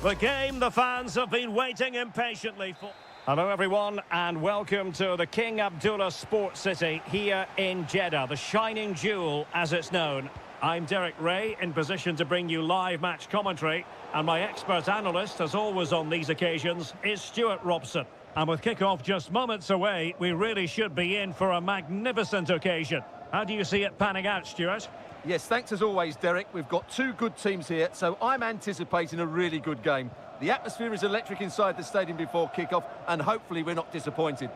The game the fans have been waiting impatiently for. Hello everyone and welcome to the King Abdullah Sports City here in Jeddah, the shining jewel as it's known. I'm Derek Ray in position to bring you live match commentary, and my expert analyst, as always on these occasions, is Stuart Robson. And with kick-off just moments away, we really should be in for a magnificent occasion. How do you see it panning out, Stuart? Yes, thanks as always, Derek. We've got two good teams here, so I'm anticipating a really good game. The atmosphere is electric inside the stadium before kick-off, and hopefully we're not disappointed.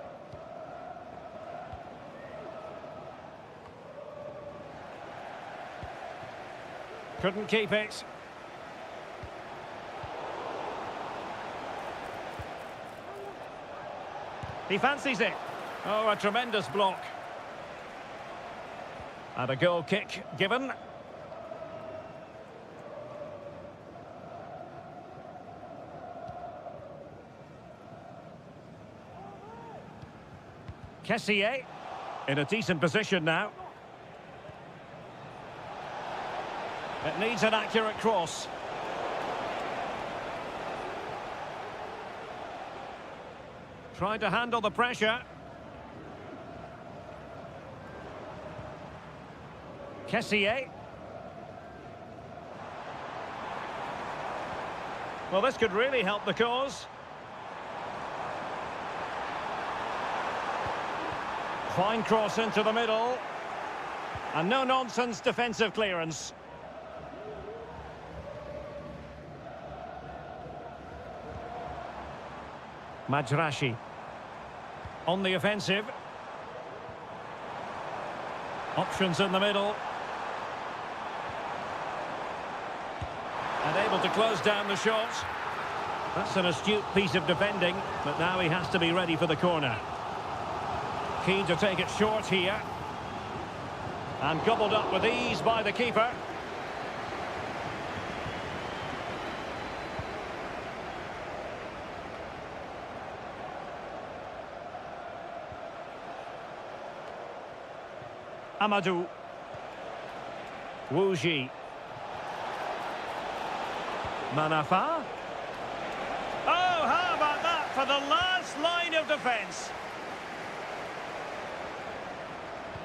Couldn't keep it. He fancies it. Oh, a tremendous block. And a goal kick given. Kessié in a decent position now. It needs an accurate cross. Trying to handle the pressure. Kessié. Well, this could really help the cause. Fine cross into the middle. And no-nonsense defensive clearance. Majrashi. On the offensive. Options in the middle. And able to close down the shot. That's an astute piece of defending, but now he has to be ready for the corner. Keen to take it short here. And gobbled up with ease by the keeper. Amadou. Wuji. Manafa. Oh, how about that for the last line of defence?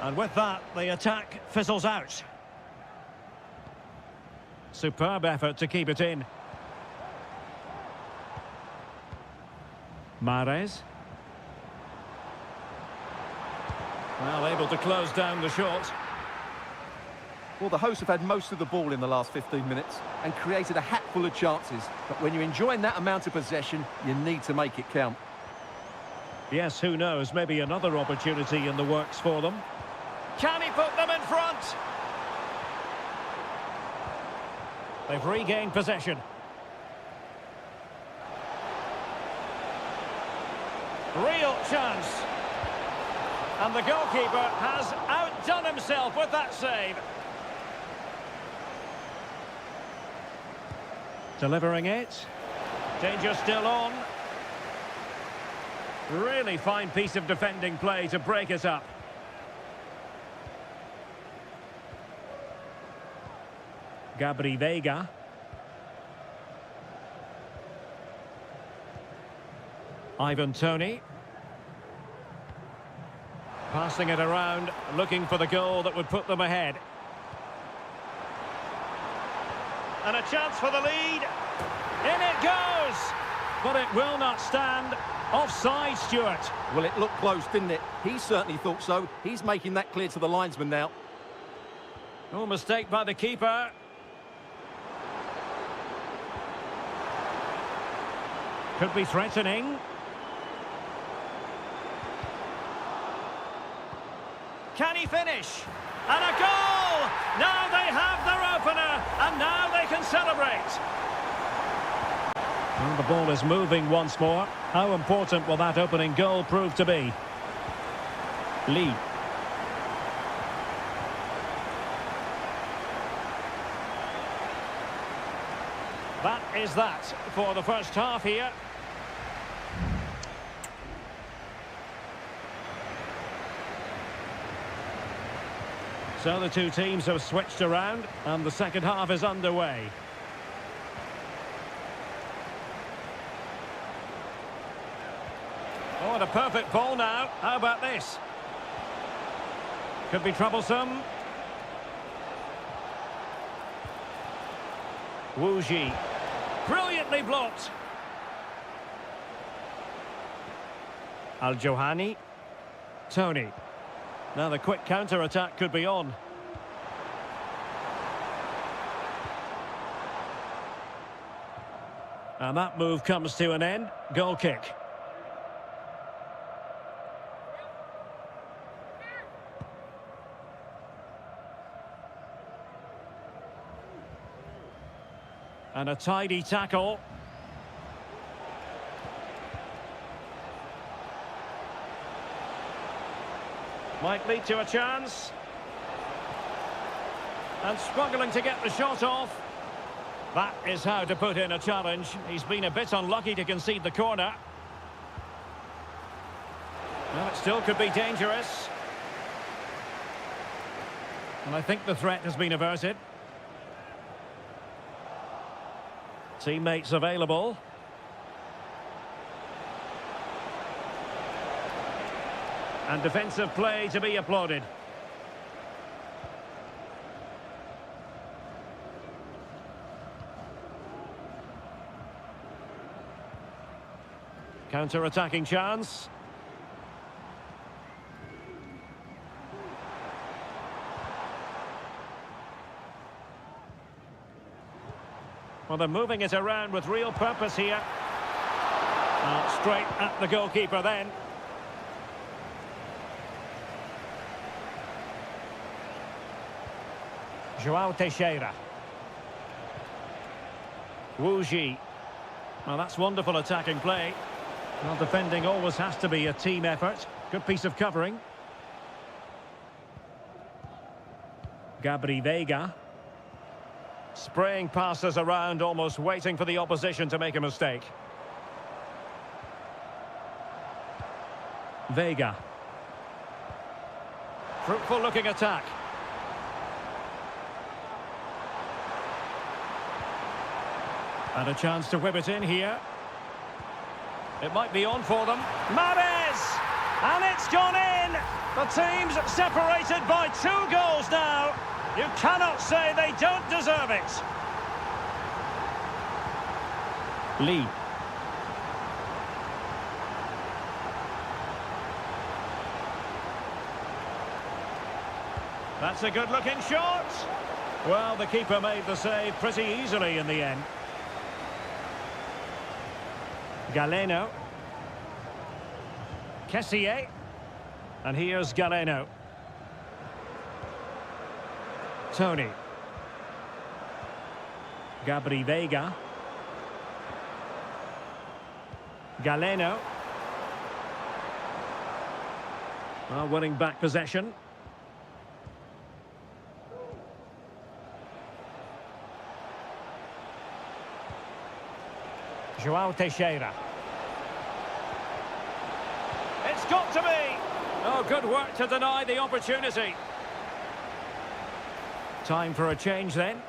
And with that, the attack fizzles out. Superb effort to keep it in. Mahrez. Well, able to close down the shot. Well, the hosts have had most of the ball in the last 15 minutes and created a hatful of chances. But when you're enjoying that amount of possession, you need to make it count. Yes, who knows, maybe another opportunity in the works for them. Can he put them in front? They've regained possession. Real chance. And the goalkeeper has outdone himself with that save. Delivering it. Danger still on. Really fine piece of defending play to break it up. Gabri Veiga. Ivan Toney. Passing it around, looking for the goal that would put them ahead. And a chance for the lead. In it goes! But it will not stand. Offside, Stuart. Well, it looked close, didn't it? He certainly thought so. He's making that clear to the linesman now. No mistake by the keeper. Could be threatening. Can he finish? And a goal! Now they have their opener, and now they can celebrate. And the ball is moving once more. How important will that opening goal prove to be? Lee. That is that for the first half here. So the two teams have switched around and the second half is underway. Oh, and a perfect ball now. How about this? Could be troublesome. Wu Ji. Brilliantly blocked. Al-Johani. Tony. Now the quick counter-attack could be on. And that move comes to an end. Goal kick. And a tidy tackle. Might lead to a chance. And struggling to get the shot off. That is how to put in a challenge. He's been a bit unlucky to concede the corner. Well, it still could be dangerous. And I think the threat has been averted. Teammates available. And defensive play to be applauded. Counter-attacking chance. Well, they're moving it around with real purpose here. Straight at the goalkeeper then. João Teixeira. Wu Ji. Well, that's wonderful attacking play. Well, defending always has to be a team effort. Good piece of covering. Gabri Veiga. Spraying passes around, almost waiting for the opposition to make a mistake. Veiga. Fruitful looking attack. And a chance to whip it in here. It might be on for them. Mahrez! And it's gone in! The team's separated by 2 goals now. You cannot say they don't deserve it. Lee. That's a good-looking shot. Well, the keeper made the save pretty easily in the end. Galeno. Kessié. And here's Galeno. Tony. Gabri Veiga. Galeno. Well, winning back possession. João Teixeira. It's got to be! Oh, good work to deny the opportunity. Time for a change then.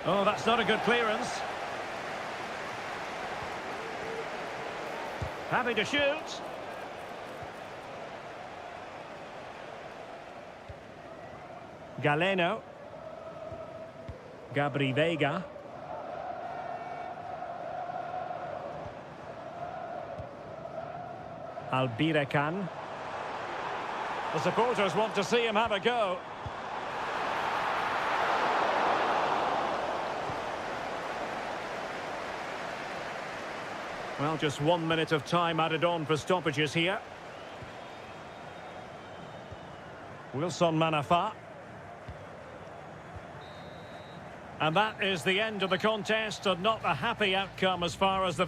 Oh, that's not a good clearance. Happy to shoot. Galeno. Gabri Veiga. Albirekan. The supporters want to see him have a go. Well, just 1 minute of time added on for stoppages here. Wilson Manafa. And that is the end of the contest, and not a happy outcome as far as the...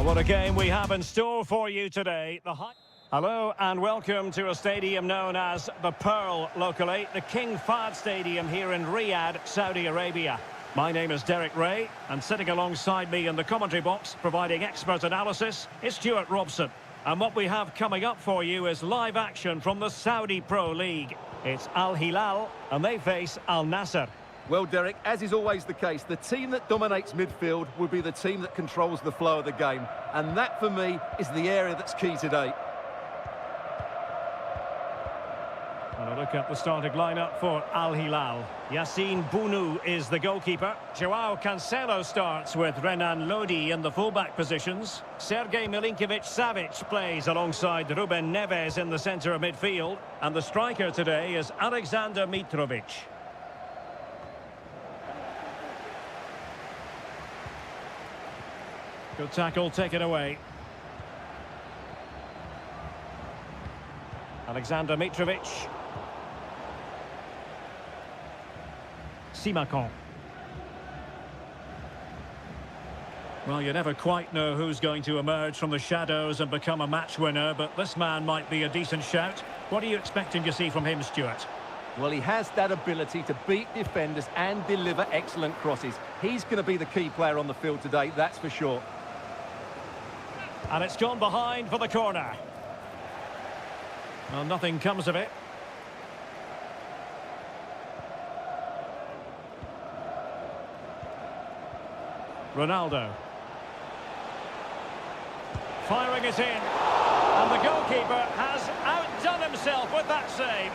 Well, what a game we have in store for you today. Hello and welcome to a stadium known as the Pearl locally, the King Fahd Stadium here in Riyadh, Saudi Arabia. My name is Derek Ray, and sitting alongside me in the commentary box, providing expert analysis, is Stuart Robson. And what we have coming up for you is live action from the Saudi Pro League. It's Al Hilal, and they face Al Nassr. Well, Derek, as is always the case, the team that dominates midfield will be the team that controls the flow of the game. And that, for me, is the area that's key today. And a look at the starting lineup for Al Hilal. Yassine Bounou is the goalkeeper. Joao Cancelo starts with Renan Lodi in the fullback positions. Sergej Milinkovic-Savic plays alongside Ruben Neves in the centre of midfield. And the striker today is Alexander Mitrovic. Good tackle taken away. Alexander Mitrovic. Simakon. Well, you never quite know who's going to emerge from the shadows and become a match winner, but this man might be a decent shout. What are you expecting to see from him, Stuart? Well, he has that ability to beat defenders and deliver excellent crosses. He's going to be the key player on the field today, that's for sure. And it's gone behind for the corner. Well, nothing comes of it. Ronaldo. Firing it in. And the goalkeeper has outdone himself with that save.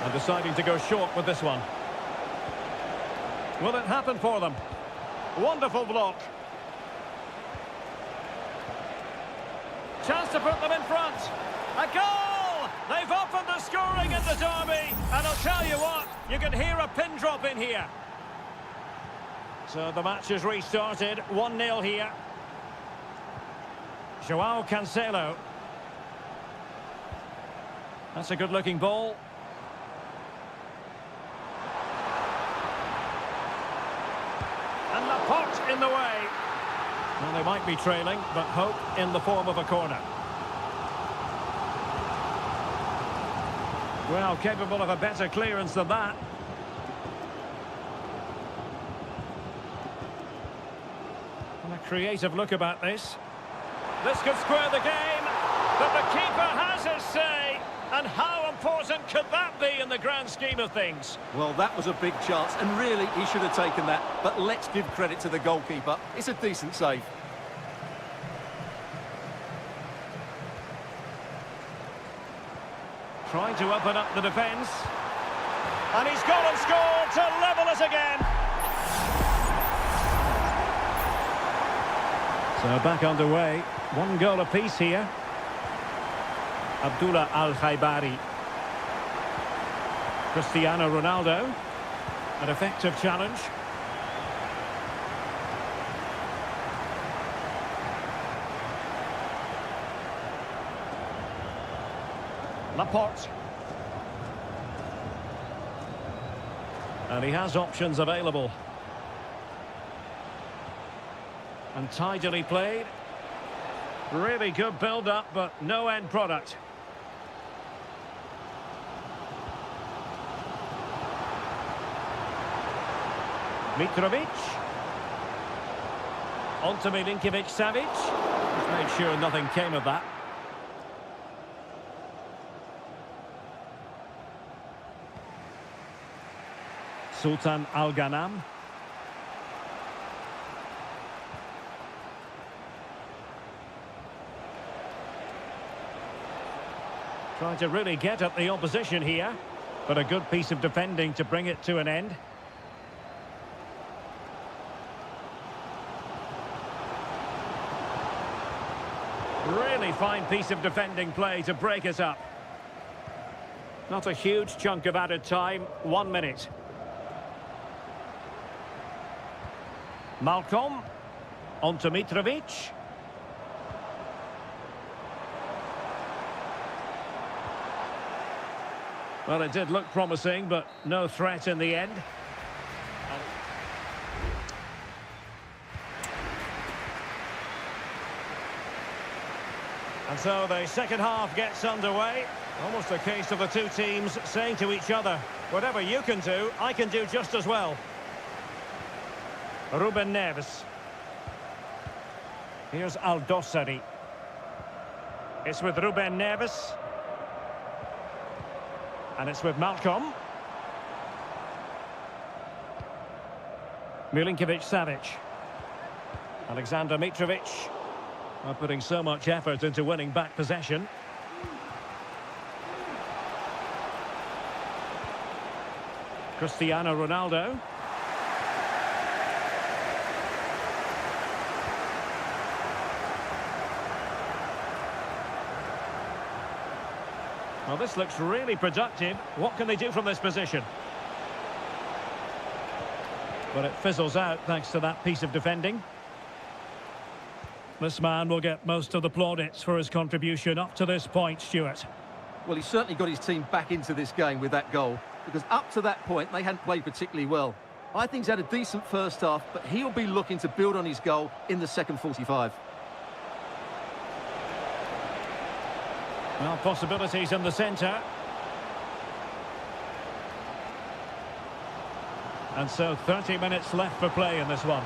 And deciding to go short with this one. Will it happen for them? Wonderful block. Chance to put them in front. A goal! They've opened the scoring in the derby. And I'll tell you what, you can hear a pin drop in here. So the match is restarted. 1-0 here. Joao Cancelo. That's a good-looking ball. And Laporte in the way. Well, they might be trailing, but hope in the form of a corner. Well, capable of a better clearance than that. And a creative look about this. This could square the game, but the keeper has his say. And how important could that be in the grand scheme of things? Well, that was a big chance, and really, he should have taken that. But let's give credit to the goalkeeper. It's a decent save. Trying to open up the defence. And he's gone and scored to level it again. So back underway. 1 goal apiece here. Abdullah Al-Khaibari. Cristiano Ronaldo. An effective challenge. Laporte. And he has options available. And tidily played. Really good build-up, but no end product. Mitrovic. On to Milinkovic-Savic. Just made sure nothing came of that. Sultan Al-Ghanam. Trying to really get at the opposition here, but a good piece of defending to bring it to an end. Really fine piece of defending play to break it up. Not a huge chunk of added time, 1 minute. Malcolm, on to Mitrovic. Well, it did look promising, but no threat in the end. And so the second half gets underway. Almost a case of the two teams saying to each other, whatever you can do, I can do just as well. Ruben Neves. Here's Aldosari. It's with Ruben Neves. And it's with Malcolm. Milinkovic-Savic. Alexander Mitrovic. Putting so much effort into winning back possession. Cristiano Ronaldo. Well, this looks really productive. What can they do from this position? But it fizzles out thanks to that piece of defending. This man will get most of the plaudits for his contribution up to this point, Stuart. Well, he certainly got his team back into this game with that goal, because up to that point, they hadn't played particularly well. I think he's had a decent first half, but he'll be looking to build on his goal in the second 45. Well, possibilities in the centre. And so 30 minutes left for play in this one.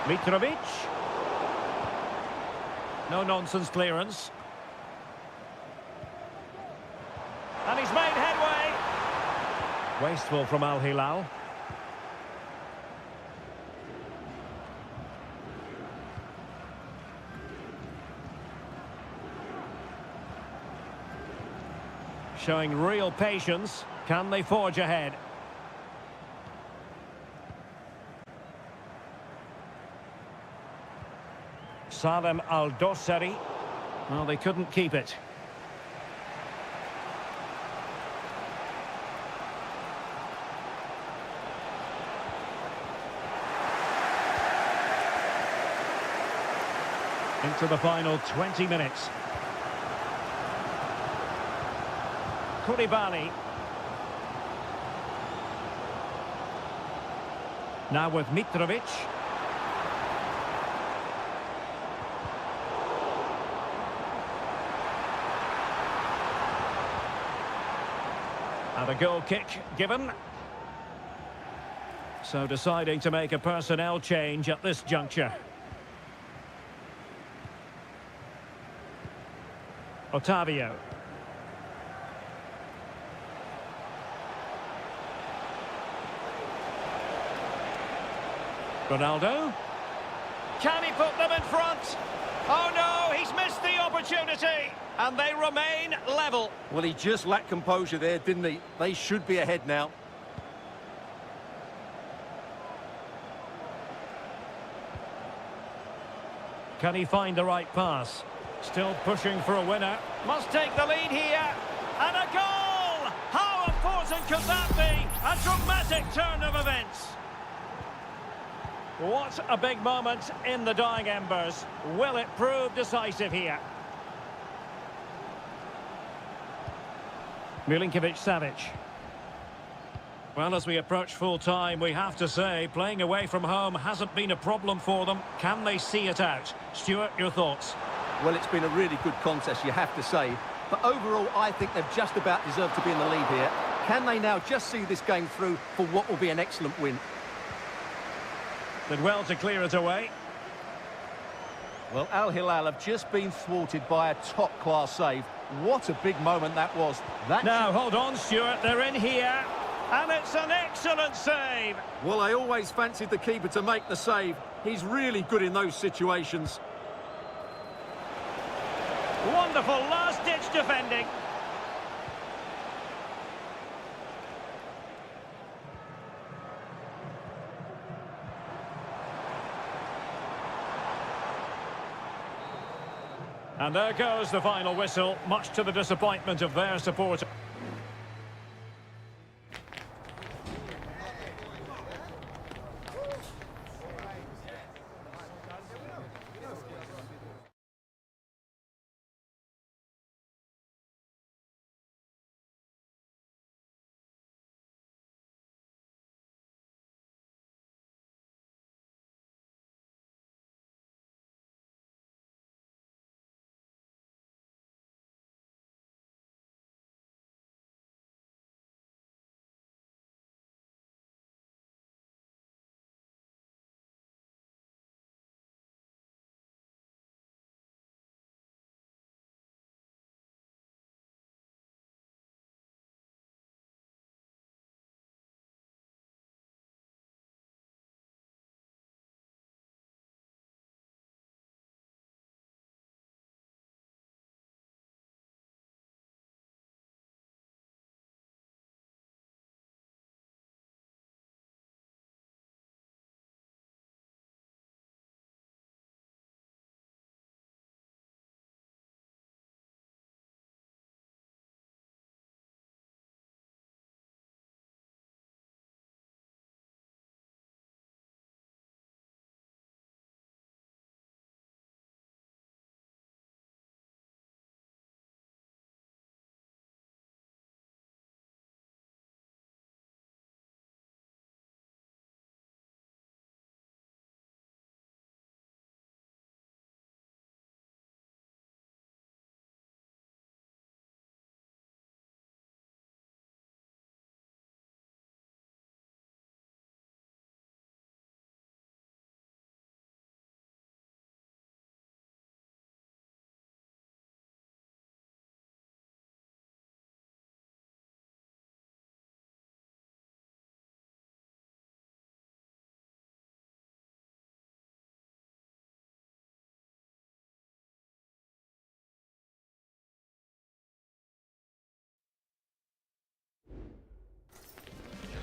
Mitrovic. No nonsense clearance. And he's made headway. Wasteful from Al Hilal. Showing real patience. Can they forge ahead? Salem Aldosari. Well, they couldn't keep it. Into the final 20 minutes. Koulibaly. Now with Mitrovic. And a goal kick given. So deciding to make a personnel change at this juncture. Otavio. Ronaldo. Can he put them in front? Oh no, he's missed the opportunity. And they remain level. Well, he just lacked composure there, didn't he? They should be ahead now. Can he find the right pass? Still pushing for a winner. Must take the lead here. And a goal! How important could that be? A dramatic turn of events. What a big moment in the dying embers. Will it prove decisive here? Milinkovic-Savic. Well, as we approach full-time, we have to say, playing away from home hasn't been a problem for them. Can they see it out? Stuart, your thoughts? Well, it's been a really good contest, you have to say. But overall, I think they've just about deserved to be in the lead here. Can they now just see this game through for what will be an excellent win? Did well to clear it away. Well, Al Hilal have just been thwarted by a top-class save. What a big moment that was. Now, hold on, Stuart. They're in here. And it's an excellent save. Well, I always fancied the keeper to make the save. He's really good in those situations. Wonderful last-ditch defending. And there goes the final whistle, much to the disappointment of their supporters.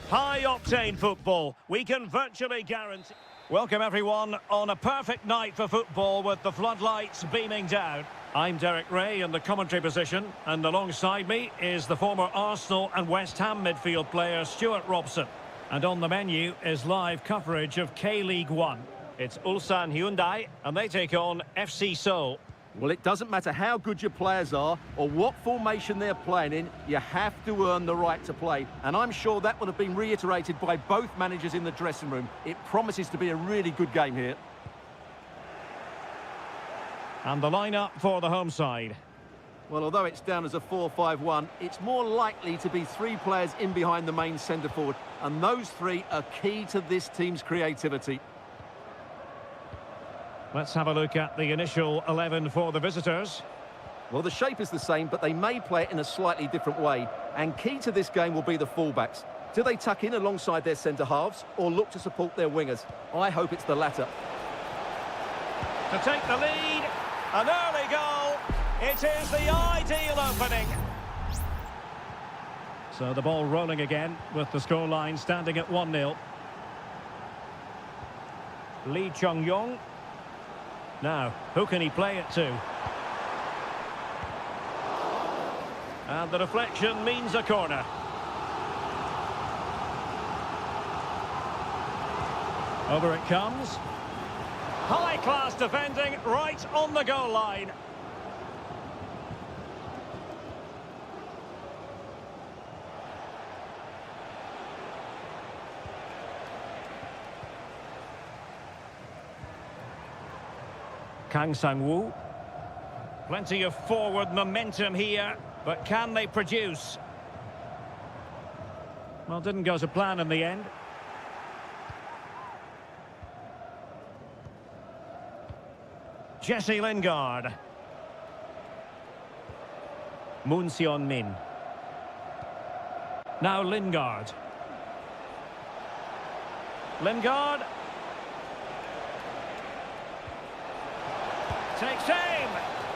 High-octane football, we can virtually guarantee. Welcome everyone on a perfect night for football with the floodlights beaming down. I'm Derek Ray in the commentary position, and alongside me is the former Arsenal and West Ham midfield player Stuart Robson. And on the menu is live coverage of K-League 1. It's Ulsan Hyundai, and they take on FC Seoul. Well, it doesn't matter how good your players are or what formation they're playing in, you have to earn the right to play. And I'm sure that would have been reiterated by both managers in the dressing room. It promises to be a really good game here. And the lineup for the home side. Well, although it's down as a 4-5-1, it's more likely to be three players in behind the main centre forward. And those three are key to this team's creativity. Let's have a look at the initial 11 for the visitors. Well, the shape is the same, but they may play it in a slightly different way. And key to this game will be the fullbacks. Do they tuck in alongside their centre-halves or look to support their wingers? I hope it's the latter. To take the lead, an early goal. It is the ideal opening. So the ball rolling again with the scoreline standing at 1-0. Lee Chung-yong. Now, who can he play it to? And the deflection means a corner. Over it comes. High-class defending right on the goal line. Kang Sang-woo. Plenty of forward momentum here, but can they produce? Well, didn't go to plan in the end. Jesse Lingard. Moon Seon-min. Now Lingard. Lingard. Takes aim.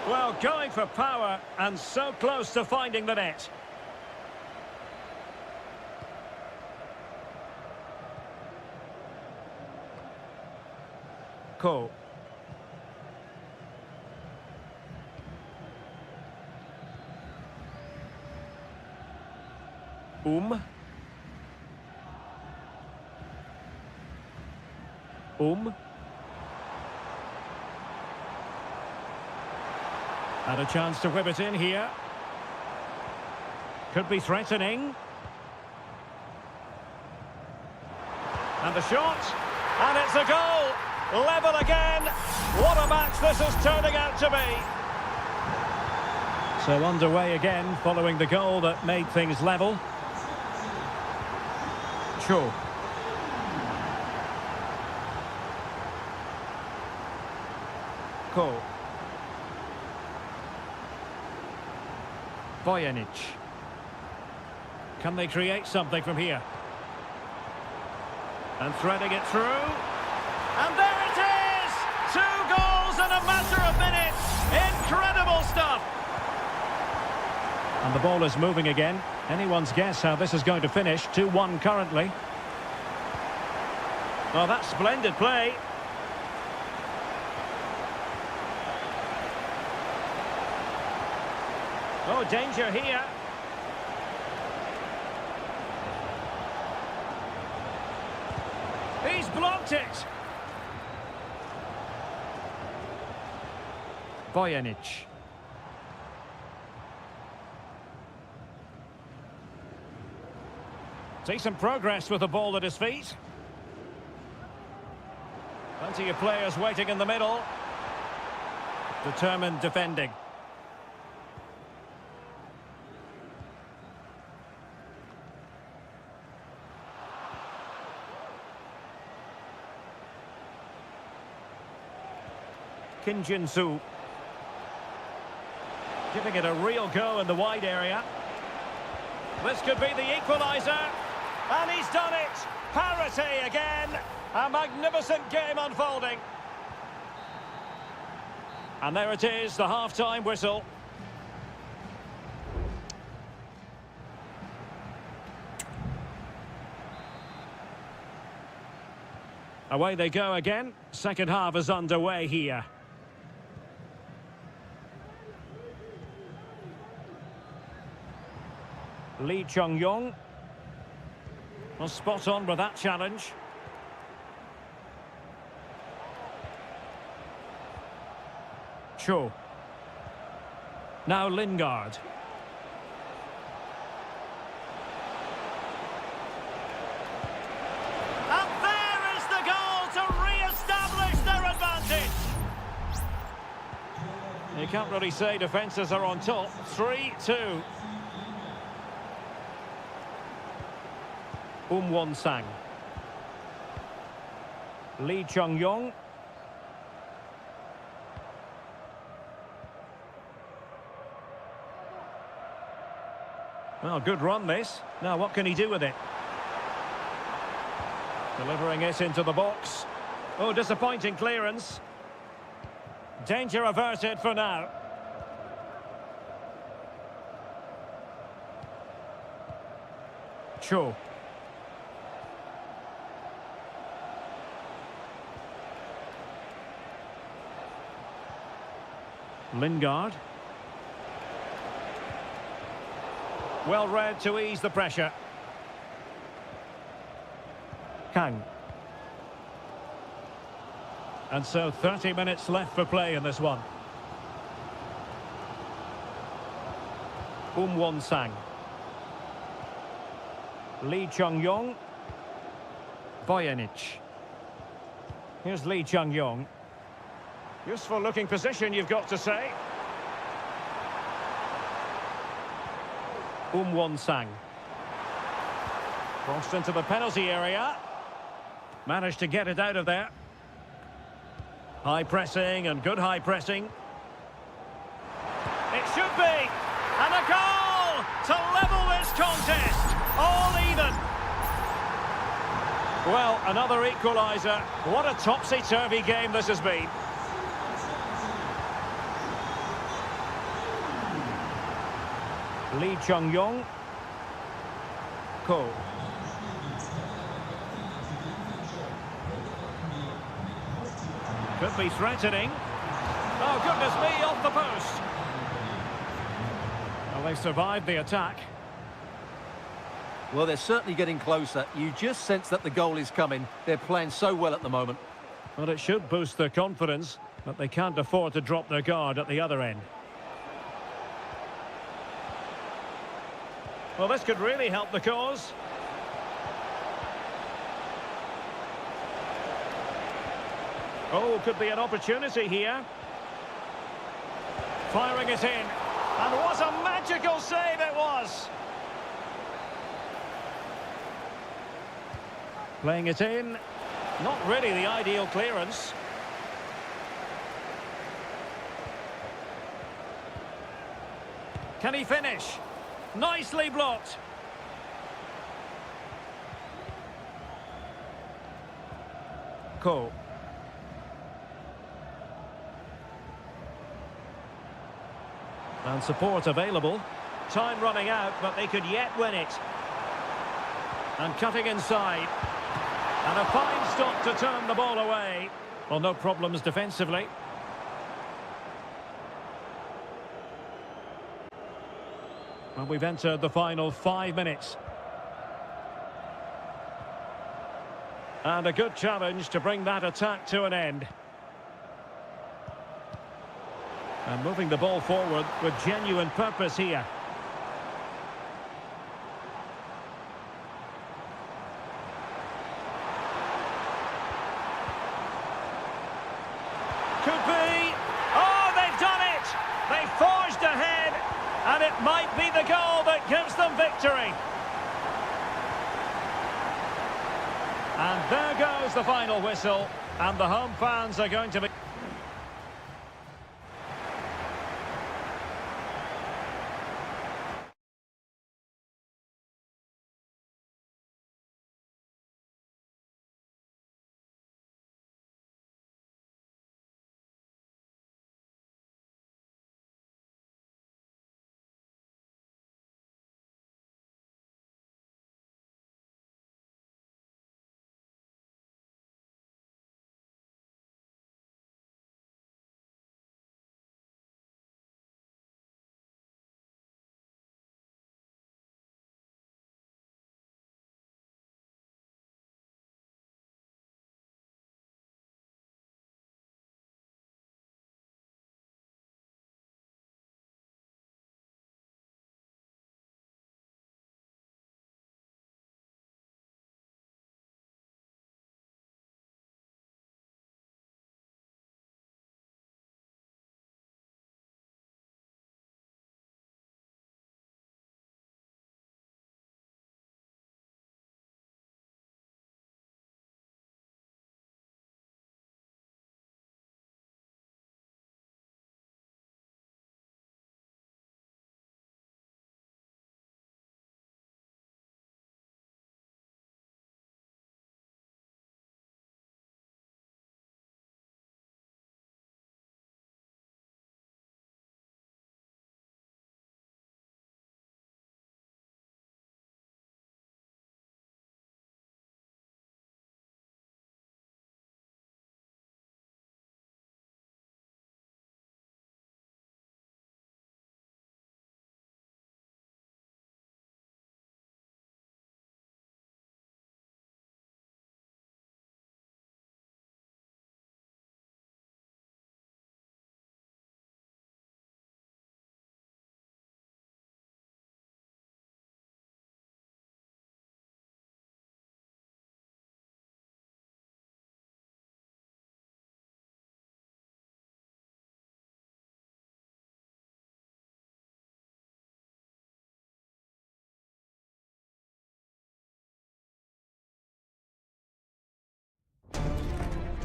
Well, going for power and so close to finding the net. Ko. Had a chance to whip it in here. Could be threatening. And the shot. And it's a goal. Level again. What a match this is turning out to be. So underway again following the goal that made things level. Cho. Ko. Bojanic. Can they create something from here? And threading it through. And there it is! 2 goals in a matter of minutes! Incredible stuff! And the ball is moving again. Anyone's guess how this is going to finish. 2-1 currently. Well, that's splendid play. Oh, danger here. He's blocked it. Bojanic. Decent progress with the ball at his feet. Plenty of players waiting in the middle. Determined defending. Kim Jin-soo. Giving it a real go in the wide area. This could be the equaliser. And he's done it. Parity again. A magnificent game unfolding. And there it is, the half-time whistle. Away they go again. Second half is underway here. Lee Chung-yong. Well, spot on with that challenge. Cho. Now Lingard. And there is the goal to re-establish their advantage. You can't really say defences are on top. 3-2. Won-sang. Lee Chung-yong. Well, good run this. Now what can he do with it? Delivering it into the box. Oh, disappointing clearance. Danger averted for now. Cho. Lingard. Well read to ease the pressure. Kang. And so 30 minutes left for play in this one. Won-sang. Lee Chung-yong. Voynich. Here's Lee Chung-yong. Useful looking position, you've got to say. Won-sang. Crossed into the penalty area. Managed to get it out of there. High pressing and good high pressing. It should be. And a goal to level this contest. All even. Well, another equaliser. What a topsy-turvy game this has been. Lee Chung-yong. Ko. Could be threatening. Oh, goodness me, off the post. Well, they survived the attack. Well, they're certainly getting closer. You just sense that the goal is coming. They're playing so well at the moment. Well, it should boost their confidence, but they can't afford to drop their guard at the other end. Well, this could really help the cause. Oh, could be an opportunity here. Firing it in. And what a magical save it was! Playing it in. Not really the ideal clearance. Can he finish? Nicely blocked. Ko. And support available. Time running out, but they could yet win it. And cutting inside. And a fine stop to turn the ball away. Well, no problems defensively. Well, we've entered the final 5 minutes. And a good challenge to bring that attack to an end. And moving the ball forward with genuine purpose here. Could be. Oh, they've done it! They forged ahead, and it might be the goal that gives them victory. And there goes the final whistle, and the home fans are going to be...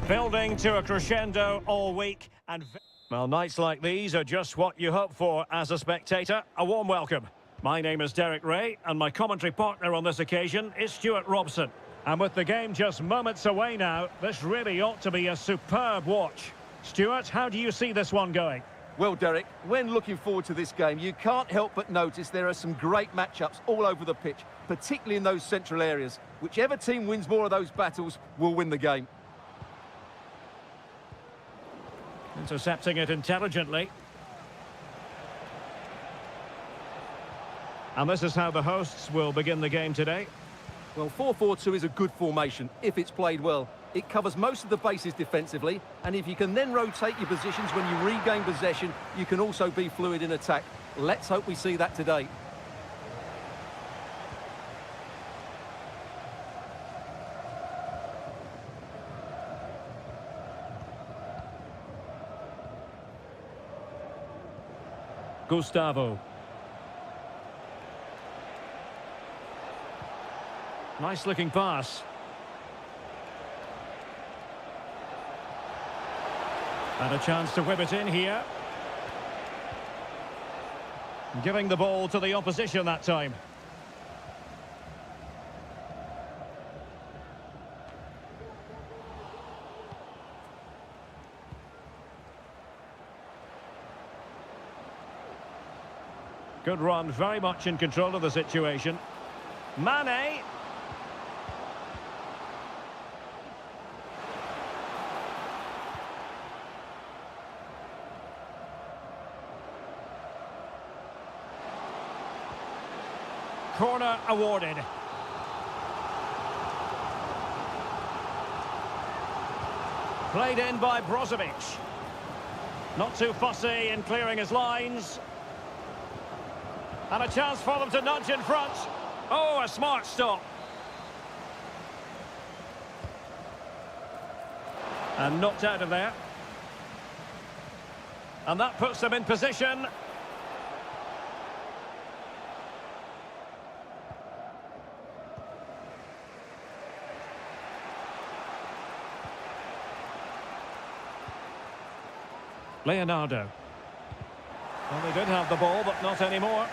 Building to a crescendo all week, and well, nights like these are just what you hope for as a spectator. A warm welcome. My name is Derek Ray, and my commentary partner on this occasion is Stuart Robson. And with the game just moments away now, this really ought to be a superb watch. Stuart, how do you see this one going? Well, Derek, when looking forward to this game, you can't help but notice there are some great matchups all over the pitch, particularly in those central areas. Whichever team wins more of those battles will win the game. Intercepting it intelligently. And this is how the hosts will begin the game today. Well, 4-4-2 is a good formation if it's played well. It covers most of the bases defensively, and if you can then rotate your positions when you regain possession, you can also be fluid in attack. Let's hope we see that today. Gustavo. Nice looking pass. And a chance to whip it in here. Giving the ball to the opposition that time. Good run, very much in control of the situation. Mane. Corner awarded. Played in by Brozovic. Not too fussy in clearing his lines. And a chance for them to nudge in front. Oh, a smart stop. And knocked out of there. And that puts them in position. Leonardo. Well, they did have the ball, but not anymore.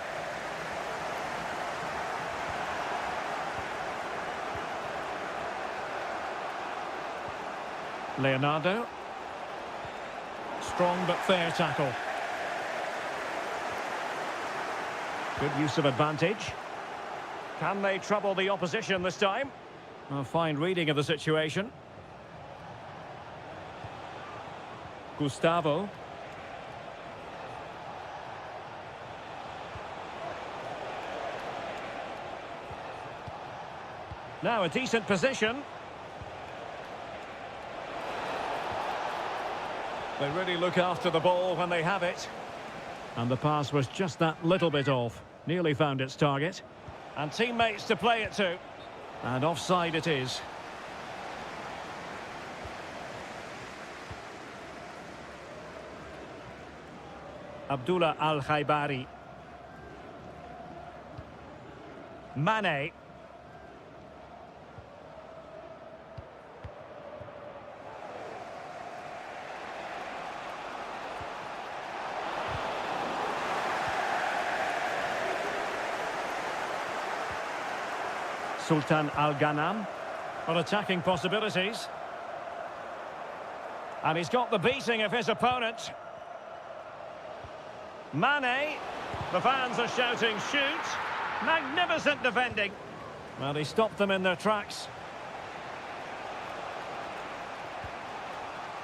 Leonardo. Strong but fair tackle. Good use of advantage. Can they trouble the opposition this time? A fine reading of the situation. Gustavo. Now a decent position. They really look after the ball when they have it. And the pass was just that little bit off. Nearly found its target. And teammates to play it to. And offside it is. Abdullah Al-Khaibari. Mane. Sultan Al-Ghanam. On attacking possibilities. And he's got the beating of his opponent. Mane. The fans are shouting, shoot. Magnificent defending. Well, he stopped them in their tracks.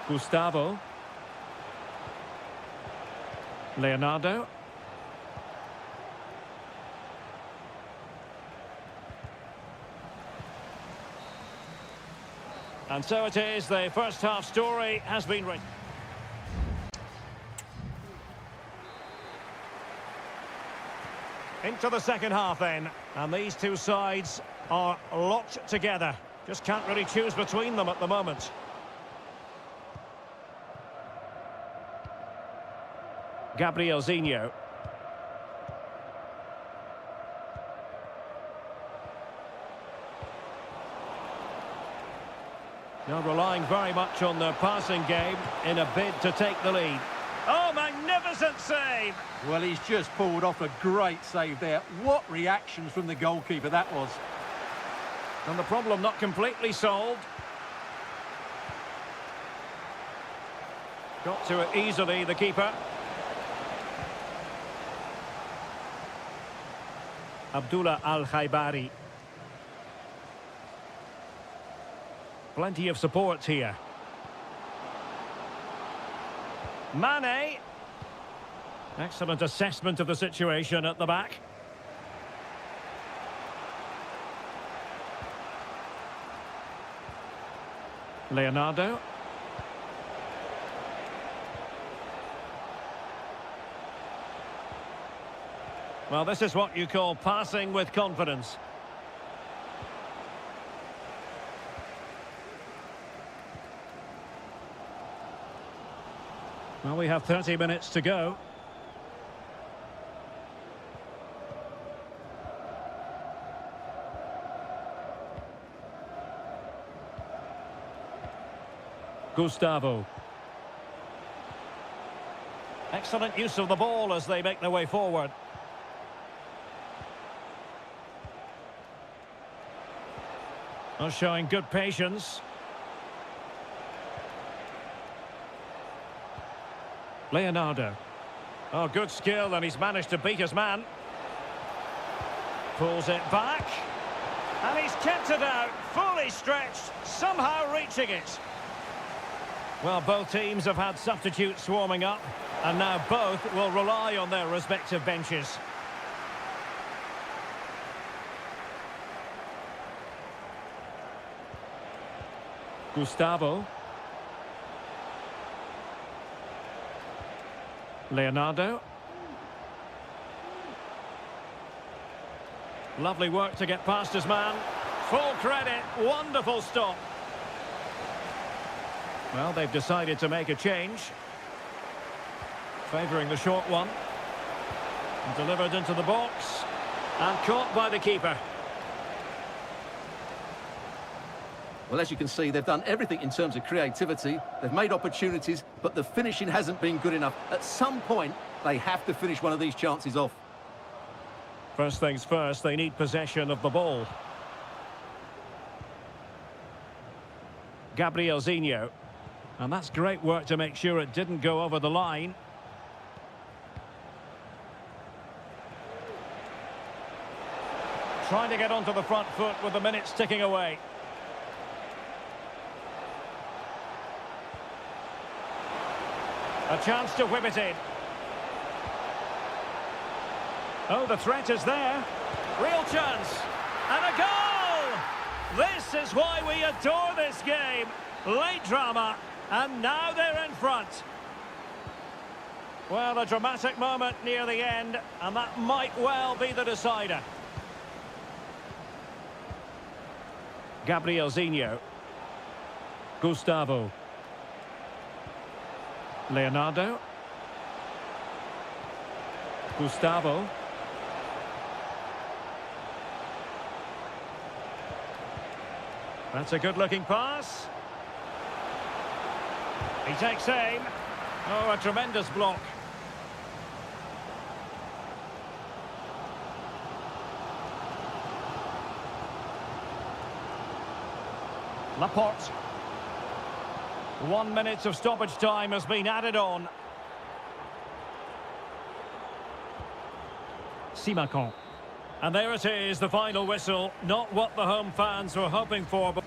Gustavo. Leonardo. And so it is, the first half story has been written. Into the second half then, and these two sides are locked together. Just can't really choose between them at the moment. Gabrielzinho. They're relying very much on their passing game in a bid to take the lead. Oh, magnificent save! Well, he's just pulled off a great save there. What reactions from the goalkeeper that was. And the problem not completely solved. Got to it easily, the keeper. Abdullah Al-Khaibari. Plenty of support here. Mane. Excellent assessment of the situation at the back. Leonardo. Well, this is what you call passing with confidence. Well, we have 30 minutes to go. Gustavo. Excellent use of the ball as they make their way forward. Well, showing good patience. Leonardo. Oh, good skill, and he's managed to beat his man. Pulls it back. And he's kept it out, fully stretched, somehow reaching it. Well, both teams have had substitutes warming up, and now both will rely on their respective benches. Gustavo. Leonardo. Lovely work to get past his man. Full credit, wonderful stop. Well, they've decided to make a change. Favouring the short one. And delivered into the box. And caught by the keeper. Well, as you can see, they've done everything in terms of creativity. They've made opportunities, but the finishing hasn't been good enough. At some point, they have to finish one of these chances off. First things first, they need possession of the ball. Gabrielzinho. And that's great work to make sure it didn't go over the line. Trying to get onto the front foot with the minutes ticking away. A chance to whip it in. Oh, the threat is there. Real chance. And a goal! This is why we adore this game. Late drama. And now they're in front. Well, a dramatic moment near the end, and that might well be the decider. Gabrielzinho. Gustavo. Leonardo. Gustavo. That's a good-looking pass. He takes aim. Oh, a tremendous block. Laporte. 1 minute of stoppage time has been added on. Simakon. And there it is, the final whistle. Not what the home fans were hoping for, but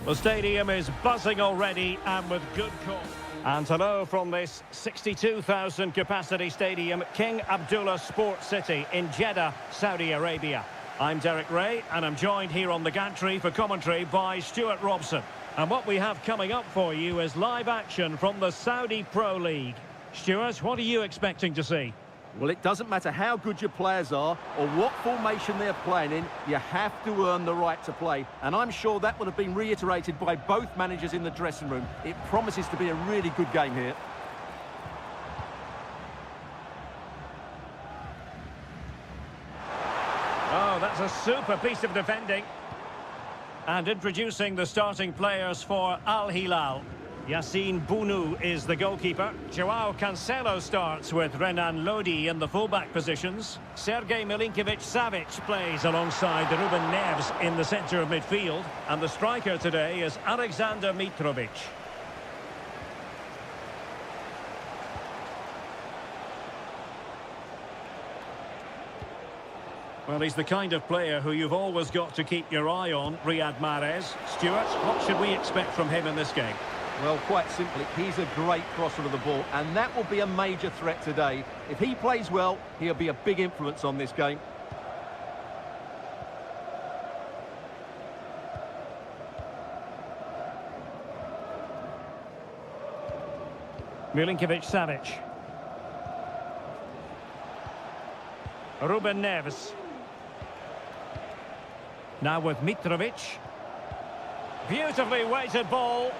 The stadium is buzzing already and with good cause. And hello from this 62,000 capacity stadium, King Abdullah Sports City in Jeddah, Saudi Arabia. I'm Derek Ray and I'm joined here on the gantry for commentary by Stuart Robson. And what we have coming up for you is live action from the Saudi Pro League. Stuart, what are you expecting to see? Well, it doesn't matter how good your players are or what formation they're playing in, you have to earn the right to play. And I'm sure that would have been reiterated by both managers in the dressing room. It promises to be a really good game here. Oh, that's a super piece of defending. And introducing the starting players for Al Hilal. Yassine Bounou is the goalkeeper. Joao Cancelo starts with Renan Lodi in the fullback positions. Sergej Milinkovic-Savic plays alongside Ruben Neves in the centre of midfield. And the striker today is Alexander Mitrovic. Well, he's the kind of player who you've always got to keep your eye on, Riyad Mahrez. Stuart, what should we expect from him in this game? Well, quite simply, he's a great crosser of the ball, and that will be a major threat today. If he plays well, he'll be a big influence on this game. Milinkovic-Savic. Ruben Neves. Now with Mitrovic. Beautifully weighted ball.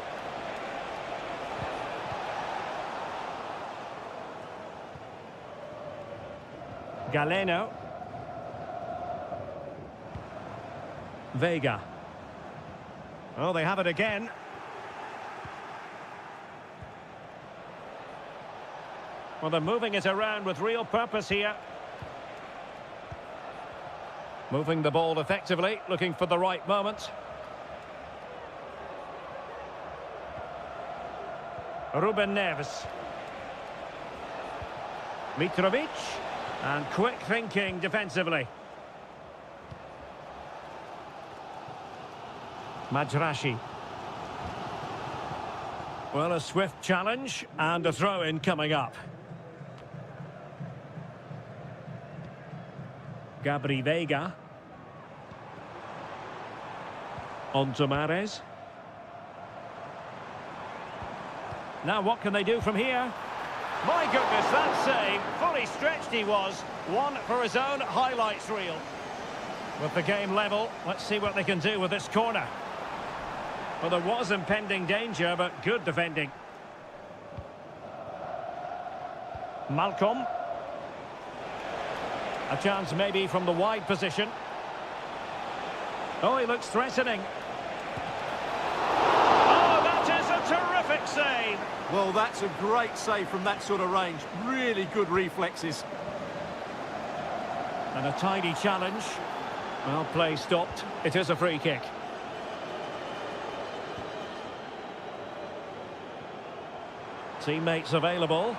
Galeno. Vega. Oh, they have it again. Well, they're moving it around with real purpose here. Moving the ball effectively, looking for the right moment. Ruben Neves. Mitrovic. And quick thinking defensively. Majrashi. Well, a swift challenge and a throw-in coming up. Gabri Vega. On to Mahrez. Now what can they do from here? My goodness, that save. Fully stretched he was. One for his own highlights reel. With the game level, let's see what they can do with this corner. Well, there was impending danger, but good defending. Malcolm. A chance maybe from the wide position. Oh, he looks threatening. Oh, that is a terrific save. Well, that's a great save from that sort of range. Really good reflexes. And a tidy challenge. Well, play stopped. It is a free kick. Teammates available.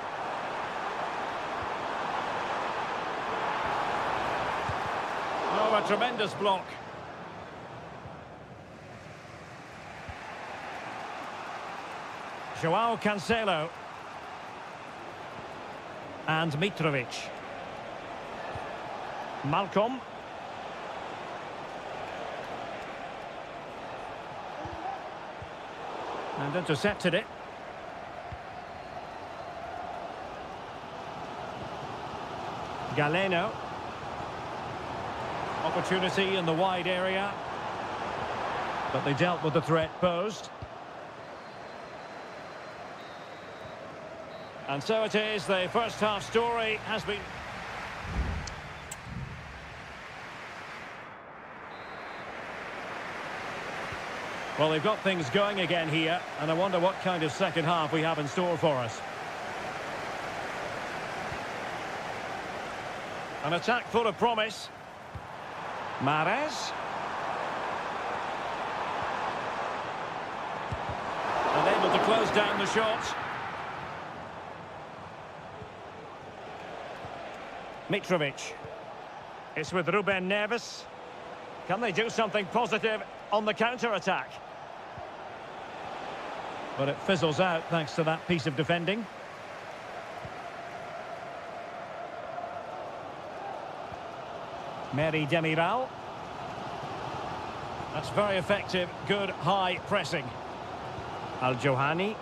Oh, a tremendous block. Joao Cancelo. And Mitrovic. Malcolm. And intercepted it. Galeno. Opportunity in the wide area. But they dealt with the threat posed. And so it is, the first half story has been... Well, they've got things going again here, and I wonder what kind of second half we have in store for us. An attack full of promise. Mahrez. Unable to close down the shot. Mitrovic. It's with Ruben Neves. Can they do something positive on the counter-attack? But it fizzles out thanks to that piece of defending. Mary Demiral. That's very effective, good high pressing. Al-Johani.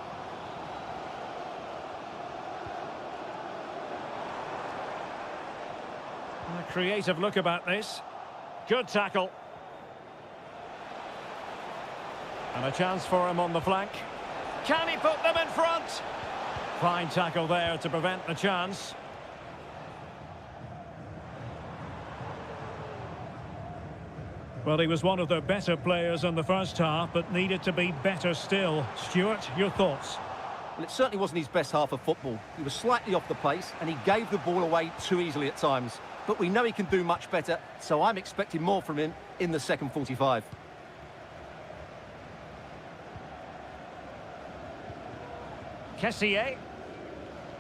A creative look about this. Good tackle. And a chance for him on the flank. Can he put them in front? Fine tackle there to prevent the chance. Well, he was one of the better players in the first half, but needed to be better still. Stuart, your thoughts? Well, it certainly wasn't his best half of football. He was slightly off the pace, and he gave the ball away too easily at times. But we know he can do much better, so I'm expecting more from him in the second 45. Kessié.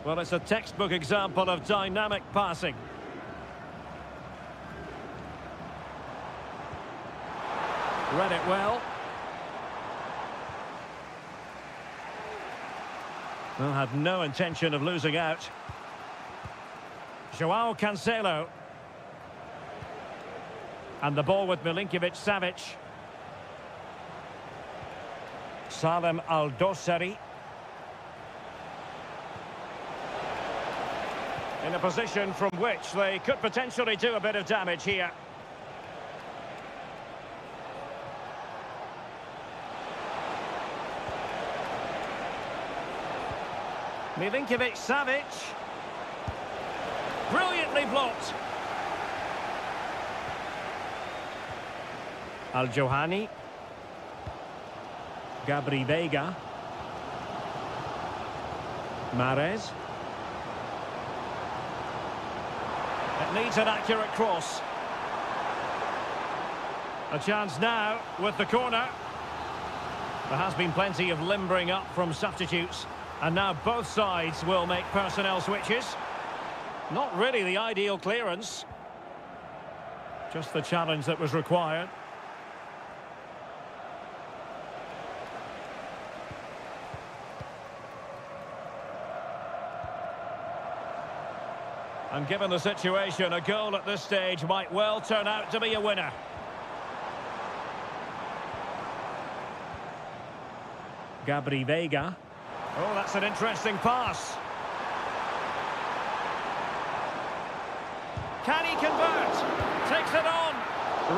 Well, it's a textbook example of dynamic passing. Read it well. Well, had no intention of losing out. Joao Cancelo. And the ball with Milinkovic-Savic. Salem Al-Dossari. In a position from which they could potentially do a bit of damage here. Milinkovic-Savic. Brilliantly blocked. Al-Johani. Gabri Veiga. Mahrez. It needs an accurate cross. A chance now with the corner. There has been plenty of limbering up from substitutes. And now both sides will make personnel switches. Not really the ideal clearance. Just the challenge that was required. And given the situation, a goal at this stage might well turn out to be a winner. Gabri Veiga. Oh, that's an interesting pass. Can he convert? Takes it on.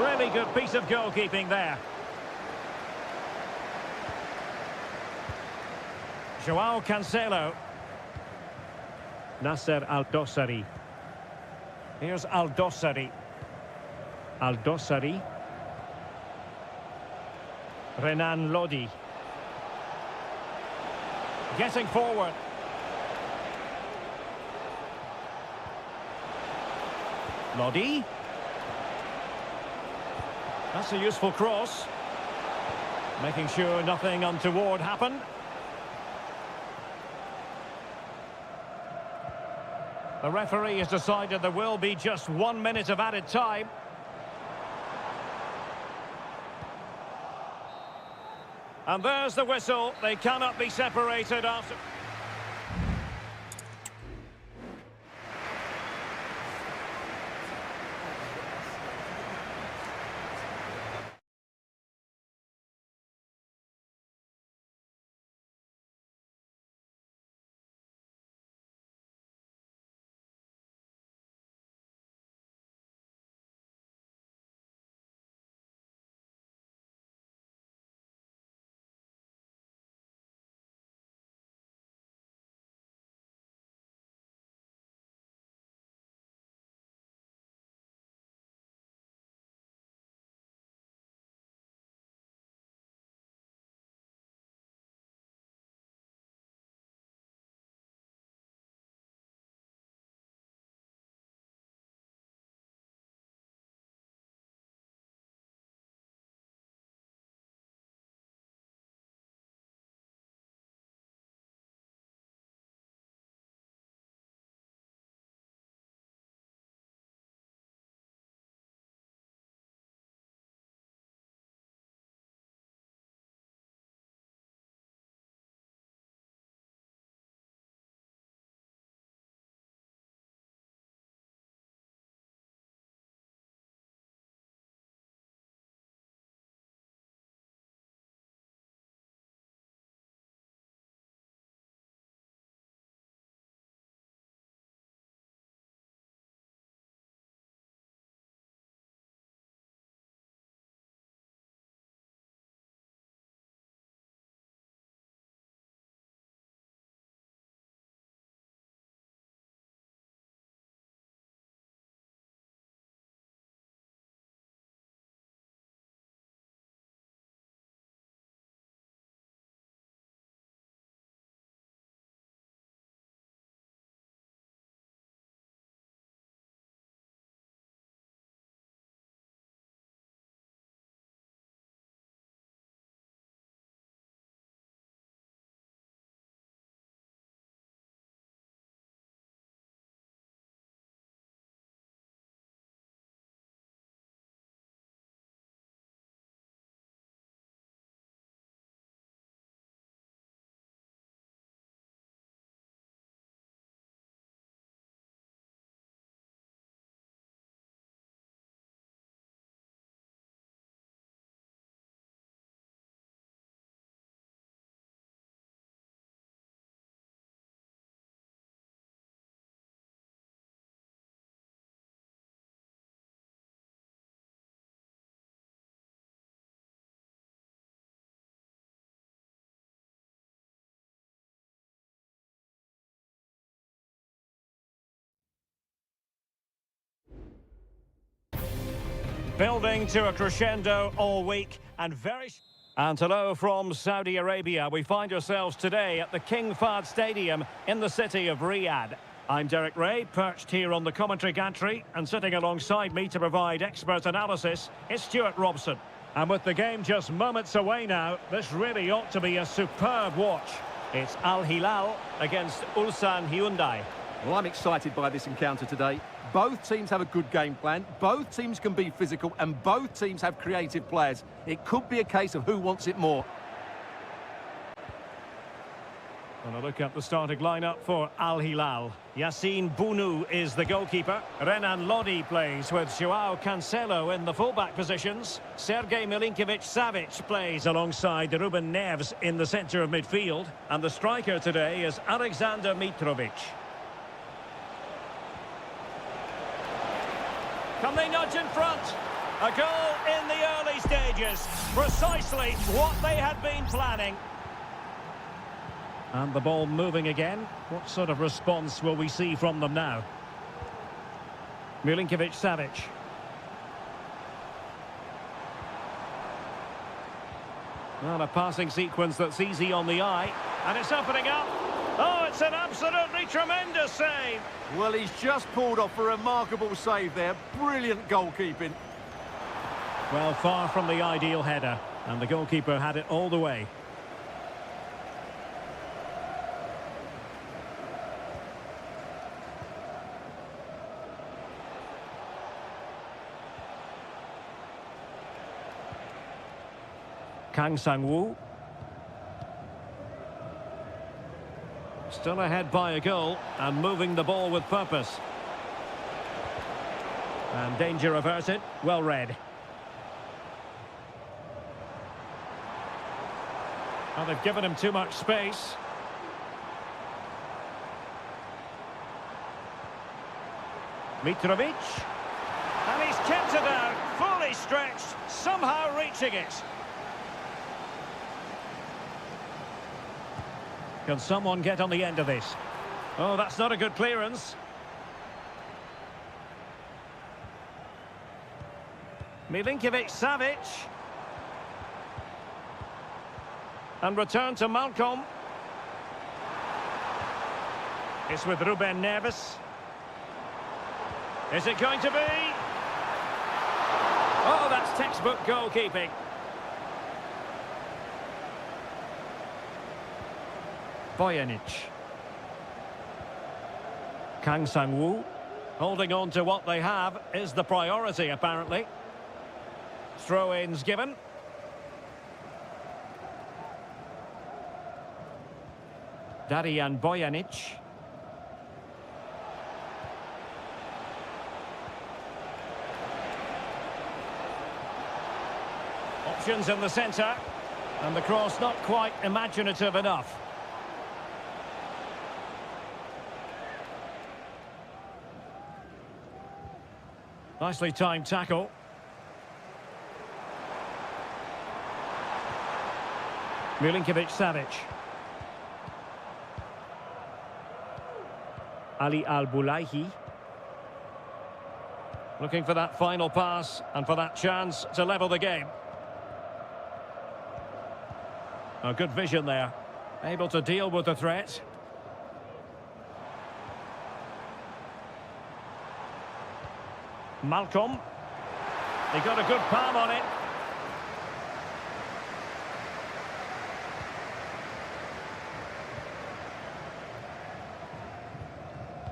Really good piece of goalkeeping there. Joao Cancelo. Nasser Al-Dossari. Here's Al-Dossari. Al-Dossari. Renan Lodi. Getting forward. Lodi. That's a useful cross. Making sure nothing untoward happened. The referee has decided there will be just 1 minute of added time. And there's the whistle. They cannot be separated after... Building to a crescendo all week and very... And hello from Saudi Arabia. We find ourselves today at the King Fahd Stadium in the city of Riyadh. I'm Derek Ray, perched here on the commentary gantry, and sitting alongside me to provide expert analysis is Stuart Robson. And with the game just moments away now, this really ought to be a superb watch. It's Al Hilal against Ulsan Hyundai. Well, I'm excited by this encounter today. Both teams have a good game plan, both teams can be physical, and both teams have creative players. It could be a case of who wants it more. And a look at the starting lineup for Al Hilal. Yassine Bounou is the goalkeeper. Renan Lodi plays with Joao Cancelo in the fullback positions. Sergej Milinkovic-Savic plays alongside Ruben Neves in the centre of midfield. And the striker today is Alexander Mitrovic. Can they nudge in front? A goal in the early stages. Precisely what they had been planning. And the ball moving again. What sort of response will we see from them now? Milinkovic-Savic. Well, a passing sequence that's easy on the eye. And it's opening up. Oh, it's an absolutely tremendous save. Well, he's just pulled off a remarkable save there. Brilliant goalkeeping. Well, far from the ideal header. And the goalkeeper had it all the way. Kang Sang-woo. Still ahead by a goal and moving the ball with purpose. And danger averted. Well read. Well, they've given him too much space. Mitrovic. And he's kept it out. Fully stretched. Somehow reaching it. Can someone get on the end of this? Oh, that's not a good clearance. Milinkovic-Savic. And return to Malcolm. It's with Ruben Neves. Is it going to be? Oh, that's textbook goalkeeping. Bojanic. Kang Sang-woo. Holding on to what they have is the priority, apparently. Throw-ins given. Darian Bojanic. Options in the centre. And the cross not quite imaginative enough. Nicely timed tackle. Milinkovic-Savic. Ali Al-Bulaihi. Looking for that final pass and for that chance to level the game. A good vision there. Able to deal with the threat. Malcolm. They got a good palm on it.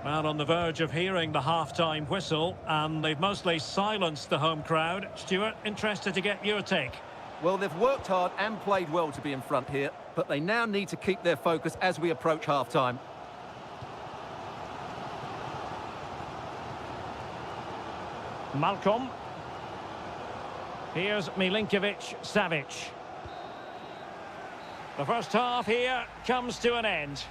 Well, on the verge of hearing the half-time whistle, and they've mostly silenced the home crowd. Stuart, interested to get your take. Well, they've worked hard and played well to be in front here, but they now need to keep their focus as we approach half-time. Malcolm. Here's Milinkovic-Savic. The first half here comes to an end.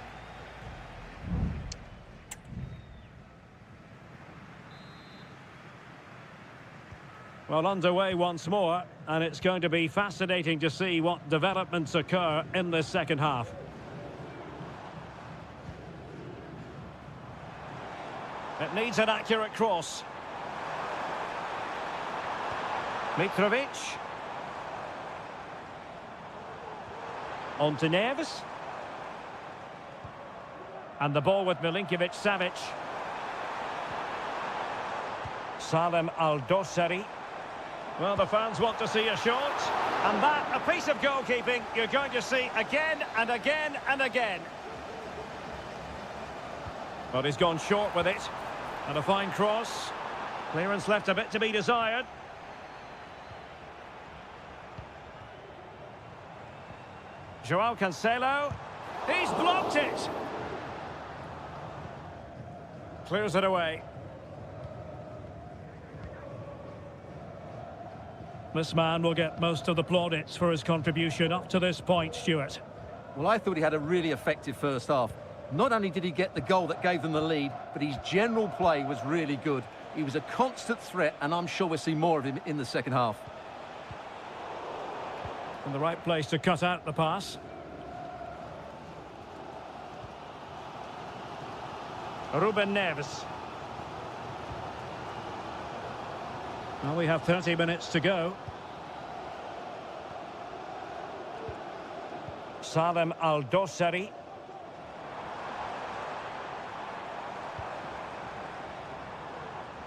Well, underway once more, and it's going to be fascinating to see what developments occur in this second half. It needs an accurate cross. Mitrovic. On to Neves. And the ball with Milinkovic-Savic. Salem Al-Dossari. Well, the fans want to see a shot. And that, a piece of goalkeeping you're going to see again and again and again. But he's gone short with it. And a fine cross. Clearance left a bit to be desired. Joao Cancelo. He's blocked it. Clears it away. This man will get most of the plaudits for his contribution up to this point, Stuart. Well, I thought he had a really effective first half. Not only did he get the goal that gave them the lead, but his general play was really good. He was a constant threat, and I'm sure we'll see more of him in the second half. In the right place to cut out the pass. Ruben Neves. Well, we have 30 minutes to go. Salem Al-Dossari.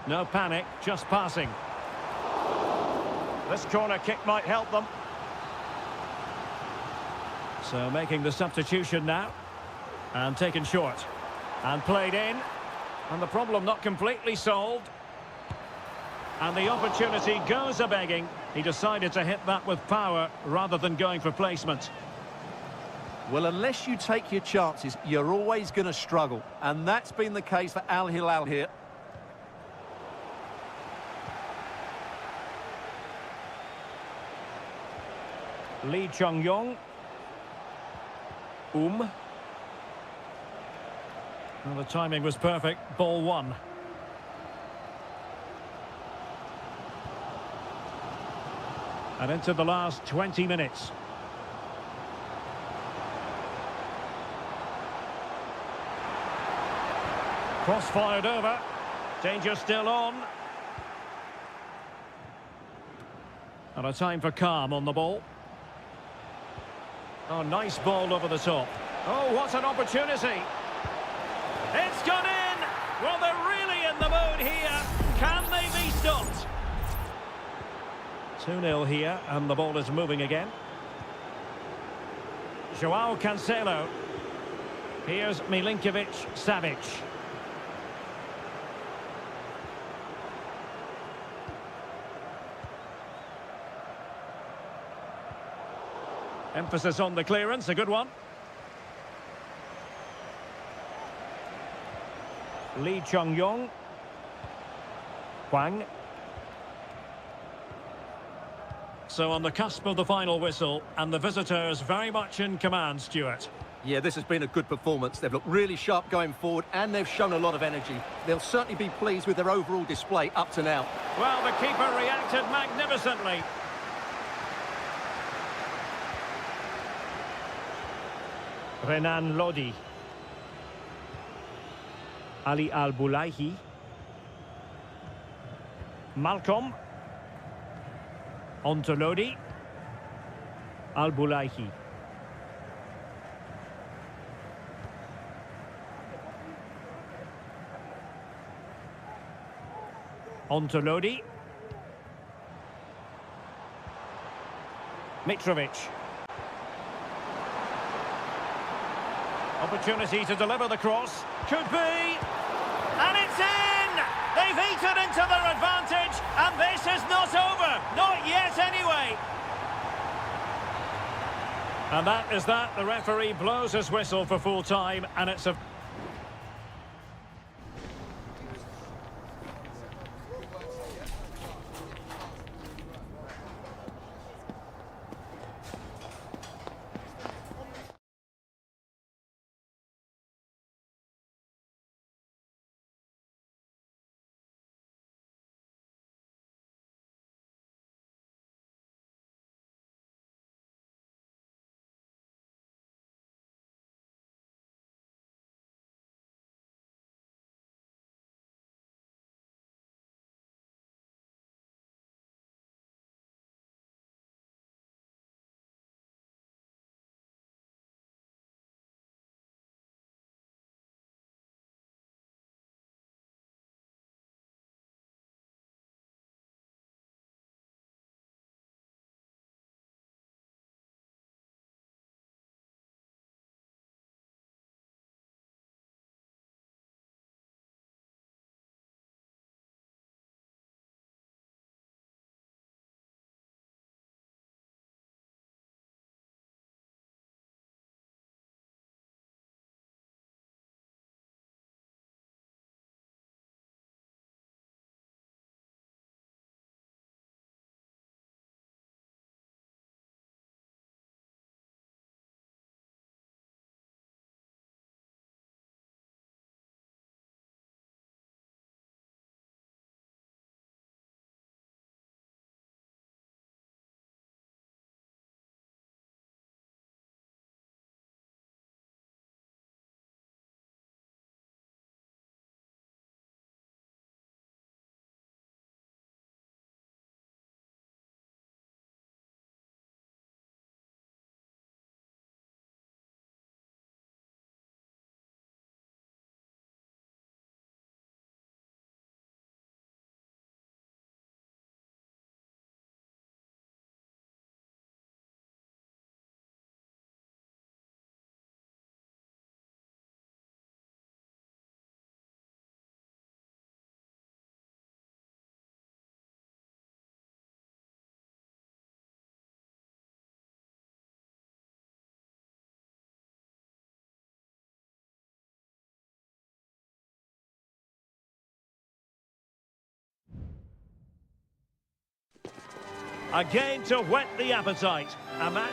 No panic, just passing. This corner kick might help them. So making the substitution now. And taken short. And played in. And the problem not completely solved. And the opportunity goes a-begging. He decided to hit that with power rather than going for placement. Well, unless you take your chances, you're always going to struggle. And that's been the case for Al Hilal here. Lee Chung-yong. Well, the timing was perfect. Ball one. And into the last 20 minutes. Cross fired over. Danger still on. And a time for calm on the ball. Oh, nice ball over the top. Oh, what an opportunity. It's gone in. Well, they're really in the mood here. Can they be stopped? 2-0 here, and the ball is moving again. Joao Cancelo. Here's Milinkovic-Savic. Emphasis on the clearance, a good one. Lee Chung-yong. Hwang. So on the cusp of the final whistle, and the visitors very much in command, Stuart. Yeah, this has been a good performance. They've looked really sharp going forward, and they've shown a lot of energy. They'll certainly be pleased with their overall display up to now. Well, the keeper reacted magnificently. Renan Lodi. Ali Al-Bulaihi. Malcolm. On to Lodi. Al-Bulaihi. On to Lodi. Mitrovic. Opportunity to deliver the cross. Could be. And it's in! They've eaten into their advantage, and this is not over. Not yet, anyway. And that is that. The referee blows his whistle for full time, and it's a... Again to whet the appetite. A match.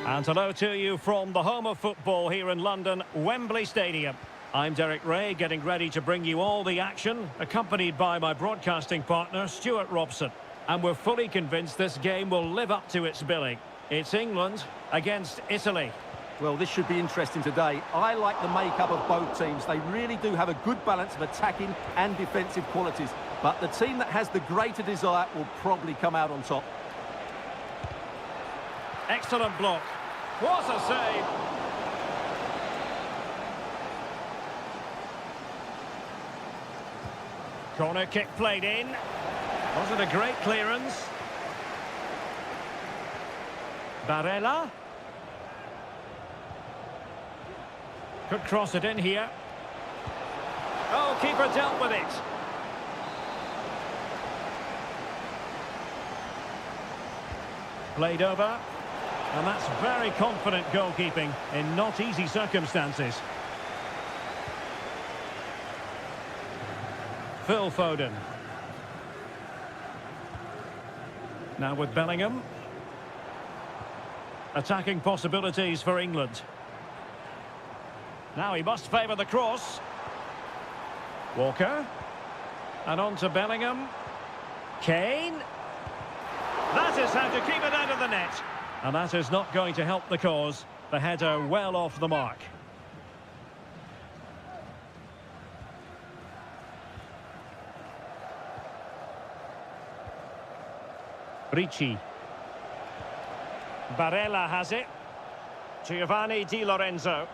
And hello to you from the home of football here in London, Wembley Stadium. I'm Derek Ray, getting ready to bring you all the action, accompanied by my broadcasting partner, Stuart Robson. And we're fully convinced this game will live up to its billing. It's England against Italy. Well, this should be interesting today. I like the makeup of both teams. They really do have a good balance of attacking and defensive qualities. But the team that has the greater desire will probably come out on top. Excellent block. What a save! Corner kick played in. Was it a great clearance? Barella. Could cross it in here. Oh, keeper dealt with it. Played over. And that's very confident goalkeeping in not easy circumstances. Phil Foden. Now with Bellingham. Attacking possibilities for England. Now he must favour the cross. Walker. And on to Bellingham. Kane. That is how to keep it out of the net. And that is not going to help the cause. The header well off the mark. Ricci. Barella has it. Giovanni Di Lorenzo.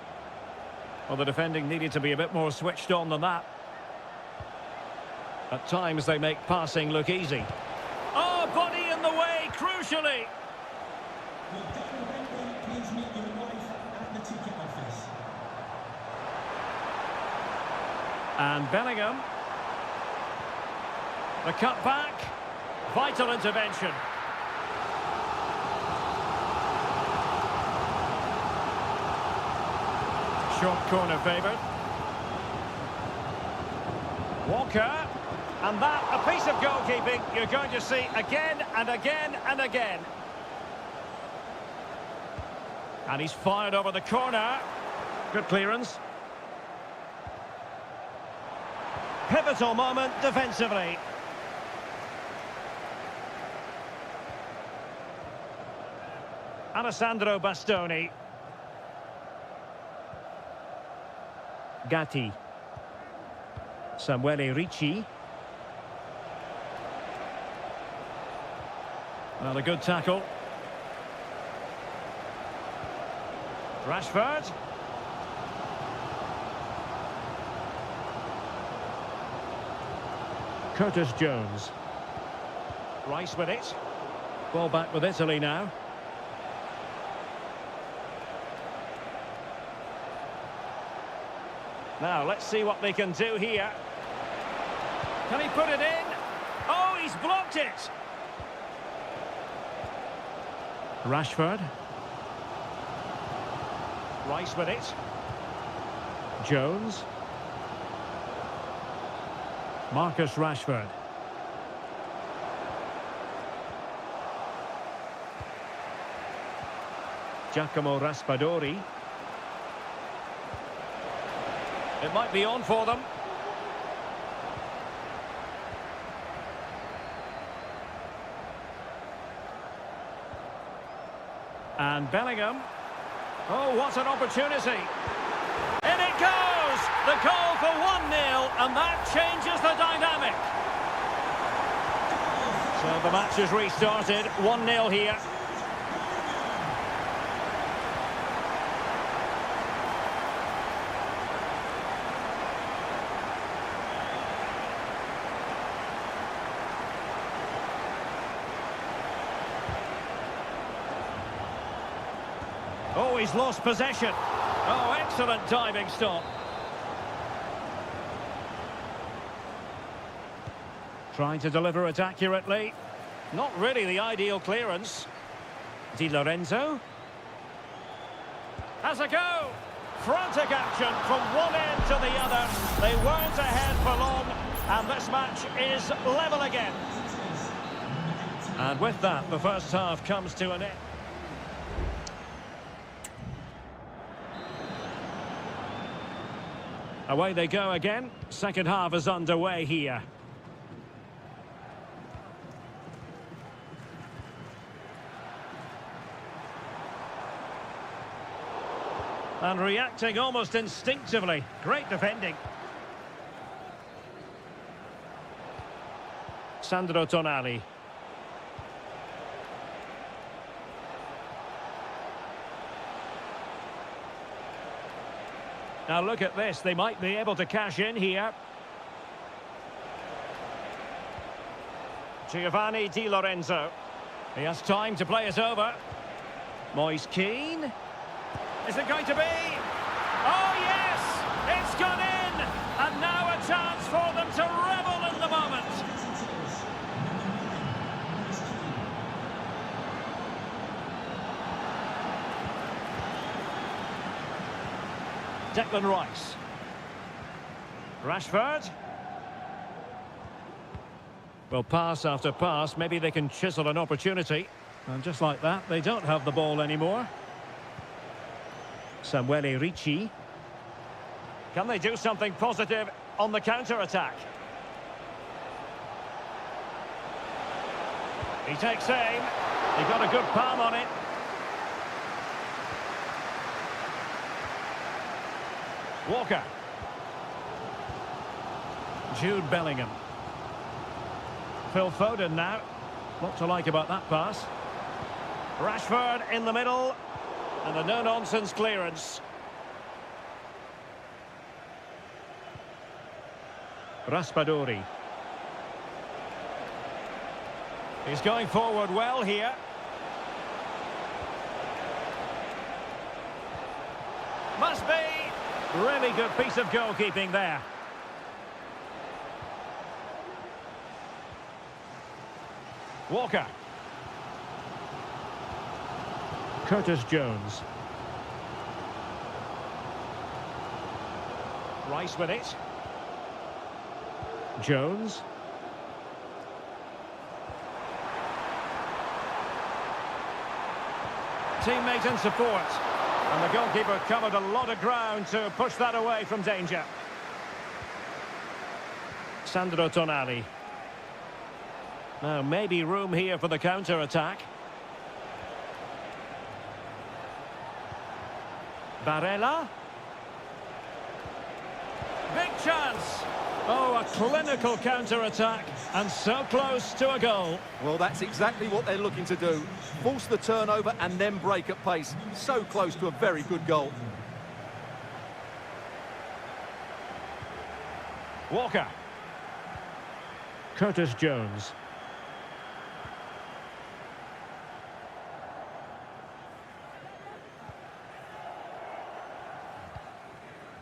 Well, the defending needed to be a bit more switched on than that. At times they make passing look easy. Oh, body in the way, crucially. Please meet your wife at the ticket office. And Bellingham. The cut back. Vital intervention. Short corner favoured. Walker. And that, a piece of goalkeeping you're going to see again and again and again. And he's fired over the corner. Good clearance. Pivotal moment defensively. Alessandro Bastoni. Gatti. Samuele Ricci. Well, a good tackle. Rashford. Curtis Jones. Rice with it. Ball back with Italy now. Now, let's see what they can do here. Can he put it in? Oh, he's blocked it! Rashford. Rice with it. Jones. Marcus Rashford. Giacomo Raspadori. It might be on for them. And Bellingham. Oh, what an opportunity. In it goes! The goal for 1-0, and that changes the dynamic. So the match is restarted, 1-0 here. Oh, he's lost possession. Oh, excellent diving stop. Trying to deliver it accurately. Not really the ideal clearance. Di Lorenzo. Has a go. Frantic action from one end to the other. They weren't ahead for long, and this match is level again. And with that, the first half comes to an end. Away they go again. Second half is underway here. And reacting almost instinctively. Great defending. Sandro Tonali. Now look at this, they might be able to cash in here. Giovanni Di Lorenzo. He has time to play it over. Moise Keane. Is it going to be? Oh yes! It's gone in! And now a chance for them to revel in the moment. Declan Rice. Rashford. Well, pass after pass, maybe they can chisel an opportunity. And just like that, they don't have the ball anymore. Samuele Ricci. Can they do something positive on the counter-attack? He takes aim. He got a good palm on it. Walker. Jude Bellingham. Phil Foden now. What to like about that pass. Rashford in the middle. And a no-nonsense clearance. Raspadori. He's going forward well here. Must be. Really good piece of goalkeeping there. Walker. Curtis Jones. Rice with it. Jones. Teammate and support. And the goalkeeper covered a lot of ground to push that away from danger. Sandro Tonali. Now maybe room here for the counter-attack. Barella. Big chance. Oh, a clinical counter-attack. And so close to a goal. Well, that's exactly what they're looking to do. Force the turnover and then break at pace. So close to a very good goal. Walker. Curtis Jones.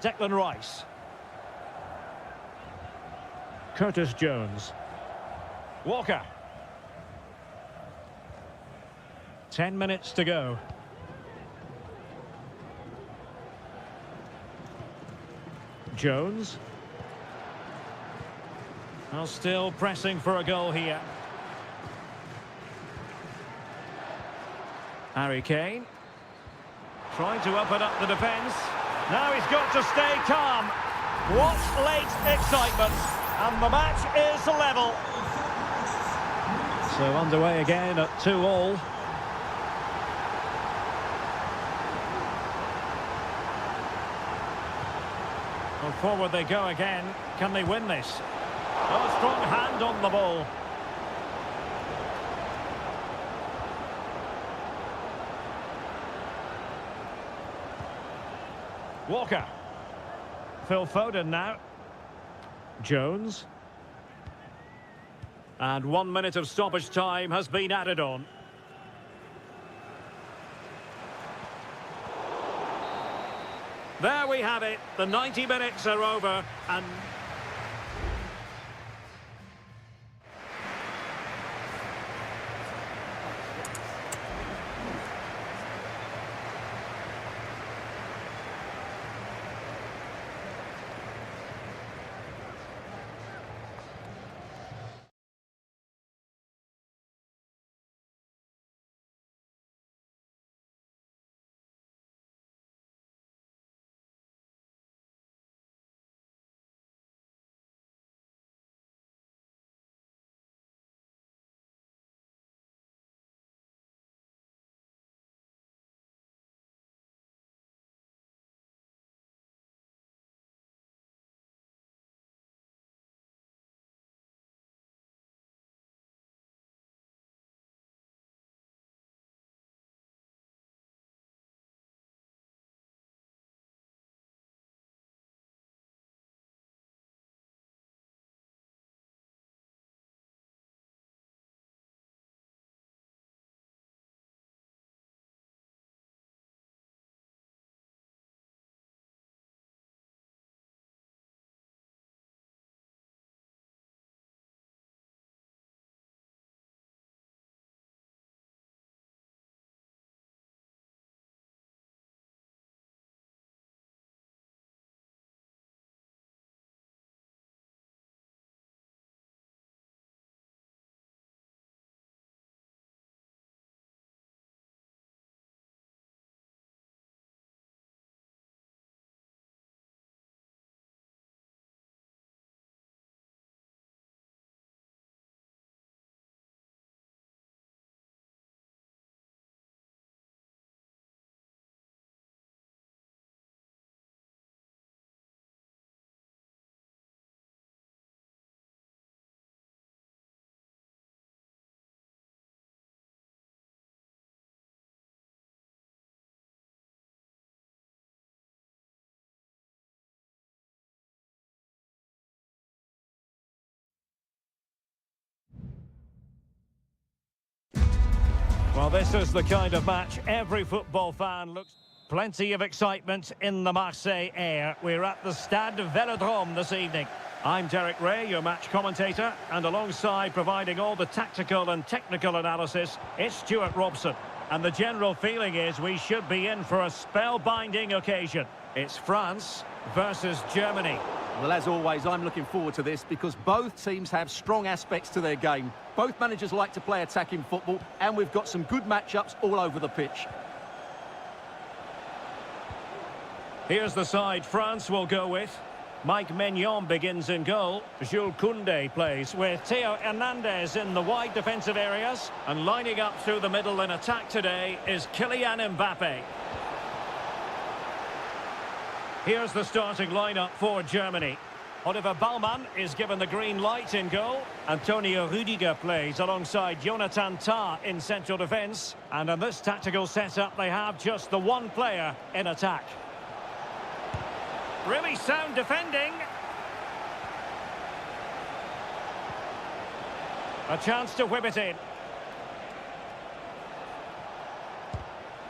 Declan Rice. Curtis Jones. Walker. 10 minutes to go. Jones. Well, still pressing for a goal here. Harry Kane. Trying to open up the defence. Now he's got to stay calm. What late excitement. And the match is level. So underway again at 2-2. Well, forward they go again. Can they win this? Oh, strong hand on the ball. Walker. Phil Foden now. Jones. And 1 minute of stoppage time has been added on. There we have it. The 90 minutes are over and... Well, this is the kind of match every football fan looks... Plenty of excitement in the Marseille air. We're at the Stade Vélodrome this evening. I'm Derek Ray, your match commentator, and alongside providing all the tactical and technical analysis, it's Stuart Robson. And the general feeling is we should be in for a spellbinding occasion. It's France versus Germany. Well, as always, I'm looking forward to this because both teams have strong aspects to their game. Both managers like to play attacking football, and we've got some good matchups all over the pitch. Here's the side France will go with. Mike Maignan begins in goal. Jules Koundé plays with Theo Hernandez in the wide defensive areas. And lining up through the middle in attack today is Kylian Mbappe. Here's the starting lineup for Germany. Oliver Baumann is given the green light in goal. Antonio Rudiger plays alongside Jonathan Tah in central defence. And in this tactical setup, they have just the one player in attack. Really sound defending. A chance to whip it in.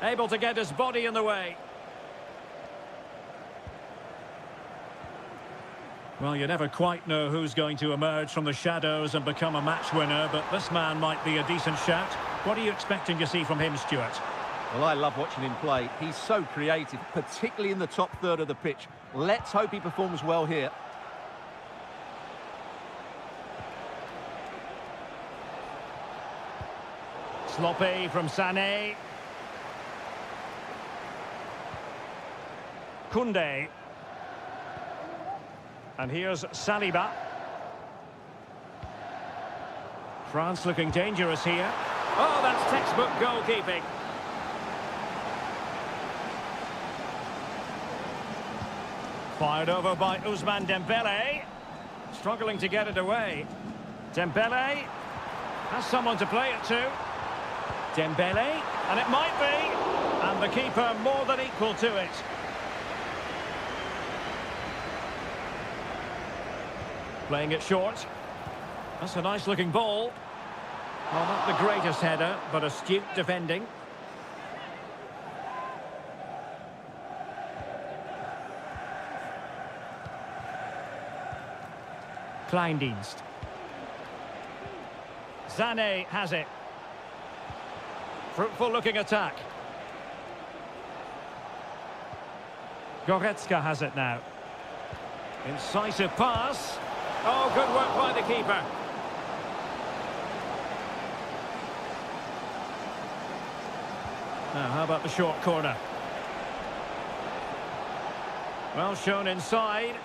Able to get his body in the way. Well, you never quite know who's going to emerge from the shadows and become a match winner, but this man might be a decent shout. What are you expecting to see from him, Stuart? Well, I love watching him play. He's so creative, particularly in the top third of the pitch. Let's hope he performs well here. Sloppy from Sané. Koundé. And here's Saliba. France looking dangerous here. Oh, that's textbook goalkeeping. Fired over by Ousmane Dembélé. Struggling to get it away. Dembélé has someone to play it to. Dembélé, and it might be. And the keeper more than equal to it. Playing it short. That's a nice looking ball. Well, not the greatest header, but astute defending. Kleindienst. Sané has it. Fruitful looking attack. Goretzka has it now. Incisive pass. Oh, good work by the keeper. Now, how about the short corner? Well shown inside.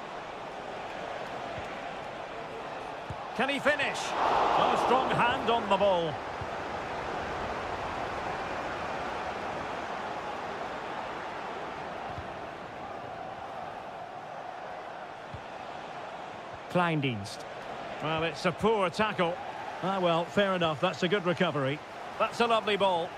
Can he finish? Oh, strong hand on the ball. Kleindienst. Well, it's a poor tackle. Ah, well, fair enough. That's a good recovery. That's a lovely ball.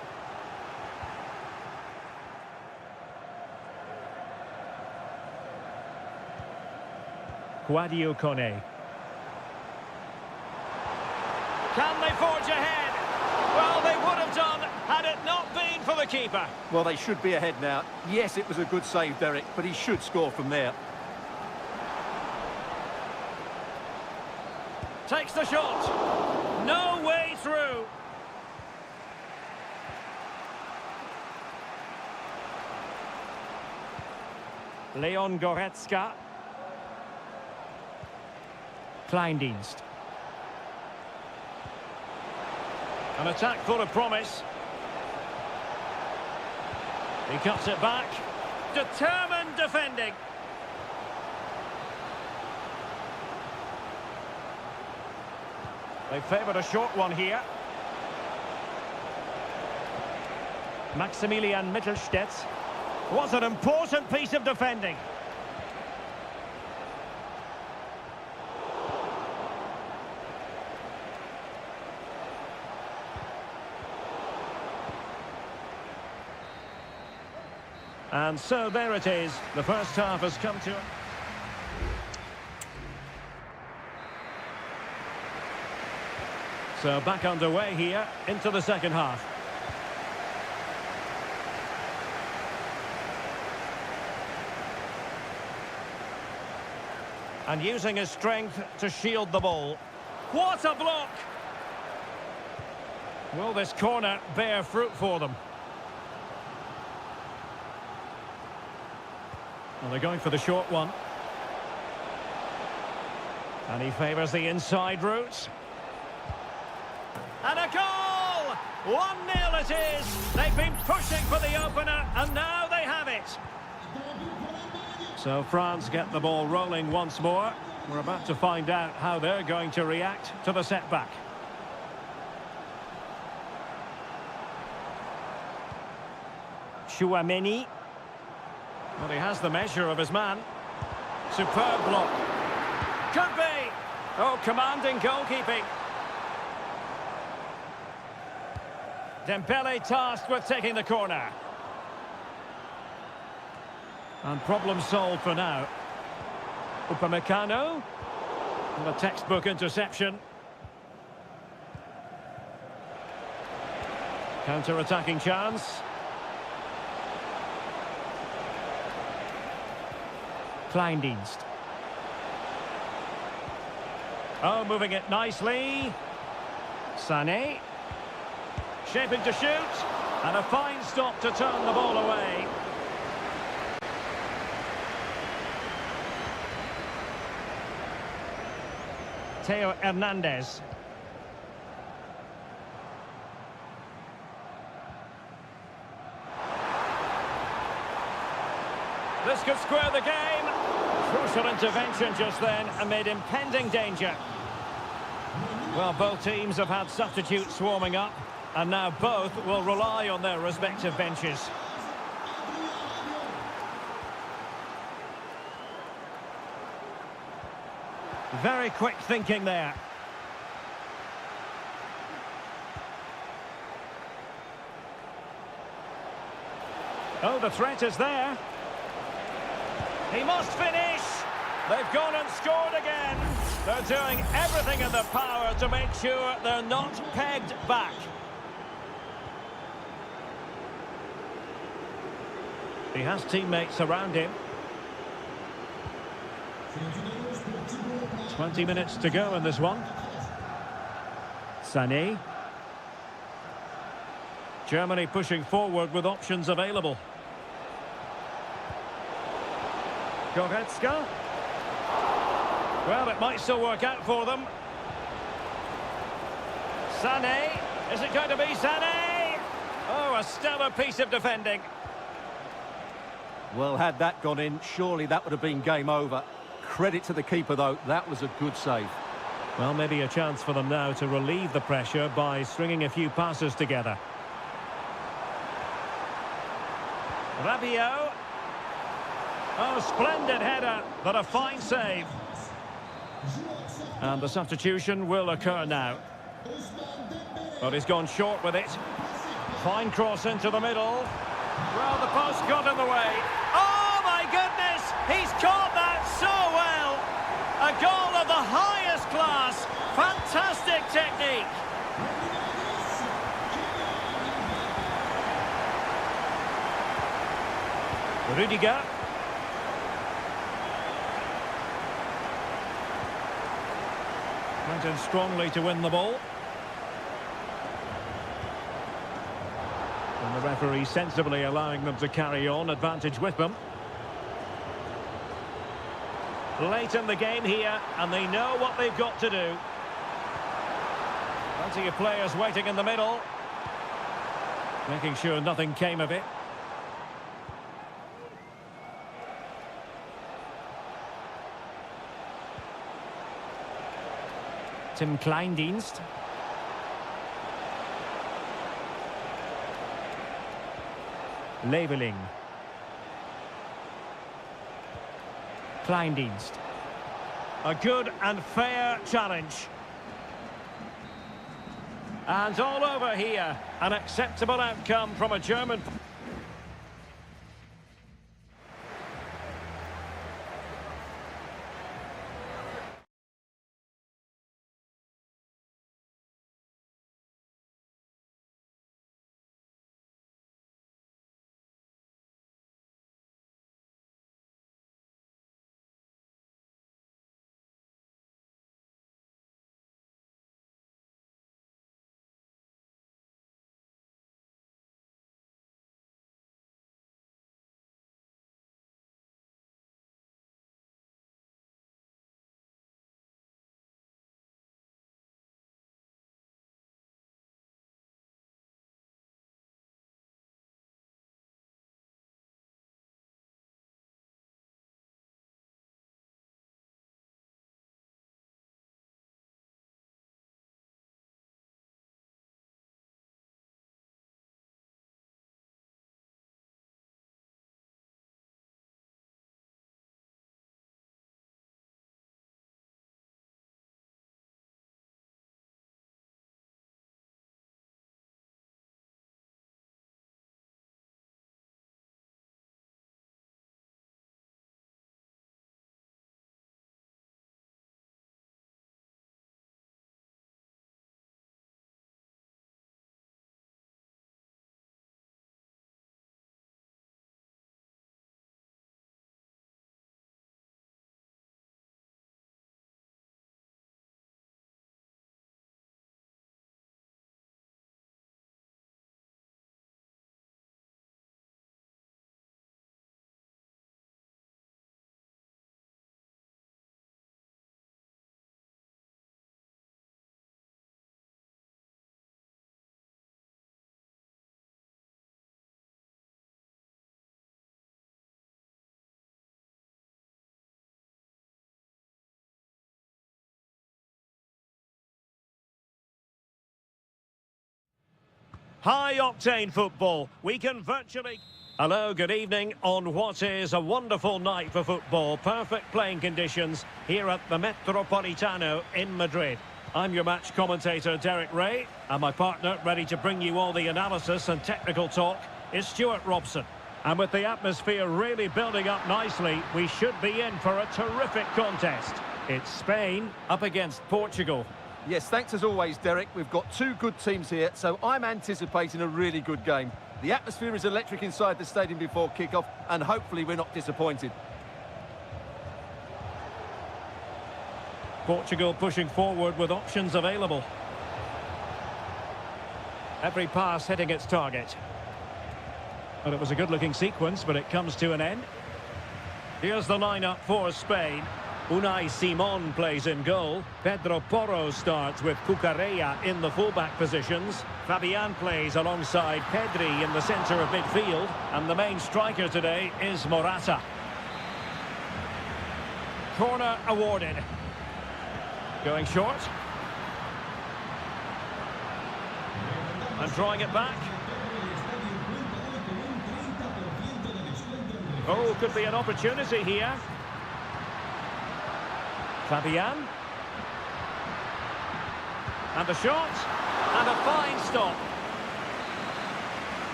Guadio Kone. Can they forge ahead? Well, they would have done had it not been for the keeper. Well, they should be ahead now. Yes, it was a good save, Derek, but he should score from there. Takes the shot. No way through. Leon Goretzka. Kleindienst. An attack full of promise. He cuts it back. Determined defending. They favoured a short one here. Maximilian Mittelstädt. What an important piece of defending. And so there it is. The first half has come to... So back underway here into the second half. And using his strength to shield the ball. What a block! Will this corner bear fruit for them? Well, they're going for the short one. And he favours the inside route. And a goal! 1-0 it is! They've been pushing for the opener, and now they have it. So France get the ball rolling once more. We're about to find out how they're going to react to the setback. Chouameni. Well, he has the measure of his man. Superb block. Could be! Oh, commanding goalkeeping. Dembele tasked with taking the corner. And problem solved for now. Upamecano. And a textbook interception. Counter-attacking chance. Kleindienst. Oh, moving it nicely. Sané. Shaping to shoot. And a fine stop to turn the ball away. Theo Hernandez. This could square the game. Crucial intervention just then amid impending danger. Well, both teams have had substitutes swarming up, and now both will rely on their respective benches. Very quick thinking there. Oh, the threat is there. He must finish. They've gone and scored again. They're doing everything in their power to make sure they're not pegged back. He has teammates around him. 20 minutes to go in this one. Sané. Germany pushing forward with options available. Goretzka. Well, it might still work out for them. Sané. Is it going to be Sané? Oh, a stellar piece of defending. Well, had that gone in, surely that would have been game over. Credit to the keeper, though. That was a good save. Well, maybe a chance for them now to relieve the pressure by stringing a few passes together. Rabiot. Oh, splendid header, but a fine save. And the substitution will occur now. But he's gone short with it. Fine cross into the middle. Well, the post got in the way. Oh, my goodness! He's caught that so well! A goal of the highest class. Fantastic technique. Rudiger. Went in strongly to win the ball. And the referee sensibly allowing them to carry on, advantage with them. Late in the game here, and they know what they've got to do. Plenty of players waiting in the middle. Making sure nothing came of it. Tim Kleindienst. Leveling. Kleindienst. A good and fair challenge. And all over here, an acceptable outcome from a German... High-octane football. We can virtually... Hello, good evening on what is a wonderful night for football. Perfect playing conditions here at the Metropolitano in Madrid. I'm your match commentator, Derek Ray, and my partner, ready to bring you all the analysis and technical talk, is Stuart Robson. And with the atmosphere really building up nicely, we should be in for a terrific contest. It's Spain up against Portugal. Yes, thanks as always, Derek. We've got two good teams here, so I'm anticipating a really good game. The atmosphere is electric inside the stadium before kick-off, and hopefully we're not disappointed. Portugal pushing forward with options available. Every pass hitting its target. Well, it was a good-looking sequence, but it comes to an end. Here's the lineup for Spain. Unai Simon plays in goal. Pedro Porro starts with Cucurella in the fullback positions. Fabian plays alongside Pedri in the centre of midfield. And the main striker today is Morata. Corner awarded. Going short. And drawing it back. Oh, could be an opportunity here. Fabian. And the shot. And a fine stop.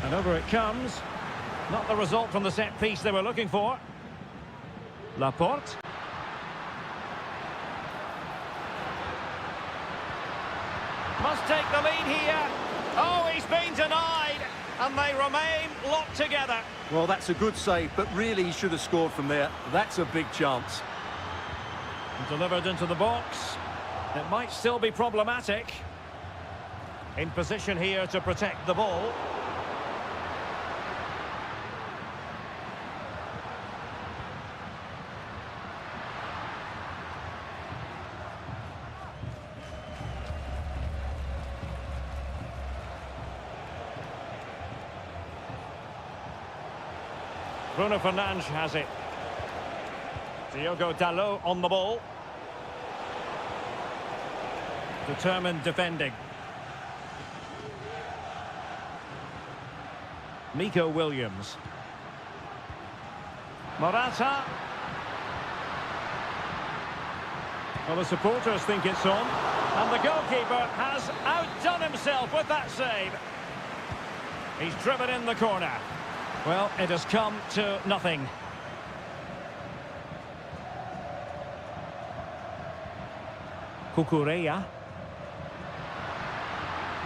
And over it comes. Not the result from the set piece they were looking for. Laporte. Must take the lead here. Oh, he's been denied. And they remain locked together. Well, that's a good save, but really he should have scored from there. That's a big chance. Delivered into the box. It might still be problematic. In position here to protect the ball. Bruno Fernandes has it. Diogo Dalot on the ball. Determined defending. Nico Williams. Morata. Well, the supporters think it's on. And the goalkeeper has outdone himself with that save. He's driven in the corner. Well, it has come to nothing. Cucurella.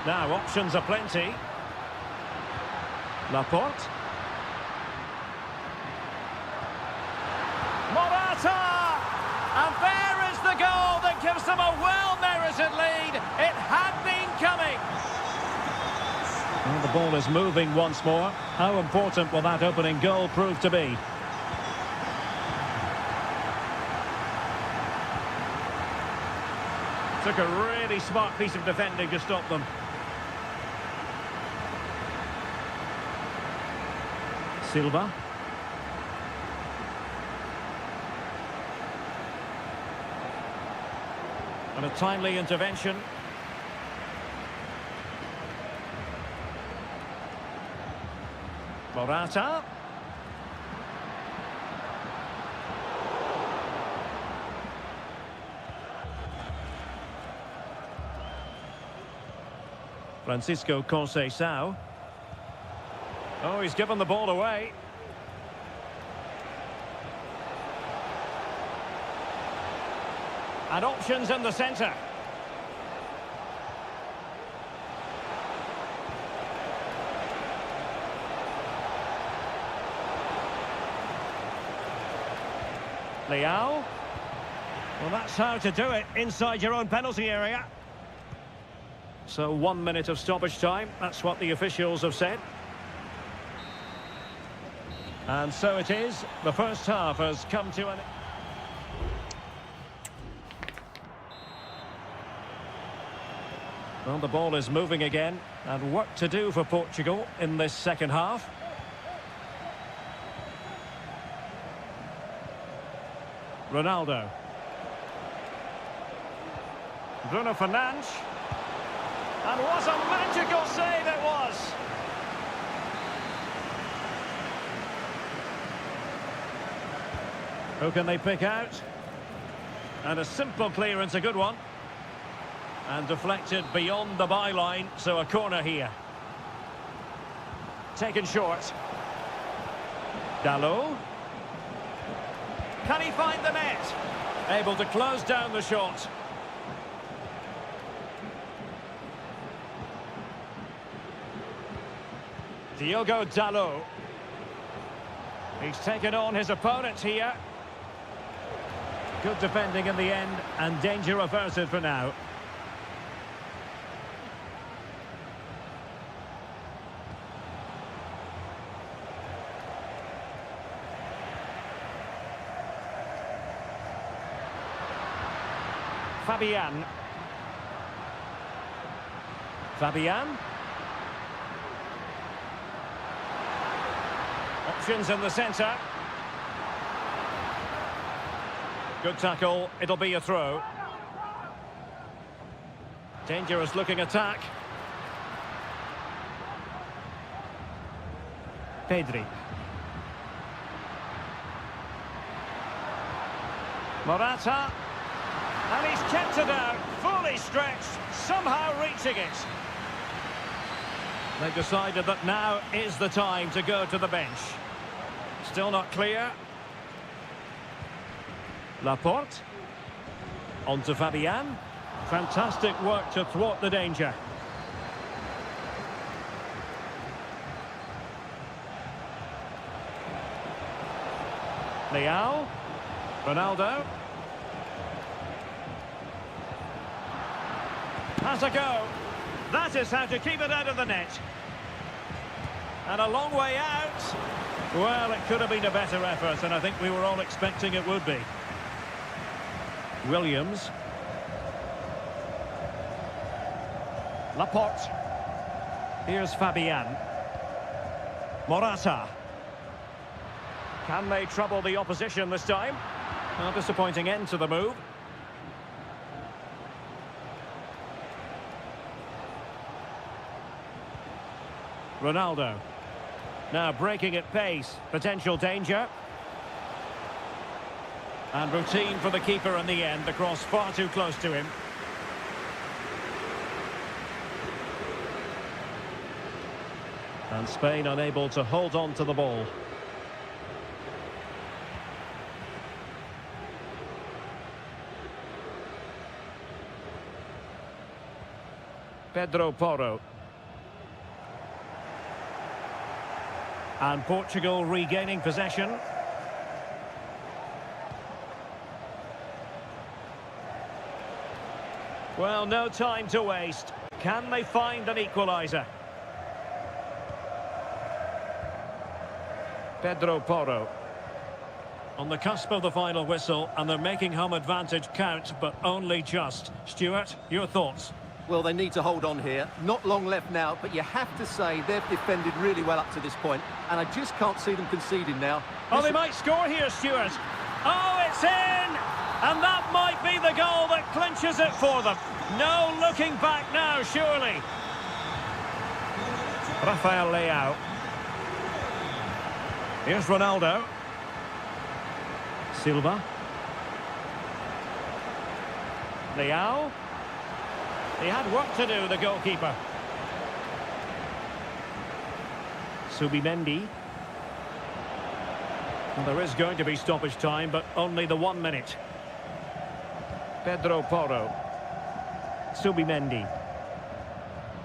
Now, options are plenty. Laporte. Morata! And there is the goal that gives them a well-merited lead. It had been coming. Well, the ball is moving once more. How important will that opening goal prove to be? Took a really smart piece of defending to stop them. Silva. And a timely intervention. Morata. Francisco Conceição. Oh, he's given the ball away. And options in the centre. Leao. Well, that's how to do it inside your own penalty area. So 1 minute of stoppage time. That's what the officials have said. And so it is. The first half has come to an... Well, the ball is moving again. And work to do for Portugal in this second half. Ronaldo. Bruno Fernandes. And what a magical save it was! Who can they pick out? And a simple clearance, a good one. And deflected beyond the byline, so a corner here. Taken short. Dalot. Can he find the net? Able to close down the shot. Diogo Dalot. He's taken on his opponent here. Good defending in the end, and danger averted for now. Fabian. Options in the centre. Good tackle, it'll be a throw. Dangerous looking attack. Pedri. Morata. And he's kept it out, fully stretched, somehow reaching it. They've decided that now is the time to go to the bench. Still not clear. Laporte. On to Fabian. Fantastic work to thwart the danger. Leao. Ronaldo. Has a go. That is how to keep it out of the net. And a long way out. Well, it could have been a better effort, and I think we were all expecting it would be. Williams. Laporte. Here's Fabian. Morata. Can they trouble the opposition this time? A disappointing end to the move. Ronaldo. Now breaking at pace. Potential danger. And routine for the keeper in the end. The cross far too close to him. And Spain unable to hold on to the ball. Pedro Porro. And Portugal regaining possession. Well, no time to waste. Can they find an equaliser? Pedro Porro. On the cusp of the final whistle, and they're making home advantage count, but only just. Stuart, your thoughts? Well, they need to hold on here. Not long left now, but you have to say they've defended really well up to this point, and I just can't see them conceding now. Oh, they might score here, Stuart. Oh, it's in! And that might be the goal that clinches it for them. No looking back now, surely. Rafael Leao. Here's Ronaldo. Silva. Leao. He had work to do, the goalkeeper. Subimendi. Well, there is going to be stoppage time, but only the 1 minute. Pedro Porro. Subimendi.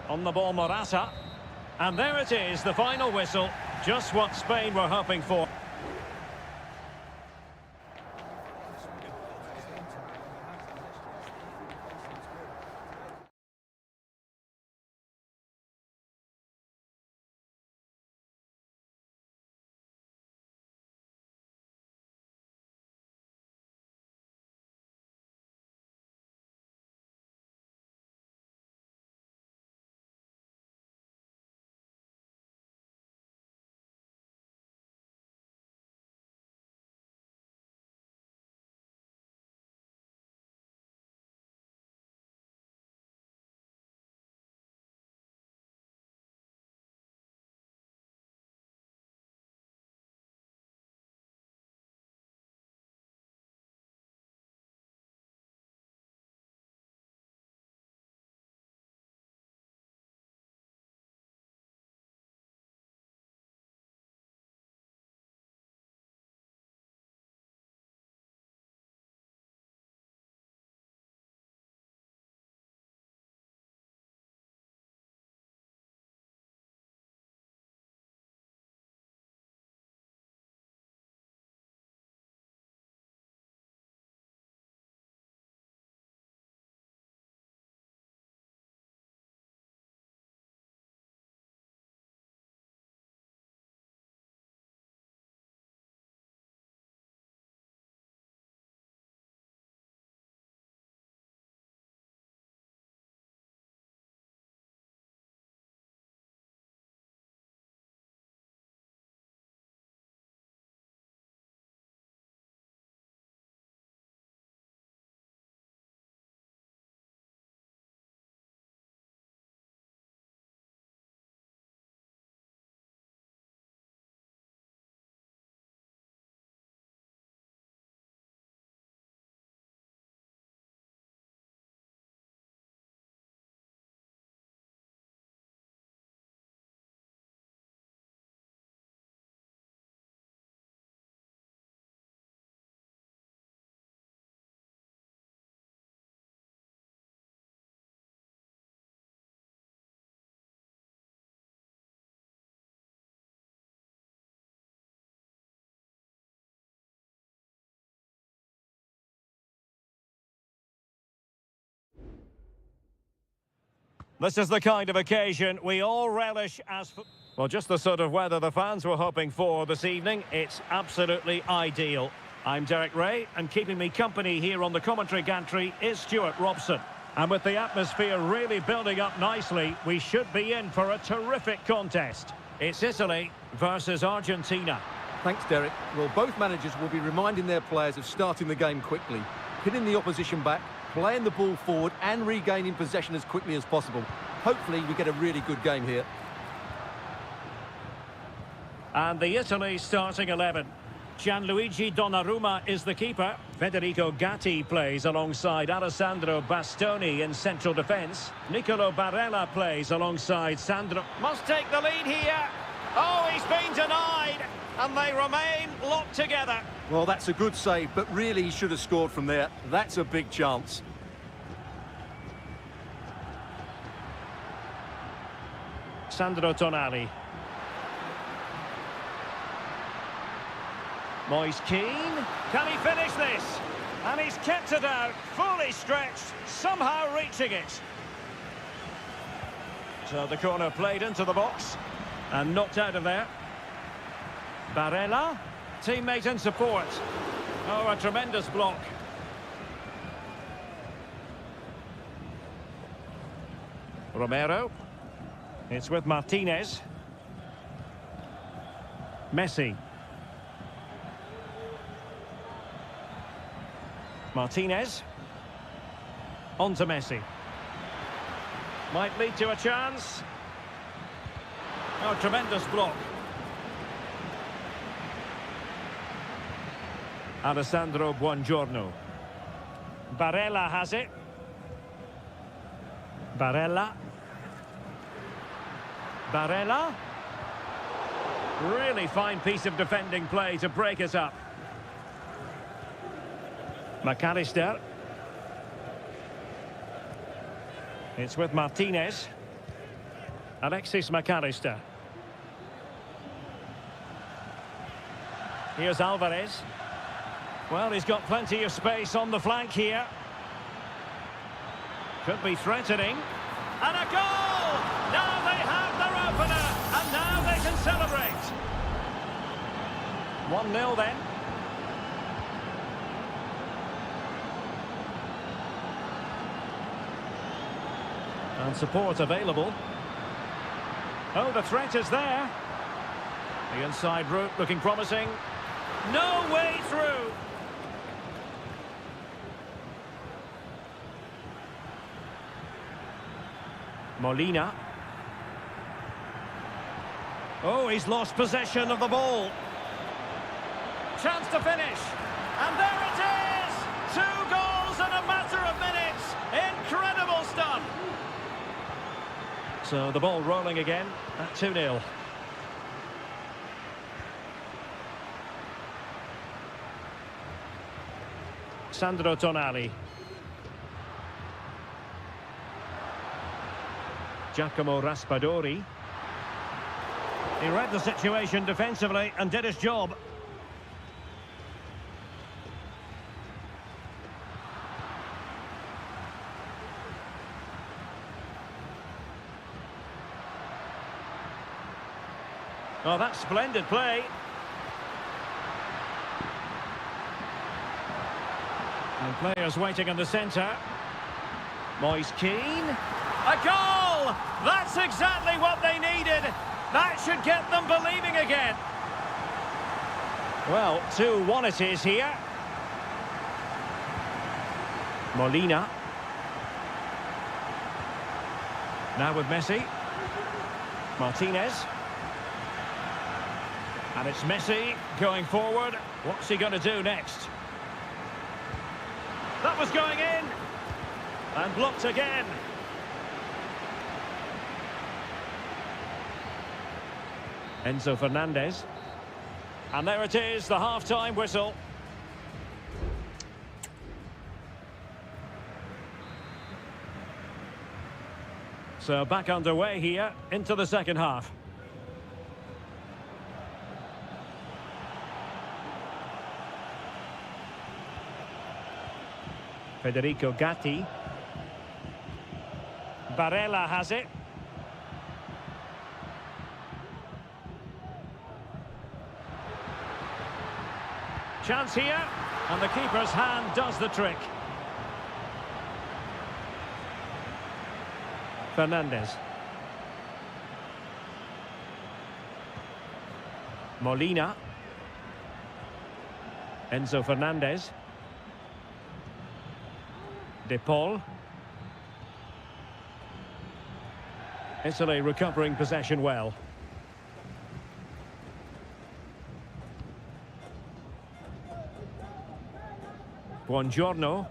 On the ball, Morata. And there it is, the final whistle. Just what Spain were hoping for. This is the kind of occasion we all relish as... Well, just the sort of weather the fans were hoping for this evening. It's absolutely ideal. I'm Derek Ray, and keeping me company here on the commentary gantry is Stuart Robson. And with the atmosphere really building up nicely, we should be in for a terrific contest. It's Italy versus Argentina. Thanks, Derek. Well, both managers will be reminding their players of starting the game quickly, hitting the opposition back, playing the ball forward and regaining possession as quickly as possible. Hopefully we get a really good game here. And the Italy starting 11. Gianluigi Donnarumma is the keeper. Federico Gatti plays alongside Alessandro Bastoni in central defence. Nicolo Barella plays alongside Sandro. Must take the lead here. Oh, he's been denied. And they remain locked together. Well, that's a good save, but really he should have scored from there. That's a big chance. Sandro Tonali. Moise Keane. Can he finish this? And he's kept it out, fully stretched, somehow reaching it. So the corner played into the box and knocked out of there. Barella, teammate in support. Oh, a tremendous block. Romero. It's with Martinez. Messi. Martinez. On to Messi. Might lead to a chance. Oh, tremendous block. Alessandro Buongiorno. Barella has it. Barella. Barella. Really fine piece of defending play to break it up. McAllister. It's with Martinez. Alexis McAllister. Here's Alvarez. Well, he's got plenty of space on the flank here. Could be threatening. And a goal! Now they have their opener, and now they can celebrate. 1-0 then. And support available. Oh, the threat is there. The inside route looking promising. No way through. Molina. Oh, he's lost possession of the ball. Chance to finish. And there it is! 2 goals in a matter of minutes. Incredible stuff. So the ball rolling again at 2-0. Sandro Tonali. Giacomo Raspadori. He read the situation defensively and did his job. Oh, that's splendid play. And players waiting in the centre. Moise Keane. A goal! That's exactly what they needed. That should get them believing again. Well, 2-1 it is here. Molina. Now with Messi. Martinez. And it's Messi going forward. What's he going to do next? That was going in. And blocked again. Enzo Fernandez. And there it is, the half-time whistle. So back underway here into the second half. Federico Gatti. Barella has it. Chance here, and the keeper's hand does the trick. Fernandez. Molina. Enzo Fernandez. De Paul. Italy recovering possession well. Buongiorno.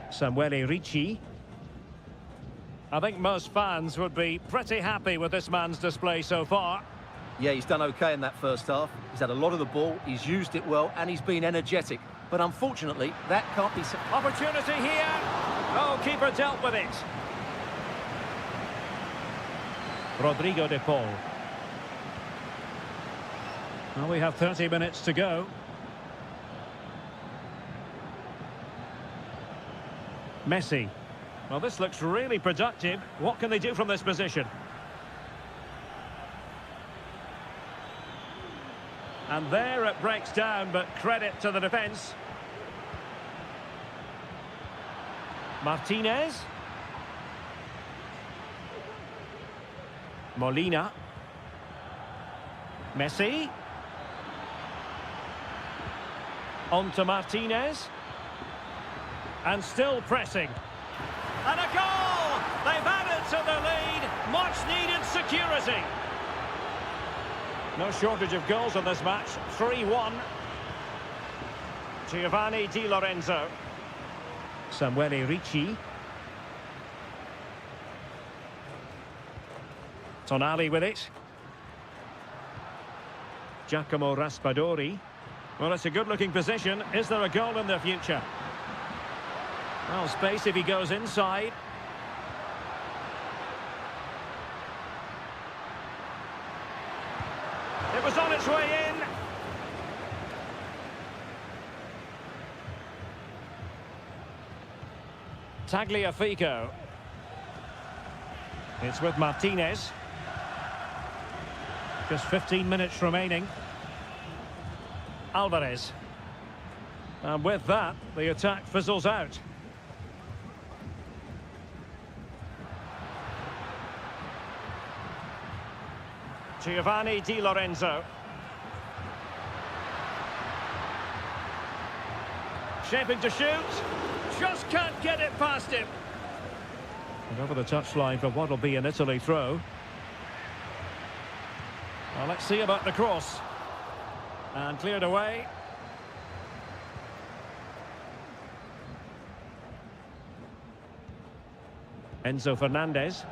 Samuele Ricci. I think most fans would be pretty happy with this man's display so far. Yeah, he's done okay in that first half. He's had a lot of the ball, he's used it well, and he's been energetic. But unfortunately, that can't be... Opportunity here. Oh, keeper dealt with it. Rodrigo de Paul. Well, we have 30 minutes to go. Messi. Well, this looks really productive. What can they do from this position? And there it breaks down, but credit to the defence. Martinez. Molina. Messi. On to Martinez. And still pressing. And a goal! They've added to the lead. Much needed security. No shortage of goals on this match. 3-1. Giovanni Di Lorenzo. Samuele Ricci. Tonali with it. Giacomo Raspadori. Well, it's a good-looking position. Is there a goal in the future? Well, space if he goes inside. It was on its way in. Tagliafico. It's with Martinez. Just 15 minutes remaining. Alvarez. And with that, the attack fizzles out. Giovanni Di Lorenzo. Shaping to shoot. Just can't get it past him. And over the touchline for what will be an Italy throw. Well, let's see about the cross. And cleared away. Enzo Fernandez.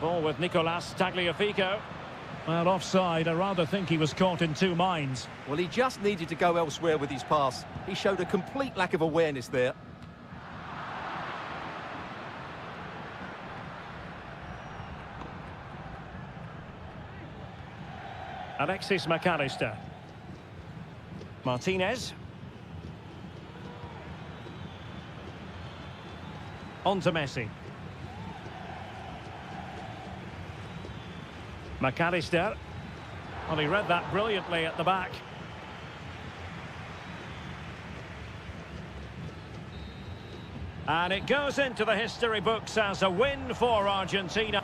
Ball with Nicolas Tagliafico. Well, offside. I rather think he was caught in two minds. Well, he just needed to go elsewhere with his pass. He showed a complete lack of awareness there. Alexis McAllister. Martinez. On to Messi. McAllister. Well, he read that brilliantly at the back. And it goes into the history books as a win for Argentina.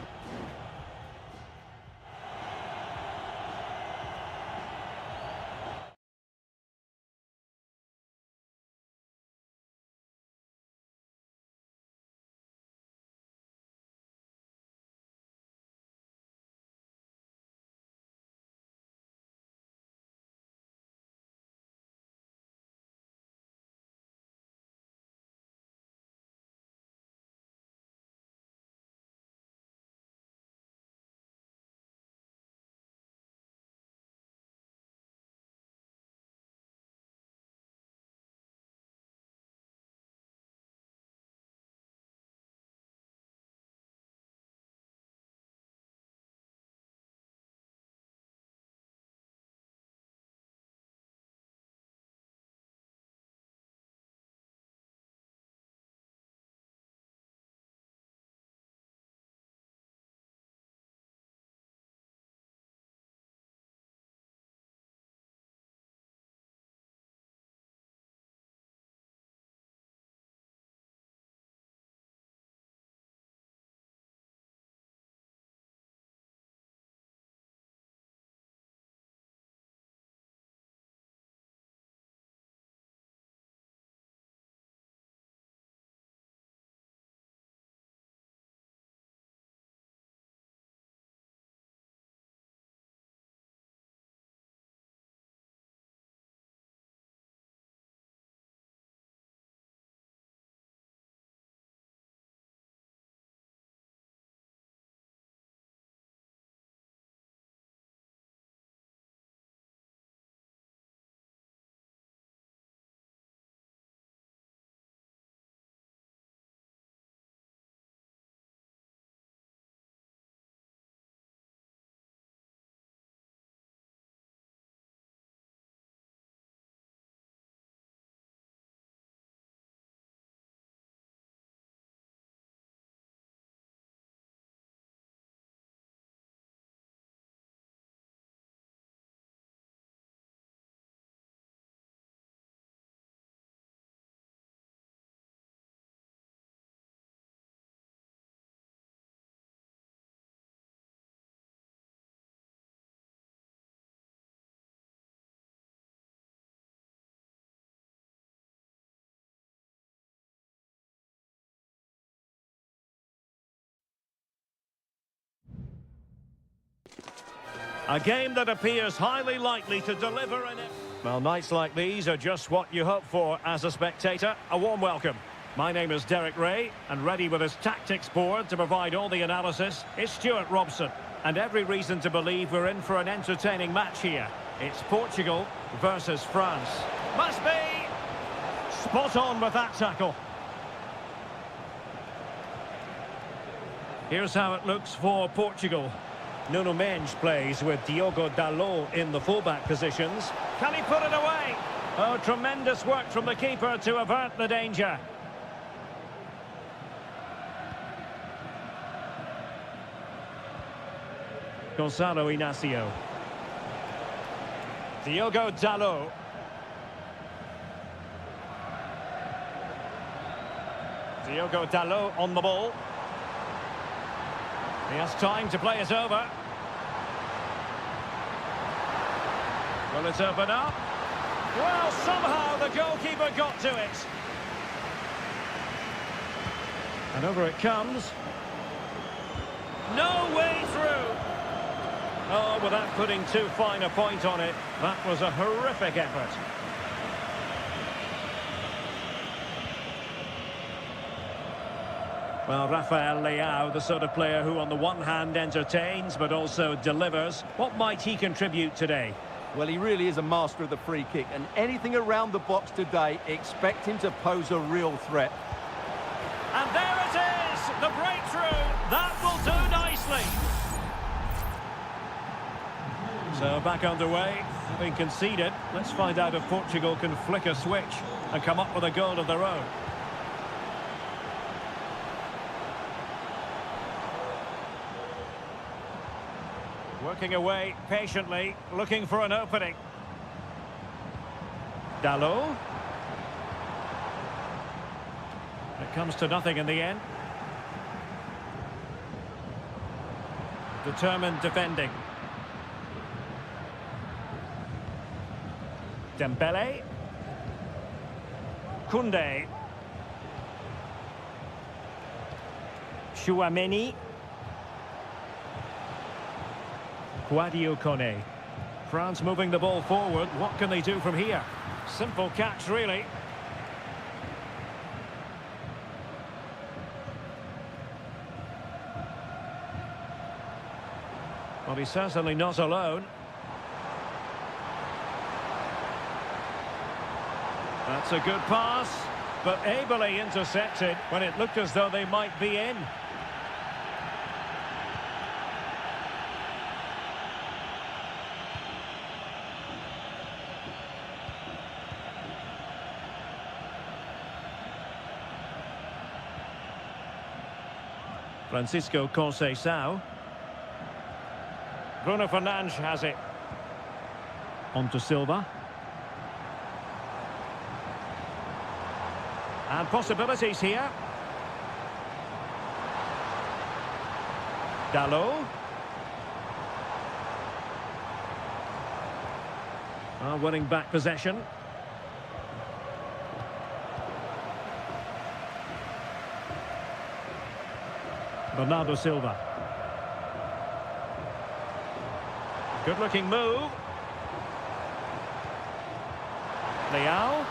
A game that appears highly likely to deliver in it. Well, nights like these are just what you hope for as a spectator. A warm welcome. My name is Derek Ray, and ready with his tactics board to provide all the analysis is Stuart Robson. And every reason to believe we're in for an entertaining match here. It's Portugal versus France. Must be! Spot on with that tackle. Here's how it looks for Portugal. Nuno Mendes plays with Diogo Dalot in the fullback positions. Can he put it away? Oh, tremendous work from the keeper to avert the danger. Gonzalo Inacio. Diogo Dalot. Diogo Dalot on the ball. He has time to play it over. Will it open up? Well, somehow the goalkeeper got to it. And over it comes. No way through. Oh, without putting too fine a point on it, that was a horrific effort. Well, Rafael Leao, the sort of player who on the one hand entertains but also delivers. What might he contribute today? Well, he really is a master of the free kick, and anything around the box today, expect him to pose a real threat. And there it is, the breakthrough. That will do nicely. So back underway, having conceded. Let's find out if Portugal can flick a switch and come up with a goal of their own. Working away patiently, looking for an opening. Dalot. It comes to nothing in the end. Determined defending. Dembele. Koundé. Chouameni. Guadio Kone. France moving the ball forward. What can they do from here? Simple catch, really. Well, he's certainly not alone. That's a good pass, but ably intercepted when it looked as though they might be in. Francisco Conceição. Bruno Fernandes has it. On to Silva. And possibilities here. Dalot. Winning back possession. Bernardo Silva. Good looking move. Leao.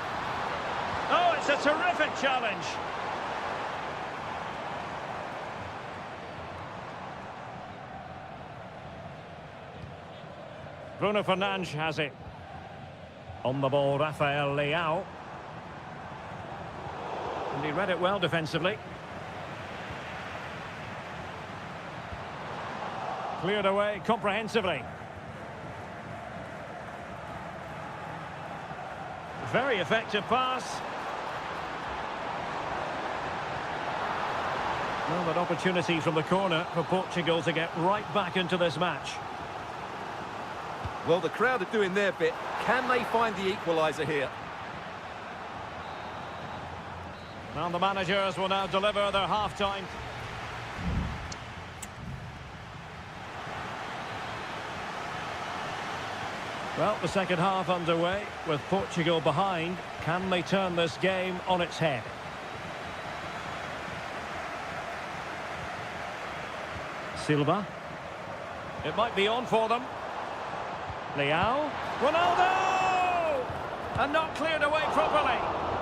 Oh, it's a terrific challenge. Bruno Fernandes has it. On the ball, Rafael Leao. And he read it well defensively. Cleared away comprehensively. Very effective pass. Well, an opportunity from the corner for Portugal to get right back into this match. Well, the crowd are doing their bit. Can they find the equaliser here? And the managers will now deliver their half-time. Well, the second half underway with Portugal behind. Can they turn this game on its head? Silva. It might be on for them. Leao. Ronaldo! And not cleared away properly.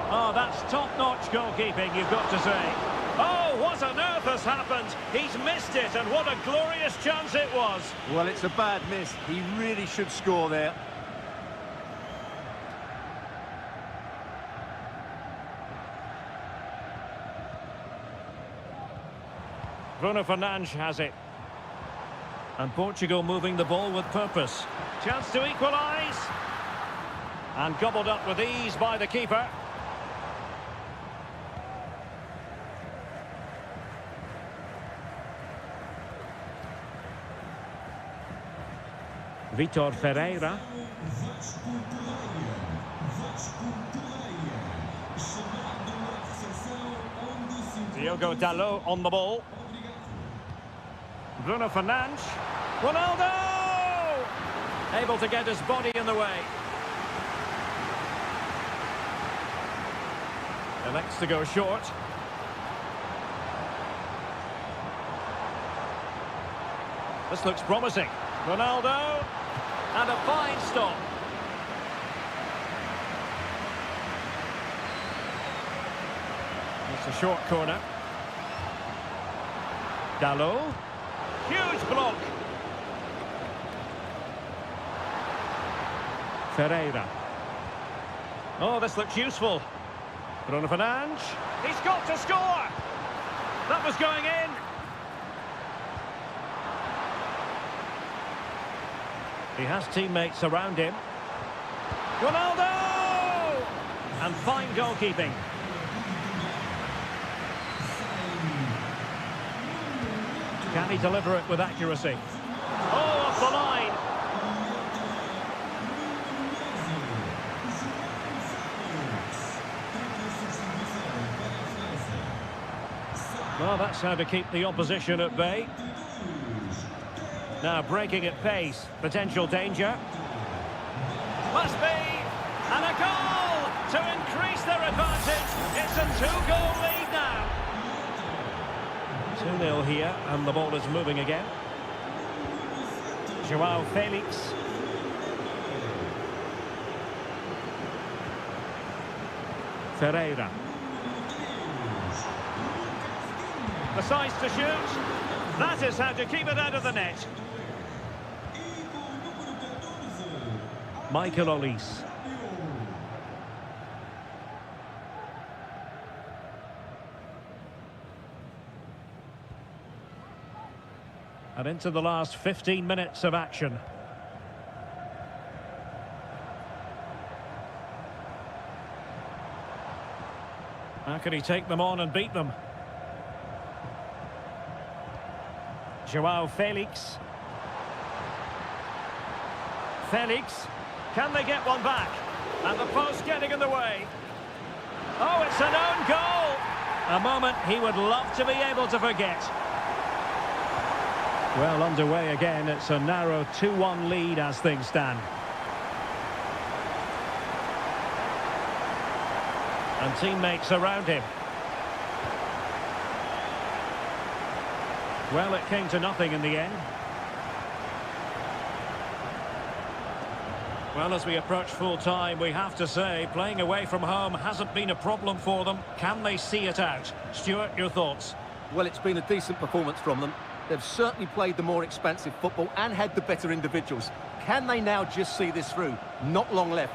Oh, that's top-notch goalkeeping, you've got to say. Oh, what on earth has happened? He's missed it, and what a glorious chance it was. Well, it's a bad miss. He really should score there. Bruno Fernandes has it. And Portugal moving the ball with purpose. Chance to equalise. And gobbled up with ease by the keeper. Vitor Ferreira. Diogo Dalot on the ball. Bruno Fernandes. Ronaldo! Able to get his body in the way. Elects to go short. This looks promising. Ronaldo. And a fine stop. It's a short corner. Dalot. Huge block. Ferreira. Oh, this looks useful. Bruno Fernandes. He's got to score. That was going in. He has teammates around him. Ronaldo! And fine goalkeeping. Can he deliver it with accuracy? Oh, off the line. Well, that's how to keep the opposition at bay. Now breaking at pace, potential danger. Must be! And a goal to increase their advantage. It's a two-goal lead now. 2-0 here, and the ball is moving again. João Felix. Ferreira. The size to shoot. That is how to keep it out of the net. Michael Olise. And into the last 15 minutes of action. How can he take them on and beat them? João Felix. Felix. Can they get one back? And the post getting in the way. Oh, it's an own goal! A moment he would love to be able to forget. Well, underway again. It's a narrow 2-1 lead as things stand. And teammates around him. Well, it came to nothing in the end. Well, as we approach full-time, we have to say, playing away from home hasn't been a problem for them. Can they see it out? Stuart, your thoughts? Well, it's been a decent performance from them. They've certainly played the more expansive football and had the better individuals. Can they now just see this through? Not long left.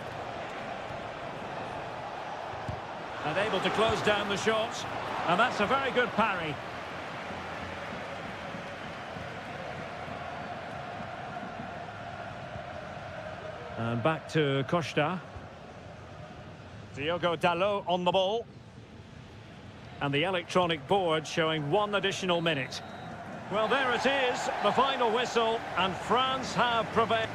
And able to close down the shots. And that's a very good parry. And back to Costa. Diogo Dalot on the ball. And the electronic board showing 1 additional minute. Well, there it is, the final whistle, and France have prevailed.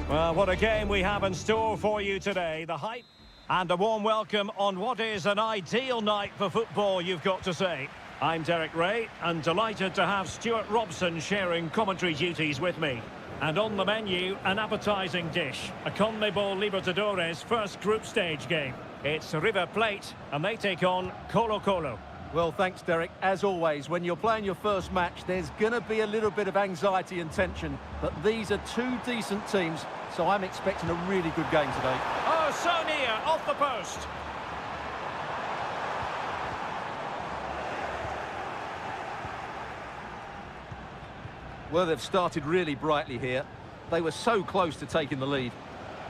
Well, what a game we have in store for you today. The hype and a warm welcome on what is an ideal night for football, you've got to say. I'm Derek Ray, and delighted to have Stuart Robson sharing commentary duties with me. And on the menu, an appetising dish, a CONMEBOL Libertadores first group stage game. It's River Plate, and they take on Colo-Colo. Well, thanks, Derek. As always, when you're playing your first match, there's going to be a little bit of anxiety and tension. But these are two decent teams, so I'm expecting a really good game today. Oh, so near, off the post. Well, they've started really brightly here. They were so close to taking the lead.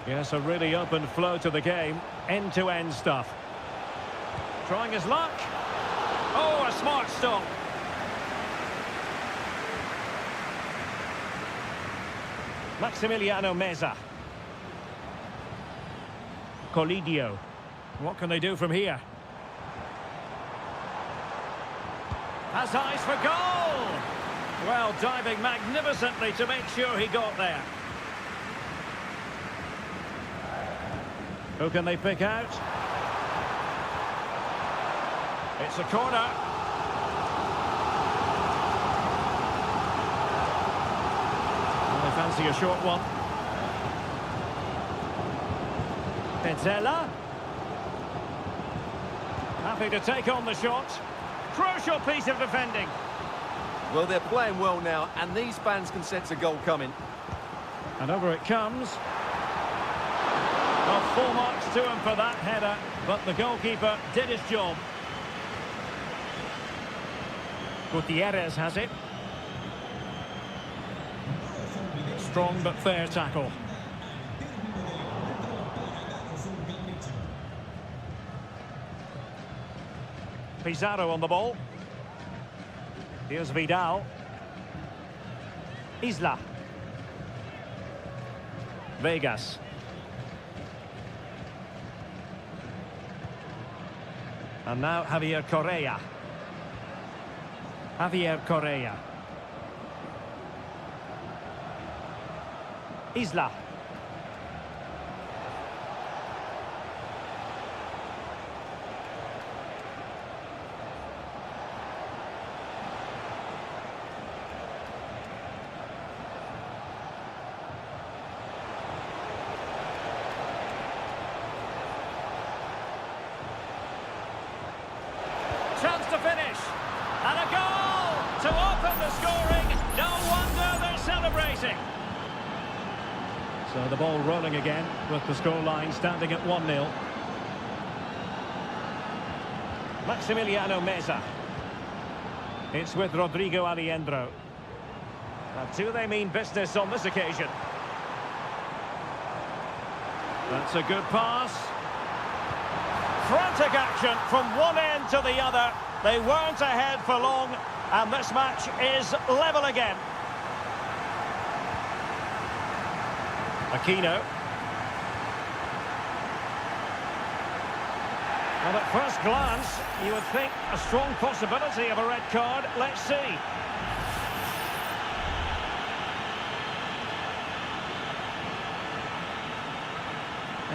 Yes, a really open flow to the game. End-to-end stuff. Trying his luck. Oh, a smart stop. Maximiliano Meza. Colidio. What can they do from here? Has eyes for goal! Well, diving magnificently to make sure he got there. Who can they pick out? It's a corner. Well, they fancy a short one. Petzela. Happy to take on the shot. Crucial piece of defending. Well, they're playing well now, and these fans can sense a goal coming. And over it comes. Well, 4 marks to him for that header, but the goalkeeper did his job. Gutierrez has it. Strong but fair tackle. Pizarro on the ball. Here's Vidal. Isla. Vegas. And now Javier Correa. Javier Correa. Isla. Chance to finish. And a goal to open the scoring. No wonder they're celebrating. So the ball rolling again with the scoreline standing at 1-0. Maximiliano Meza. It's with Rodrigo Aliendro. Now, do they mean business on this occasion? That's a good pass. Frantic action from one end to the other. They weren't ahead for long, and this match is level again. Aquino. Well, at first glance, you would think a strong possibility of a red card. Let's see.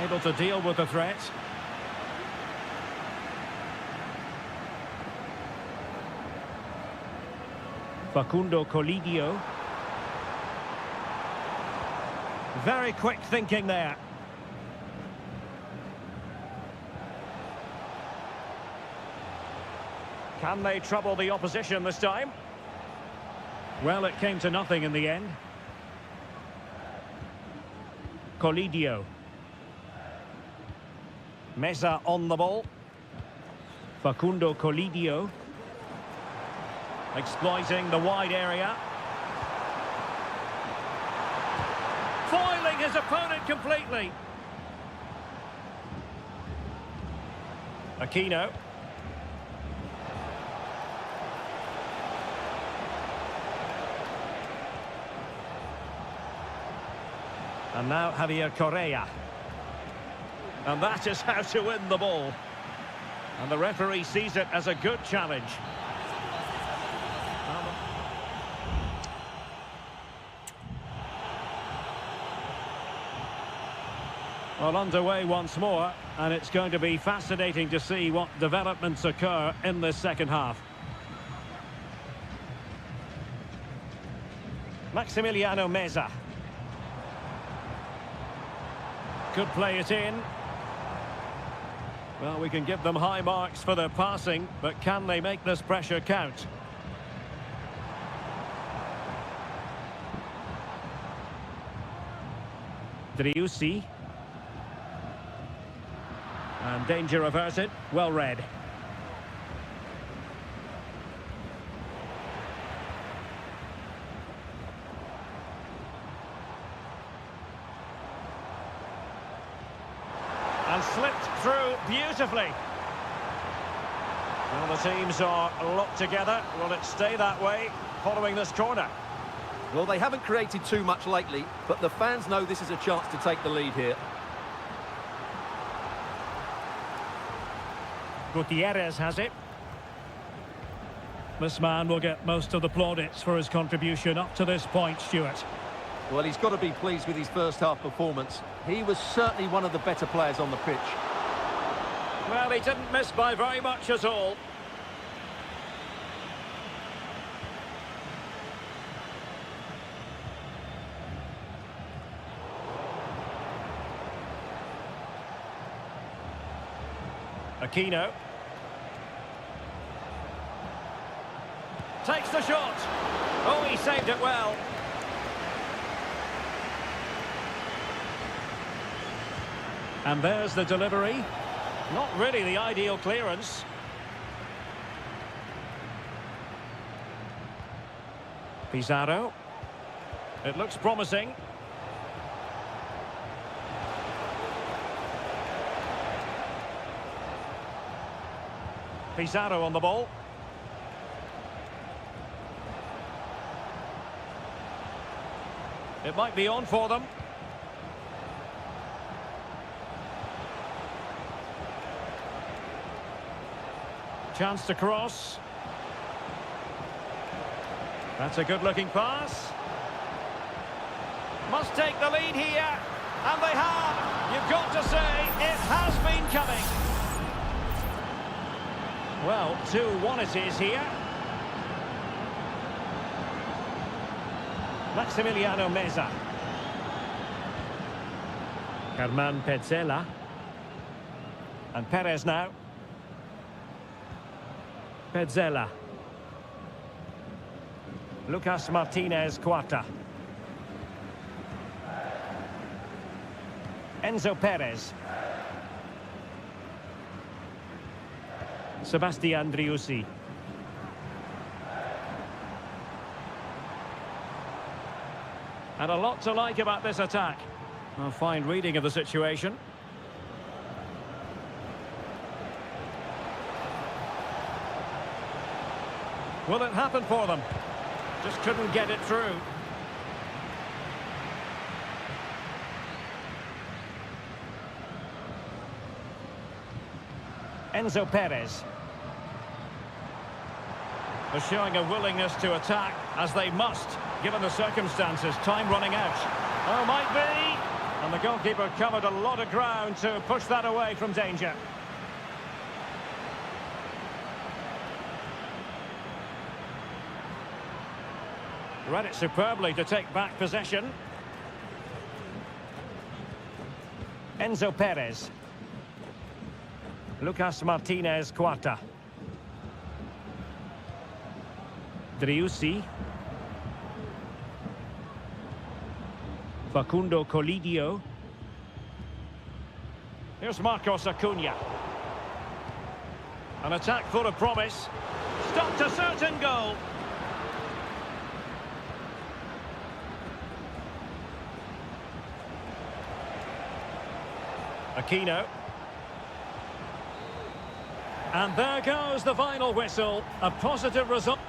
Able to deal with the threat. Facundo Colidio. Very quick thinking there. Can they trouble the opposition this time? Well, it came to nothing in the end. Colidio. Meza on the ball. Facundo Colidio. Exploiting the wide area. Foiling his opponent completely. Aquino. And now Javier Correa. And that is how to win the ball. And the referee sees it as a good challenge. Well, underway once more, and it's going to be fascinating to see what developments occur in this second half. Maximiliano Meza. Could play it in. Well, we can give them high marks for their passing, but can they make this pressure count? Driussi. And danger averted. Well read. And slipped through beautifully. Well, the teams are locked together. Will it stay that way following this corner? Well, they haven't created too much lately, but the fans know this is a chance to take the lead here. Gutierrez has it. This man will get most of the plaudits for his contribution up to this point, Stuart. Well, he's got to be pleased with his first half performance. He was certainly one of the better players on the pitch. Well, he didn't miss by very much at all. Aquino. Takes the shot. Oh, he saved it well. And there's the delivery. Not really the ideal clearance. Pizarro. It looks promising. Pizarro on the ball. It might be on for them. Chance to cross. That's a good-looking pass. Must take the lead here. And they have. You've got to say, it has been coming. Well, 2-1 it is here. Maximiliano Meza. Herman Petzela. And Perez now. Petzela. Lucas Martinez Quarta. Enzo Perez. Sebastian Driussi. And a lot to like about this attack. A fine reading of the situation. Will it happen for them? Just couldn't get it through. Enzo Perez. They're showing a willingness to attack, as they must, given the circumstances. Time running out. Oh, might be. And the goalkeeper covered a lot of ground to push that away from danger. Read it superbly to take back possession. Enzo Perez. Lucas Martinez Quarta. Driussi. Facundo Colidio. Here's Marcos Acuna. An attack full of promise. Stopped a certain goal. Aquino. And there goes the final whistle. A positive result.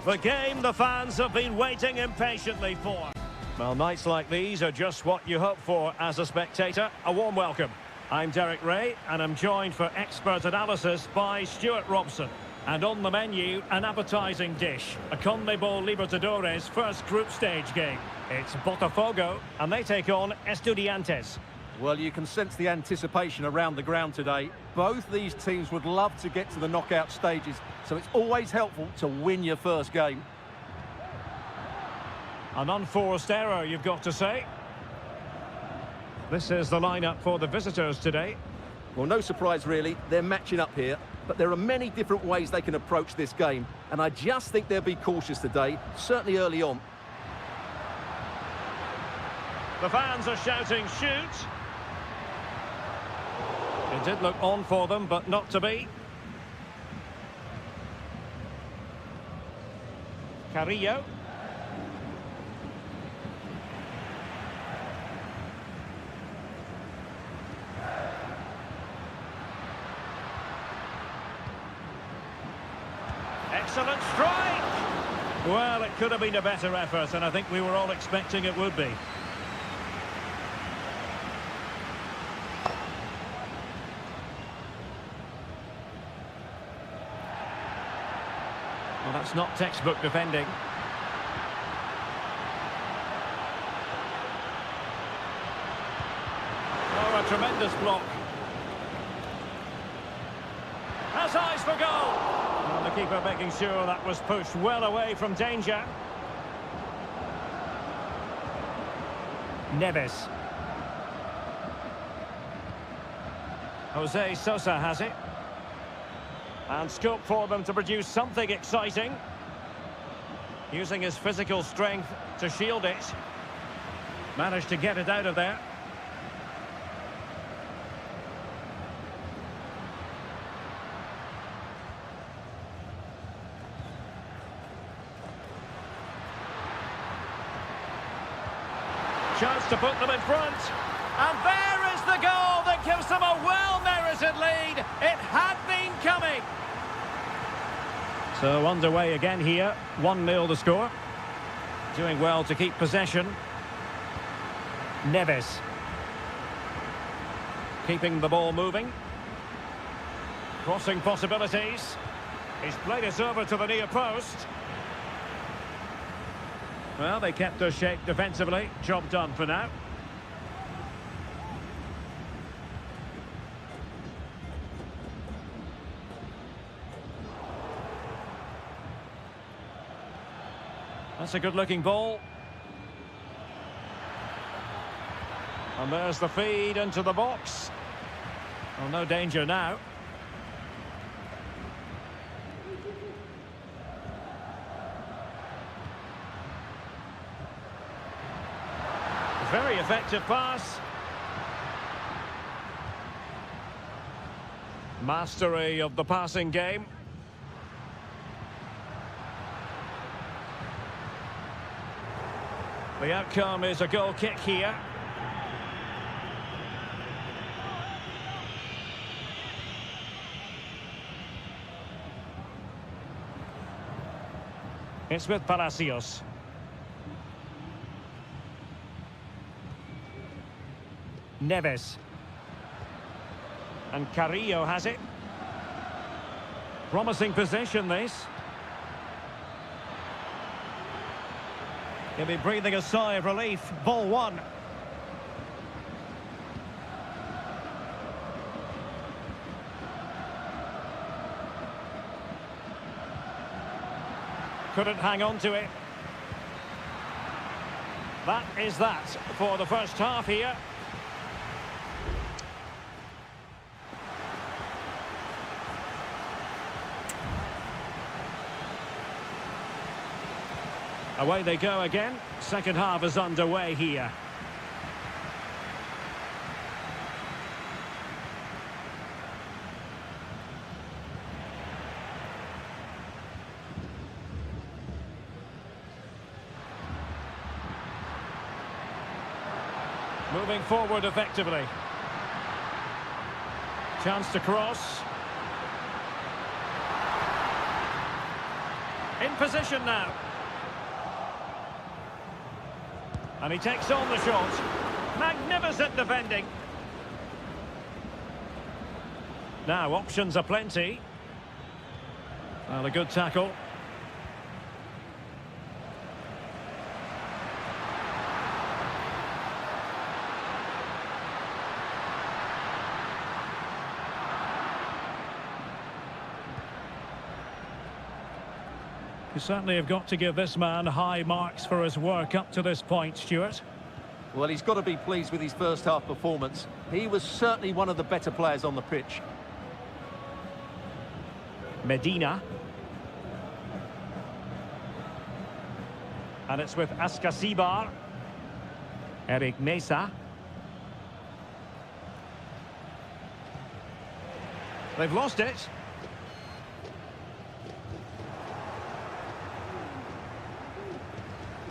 The game the fans have been waiting impatiently for. Well, nights like these are just what you hope for as a spectator. A warm welcome. I'm Derek Ray, and I'm joined for expert analysis by Stuart Robson. And on the menu, an appetising dish, a CONMEBOL Libertadores first group stage game. It's Botafogo, and they take on Estudiantes. Well, you can sense the anticipation around the ground today. Both these teams would love to get to the knockout stages, so it's always helpful to win your first game. An unforced error, you've got to say. This is the lineup for the visitors today. Well, no surprise really, they're matching up here, but there are many different ways they can approach this game, and I just think they'll be cautious today, certainly early on. The fans are shouting, shoot! It did look on for them, but not to be. Carrillo. Excellent strike! Well, it could have been a better effort, and I think we were all expecting it would be. Well, that's not textbook defending. Oh, a tremendous block. Has eyes for goal. Well, the keeper making sure that was pushed well away from danger. Neves. Jose Sosa has it. And scope for them to produce something exciting. Using his physical strength to shield it. Managed to get it out of there. Chance to put them in front. And there is the goal that gives them a well-merited lead. It had been coming. So underway again here. 1-0 the score. Doing well to keep possession. Neves. Keeping the ball moving. Crossing possibilities. He's played it over to the near post. Well, they kept their shape defensively. Job done for now. That's a good-looking ball. And there's the feed into the box. Well, no danger now. Very effective pass. Mastery of the passing game. The outcome is a goal kick here. It's with Palacios. Neves. And Carrillo has it. Promising position, this. He'll be breathing a sigh of relief. Ball one. Couldn't hang on to it. That is that for the first half here. Away they go again. Second half is underway here. Moving forward effectively. Chance to cross. In position now. And he takes on the shot. Magnificent defending. Now, options are plenty. Well, a good tackle. You certainly have got to give this man high marks for his work up to this point, Stuart. Well, he's got to be pleased with his first half performance. He was certainly one of the better players on the pitch. Medina. And it's with Askasibar. Eric Mesa. They've lost it.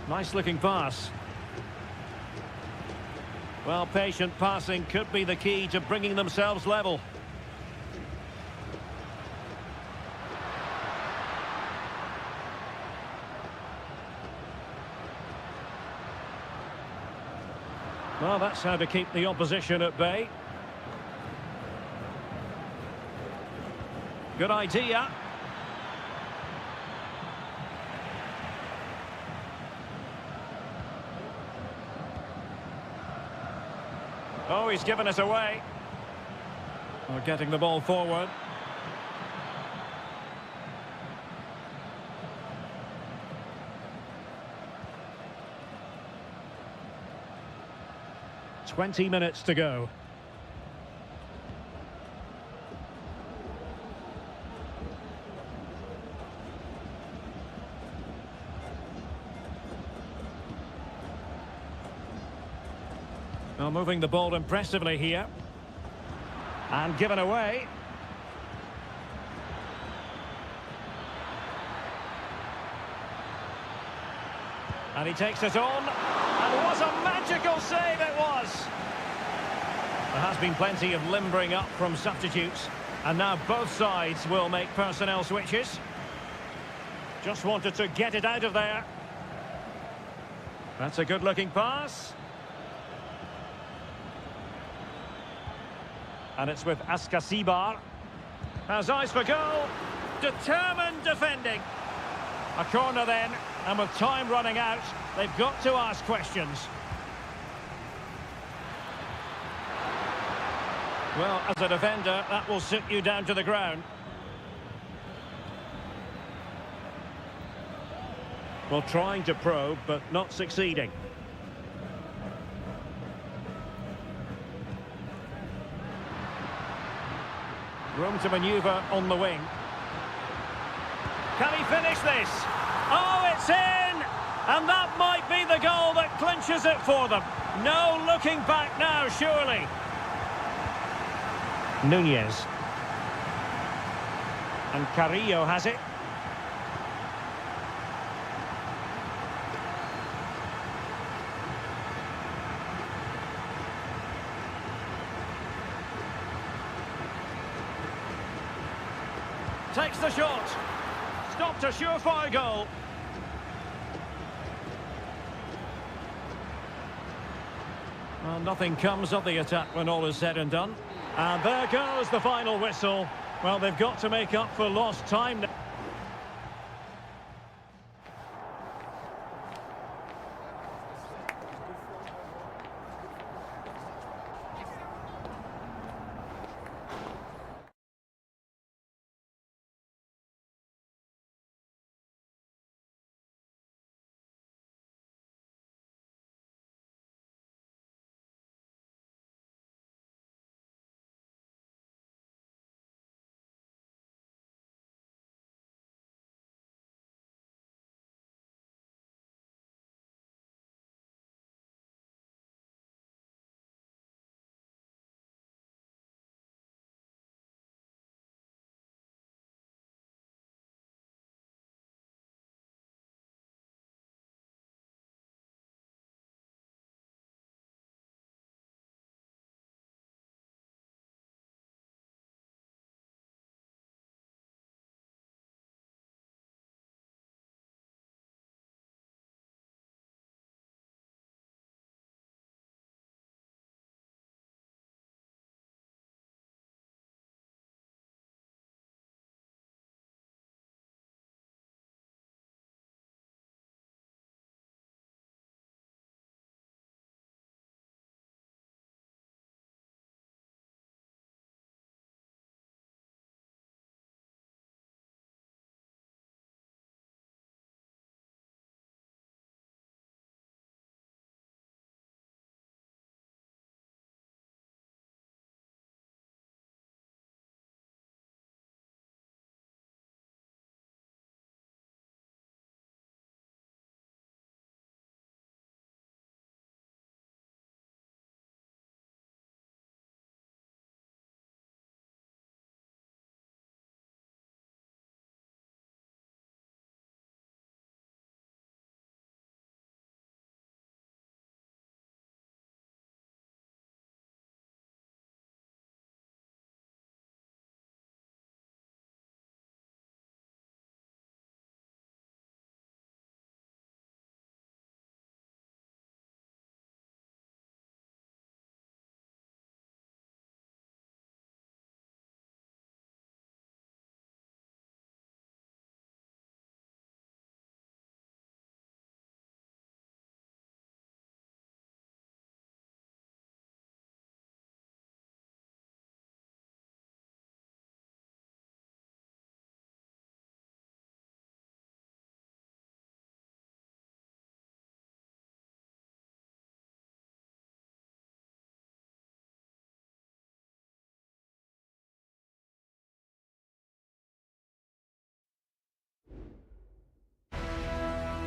Nice looking pass. Well, patient passing could be the key to bringing themselves level. Well, that's how to keep the opposition at bay. Good idea. Oh, he's given us away. We're getting the ball forward. "20 minutes to go. Well, moving the ball impressively here. And given away. And he takes it on. And what a magical save it was! There has been plenty of limbering up from substitutes. And now both sides will make personnel switches. Just wanted to get it out of there. That's a good-looking pass. And it's with Askasibar. Has eyes for goal. Determined defending. A corner then, and with time running out, they've got to ask questions. Well, as a defender, that will sit you down to the ground. Well, trying to probe, but not succeeding. Room to manoeuvre on the wing. Can he finish this? Oh, it's in! And that might be the goal that clinches it for them. No looking back now, surely. Nunez. And Carrillo has it. Takes the shot. Stopped a surefire goal. Well, nothing comes of the attack when all is said and done. And there goes the final whistle. Well, they've got to make up for lost time now.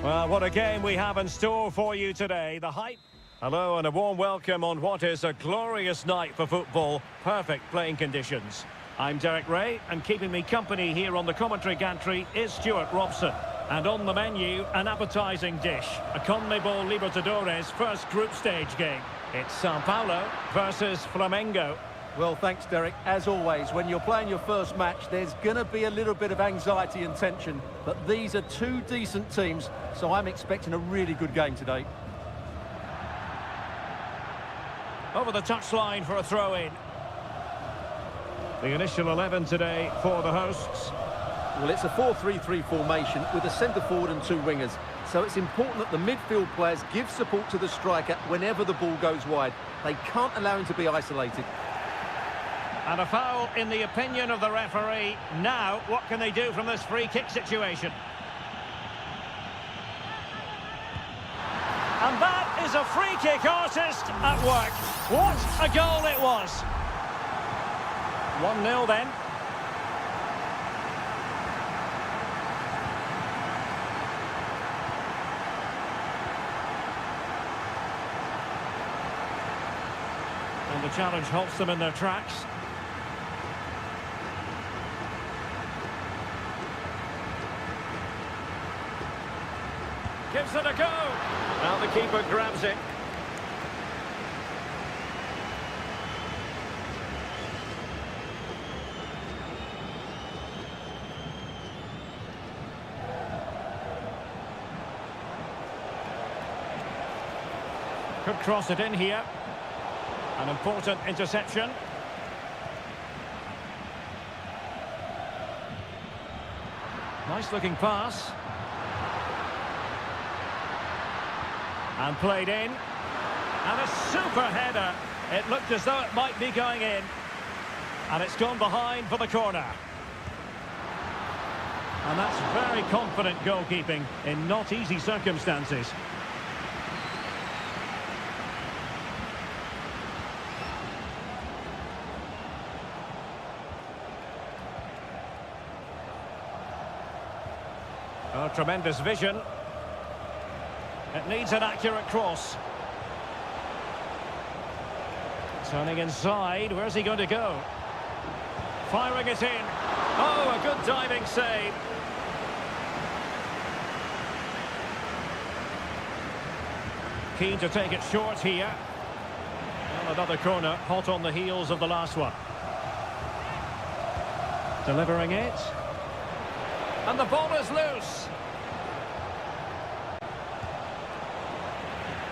Well, what a game we have in store for you today. The hype. Hello and a warm welcome on what is a glorious night for football. Perfect playing conditions. I'm Derek Ray, and keeping me company here on the commentary gantry is Stuart Robson. And on the menu, an appetising dish. A CONMEBOL Libertadores first group stage game. It's Sao Paulo versus Flamengo. Well, thanks, Derek. As always, when you're playing your first match, there's going to be a little bit of anxiety and tension. But these are two decent teams, so I'm expecting a really good game today. Over the touchline for a throw-in. The initial 11 today for the hosts. Well, it's a 4-3-3 formation with a centre forward and two wingers. So it's important that the midfield players give support to the striker whenever the ball goes wide. They can't allow him to be isolated. And a foul in the opinion of the referee. Now, what can they do from this free kick situation? And that is a free kick artist at work. What a goal it was. 1-0 then. And the challenge halts them in their tracks. Gives it a go. Now the keeper grabs it. Could cross it in here. An important interception. Nice looking pass. And played in. And a super header. It looked as though it might be going in. And it's gone behind for the corner. And that's very confident goalkeeping in not easy circumstances. Oh, tremendous vision. It needs an accurate cross. Turning inside, where's he going to go? Firing it in. Oh, a good diving save. Keen to take it short here. Well, another corner, hot on the heels of the last one. Delivering it. And the ball is loose.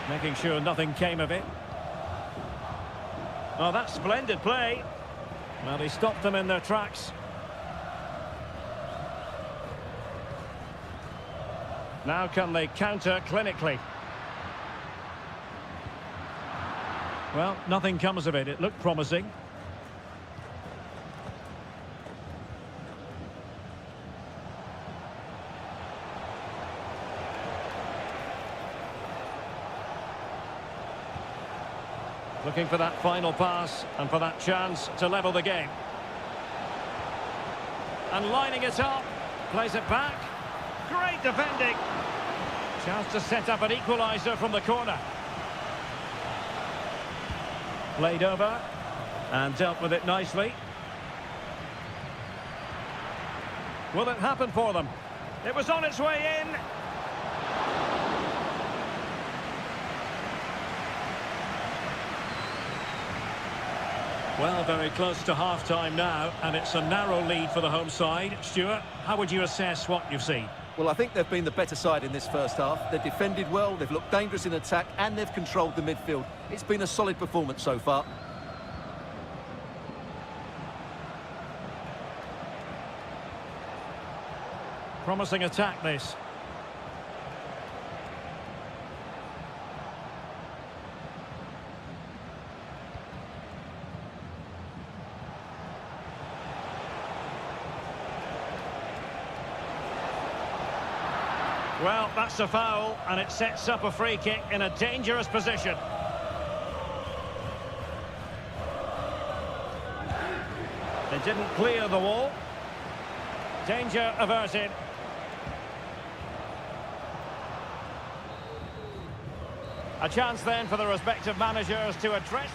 Making sure nothing came of it. Oh, that's splendid play. Well, he stopped them in their tracks. Now can they counter clinically? Well, nothing comes of it. It looked promising. Looking for that final pass and for that chance to level the game. And lining it up. Plays it back. Great defending. Chance to set up an equaliser from the corner. Played over. And dealt with it nicely. Will it happen for them? It was on its way in. Well, very close to half-time now, and it's a narrow lead for the home side. Stuart, how would you assess what you've seen? Well, I think they've been the better side in this first half. They've defended well, they've looked dangerous in attack, and they've controlled the midfield. It's been a solid performance so far. Promising attack, this. Well, that's a foul, and it sets up a free kick in a dangerous position. They didn't clear the wall. Danger averted. A chance then for the respective managers to address.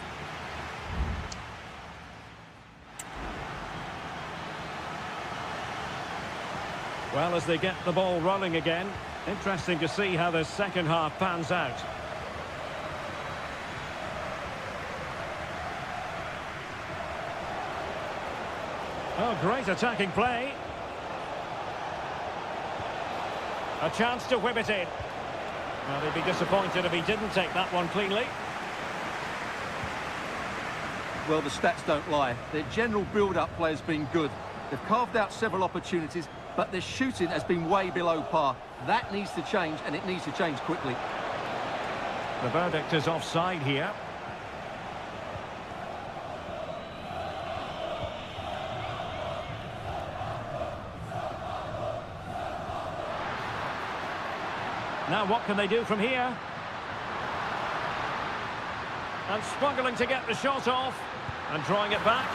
Well, as they get the ball rolling again, interesting to see how the second half pans out. Oh, great attacking play. A chance to whip it in. Well, he'd be disappointed if he didn't take that one cleanly. Well, the stats don't lie. Their general build-up play has been good. They've carved out several opportunities, but their shooting has been way below par. That needs to change, and it needs to change quickly. The verdict is offside here. Now what can they do from here? And struggling to get the shot off. And drawing it back.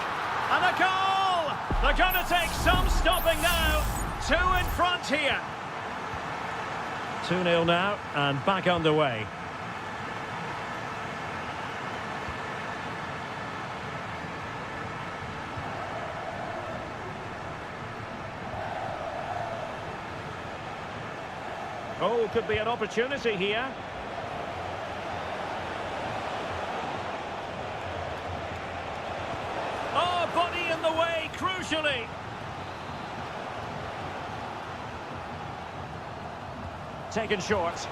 And a goal! They're going to take some stopping now. 2 in front here. 2-0 now and back underway. Oh, could be an opportunity here. Oh, body in the way, crucially. Taken short.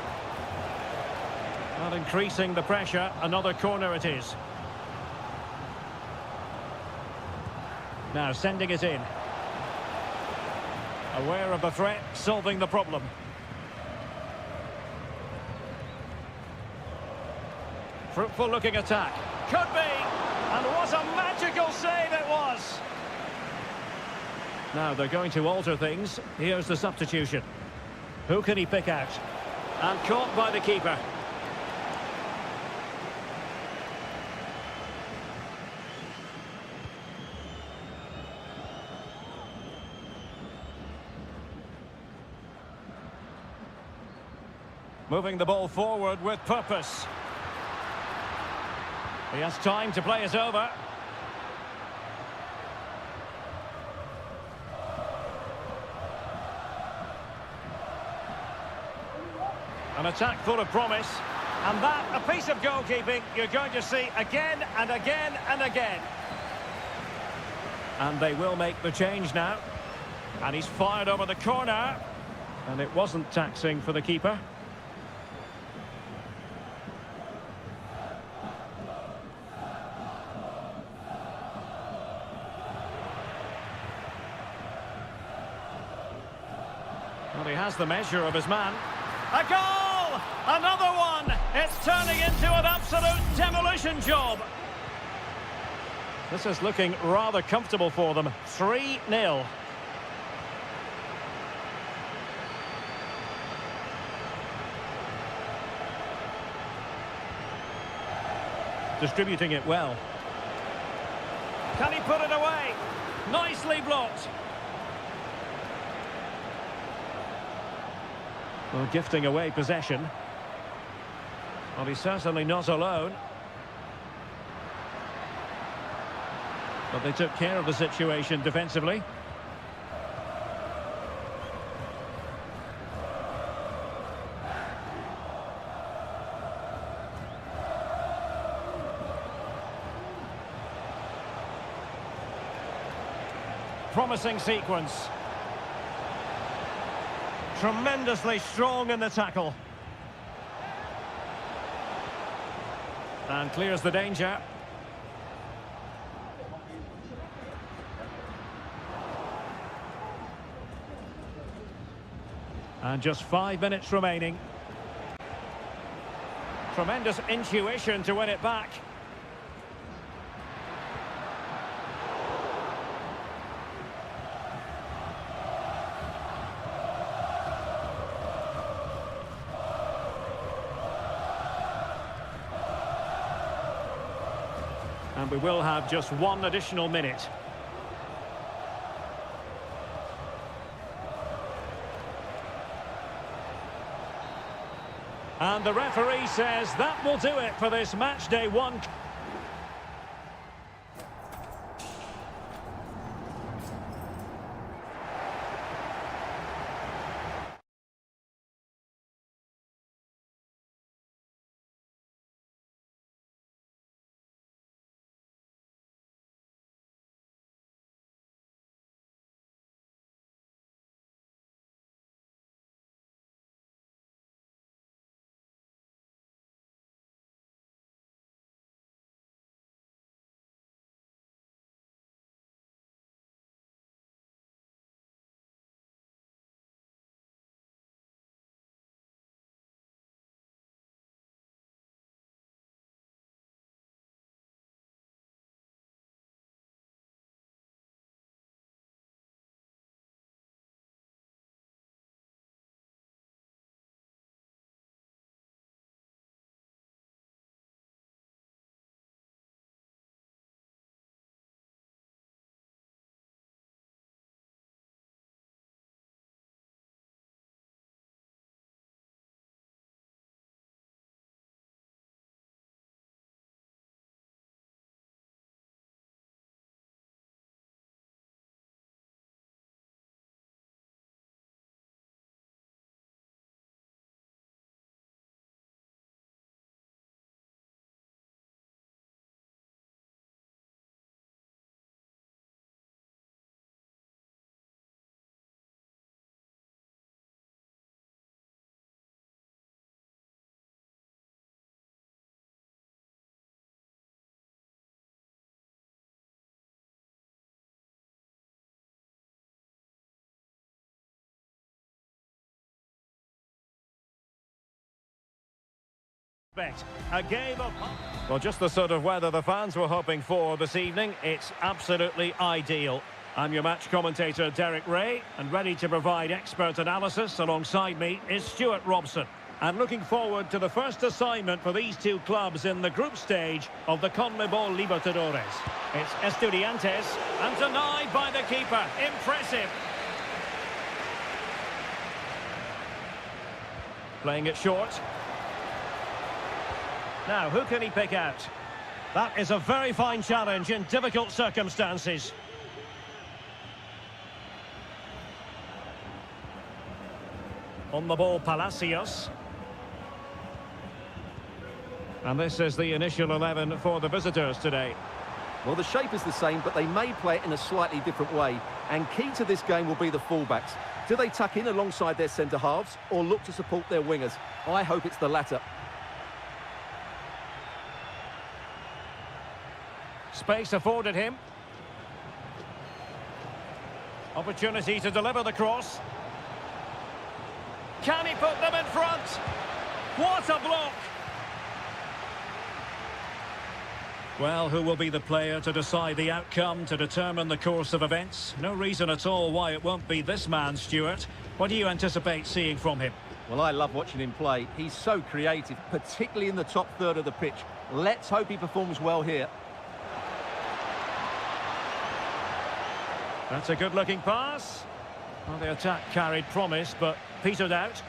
Not increasing the pressure. Another corner it is. Now sending it in. Aware of the threat, solving the problem. Fruitful looking attack. Could be. And what a magical save it was. Now they're going to alter things. Here's the substitution. Who can he pick out? And caught by the keeper. Moving the ball forward with purpose. He has time to play it over. An attack full of promise. And that, a piece of goalkeeping you're going to see again and again and again. And they will make the change now. And he's fired over the corner. And it wasn't taxing for the keeper. Well, he has the measure of his man. A goal! Another one! It's turning into an absolute demolition job. This is looking rather comfortable for them. 3-0. Distributing it well. Can he put it away? Nicely blocked. Well, gifting away possession. Well, he's certainly not alone. But they took care of the situation defensively. Promising sequence. Tremendously strong in the tackle. And clears the danger. And just 5 minutes remaining. Tremendous intuition to win it back. And we will have just 1 additional minute. And the referee says that will do it for this match day one. A game of... Well, just the sort of weather the fans were hoping for this evening. It's absolutely ideal. I'm your match commentator, Derek Ray, and ready to provide expert analysis alongside me is Stuart Robson. And looking forward to the first assignment for these two clubs in the group stage of the CONMEBOL Libertadores. It's Estudiantes, and denied by the keeper. Impressive. Playing it short. Now, who can he pick out? That is a very fine challenge in difficult circumstances. On the ball, Palacios. And this is the initial 11 for the visitors today. Well, the shape is the same, but they may play it in a slightly different way. And key to this game will be the fullbacks. Do they tuck in alongside their centre-halves or look to support their wingers? I hope it's the latter. Space afforded him. Opportunity to deliver the cross. Can he put them in front? What a block! Well, who will be the player to decide the outcome, to determine the course of events? No reason at all why it won't be this man, Stuart. What do you anticipate seeing from him? Well, I love watching him play. He's so creative, particularly in the top third of the pitch. Let's hope he performs well here. That's a good-looking pass. Well, the attack carried promise, but petered out.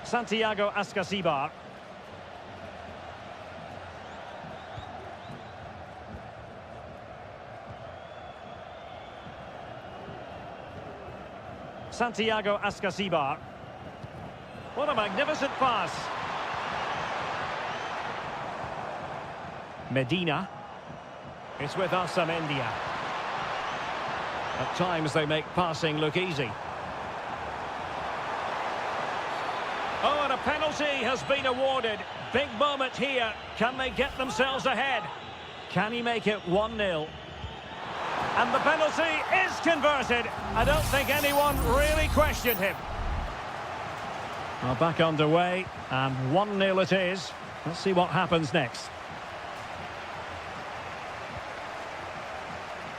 Santiago Ascasibar. Santiago Ascasibar. What a magnificent pass. Medina. It's with Asamendia. At times they make passing look easy. Oh, and a penalty has been awarded. Big moment here. Can they get themselves ahead? Can he make it 1-0? And the penalty is converted. I don't think anyone really questioned him. Well, back underway, and 1-0 it is. Let's see what happens next.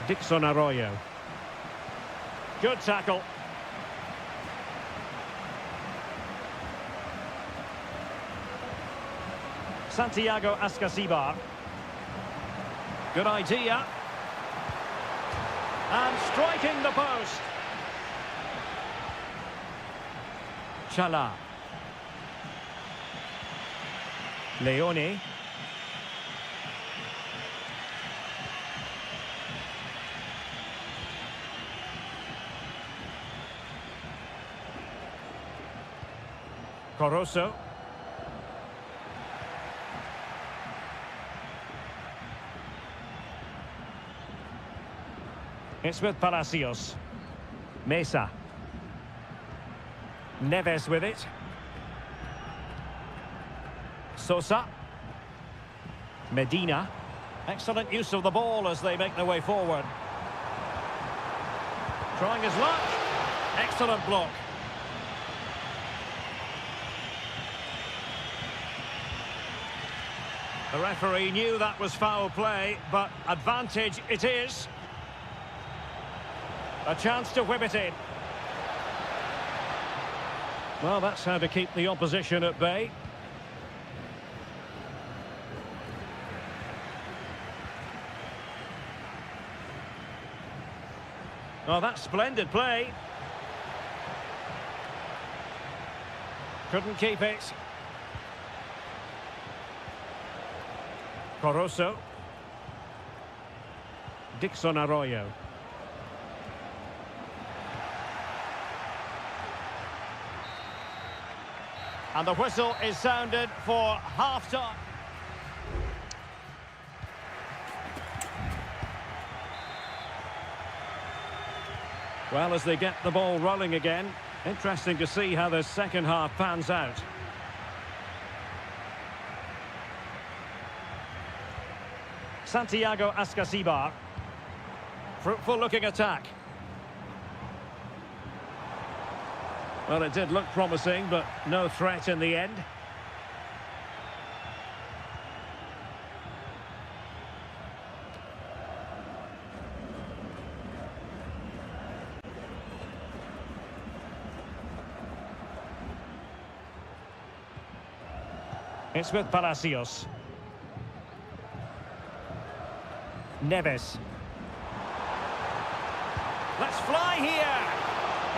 Dixon Arroyo. Good tackle. Santiago Ascasibar. Good idea. And striking the post. Chala. Leone. Corosso. It's with Palacios. Mesa. Neves with it. Sosa. Medina. Excellent use of the ball as they make their way forward. Trying his luck. Excellent block. The referee knew that was foul play, but advantage it is. A chance to whip it in. Well, that's how to keep the opposition at bay. Oh, that's splendid play. Couldn't keep it. Corosso. Dixon Arroyo. And the whistle is sounded for half-time. Well, as they get the ball rolling again, interesting to see how the second half pans out. Santiago Ascasibar. Fruitful looking attack. Well, it did look promising, but no threat in the end. It's with Palacios. Neves. Let's fly here!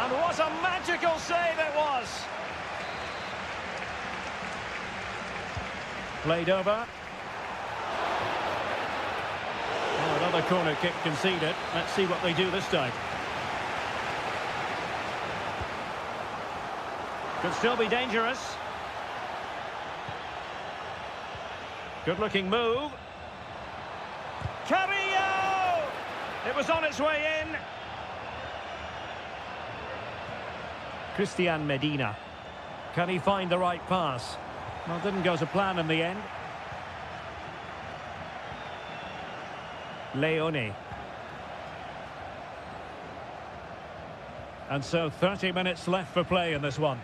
And what a magical save it was! Played over. Oh, another corner kick conceded. Let's see what they do this time. Could still be dangerous. Good looking move. Carrillo! It was on its way in. Christian Medina. Can he find the right pass? Well, didn't go to plan in the end. Leone. And so 30 minutes left for play in this one.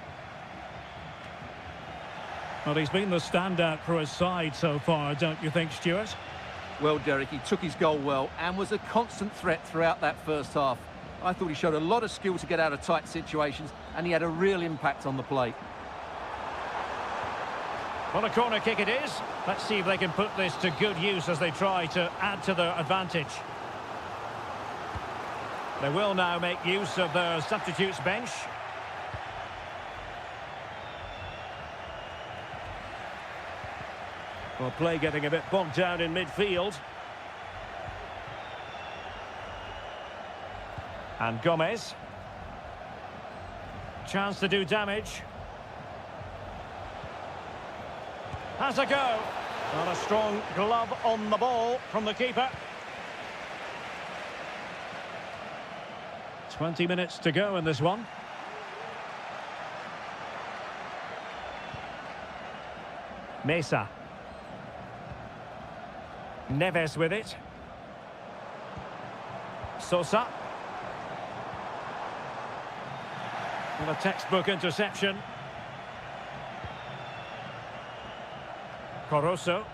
Well, he's been the standout for his side so far, don't you think, Stuart? Well, Derek, he took his goal well and was a constant threat throughout that first half. I thought he showed a lot of skill to get out of tight situations, and he had a real impact on the plate. Well, a corner kick it is. Let's see if they can put this to good use as they try to add to their advantage. They will now make use of their substitutes bench. Well, play getting a bit bogged down in midfield. And Gomez. Chance to do damage. Has a go. Not a strong glove on the ball from the keeper. 20 minutes to go in this one. Mesa. Neves with it. Sosa. And a textbook interception. Corosso.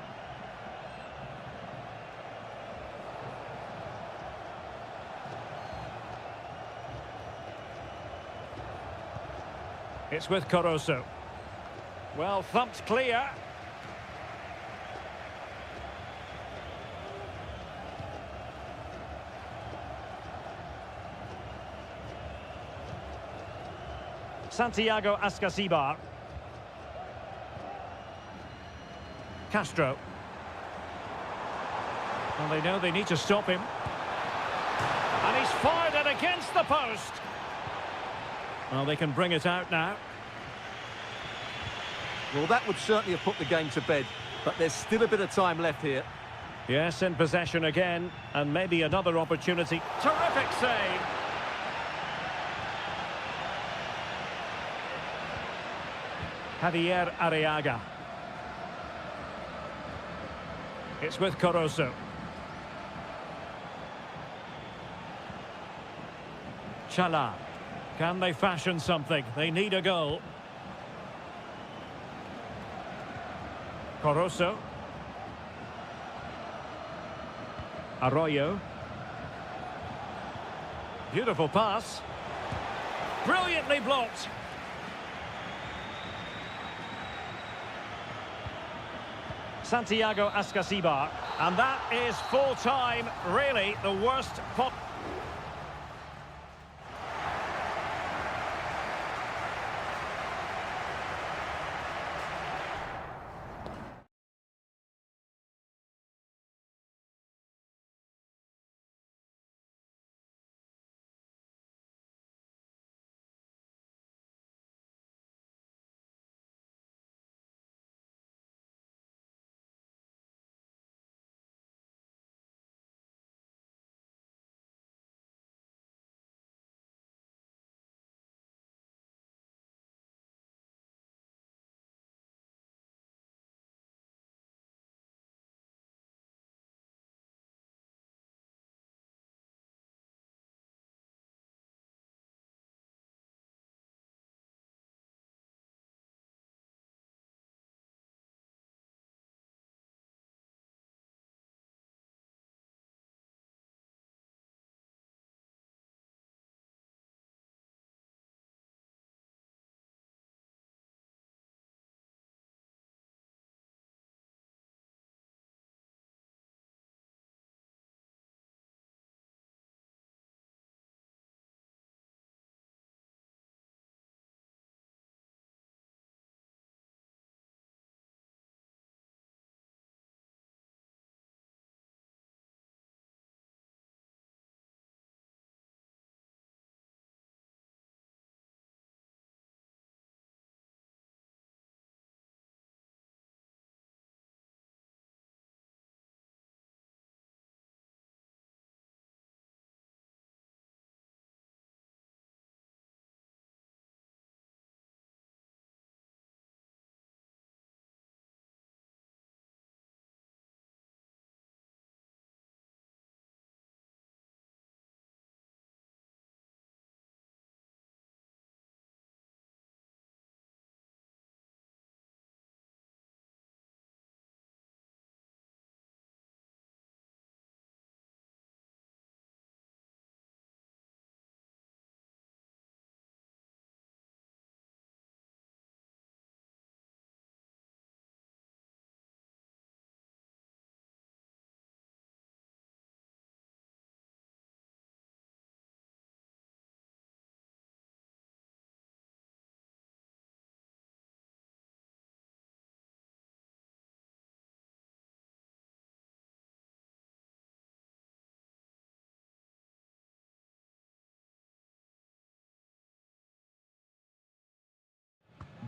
It's with Corosso. Well, thumped clear. Santiago Ascasibar. Castro. Well, they know they need to stop him. And he's fired it against the post. Well, they can bring it out now. Well, that would certainly have put the game to bed, but there's still a bit of time left here. Yes, in possession again, and maybe another opportunity. Terrific save. Javier Arriaga. It's with Caruso. Chala. Can they fashion something? They need a goal. Caruso. Arroyo. Beautiful pass. Brilliantly blocked. Santiago Ascasibar. And that is full time. Really, the worst pot.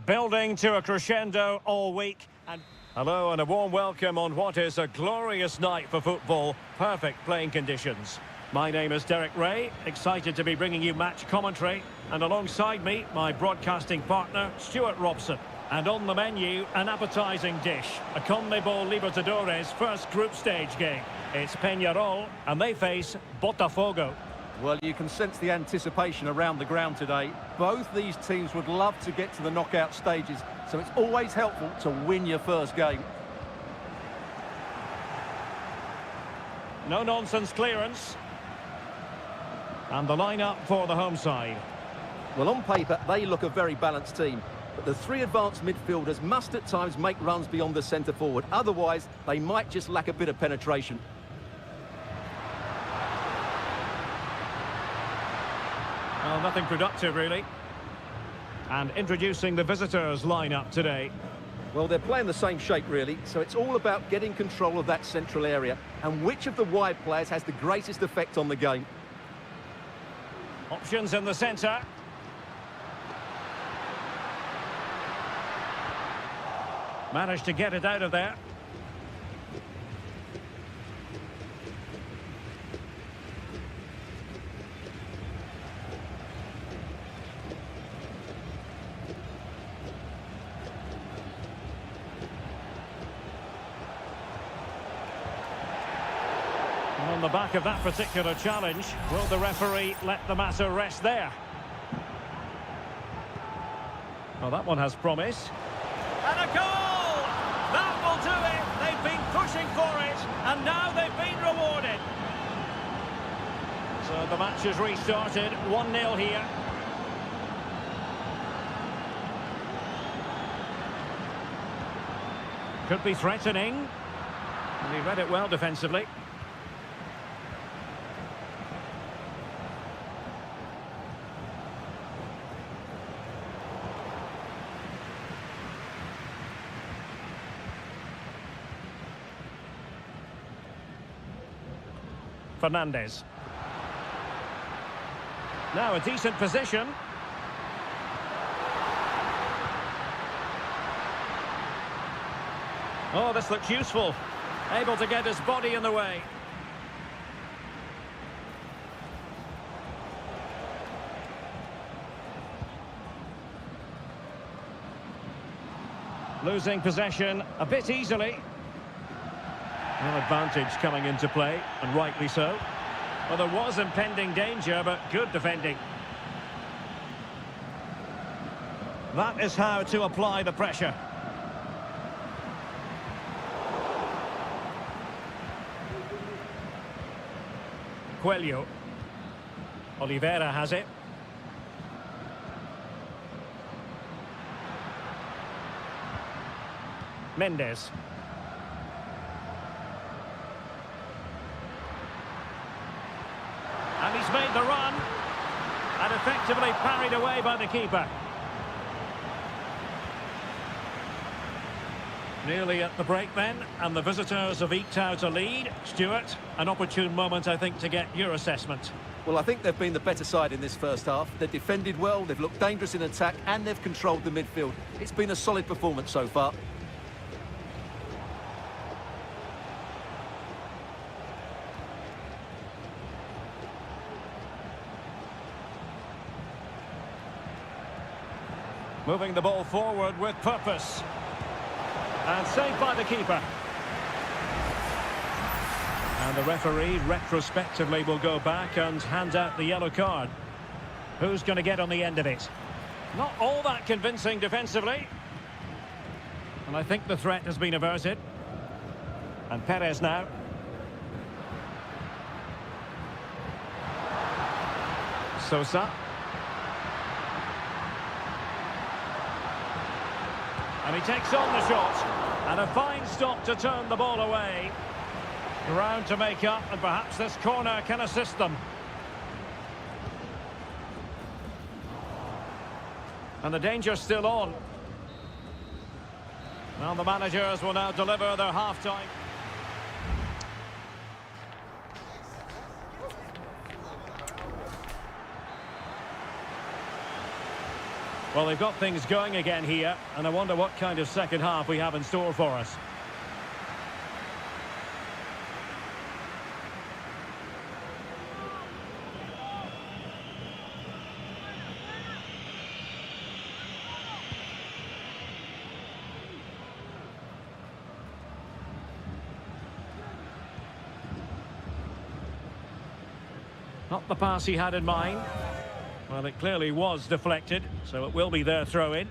Building to a crescendo all week. And hello and a warm welcome on what is a glorious night for football. Perfect playing conditions. My name is Derek Ray, excited to be bringing you match commentary. And alongside me, my broadcasting partner, Stuart Robson. And on the menu, an appetising dish. A CONMEBOL Libertadores first group stage game. It's Peñarol, and they face Botafogo. Well, you can sense the anticipation around the ground today. Both these teams would love to get to the knockout stages, so it's always helpful to win your first game. No-nonsense clearance. And the line-up for the home side. Well, on paper, they look a very balanced team. But the three advanced midfielders must at times make runs beyond the centre-forward. Otherwise, they might just lack a bit of penetration. Well, nothing productive, really. And introducing the visitors' lineup today. Well, they're playing the same shape, really, so it's all about getting control of that central area and which of the wide players has the greatest effect on the game. Options in the centre. Managed to get it out of there. On the back of that particular challenge, will the referee let the matter rest there? Well, that one has promise. And a goal! That will do it! They've been pushing for it, and now they've been rewarded. So the match has restarted, 1-0 here. Could be threatening. And he read it well defensively. Fernandez. Now a decent position. Oh, this looks useful. Able to get his body in the way. Losing possession a bit easily. Well, advantage coming into play, and rightly so. Well, there was impending danger, but good defending. That is how to apply the pressure. Coelho. Oliveira has it. Mendes. And he's made the run, and effectively parried away by the keeper. Nearly at the break then, and the visitors have eked out a lead. Stuart, an opportune moment, I think, to get your assessment. Well, I think they've been the better side in this first half. They've defended well, they've looked dangerous in attack, and they've controlled the midfield. It's been a solid performance so far. Moving the ball forward with purpose. And saved by the keeper. And the referee retrospectively will go back and hand out the yellow card. Who's going to get on the end of it? Not all that convincing defensively. And I think the threat has been averted. And Perez now. Sosa. And he takes on the shot. And a fine stop to turn the ball away. Ground to make up, and perhaps this corner can assist them. And the danger's still on. Well, the managers will now deliver their half-time. Well, they've got things going again here, and I wonder what kind of second half we have in store for us. Not the pass he had in mind. Well, it clearly was deflected, so it will be their throw-in.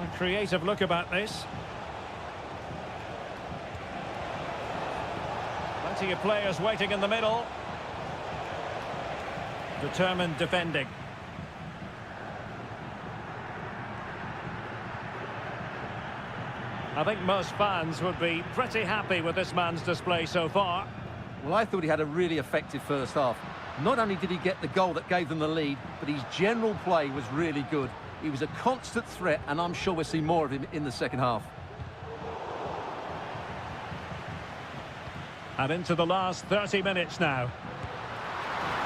A creative look about this. Plenty of players waiting in the middle. Determined defending. I think most fans would be pretty happy with this man's display so far. Well, I thought he had a really effective first half. Not only did he get the goal that gave them the lead, but his general play was really good. He was a constant threat, and I'm sure we'll see more of him in the second half. And into the last 30 minutes now.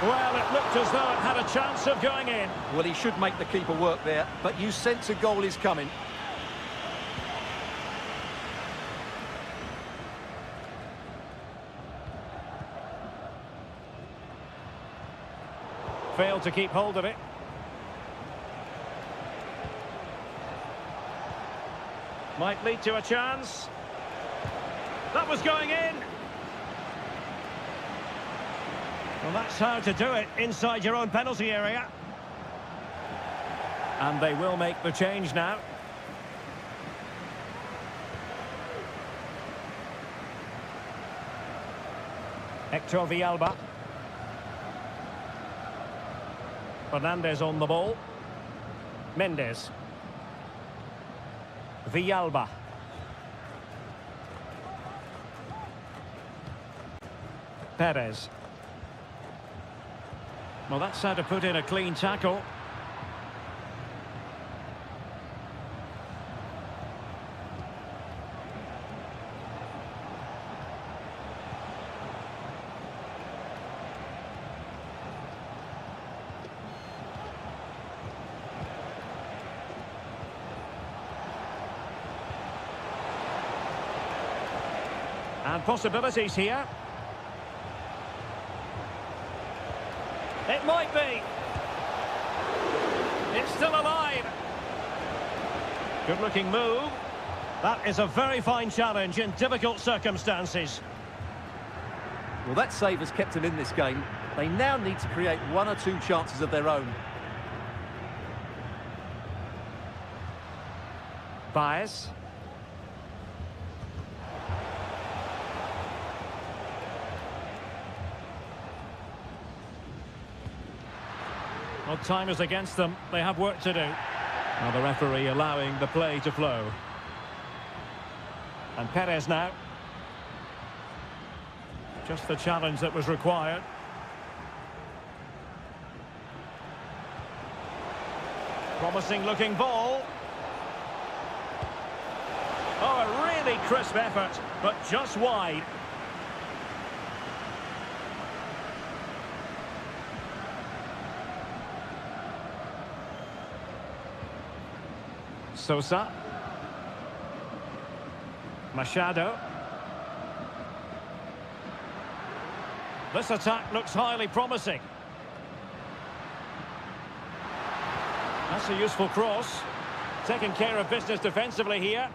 Well, it looked as though it had a chance of going in. Well, he should make the keeper work there, but you sense a goal is coming. Failed to keep hold of it. Might lead to a chance. That was going in. Well, that's how to do it inside your own penalty area. And they will make the change now. Hector Villalba. Fernandez on the ball. Mendes. Villalba. Perez. Well, that's how to put in a clean tackle. And possibilities here. It might be. It's still alive. Good-looking move. That is a very fine challenge in difficult circumstances. Well, that save has kept them in this game. They now need to create one or two chances of their own. Baez. Well, time is against them. They have work to do. Now the referee allowing the play to flow. And Perez now. Just the challenge that was required. Promising looking ball. Oh, a really crisp effort, but just wide. Sosa. Machado. This attack looks highly promising. That's a useful cross. Taking care of business defensively here.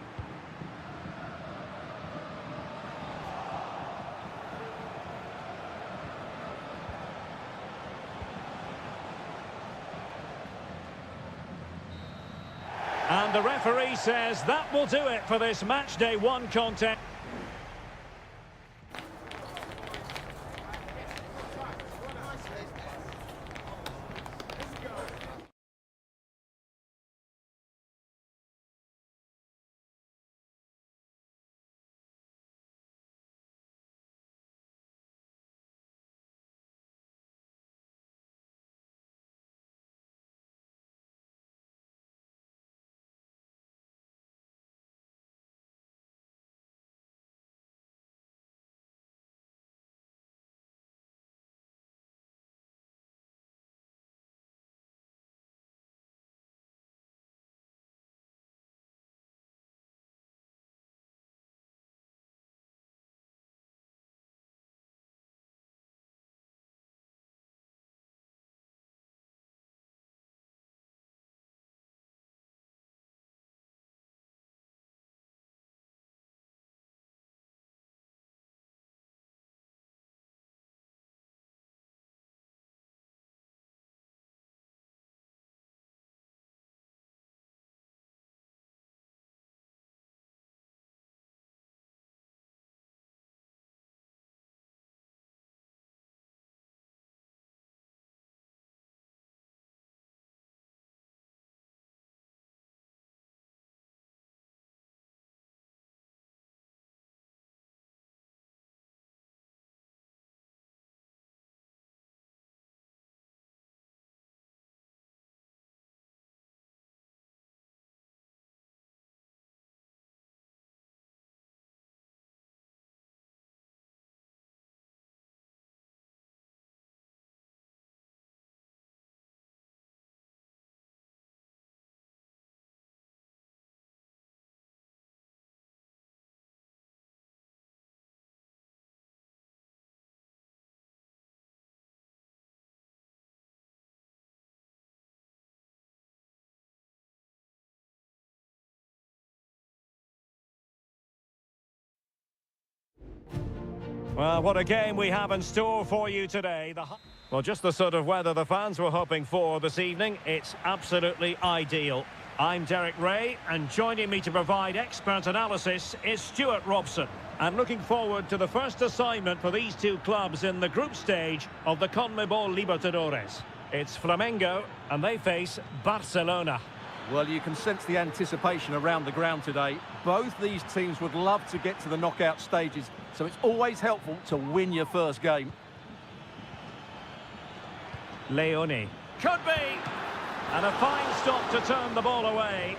And the referee says that will do it for this match day one contest. Well, what a game we have in store for you today. Well, just the sort of weather the fans were hoping for this evening. It's absolutely ideal. I'm Derek Ray, and joining me to provide expert analysis is Stuart Robson. And looking forward to the first assignment for these two clubs in the group stage of the CONMEBOL Libertadores. It's Flamengo, and they face Barcelona. Well, you can sense the anticipation around the ground today. Both these teams would love to get to the knockout stages, so it's always helpful to win your first game. Leone. Could be! And a fine stop to turn the ball away.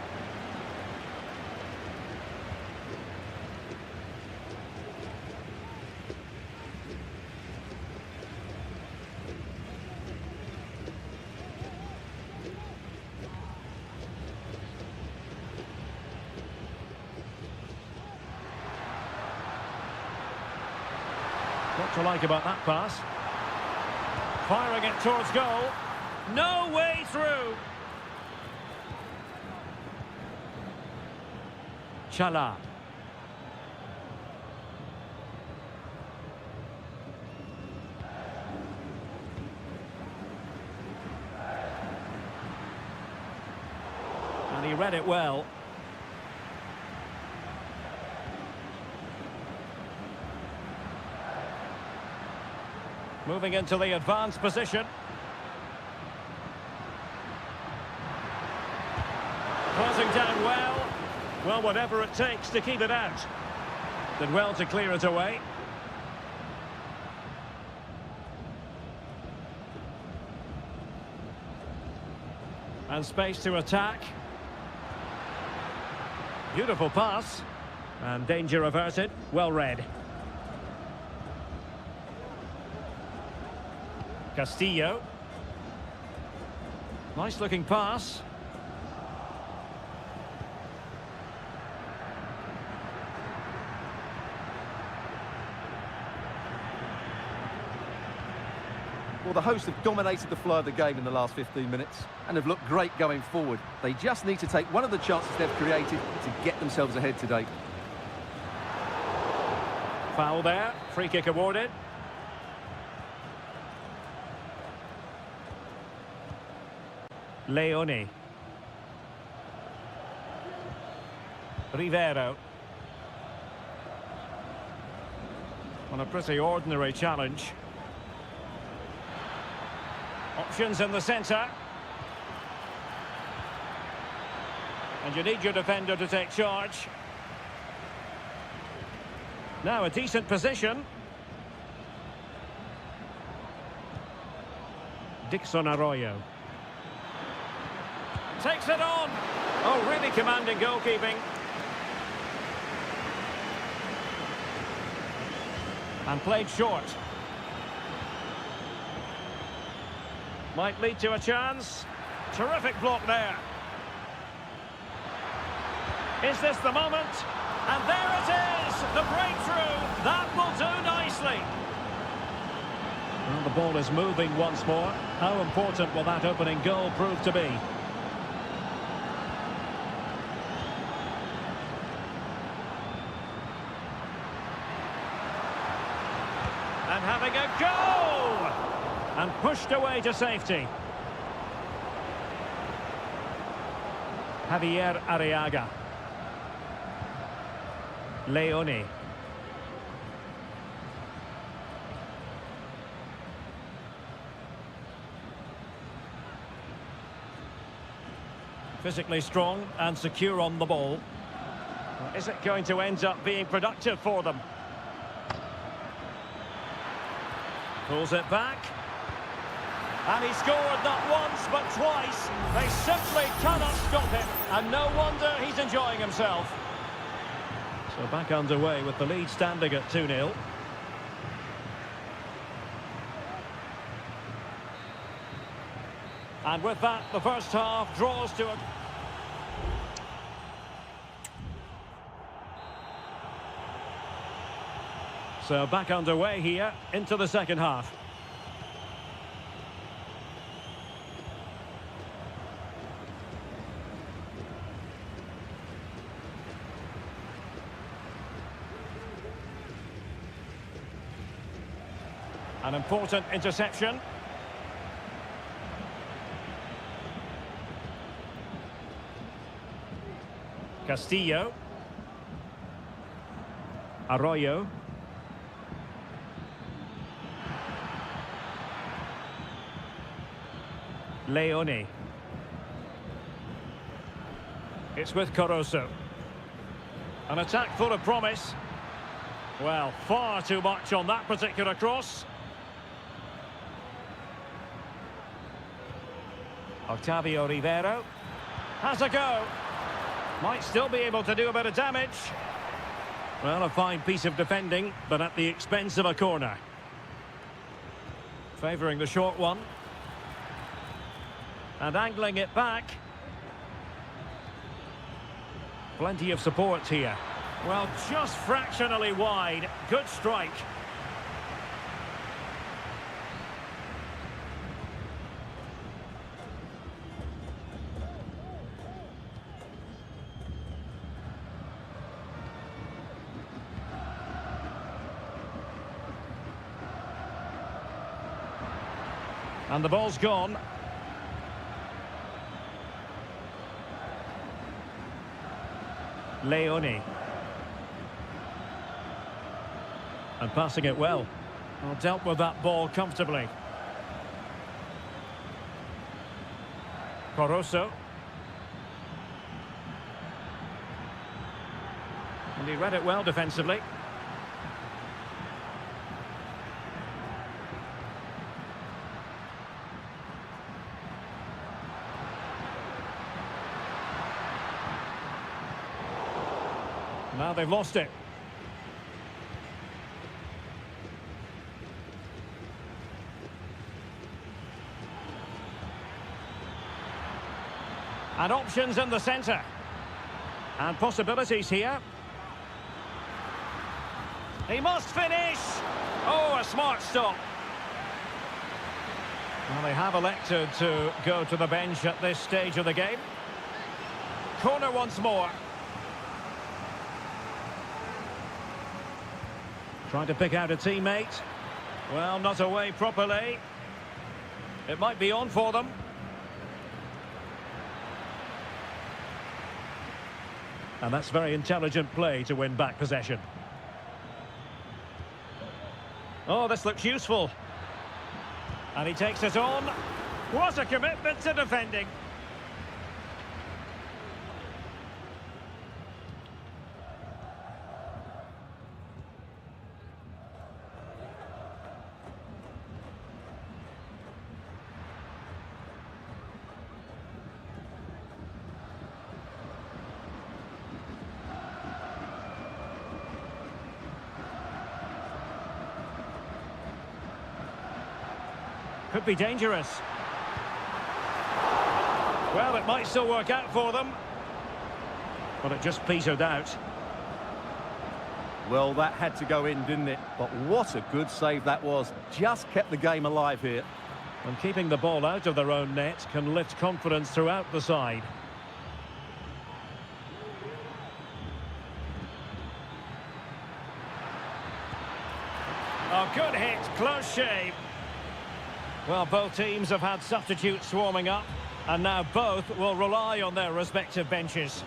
What to like about that pass? Firing it towards goal. No way through. Chala. And he read it well. Moving into the advanced position. Closing down well. Well, whatever it takes to keep it out. Did well to clear it away. And space to attack. Beautiful pass. And danger averted. Well read. Castillo. Nice looking pass. Well, the hosts have dominated the flow of the game in the last 15 minutes and have looked great going forward. They just need to take one of the chances they've created to get themselves ahead today. Foul there. Free kick awarded. Leone. Rivero. On a pretty ordinary challenge. Options in the centre. And you need your defender to take charge. Now a decent position. Dixon Arroyo. Takes it on. Oh, really commanding goalkeeping. And played short. Might lead to a chance. Terrific block there. Is this the moment? And there it is! The breakthrough! That will do nicely. Well, the ball is moving once more. How important will that opening goal prove to be? And having a go! And pushed away to safety. Javier Arriaga. Leone. Physically strong and secure on the ball. Is it going to end up being productive for them? Pulls it back. And he scored not once but twice. They simply cannot stop him. And no wonder he's enjoying himself. So back underway with the lead standing at 2-0. And with that, the first half draws to a... So back underway here into the second half. An important interception. Castillo. Arroyo. Leone. It's with Caruso. An attack full of promise. Well, far too much on that particular cross. Octavio Rivero. Has a go. Might still be able to do a bit of damage. Well, a fine piece of defending, but at the expense of a corner. Favouring the short one. And angling it back. Plenty of support here. Well, just fractionally wide. Good strike. And the ball's gone. Leone. And passing it well. Well, dealt with that ball comfortably. Caruso. And he read it well defensively. Now they've lost it. And options in the centre. And possibilities here. He must finish! Oh, a smart stop. Well, they have elected to go to the bench at this stage of the game. Corner once more. Trying to pick out a teammate. Well, not away properly. It might be on for them. And that's very intelligent play to win back possession. Oh, this looks useful. And he takes it on. What a commitment to defending. Could be dangerous. Well, it might still work out for them. But it just petered out. Well, that had to go in, didn't it? But what a good save that was. Just kept the game alive here. And keeping the ball out of their own net can lift confidence throughout the side. Oh, good hit, close shave. Well, both teams have had substitutes warming up, and now both will rely on their respective benches.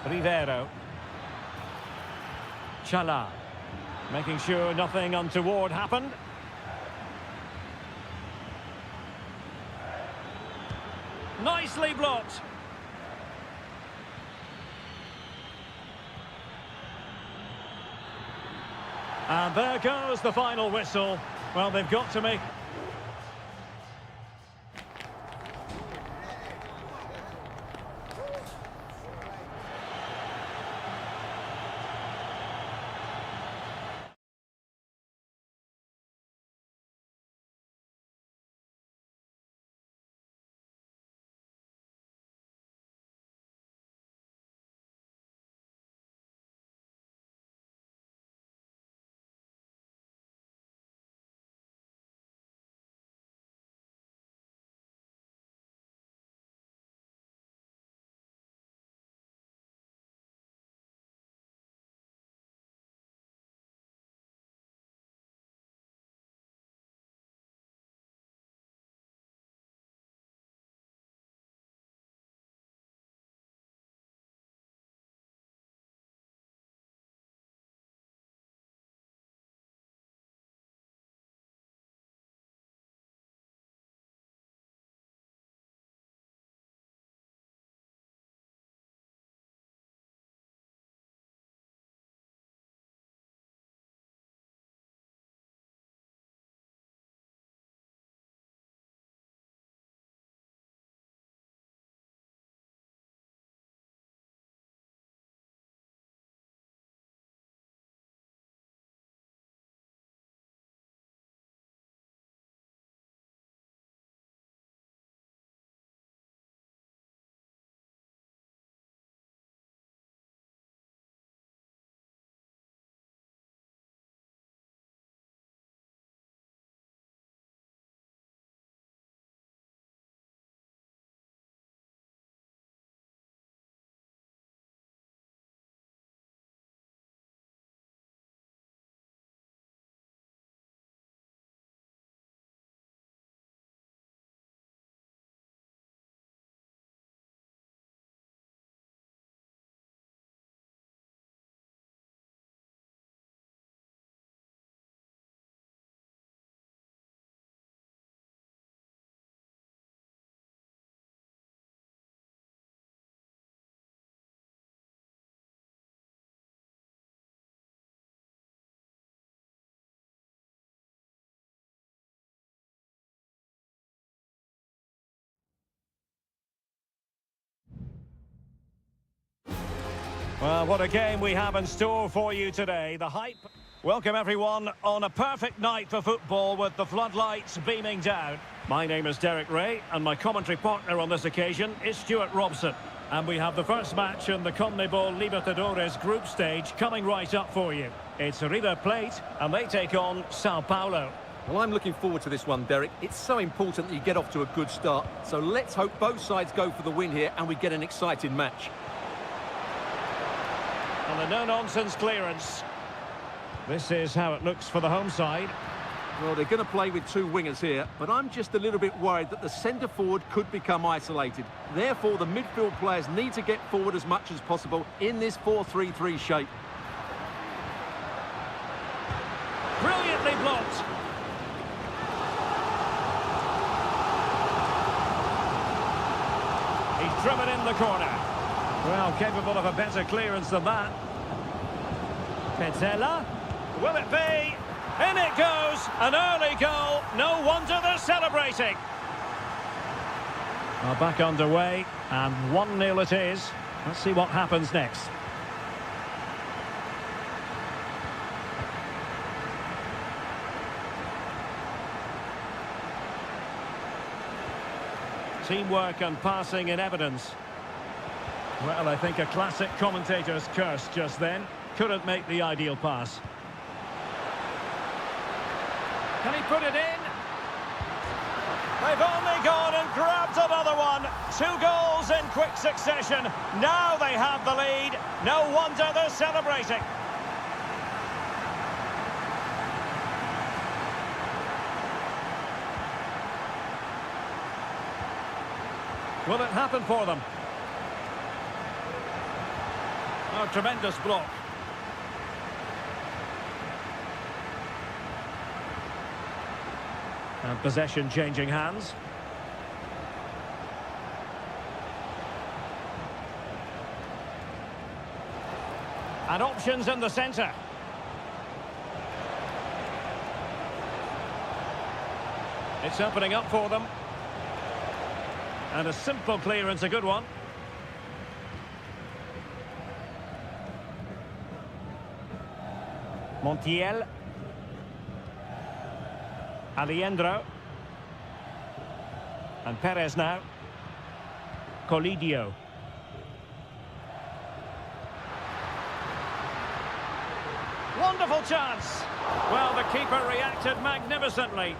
Rivero. Chala. Making sure nothing untoward happened. Nicely blocked. And there goes the final whistle. Well, they've got to make... Well, what a game we have in store for you today. The hype. Welcome, everyone, on a perfect night for football with the floodlights beaming down. My name is Derek Ray, and my commentary partner on this occasion is Stuart Robson. And we have the first match in the CONMEBOL Libertadores group stage coming right up for you. It's River Plate, and they take on Sao Paulo. Well, I'm looking forward to this one, Derek. It's so important that you get off to a good start. So let's hope both sides go for the win here and we get an exciting match. And a no-nonsense clearance. This is how it looks for the home side. Well, they're going to play with two wingers here, but I'm just a little bit worried that the centre-forward could become isolated. Therefore, the midfield players need to get forward as much as possible in this 4-3-3 shape. Brilliantly blocked. He's driven in the corner. Well, capable of a better clearance than that. Petzela. Will it be? In it goes! An early goal. No wonder they're celebrating. Well, back underway, and 1-0 it is. Let's see what happens next. Teamwork and passing in evidence. Well, I think a classic commentator's curse just then. Couldn't make the ideal pass. Can he put it in? They've only gone and grabbed another one. 2 goals in quick succession. Now they have the lead. No wonder they're celebrating. Will it happen for them? Oh, tremendous block. And possession changing hands. And options in the centre. It's opening up for them. And a simple clearance, a good one. Montiel. Aliendro. And Perez now. Colidio. Wonderful chance. Well, the keeper reacted magnificently.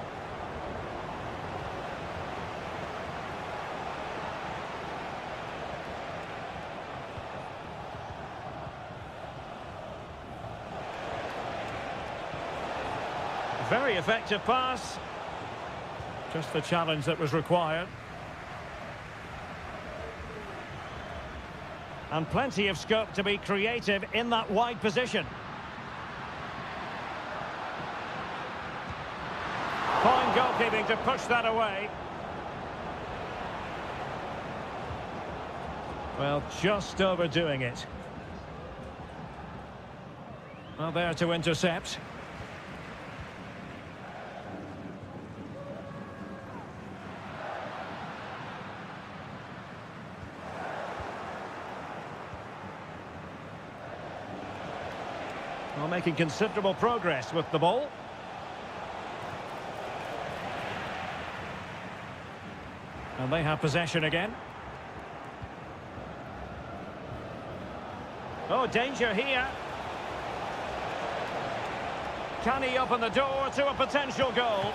Very effective pass. Just the challenge that was required. And plenty of scope to be creative in that wide position. Fine goalkeeping to push that away. Well, just overdoing it. Well, there to intercept. Well, making considerable progress with the ball. And they have possession again. Oh, danger here. Can he open the door to a potential goal?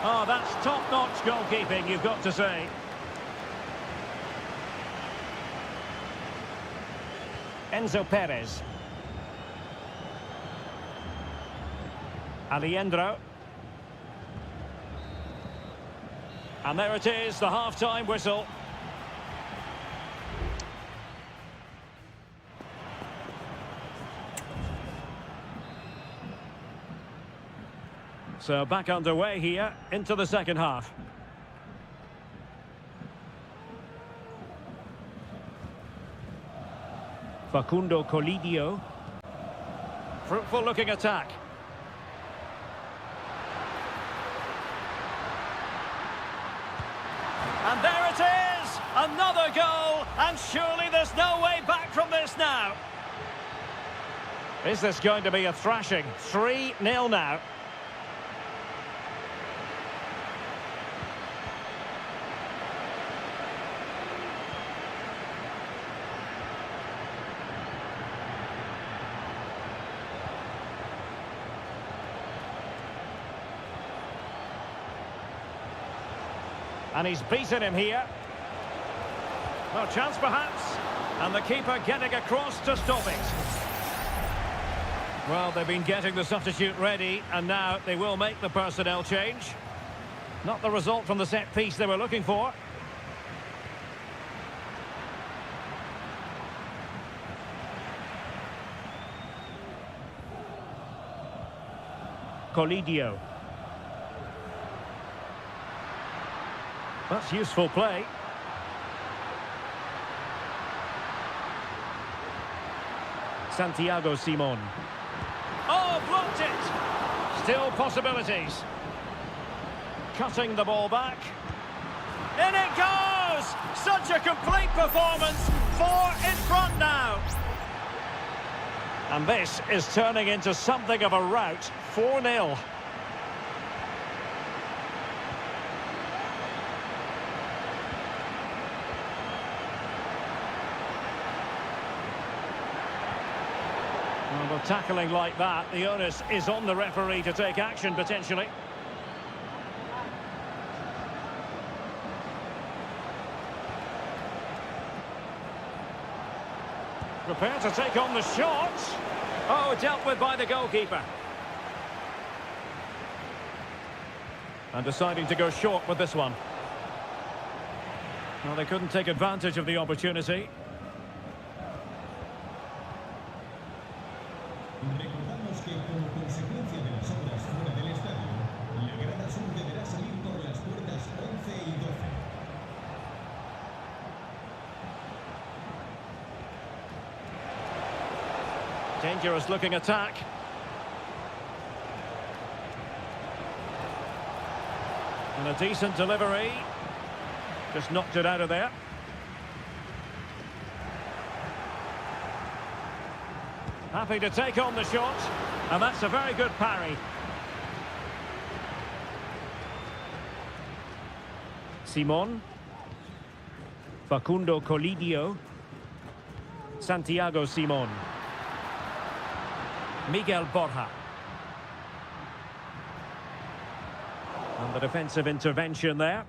Oh, that's top-notch goalkeeping, you've got to say. Enzo Perez. Aliendro. And there it is, the half-time whistle. So back underway here into the second half. Facundo Colidio. Fruitful looking attack. And there it is! Another goal! And surely there's no way back from this now. Is this going to be a thrashing? 3-0 now. And he's beaten him here. No chance perhaps. And the keeper getting across to stop it. Well, they've been getting the substitute ready, and now they will make the personnel change. Not the result from the set piece they were looking for. Colidio. That's useful play. Santiago Simon. Oh, blocked it! Still possibilities. Cutting the ball back. In it goes! Such a complete performance. 4 in front now. And this is turning into something of a rout. 4-0. Well, with tackling like that, the onus is on the referee to take action, potentially. Prepared to take on the shot. Oh, dealt with by the goalkeeper. And deciding to go short with this one. Well, they couldn't take advantage of the opportunity. Recordamos que como consecuencia de las obras fuera del estadio, la grada sur deberá salir por las puertas 11 y 12. Dangerous looking attack. And a decent delivery. Just knocked it out of there. Happy to take on the shot. And that's a very good parry. Simon. Facundo Colidio. Santiago Simon. Miguel Borja. And the defensive intervention there.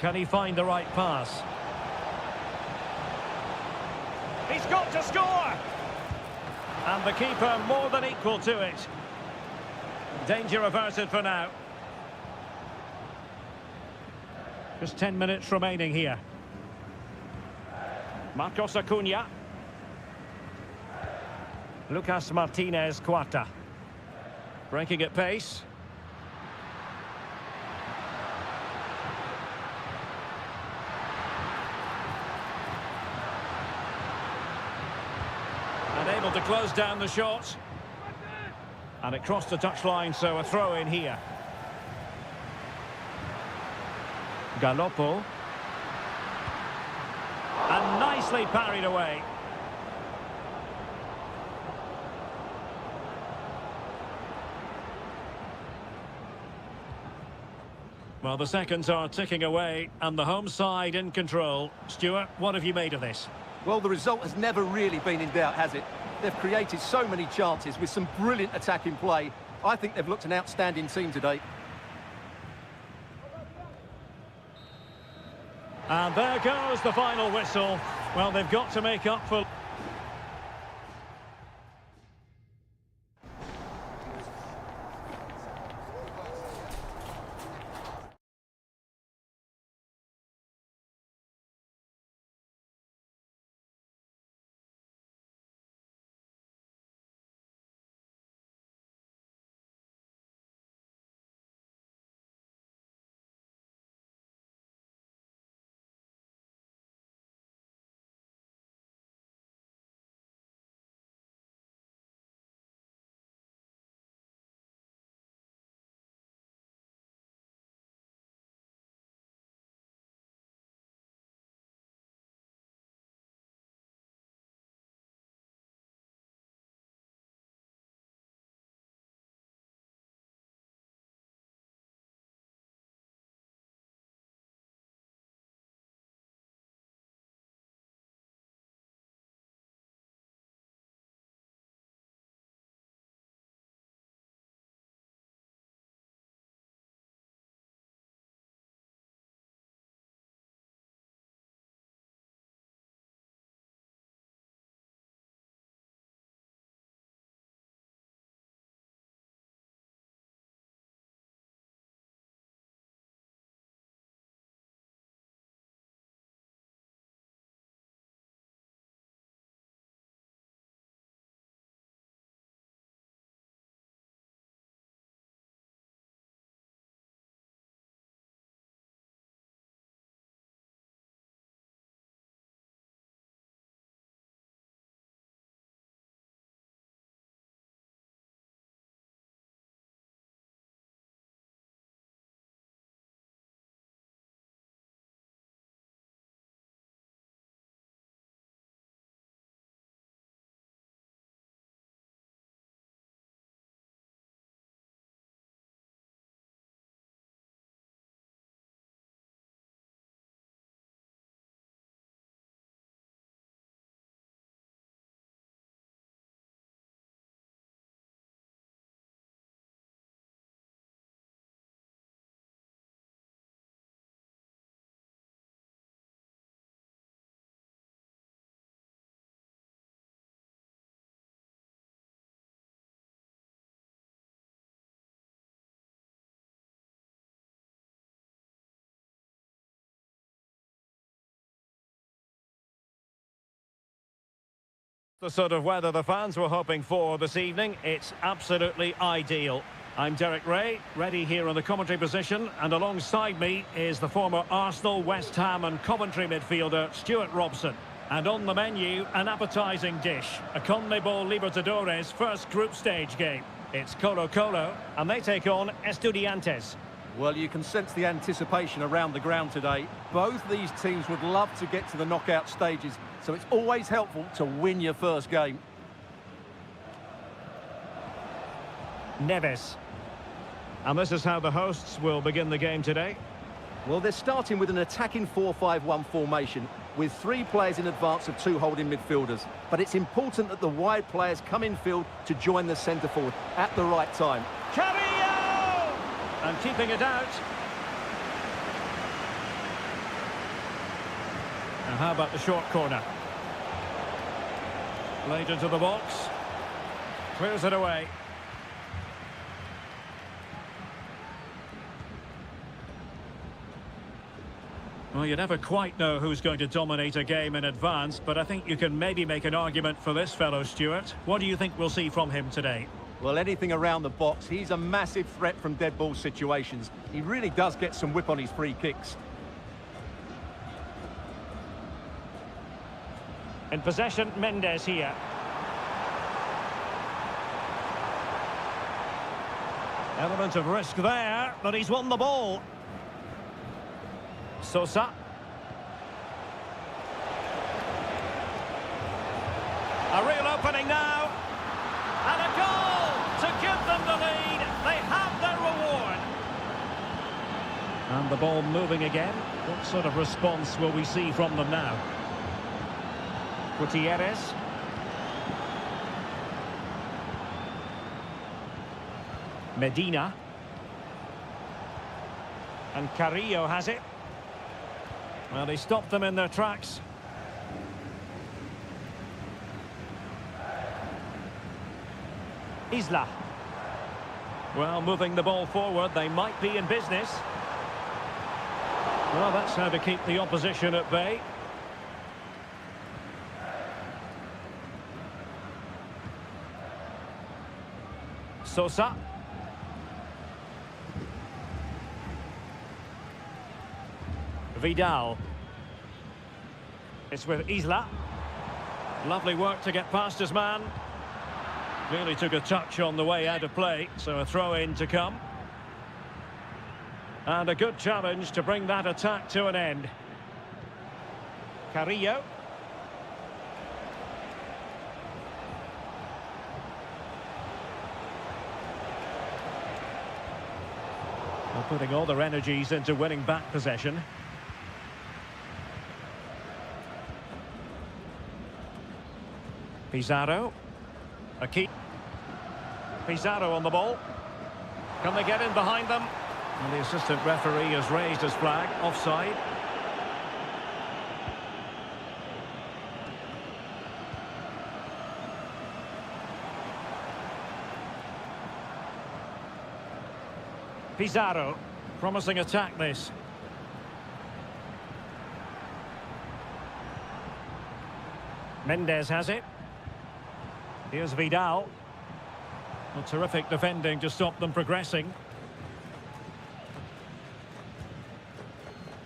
Can he find the right pass? He's got to score! And the keeper more than equal to it. Danger averted for now. Just 10 minutes remaining here. Marcos Acuna. Lucas Martinez Cuarta. Breaking at pace. And able to close down the shot. And it crossed the touchline, so a throw in here. Galoppo. And nicely parried away. Well, the seconds are ticking away, and the home side in control. Stuart, what have you made of this? Well, the result has never really been in doubt, has it? They've created so many chances with some brilliant attacking play. I think they've looked an outstanding team today. And there goes the final whistle. Well, they've got to make up for... The sort of weather the fans were hoping for this evening. It's absolutely ideal. I'm Derek Ray, ready here in the commentary position, and alongside me is the former Arsenal, West Ham and Coventry midfielder Stuart Robson. And on the menu, an appetising dish, a CONMEBOL Libertadores first group stage game. It's Colo-Colo, and they take on Estudiantes. Well, you can sense the anticipation around the ground today. Both these teams would love to get to the knockout stages, so it's always helpful to win your first game. Neves. And this is how the hosts will begin the game today. Well, they're starting with an attacking 4-5-1 formation with 3 players in advance of 2 holding midfielders. But it's important that the wide players come in field to join the centre forward at the right time. Carrillo! And keeping it out. Now how about the short corner? Played into the box. Clears it away. Well, you never quite know who's going to dominate a game in advance, but I think you can maybe make an argument for this fellow, Stuart. What do you think we'll see from him today? Well, anything around the box. He's a massive threat from dead ball situations. He really does get some whip on his free kicks. In possession, Mendes here. Element of risk there, but he's won the ball. Sosa. A real opening now. And a goal to give them the lead. They have their reward. And the ball moving again. What sort of response will we see from them now? Gutierrez. Medina. And Carrillo has it. Well, they stopped them in their tracks. Isla. Well, moving the ball forward, they might be in business. Well, that's how to keep the opposition at bay. Sosa. Vidal. It's with Isla. Lovely work to get past his man. Really took a touch on the way out of play, so a throw-in to come. And a good challenge to bring that attack to an end. Carrillo. Well, putting all their energies into winning back possession. Pizarro. A key. Pizarro on the ball. Can they get in behind them? And the assistant referee has raised his flag. Offside. Pizarro. Promising attack this. Mendes has it. Here's Vidal. Well, terrific defending to stop them progressing.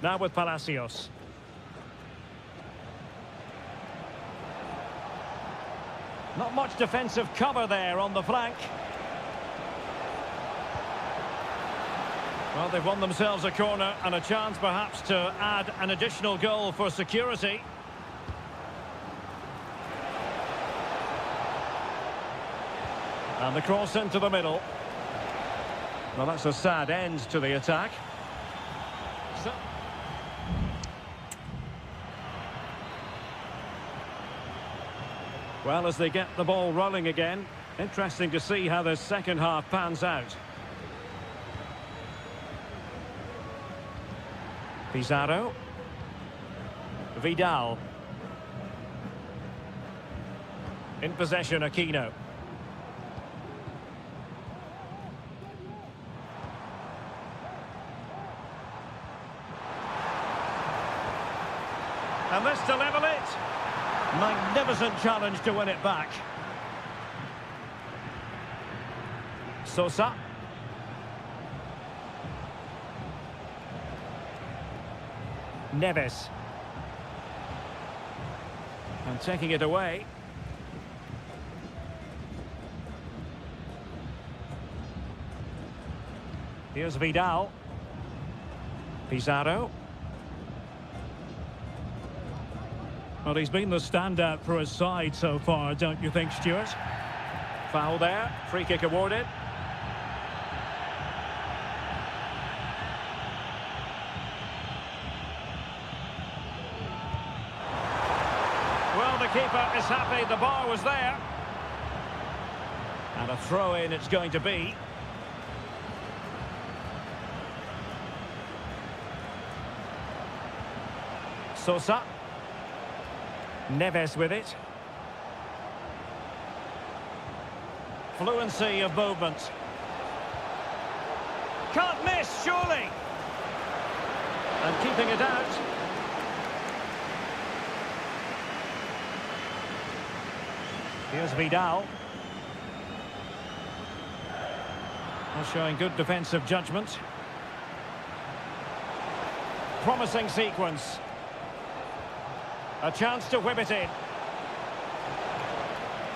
Now with Palacios. Not much defensive cover there on the flank. Well, they've won themselves a corner and a chance perhaps to add an additional goal for security. And the cross into the middle. Well, that's a sad end to the attack. Well, as they get the ball rolling again, interesting to see how the second half pans out. Pizarro. Vidal. In possession, Aquino. And this to level it. Magnificent challenge to win it back. Sosa. Neves. And taking it away. Here's Vidal. Pizarro. Well, he's been the standout for his side so far, don't you think, Stuart? Foul there. Free kick awarded. Well, the keeper is happy the bar was there. And a throw-in it's going to be. Sosa. Neves with it. Fluency of movement. Can't miss, surely. And keeping it out. Here's Vidal. Well, showing good defensive judgment. Promising sequence. A chance to whip it in.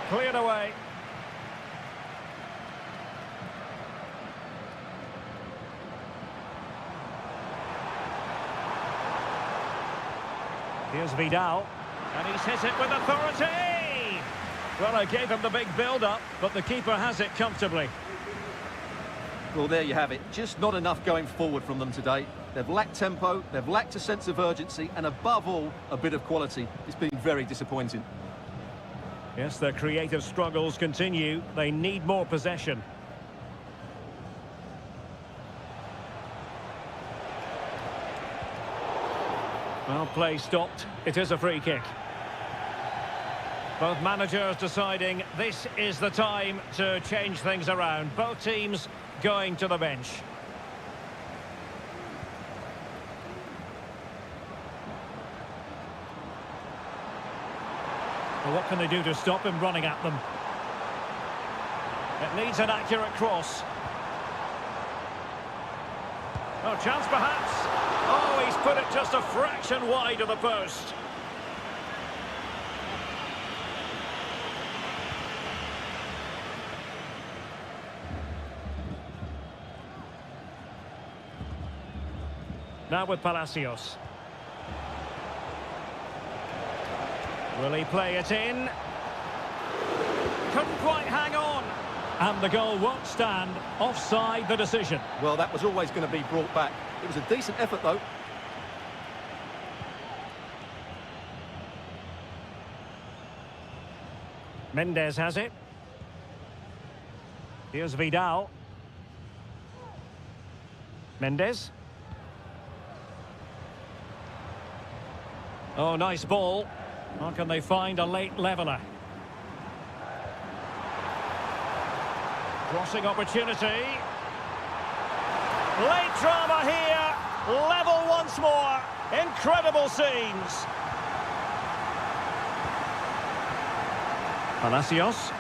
Cleared away. Here's Vidal. And he's hit it with authority! Well, I gave him the big build-up, but the keeper has it comfortably. Well, there you have it. Just not enough going forward from them today. They've lacked tempo, they've lacked a sense of urgency, and above all, a bit of quality. It's been very disappointing. Yes, their creative struggles continue. They need more possession. Well, play stopped. It is a free kick. Both managers deciding this is the time to change things around. Both teams going to the bench. Well, what can they do to stop him running at them? It needs an accurate cross. Oh, chance perhaps. Oh, he's put it just a fraction wide of the post. Now with Palacios. Will he play it in? Couldn't quite hang on. And the goal won't stand. Offside the decision. Well, that was always going to be brought back. It was a decent effort, though. Mendes has it. Here's Vidal. Mendes. Oh, nice ball. How can they find a late leveller? Crossing opportunity. Late drama here. Level once more. Incredible scenes. Palacios.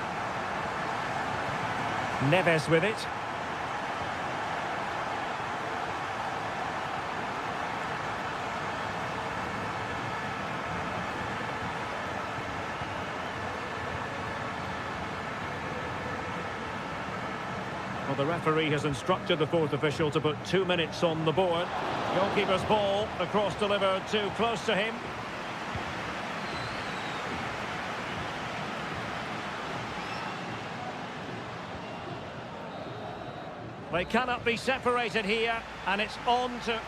Neves with it. Well, the referee has instructed the fourth official to put 2 minutes on the board. Goalkeeper's ball, the cross delivered too close to him. They cannot be separated here, and it's on to...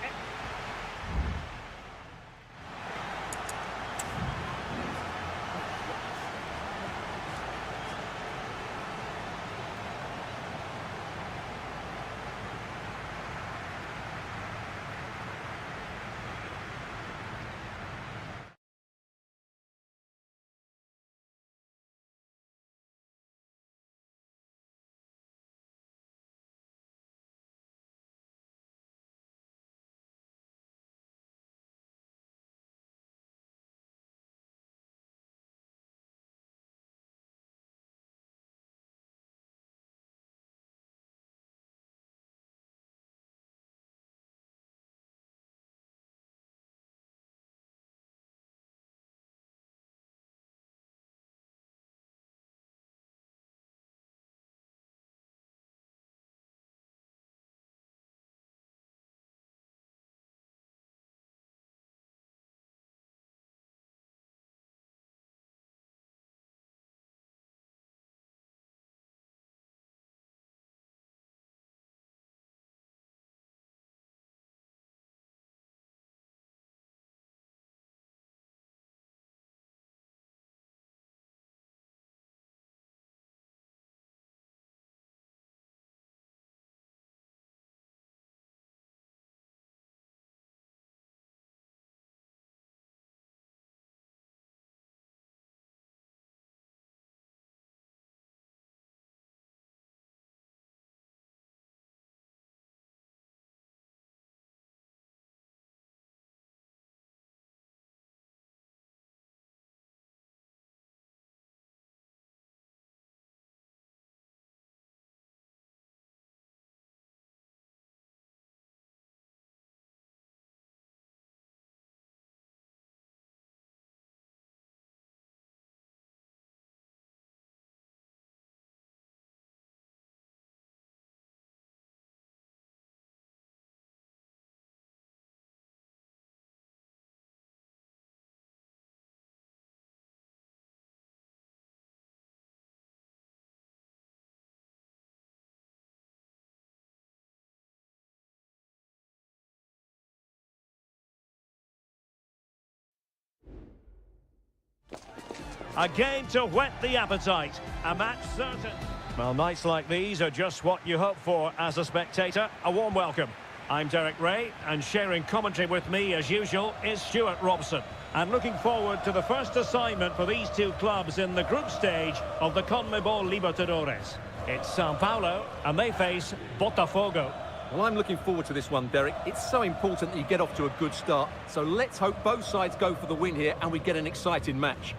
A game to whet the appetite. A match certain. Well, nights like these are just what you hope for as a spectator. A warm welcome. I'm Derek Ray, and sharing commentary with me, as usual, is Stuart Robson. And looking forward to the first assignment for these two clubs in the group stage of the CONMEBOL Libertadores. It's Sao Paulo, and they face Botafogo. Well, I'm looking forward to this one, Derek. It's so important that you get off to a good start. So let's hope both sides go for the win here and we get an exciting match.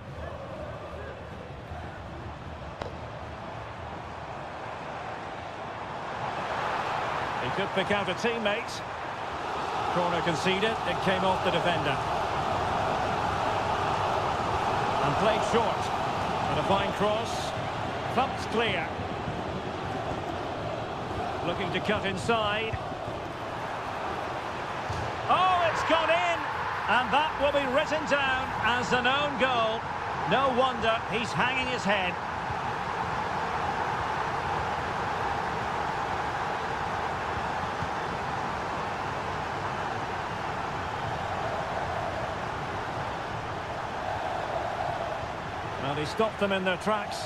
He could pick out a teammate. Corner conceded. It came off the defender. And played short. And a fine cross. Thumped clear. Looking to cut inside. Oh, it's gone in! And that will be written down as an own goal. No wonder he's hanging his head. Well, he stopped them in their tracks.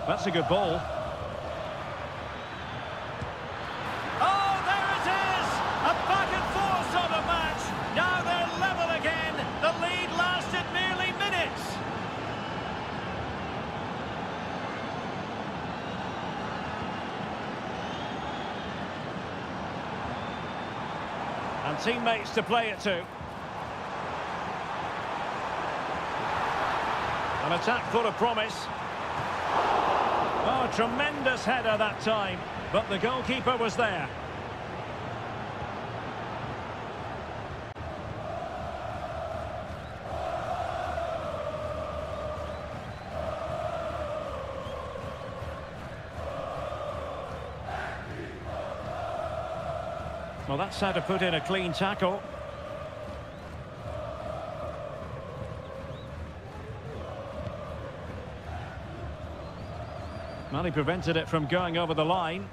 That's a good ball. Oh, there it is! A back and forth sort of match. Now they're level again. The lead lasted merely minutes. And teammates to play it to. An attack full of promise. Oh, tremendous header that time, but the goalkeeper was there. Well, that's how to put in a clean tackle. Well, he prevented it from going over the line.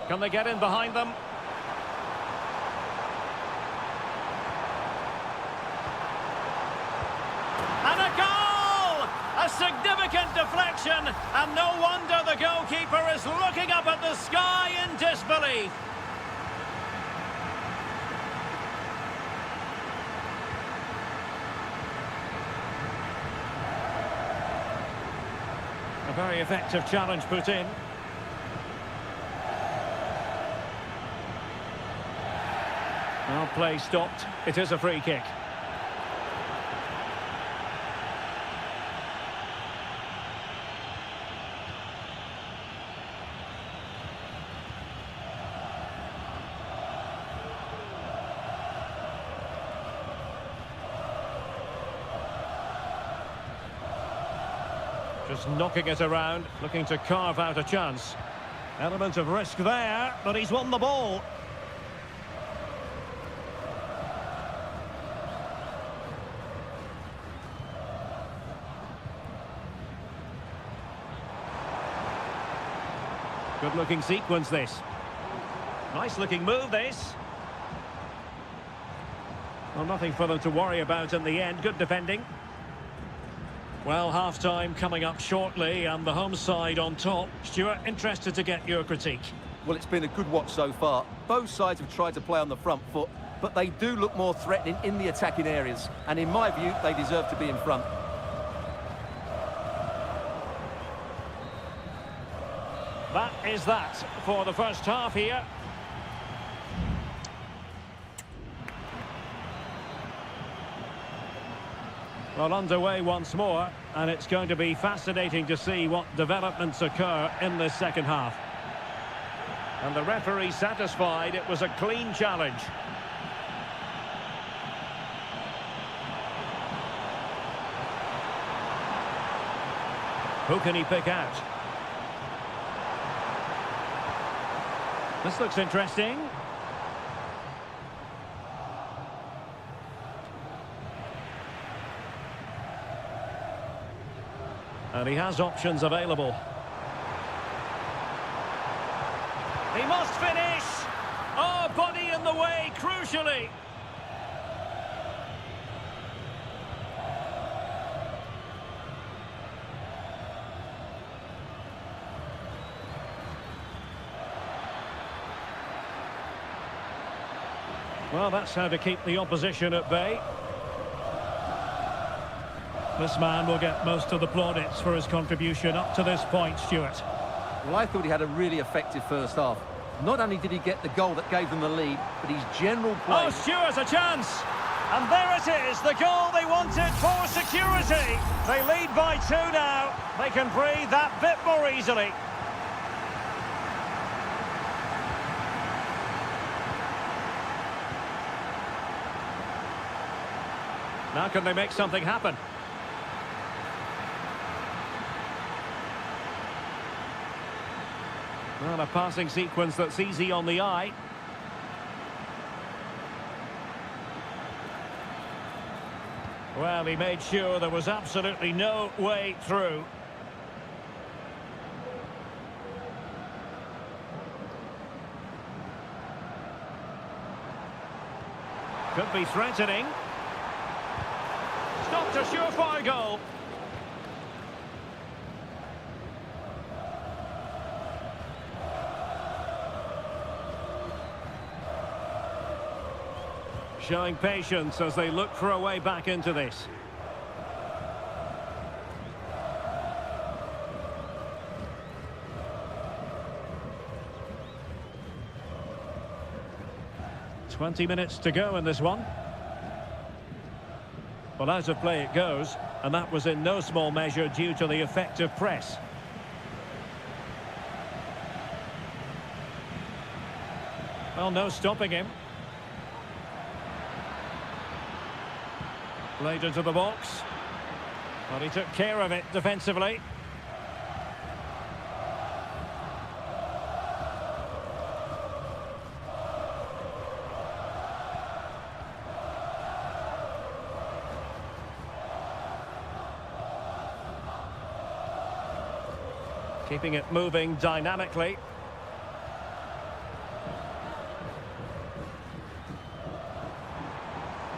Can they get in behind them? And a goal! A significant deflection, and no wonder the goalkeeper is looking up at the sky in disbelief. A very effective challenge put in. Well, play stopped. It is a free kick. Just knocking it around, looking to carve out a chance. Element of risk there, but he's won the ball. Good-looking sequence, this. Nice-looking move, this. Well, nothing for them to worry about in the end. Good defending. Well, half-time coming up shortly, and the home side on top. Stuart, interested to get your critique. Well, it's been a good watch so far. Both sides have tried to play on the front foot, but they do look more threatening in the attacking areas. And in my view, they deserve to be in front. That is that for the first half here. Well, underway once more, and it's going to be fascinating to see what developments occur in this second half. And the referee satisfied it was a clean challenge. Who can he pick out? This looks interesting. And he has options available. He must finish! Oh, body in the way, crucially! Well, that's how to keep the opposition at bay. This man will get most of the plaudits for his contribution up to this point, Stuart. Well, I thought he had a really effective first half. Not only did he get the goal that gave them the lead, but his general play... Oh, Stuart, a chance! And there it is, the goal they wanted for security. They lead by 2 now. They can breathe that bit more easily. Now can they make something happen? Well, a passing sequence that's easy on the eye. Well, he made sure there was absolutely no way through. Could be threatening. Stopped a surefire goal. Showing patience as they look for a way back into this. "20 minutes to go in this one. Well, out of play it goes, and that was in no small measure due to the effective press. Well, no stopping him. Played into the box. Well, he took care of it defensively. Keeping it moving dynamically.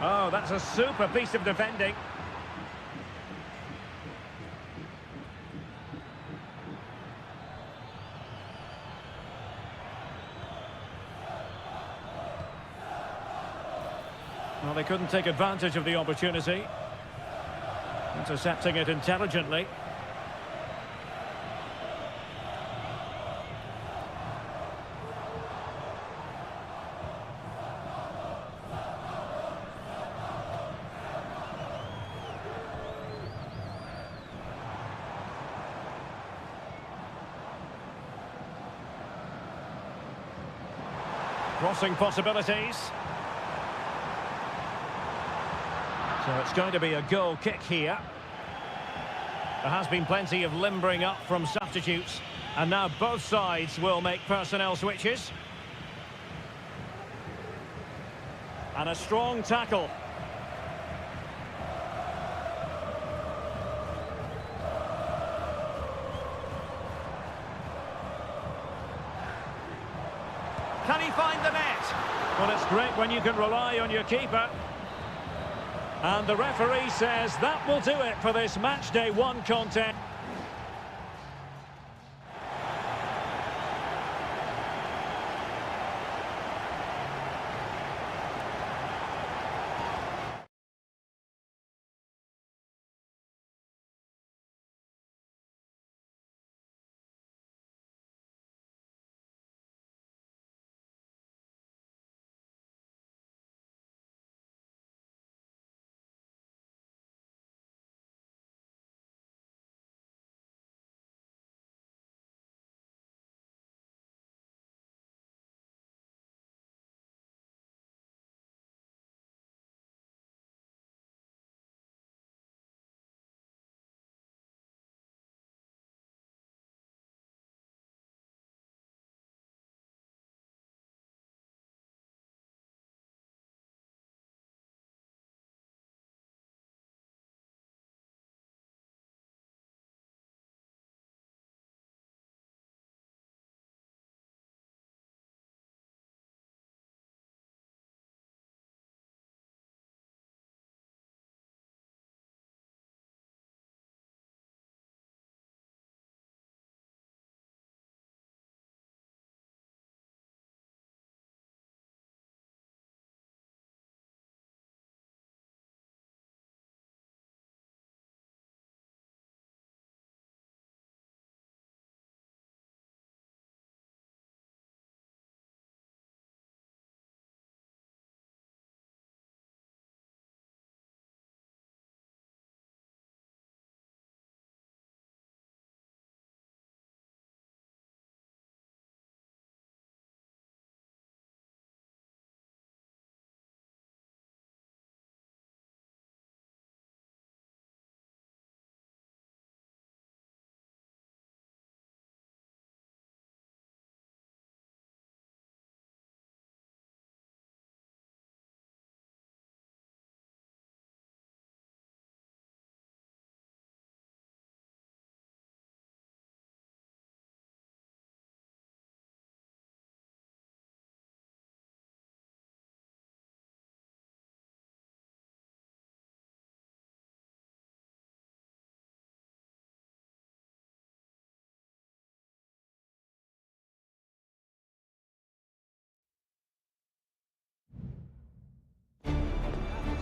Oh, that's a super piece of defending. Well, they couldn't take advantage of the opportunity. Intercepting it intelligently. Crossing possibilities. So it's going to be a goal kick here. There has been plenty of limbering up from substitutes, and now both sides will make personnel switches. And a strong tackle. Can he find the net? Well, it's great when you can rely on your keeper. And the referee says that will do it for this matchday 1 contest.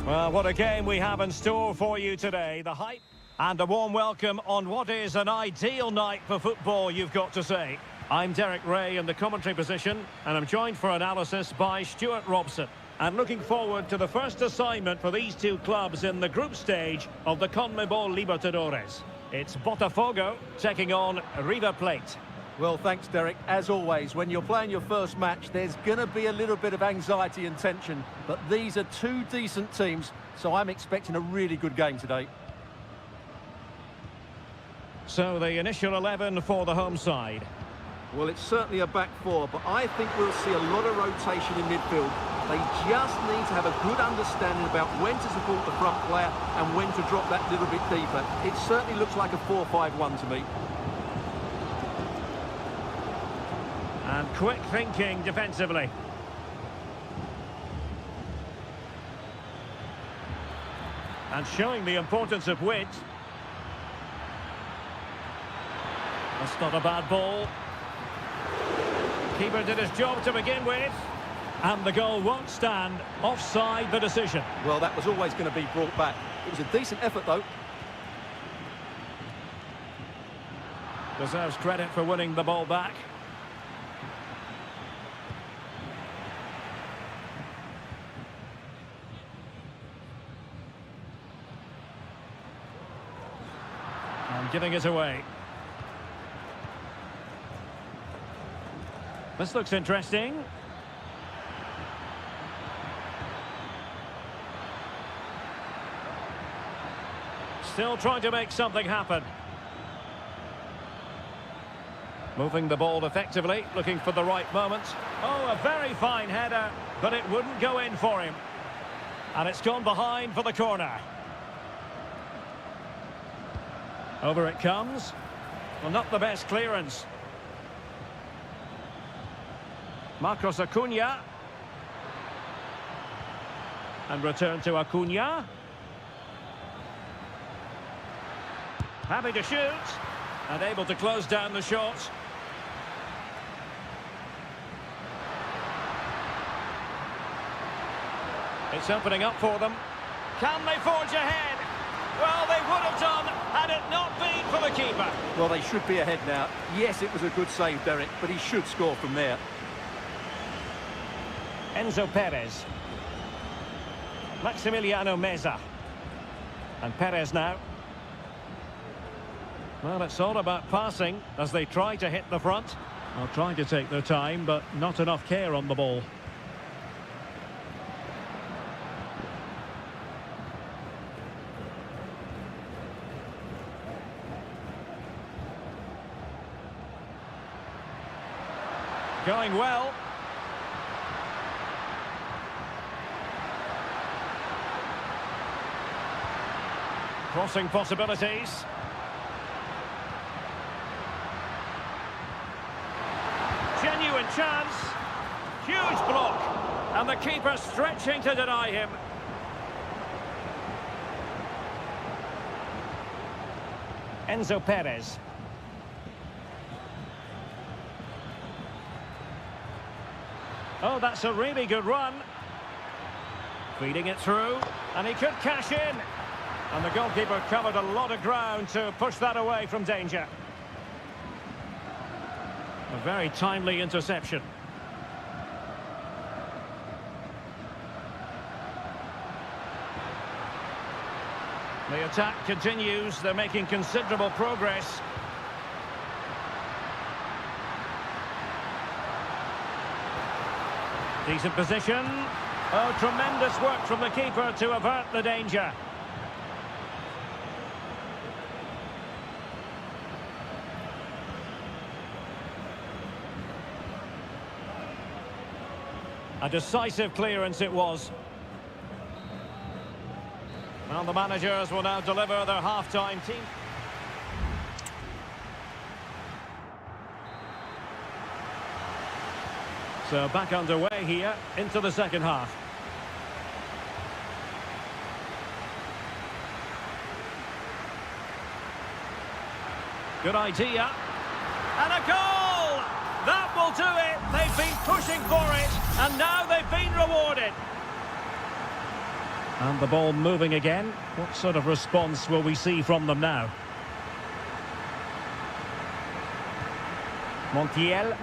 Well, what a game we have in store for you today. The hype and a warm welcome on what is an ideal night for football, you've got to say. I'm Derek Ray in the commentary position, and I'm joined for analysis by Stuart Robson. And looking forward to the first assignment for these two clubs in the group stage of the CONMEBOL Libertadores. It's Botafogo taking on River Plate. Well, thanks, Derek. As always, when you're playing your first match, there's going to be a little bit of anxiety and tension. But these are two decent teams, so I'm expecting a really good game today. So the initial 11 for the home side. Well, it's certainly a back four, but I think we'll see a lot of rotation in midfield. They just need to have a good understanding about when to support the front player and when to drop that little bit deeper. It certainly looks like a 4-5-1 to me. And quick thinking defensively. And showing the importance of wit. That's not a bad ball. Keeper did his job to begin with. And the goal won't stand. Offside the decision. Well, that was always going to be brought back. It was a decent effort, though. Deserves credit for winning the ball back. And giving it away. This looks interesting. Still trying to make something happen. Moving the ball effectively, looking for the right moment. Oh, a very fine header, but it wouldn't go in for him. And it's gone behind for the corner. Over it comes. Well, not the best clearance. Marcos Acuna. And return to Acuna. Happy to shoot. And able to close down the shot. It's opening up for them. Can they forge ahead? Well, they would have done had it not been for the keeper. Well, they should be ahead now. Yes, it was a good save, Derek, but he should score from there. Enzo Perez. Maximiliano Meza. And Perez now. Well, it's all about passing as they try to hit the front. Well, trying to take their time, but not enough care on the ball. Going well. Crossing possibilities. Genuine chance. Huge block. And the keeper stretching to deny him. Enzo Perez. Oh, that's a really good run. Feeding it through, and he could cash in. And the goalkeeper covered a lot of ground to push that away from danger. A very timely interception. The attack continues. They're making considerable progress. Decent position. Oh, tremendous work from the keeper to avert the danger. A decisive clearance it was. Well, the managers will now deliver their half-time team. So back underway here into the second half. Good idea. And a goal! That will do it. They've been pushing for it, and now they've been rewarded. And the ball moving again. What sort of response will we see from them now? Montiel.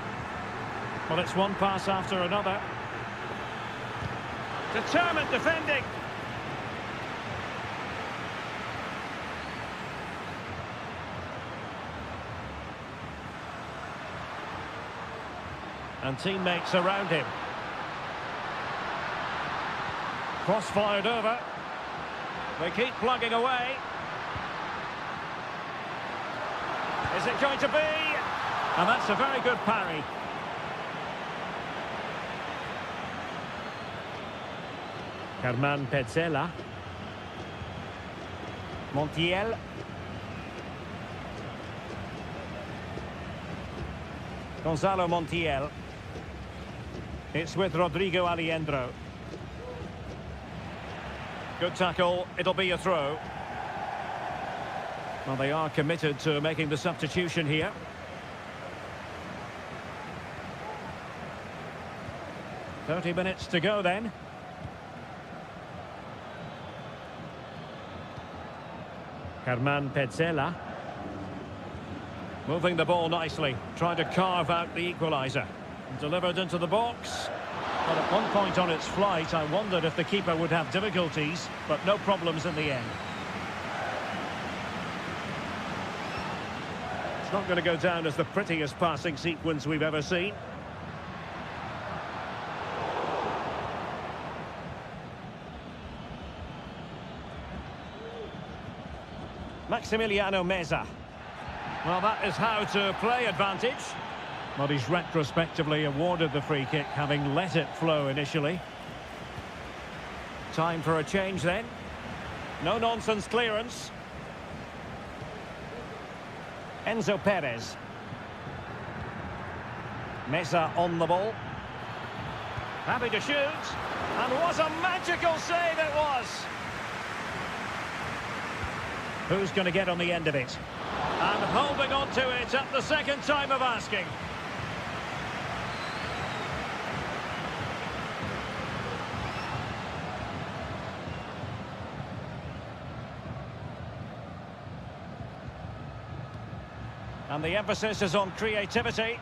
Well, it's one pass after another. Determined defending. And teammates around him. Cross fired over. They keep plugging away. Is it going to be? And that's a very good parry. Germán Petzela. Montiel. Gonzalo Montiel. It's with Rodrigo Aliendro. Good tackle. It'll be a throw. Well, they are committed to making the substitution here. "30 minutes to go then." Germán Petzela. Moving the ball nicely, trying to carve out the equaliser. Delivered into the box. But at one point on its flight, I wondered if the keeper would have difficulties, but no problems in the end. It's not going to go down as the prettiest passing sequence we've ever seen. Maximiliano Meza. Well, that is how to play advantage. But he's retrospectively awarded the free kick, having let it flow initially. Time for a change then. No-nonsense clearance. Enzo Perez. Meza on the ball. Happy to shoot. And what a magical save it was! Who's going to get on the end of it? And holding on to it at the second time of asking. And the emphasis is on creativity.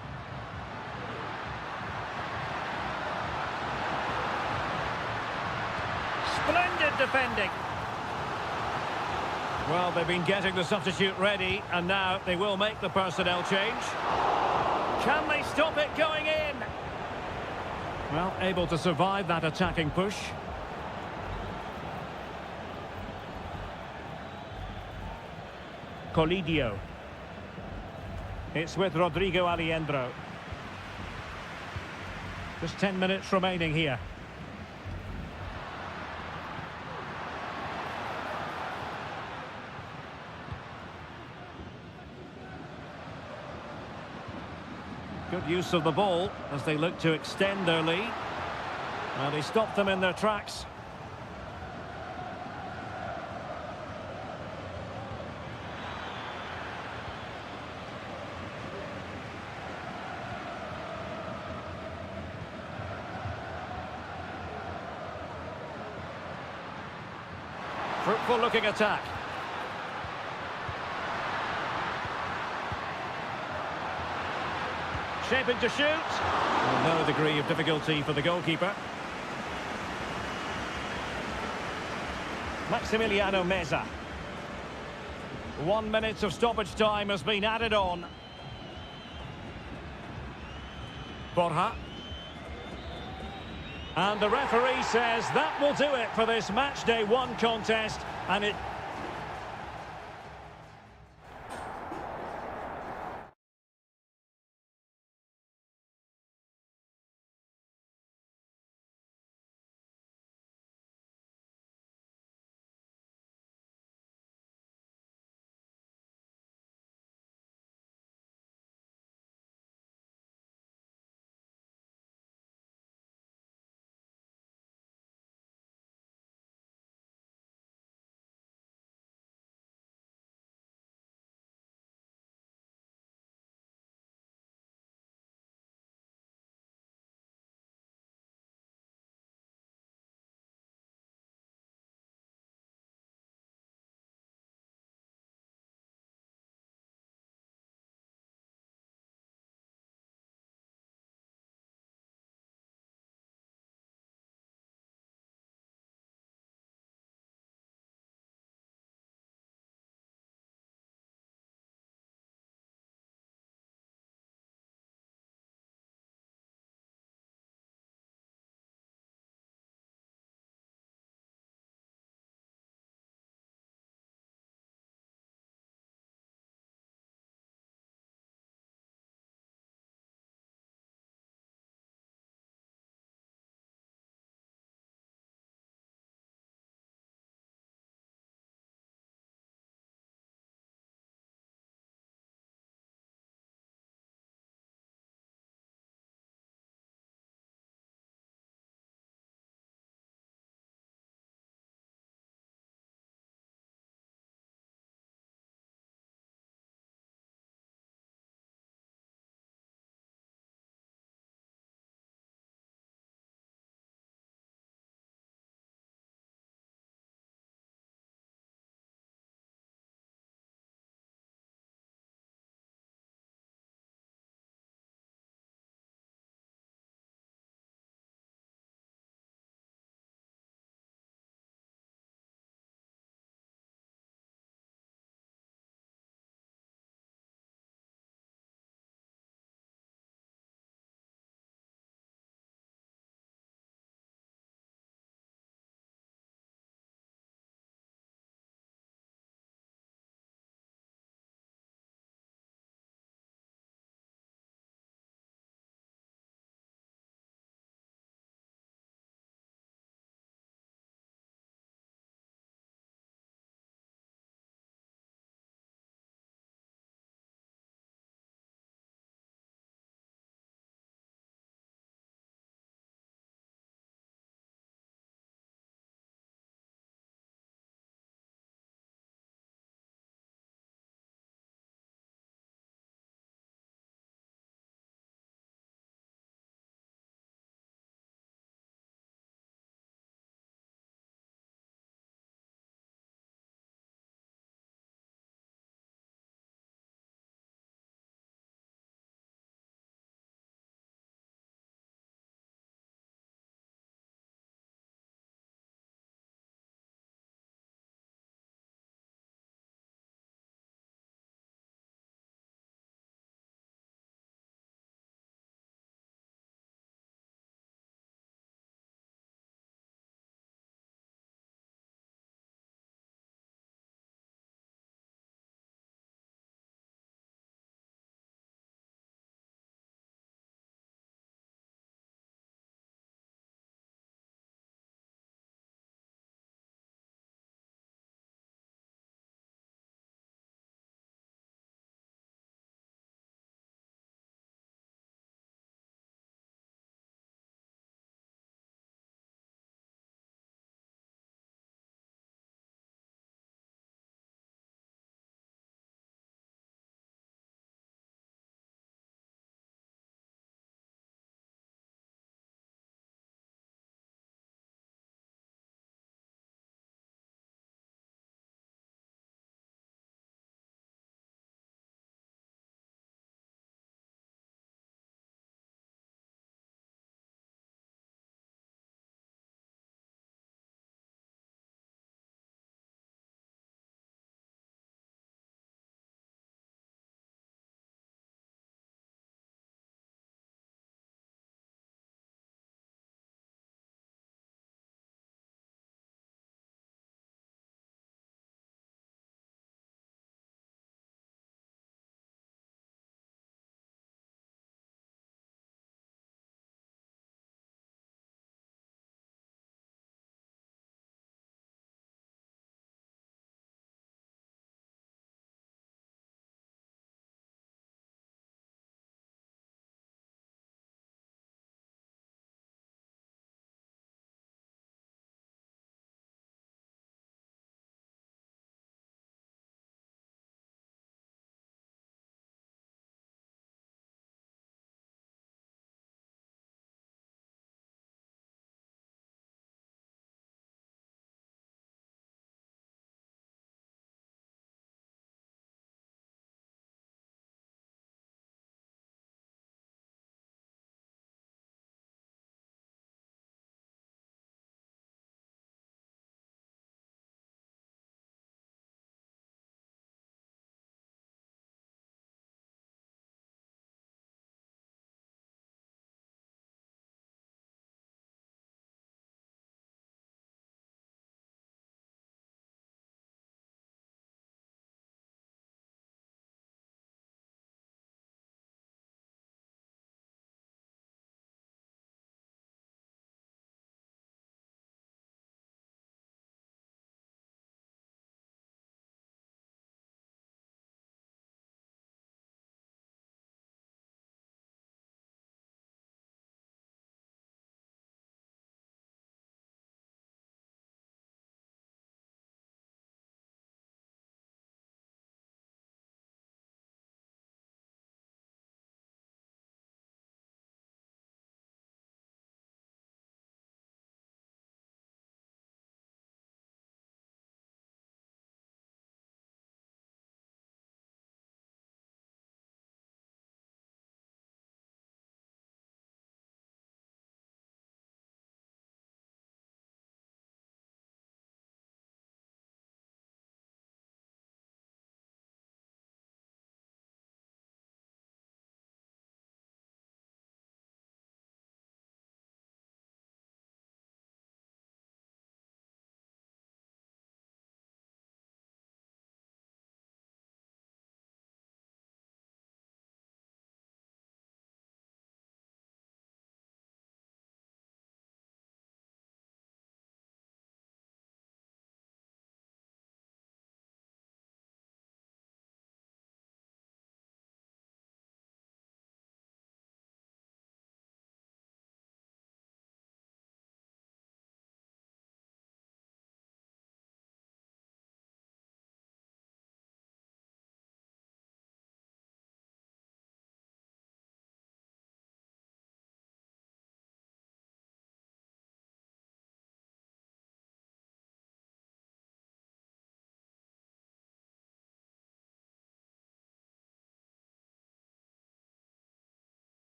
Splendid defending. Well, they've been getting the substitute ready, and now they will make the personnel change. Can they stop it going in? Well, able to survive that attacking push. Colidio. It's with Rodrigo Aliendro. Just 10 minutes remaining here. Good use of the ball as they look to extend their lead. And he stopped them in their tracks. Fruitful looking attack. Shaping to shoot. No degree of difficulty for the goalkeeper. Maximiliano Meza. 1 minute of stoppage time has been added on. Borja. And the referee says that will do it for this match day 1 contest, and it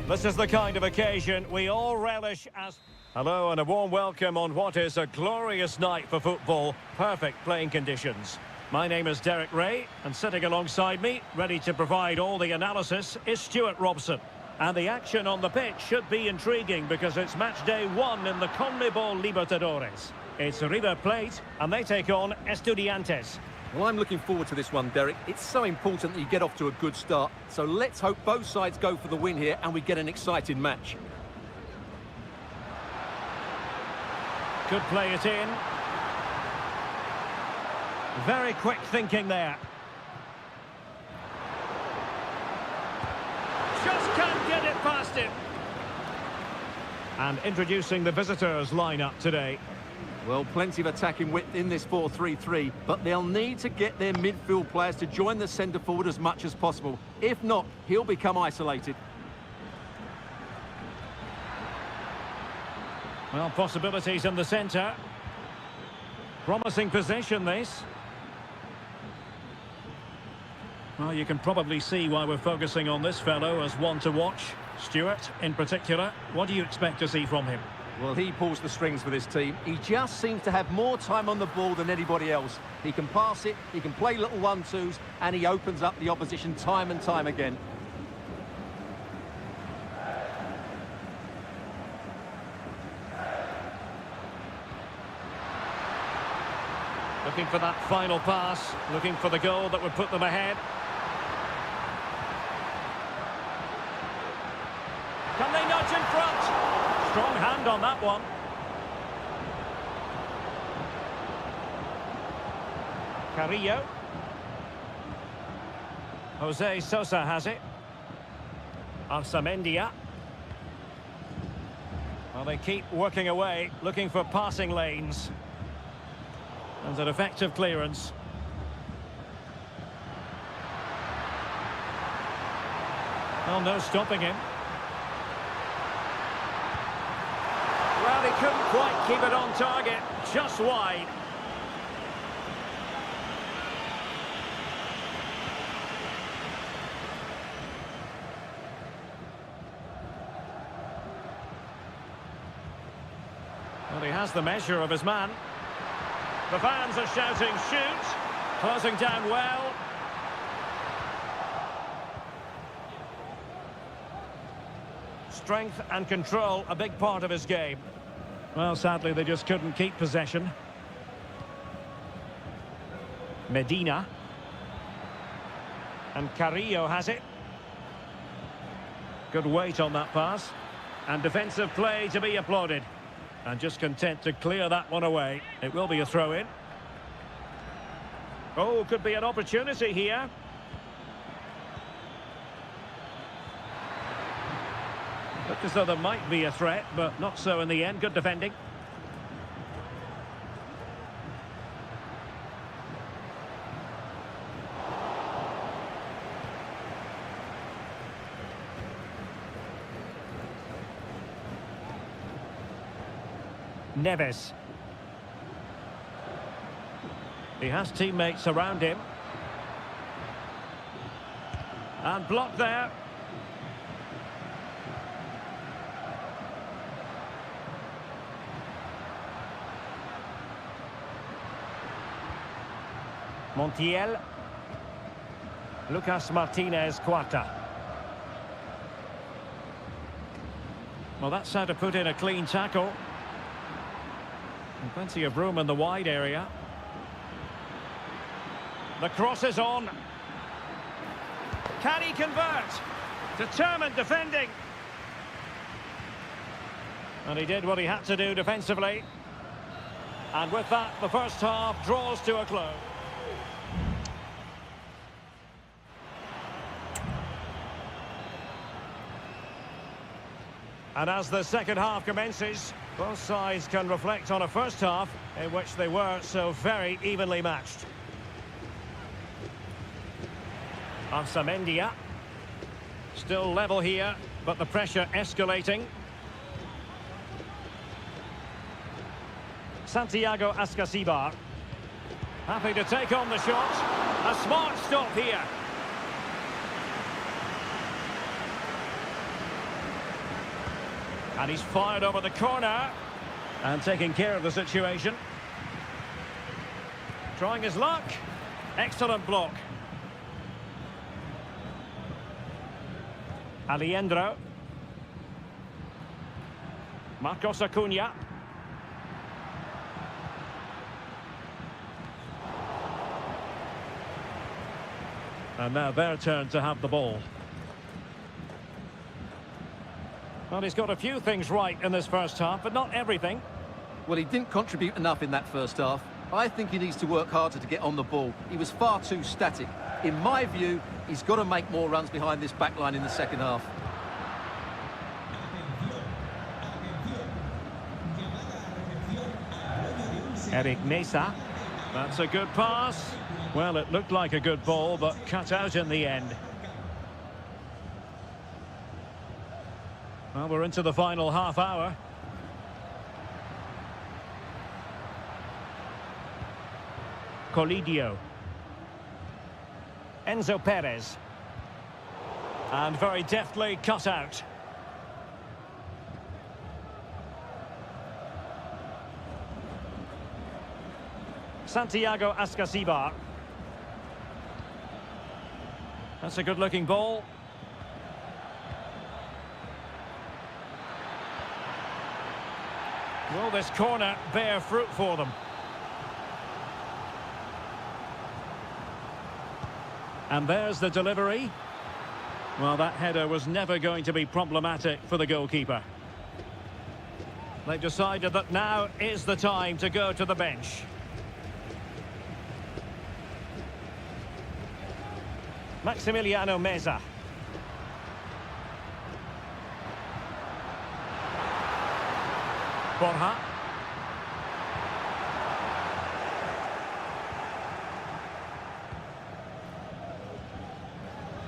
This is the kind of occasion we all relish as... Hello and a warm welcome on what is a glorious night for football. Perfect playing conditions. My name is Derek Ray, and sitting alongside me, ready to provide all the analysis, is Stuart Robson. And the action on the pitch should be intriguing because it's match day 1 in the CONMEBOL Libertadores. It's River Plate, and they take on Estudiantes. Well, I'm looking forward to this one, Derek. It's so important that you get off to a good start. So let's hope both sides go for the win here and we get an exciting match. Could play it in. Very quick thinking there. Just can't get it past him. And introducing the visitors lineup today. Well, plenty of attacking width in this 4-3-3, but they'll need to get their midfield players to join the centre forward as much as possible. If not, he'll become isolated. Well, possibilities in the centre. Promising possession, this. Well, you can probably see why we're focusing on this fellow as one to watch. Stuart, in particular, what do you expect to see from him? Well, he pulls the strings for this team. He just seems to have more time on the ball than anybody else. He can pass it, he can play little 1-2s, and he opens up the opposition time and time again. Looking for that final pass, looking for the goal that would put them ahead. Can they nudge in front? Strong hand on that one. Carrillo. Jose Sosa has it. Arsamendia. Well, they keep working away, looking for passing lanes. And an effective clearance. Well, no stopping him. Well, he couldn't quite keep it on target, just wide. Well, he has the measure of his man. The fans are shouting, shoot! Closing down well. Strength and control, a big part of his game. Well, sadly, they just couldn't keep possession. Medina. And Carrillo has it. Good weight on that pass. And defensive play to be applauded. And just content to clear that one away. It will be a throw-in. Oh, could be an opportunity here. Looked as though there might be a threat, but not so in the end. Good defending. Neves. He has teammates around him. And blocked there. Montiel. Lucas Martinez Quarta. Well, that's how to put in a clean tackle. And plenty of room in the wide area. The cross is on. Can he convert? Determined defending. And he did what he had to do defensively. And with that, the first half draws to a close. And as the second half commences, both sides can reflect on a first half in which they were so very evenly matched. Arsamendia. Still level here, but the pressure escalating. Santiago Ascasibar. Happy to take on the shot. A smart stop here. And he's fired over the corner. And taking care of the situation. Trying his luck. Excellent block. Aliendro. Marcos Acuna. And now their turn to have the ball. Well, he's got a few things right in this first half, but not everything. Well, he didn't contribute enough in that first half. I think he needs to work harder to get on the ball. He was far too static. In my view, he's got to make more runs behind this back line in the second half. Eric Mesa. That's a good pass. Well, it looked like a good ball, but cut out in the end. Well, we're into the final half hour. Colidio. Enzo Perez. And very deftly cut out. Santiago Ascasibar. That's a good-looking ball. Will this corner bear fruit for them? And there's the delivery. Well, that header was never going to be problematic for the goalkeeper. They've decided that now is the time to go to the bench. Maximiliano Meza. Borja.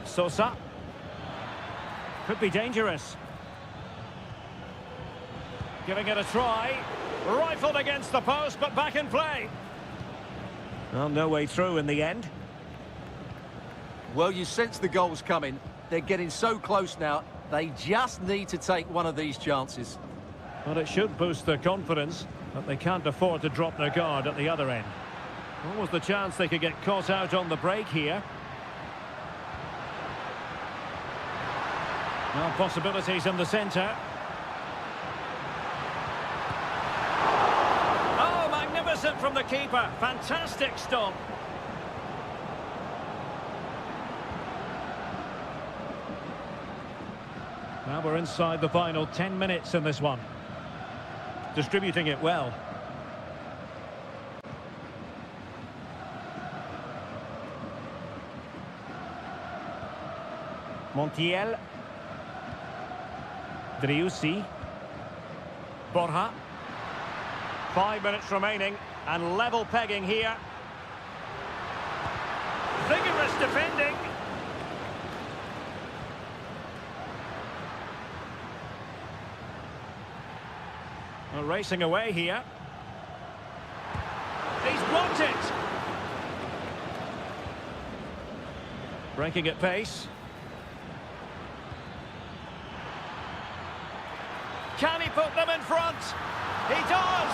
Sosa. Could be dangerous. Giving it a try. Rifled against the post, but back in play. Well, no way through in the end. Well, you sense the goals coming. They're getting so close now. They just need to take one of these chances. Well, it should boost their confidence, but they can't afford to drop their guard at the other end. What was the chance they could get caught out on the break here? Well, possibilities in the centre. Oh, magnificent from the keeper. Fantastic stop. Now we're inside the final 10 minutes in this one. Distributing it well. Montiel. Driussi. Borja. 5 minutes remaining and level pegging here. Vigorous defending. Well, racing away here. He's blocked it. Breaking at pace. Can he put them in front? He does!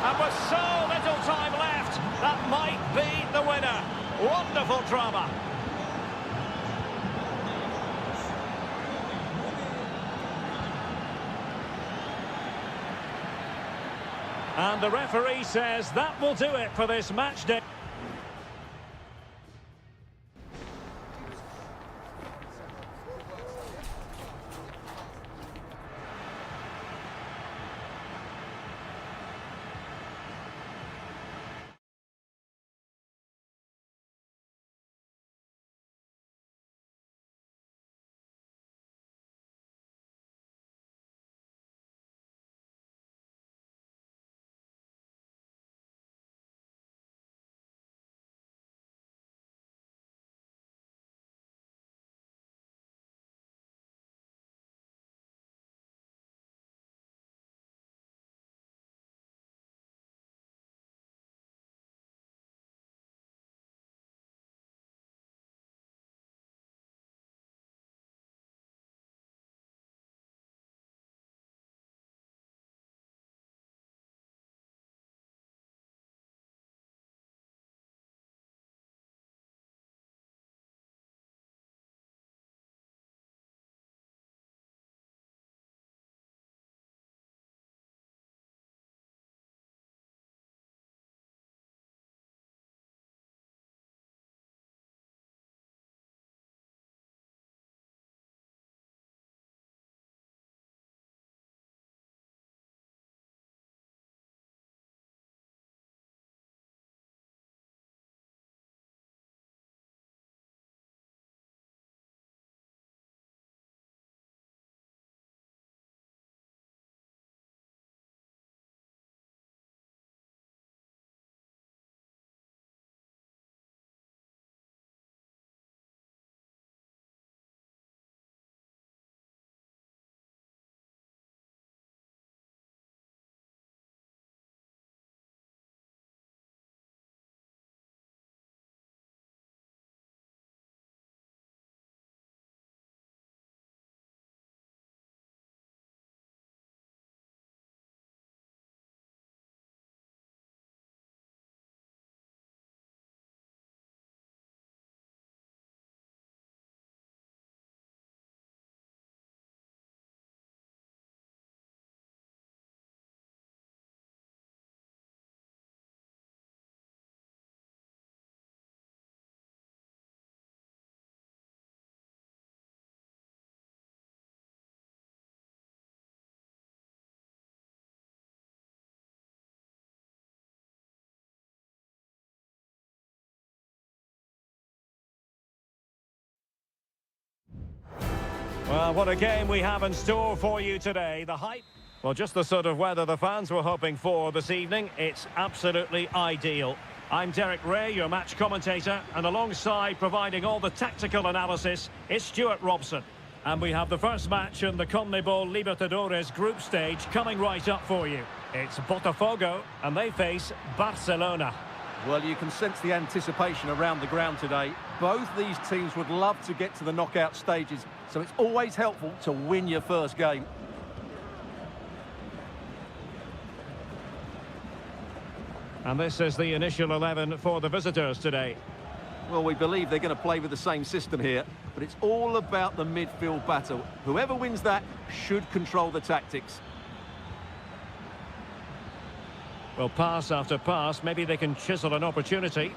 And with so little time left, that might be the winner. Wonderful drama. And the referee says that will do it for this match day. Well, what a game we have in store for you today. The hype. Well, just the sort of weather the fans were hoping for this evening. It's absolutely ideal. I'm Derek Ray, your match commentator, and alongside providing all the tactical analysis is Stuart Robson. And we have the first match in the CONMEBOL Libertadores group stage coming right up for you. It's Botafogo, and they face Barcelona. Well, you can sense the anticipation around the ground today. Both these teams would love to get to the knockout stages, so it's always helpful to win your first game. And this is the initial 11 for the visitors today. Well, we believe they're going to play with the same system here, but it's all about the midfield battle. Whoever wins that should control the tactics. Well, pass after pass, maybe they can chisel an opportunity.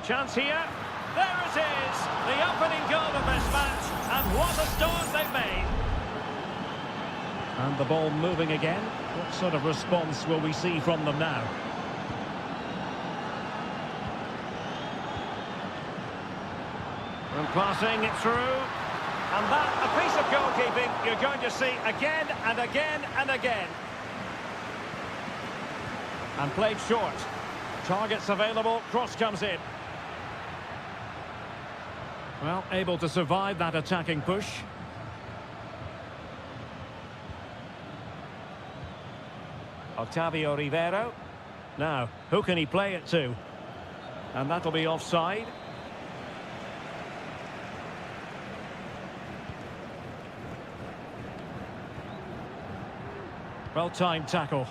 Chance here. There it is! The opening goal of this match, and what a start they've made! And the ball moving again. What sort of response will we see from them now? And passing it through. And that, a piece of goalkeeping you're going to see again and again and again. And played short. Targets available, cross comes in. Well, able to survive that attacking push. Octavio Rivero. Now, who can he play it to? And that'll be offside. Well-timed tackle.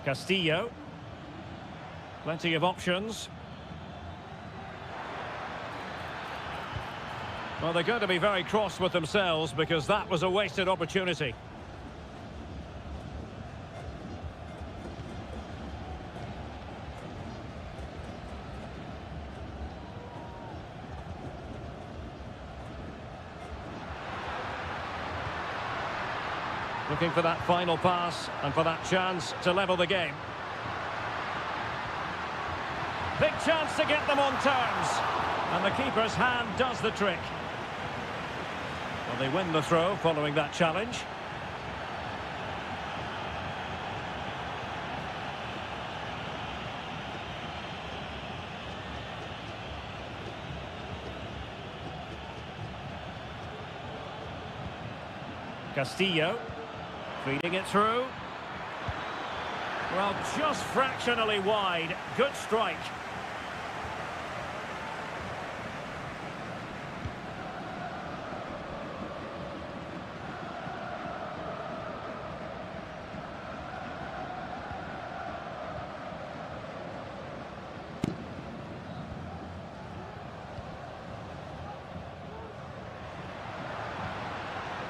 Castillo. Plenty of options. Well, they're going to be very cross with themselves because that was a wasted opportunity. Looking for that final pass and for that chance to level the game. Big chance to get them on terms. And the keeper's hand does the trick. Well, they win the throw following that challenge. Castillo. Feeding it through. Well, just fractionally wide. Good strike.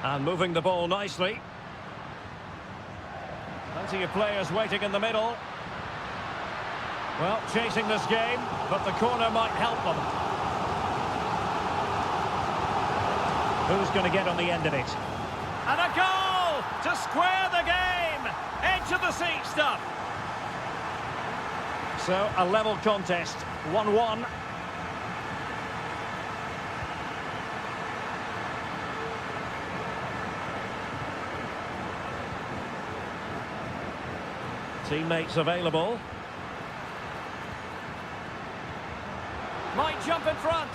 And moving the ball nicely. Plenty of players waiting in the middle. Well, chasing this game, but the corner might help them. Who's going to get on the end of it? And a goal to square the game! Edge of the seat stuff. So, a level contest, 1-1. Teammates available. Might jump in front.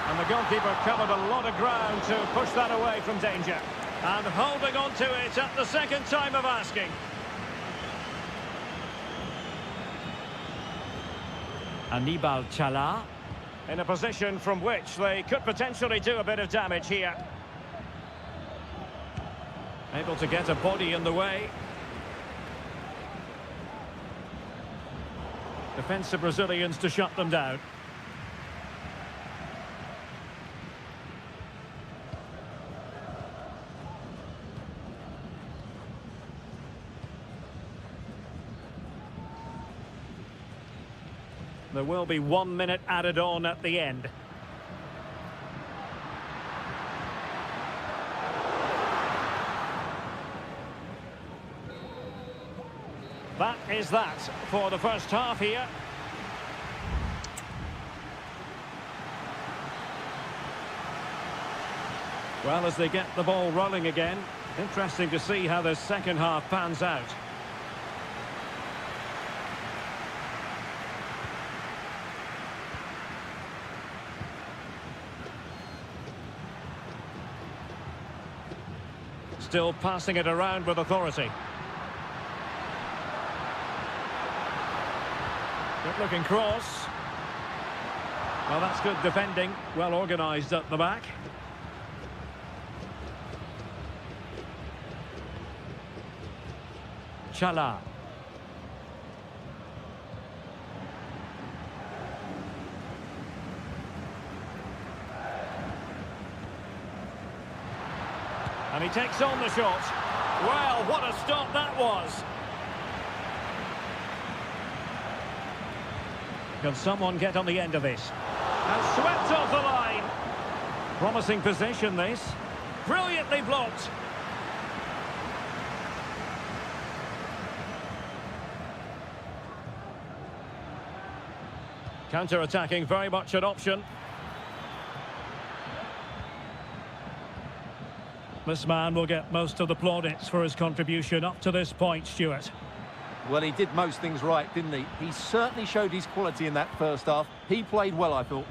And the goalkeeper covered a lot of ground to push that away from danger. And holding on to it at the second time of asking. Anibal Chala. In a position from which they could potentially do a bit of damage here. Able to get a body in the way. Defensive Brazilians to shut them down. There will be 1 minute added on at the end. That is that for the first half here. Well, as they get the ball rolling again, interesting to see how the second half pans out. Still passing it around with authority. Good looking cross. Well, that's good defending. Well organised at the back. Chala. And he takes on the shot. Well, what a stop that was. Can someone get on the end of this? And swept off the line. Promising position, this. Brilliantly blocked. Counter-attacking, very much an option. This man will get most of the plaudits for his contribution up to this point, Stuart. Well, he did most things right, didn't he? He certainly showed his quality in that first half. He played well, I thought.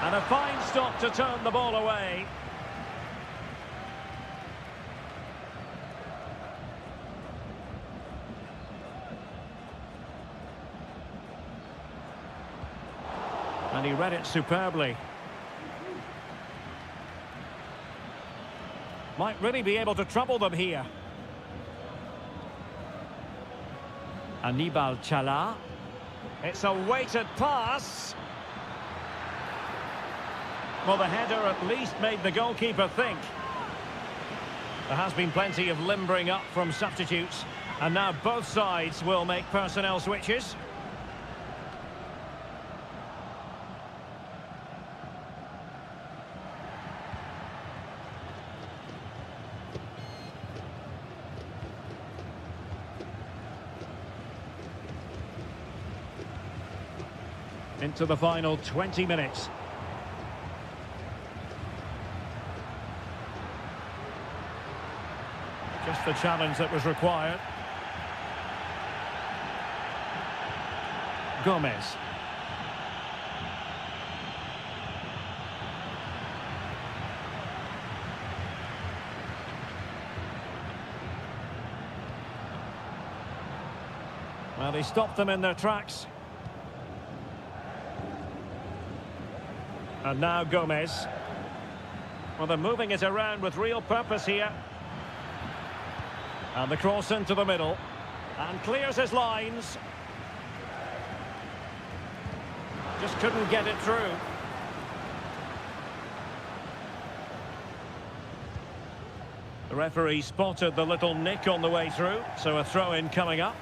And a fine stop to turn the ball away. And he read it superbly. Might really be able to trouble them here. Anibal Chala. It's a weighted pass. Well, the header at least made the goalkeeper think. There has been plenty of limbering up from substitutes. And now both sides will make personnel switches. Into the final 20 minutes. Just the challenge that was required. Gomez. Well, he stopped them in their tracks. And now Gomez. Well, they're moving it around with real purpose here. And the cross into the middle. And clears his lines. Just couldn't get it through. The referee spotted the little nick on the way through, so a throw-in coming up.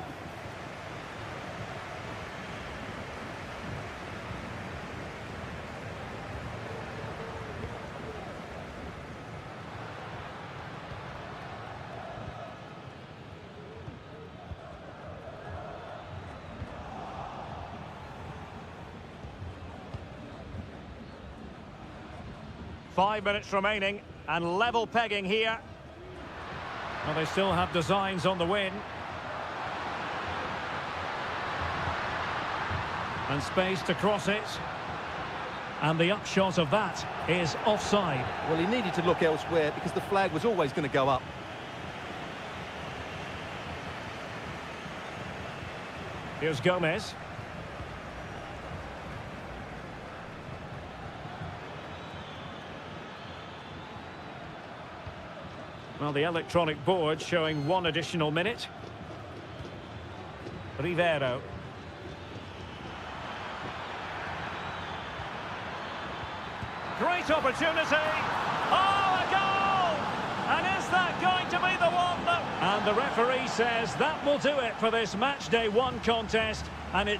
Five minutes remaining, and level pegging here. Well, they still have designs on the win. And space to cross it. And the upshot of that is offside. Well, he needed to look elsewhere because the flag was always going to go up. Here's Gomez. Well, the electronic board showing one additional minute. Rivero. Great opportunity. Oh, a goal! And is that going to be the one that... And the referee says that will do it for this match day one contest. And it...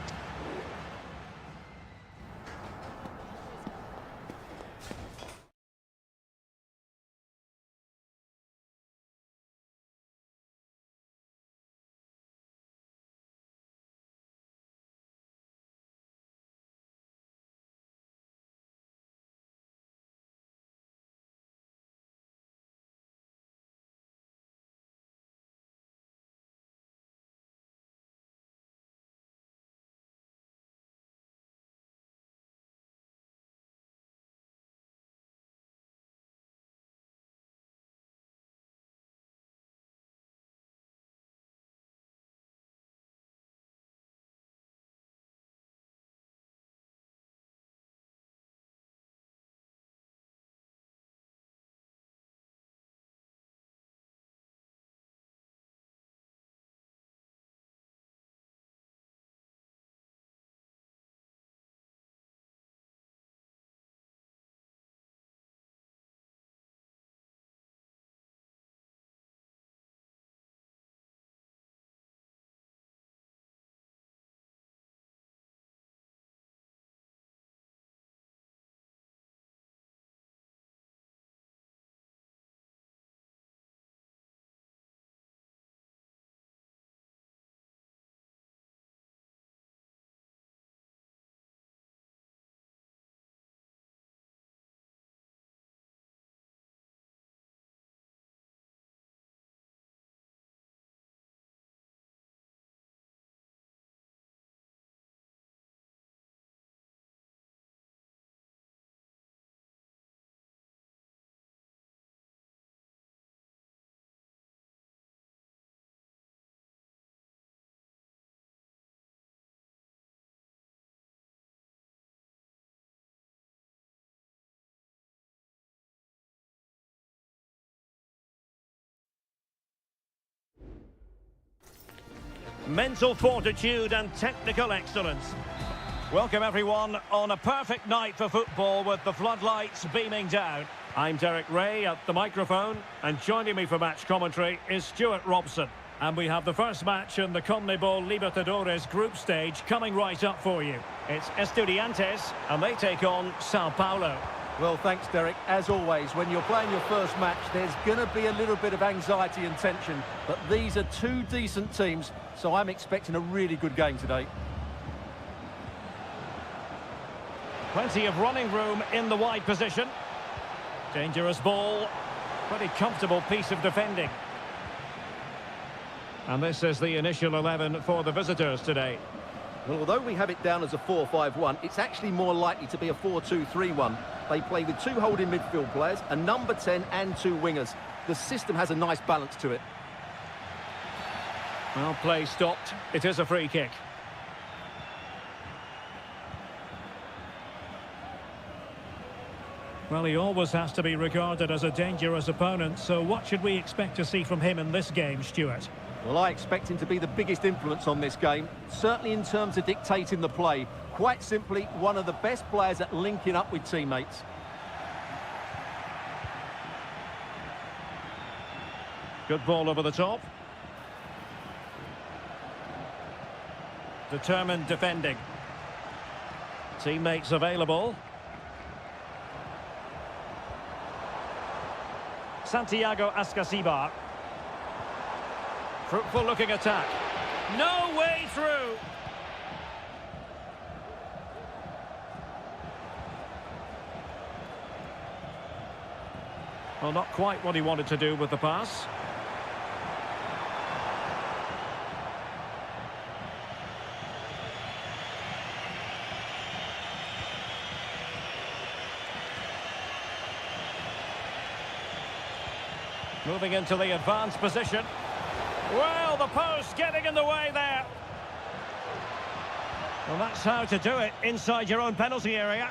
Mental fortitude and technical excellence. Welcome everyone on a perfect night for football with the floodlights beaming down. I'm Derek Ray at the microphone, and joining me for match commentary is Stuart Robson. And we have the first match in the CONMEBOL Libertadores group stage coming right up for you. It's Estudiantes, and they take on Sao Paulo. Well, thanks, Derek. As always, when you're playing your first match, there's going to be a little bit of anxiety and tension. But these are two decent teams, so I'm expecting a really good game today. Plenty of running room in the wide position. Dangerous ball. Pretty comfortable piece of defending. And this is the initial 11 for the visitors today. Well, although we have it down as a 4-5-1, it's actually more likely to be a 4-2-3-1. They play with two holding midfield players, a number 10 and two wingers. The system has a nice balance to it. Well, play stopped. It is a free kick. Well, he always has to be regarded as a dangerous opponent, so what should we expect to see from him in this game, Stuart? Well, I expect him to be the biggest influence on this game, certainly in terms of dictating the play. Quite simply, one of the best players at linking up with teammates. Good ball over the top. Determined defending. Teammates available. Santiago Ascasibar. Fruitful looking attack. No way through. Well, not quite what he wanted to do with the pass. Moving into the advanced position. Well, the post getting in the way there. Well, that's how to do it inside your own penalty area.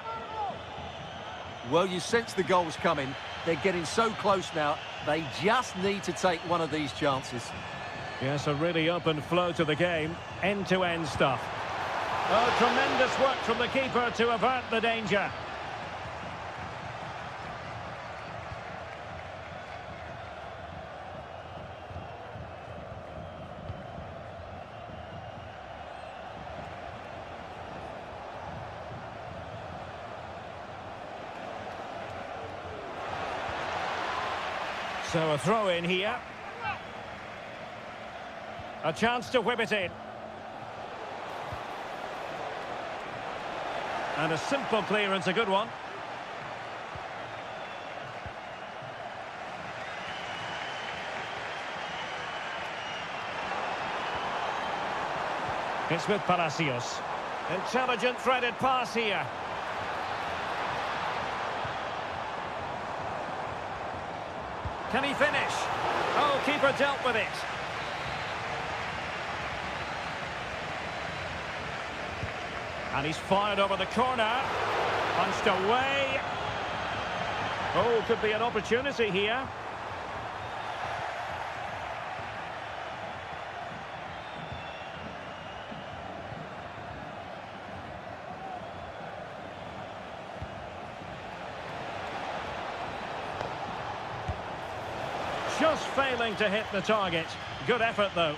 Well, you sense the goals coming. They're getting so close now. They just need to take one of these chances. Yes, a really open flow to the game. End-to-end stuff. Oh, tremendous work from the keeper to avert the danger. So a throw in here. A chance to whip it in. And a simple clearance, a good one. It's with Palacios. Intelligent threaded pass here. Can he finish? Oh, keeper dealt with it. And he's fired over the corner. Punched away. Oh, could be an opportunity here. Just failing to hit the target. Good effort, though.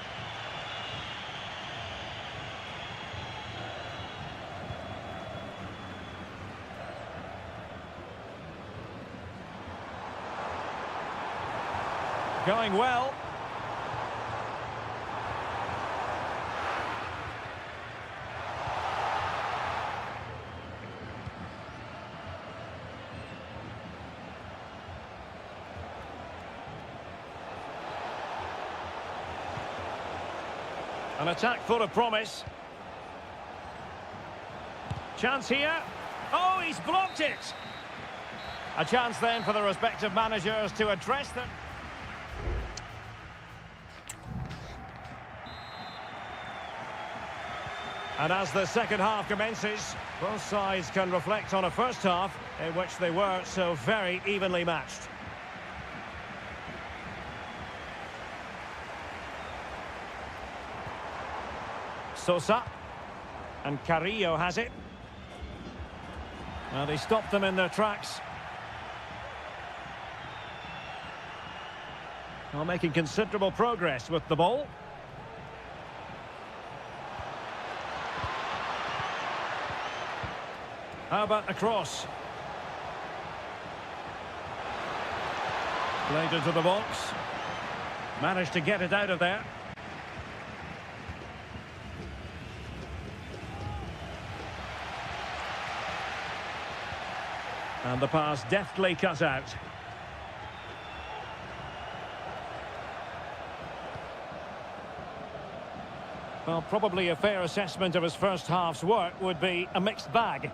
Going well. An attack full of promise. Chance here. Oh, he's blocked it. A chance then for the respective managers to address them. And as the second half commences, both sides can reflect on a first half in which they were so very evenly matched. Sosa. And Carrillo has it. Well, they stopped them in their tracks. Well, making considerable progress with the ball. How about a cross? Played into the box. Managed to get it out of there. And the pass deftly cut out. Well, probably a fair assessment of his first half's work would be a mixed bag.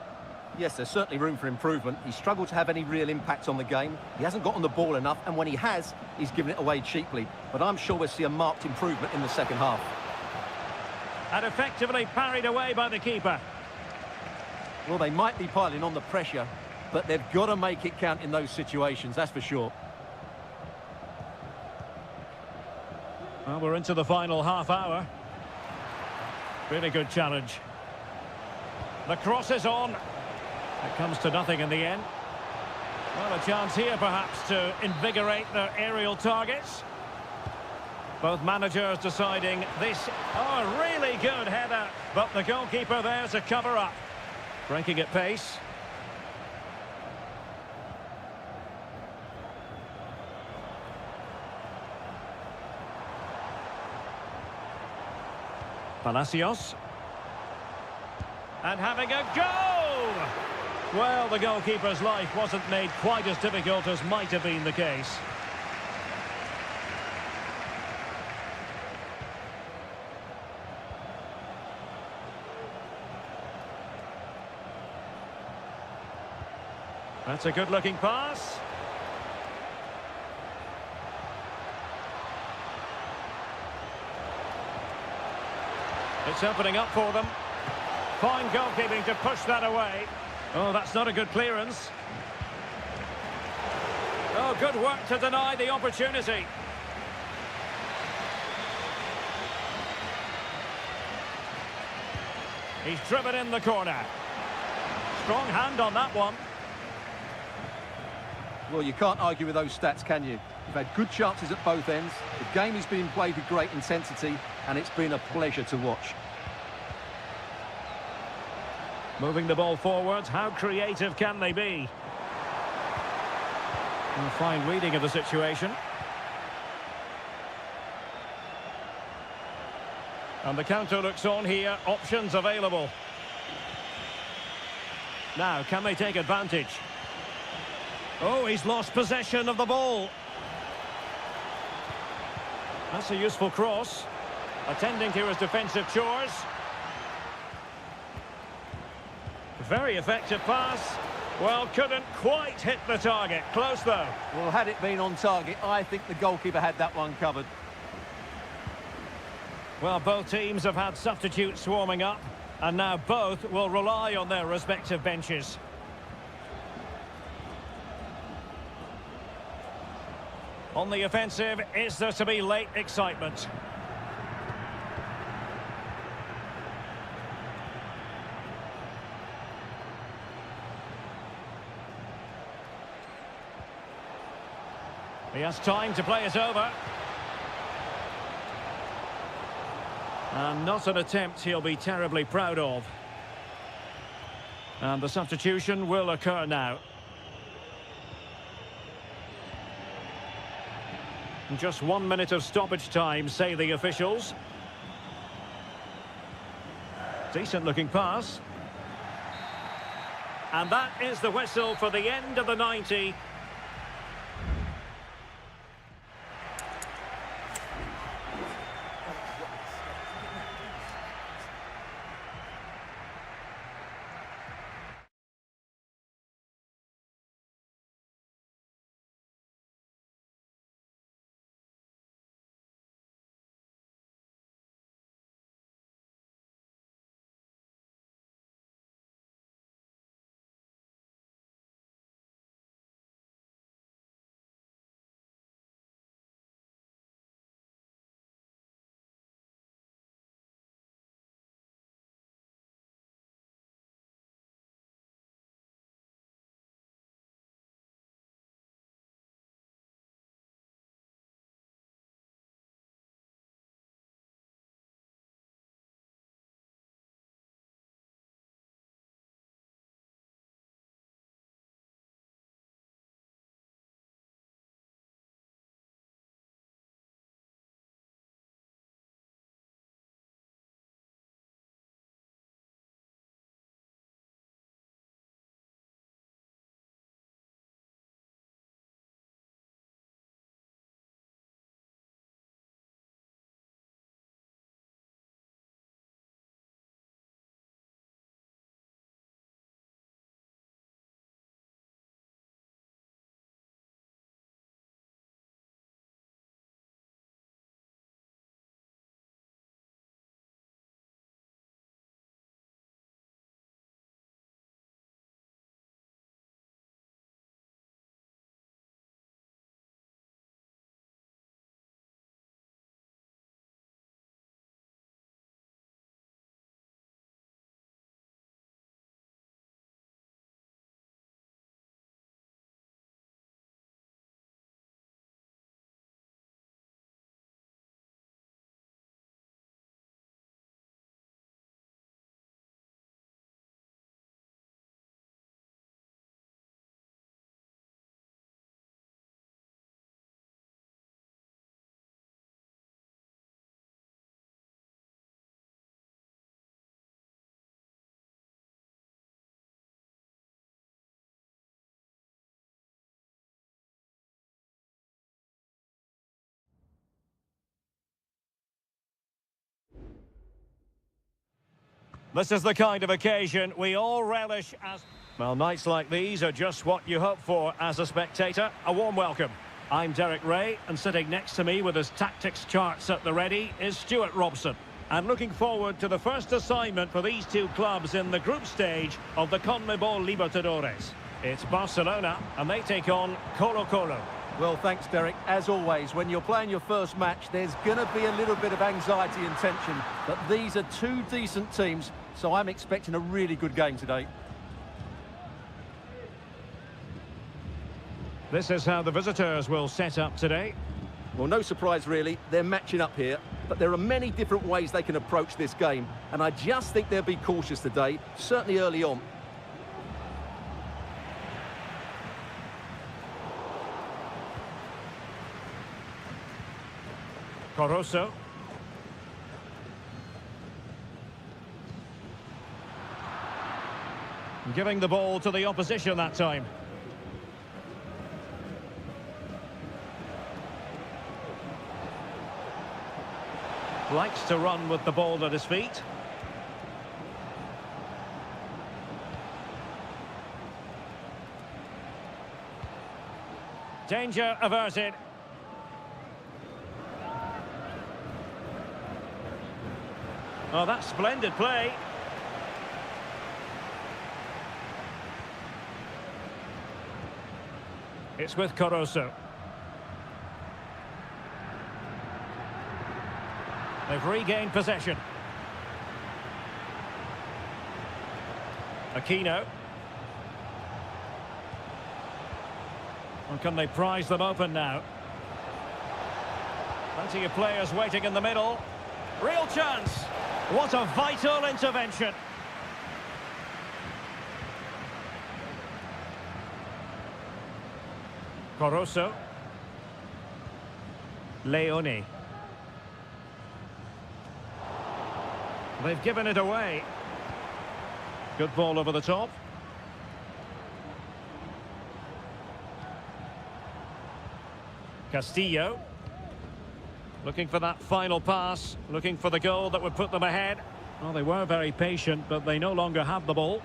Yes, there's certainly room for improvement. He's struggled to have any real impact on the game. He hasn't got on the ball enough, and when he has, he's given it away cheaply. But I'm sure we'll see a marked improvement in the second half. And effectively parried away by the keeper. Well, they might be piling on the pressure, but they've got to make it count in those situations, that's for sure. Well, we're into the final half hour. Really good challenge. The cross is on. It comes to nothing in the end. Well, a chance here perhaps to invigorate their aerial targets. Both managers deciding this. Oh, really good header. But the goalkeeper there to cover up. Breaking at pace. Palacios. And having a go! Well, the goalkeeper's life wasn't made quite as difficult as might have been the case. That's a good-looking pass. It's opening up for them. Fine goalkeeping to push that away. Oh, that's not a good clearance. Oh, good work to deny the opportunity. He's driven in the corner. Strong hand on that one. Well, you can't argue with those stats, can you? You've had good chances at both ends. The game is being played with great intensity, and it's been a pleasure to watch. Moving the ball forwards, how creative can they be? A fine reading of the situation. And the counter looks on here, options available. Now, can they take advantage? Oh, he's lost possession of the ball. That's a useful cross. Attending to his defensive chores. Very effective pass. Well, couldn't quite hit the target. Close, though. Well, had it been on target, I think the goalkeeper had that one covered. Well, both teams have had substitutes swarming up, and now both will rely on their respective benches. On the offensive, is there to be late excitement? He has time to play it over. And not an attempt he'll be terribly proud of. And the substitution will occur now. Just 1 minute of stoppage time, say the officials. Decent looking pass. And that is the whistle for the end of the 90. This is the kind of occasion we all relish as... Well, nights like these are just what you hope for as a spectator. A warm welcome. I'm Derek Ray, and sitting next to me with his tactics charts at the ready is Stuart Robson. And looking forward to the first assignment for these two clubs in the group stage of the CONMEBOL Libertadores. It's Barcelona, and they take on Colo-Colo. Well, thanks, Derek. As always, when you're playing your first match, there's going to be a little bit of anxiety and tension. But these are two decent teams, so I'm expecting a really good game today. This is how the visitors will set up today. Well, no surprise, really. They're matching up here. But there are many different ways they can approach this game. And I just think they'll be cautious today, certainly early on. Corozo. Giving the ball to the opposition that time. Likes to run with the ball at his feet. Danger averted. Oh, that's splendid play. It's with Corozo. They've regained possession. Aquino. Or can they prize them open now? Plenty of players waiting in the middle. Real chance. What a vital intervention. Corozo. Leone. They've given it away. Good ball over the top. Castillo. Looking for that final pass. Looking for the goal that would put them ahead. Well, they were very patient, but they no longer have the ball.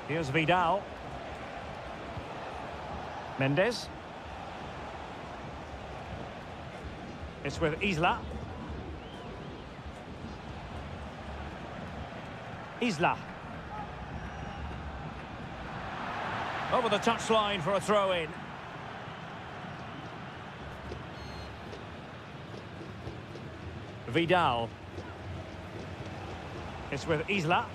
Here's Vidal. Mendes. It's with Isla. Isla. Over the touchline for a throw-in. Vidal. It's with Isla.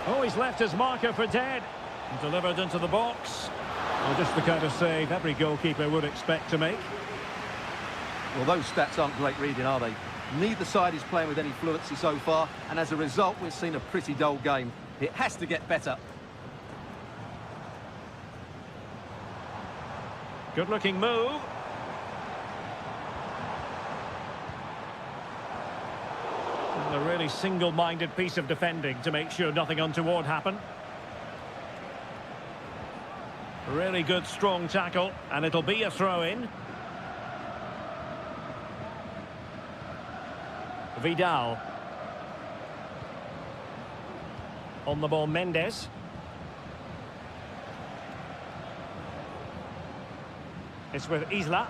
Oh, he's left his marker for dead. And delivered into the box. Well, just the kind of save every goalkeeper would expect to make. Well, those stats aren't great reading, are they? Neither side is playing with any fluency so far, and as a result, we've seen a pretty dull game. It has to get better. Good-looking move. And a really single-minded piece of defending to make sure nothing untoward happened. Really good, strong tackle, and it'll be a throw-in. Vidal. On the ball, Mendes. It's with Isla.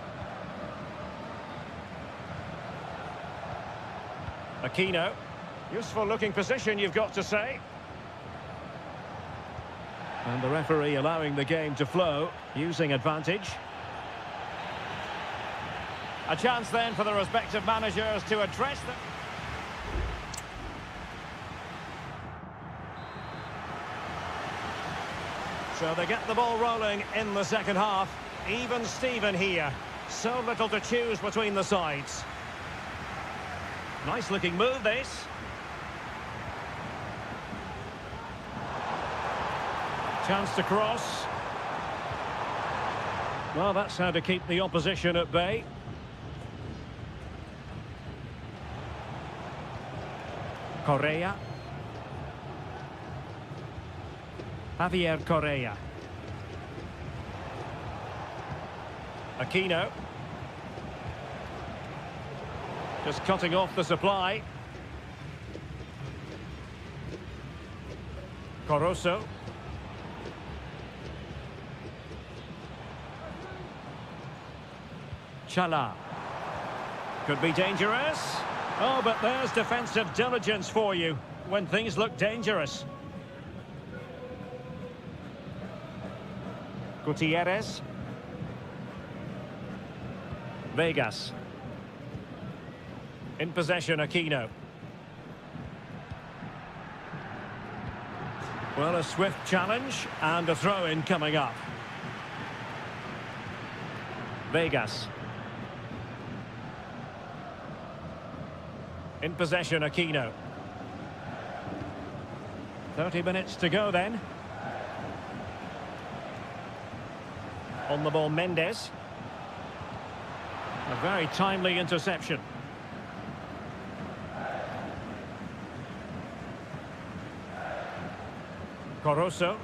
Aquino. Useful looking position, you've got to say. And the referee allowing the game to flow, using advantage. A chance then for the respective managers to address them. So they get the ball rolling in the second half. Even Steven here. So little to choose between the sides. Nice looking move, this. Chance to cross. Well, that's how to keep the opposition at bay. Correa. Javier Correa. Aquino. Just cutting off the supply. Corosso. Chala. Could be dangerous. Oh, but there's defensive diligence for you when things look dangerous. Gutierrez. Vegas. In possession, Aquino. Well, a swift challenge and a throw-in coming up. Vegas. In possession, Aquino. 30 minutes to go then. On the ball, Mendes. A very timely interception. Corosso.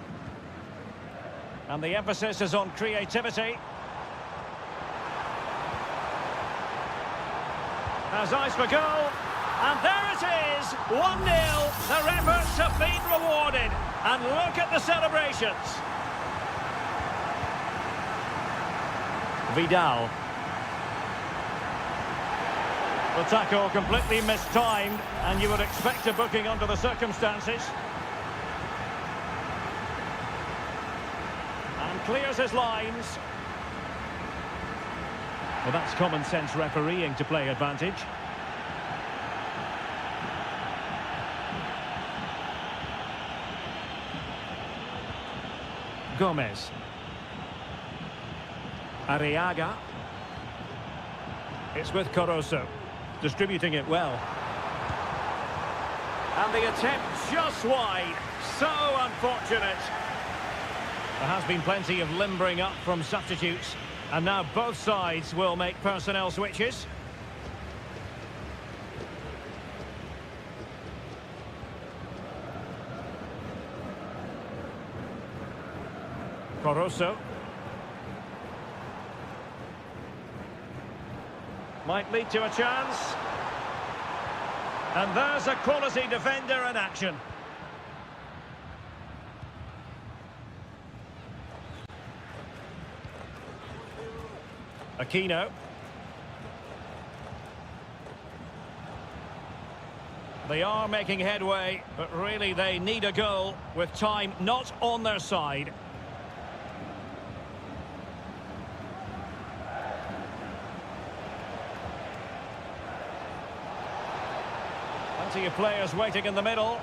And the emphasis is on creativity. Has eyes for goal. And there it is, 1-0. Their efforts have been rewarded. And look at the celebrations. Vidal. The tackle completely mistimed, and you would expect a booking under the circumstances. And clears his lines. Well, that's common sense refereeing to play advantage. Gomez. Arriaga. It's with Corosso. Distributing it well. And the attempt just wide. So unfortunate. There has been plenty of limbering up from substitutes. And now both sides will make personnel switches. Corosso. Might lead to a chance. And there's a quality defender in action. Aquino. They are making headway, but really they need a goal with time not on their side. Plenty of players waiting in the middle.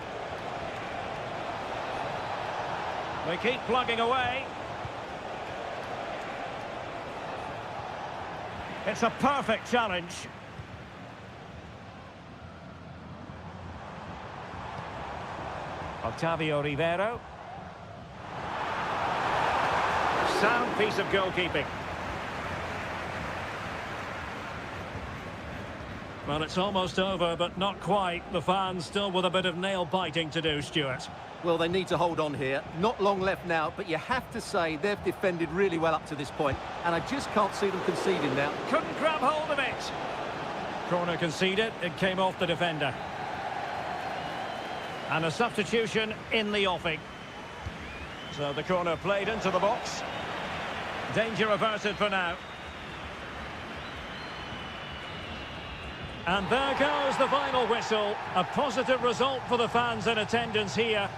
They keep plugging away. It's a perfect challenge. Octavio Rivero. Sound piece of goalkeeping. Well, it's almost over, but not quite. The fans still with a bit of nail-biting to do, Stuart. Well, they need to hold on here. Not long left now, but you have to say they've defended really well up to this point, and I just can't see them conceding now. Couldn't grab hold of it. Corner conceded. It came off the defender. And a substitution in the offing. So the corner played into the box. Danger averted for now. And there goes the final whistle. A positive result for the fans in attendance here.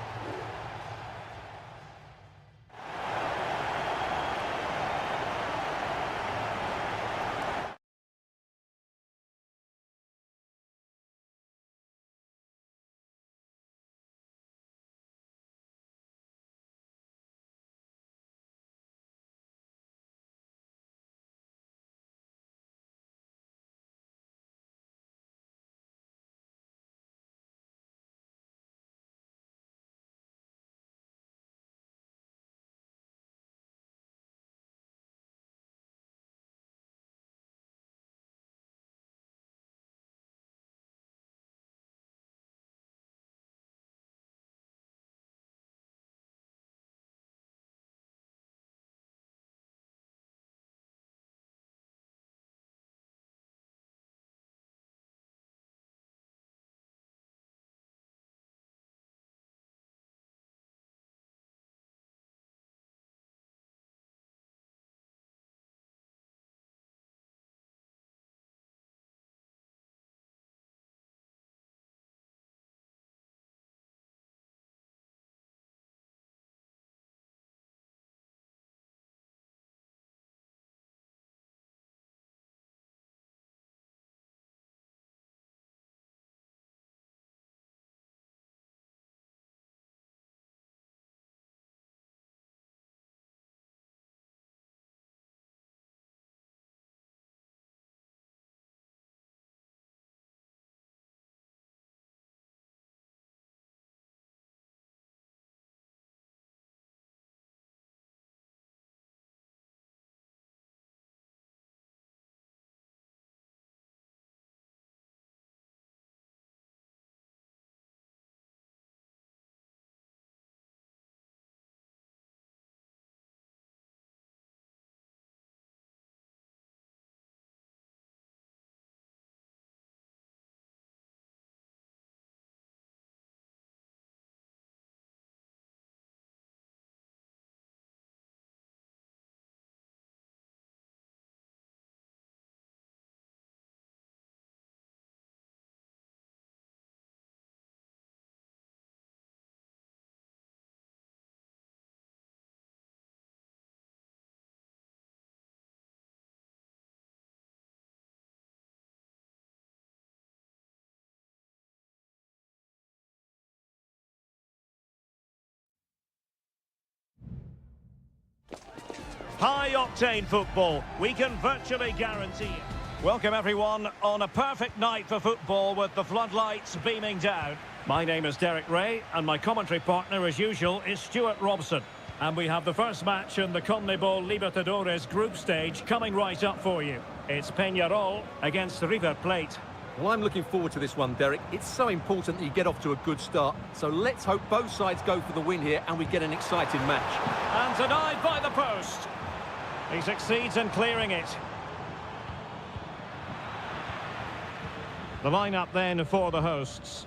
High-octane football, we can virtually guarantee it. Welcome everyone on a perfect night for football with the floodlights beaming down. My name is Derek Ray and my commentary partner as usual is Stuart Robson. And we have the first match in the CONMEBOL Libertadores group stage coming right up for you. It's Peñarol against River Plate. Well, I'm looking forward to this one, Derek. It's so important that you get off to a good start. So let's hope both sides go for the win here and we get an exciting match. And denied by the post. He succeeds in clearing it. The lineup then for the hosts.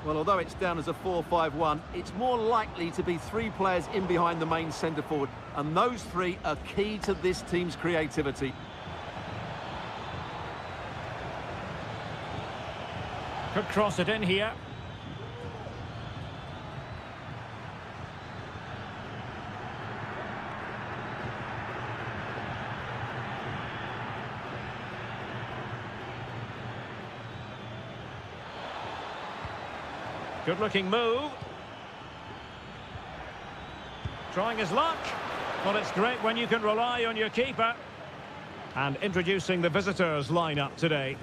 Well, although it's down as a 4-5-1, it's more likely to be three players in behind the main centre forward. And those three are key to this team's creativity. Could cross it in here. Good-looking move. Trying his luck. Well, it's great when you can rely on your keeper. And introducing the visitors' lineup today.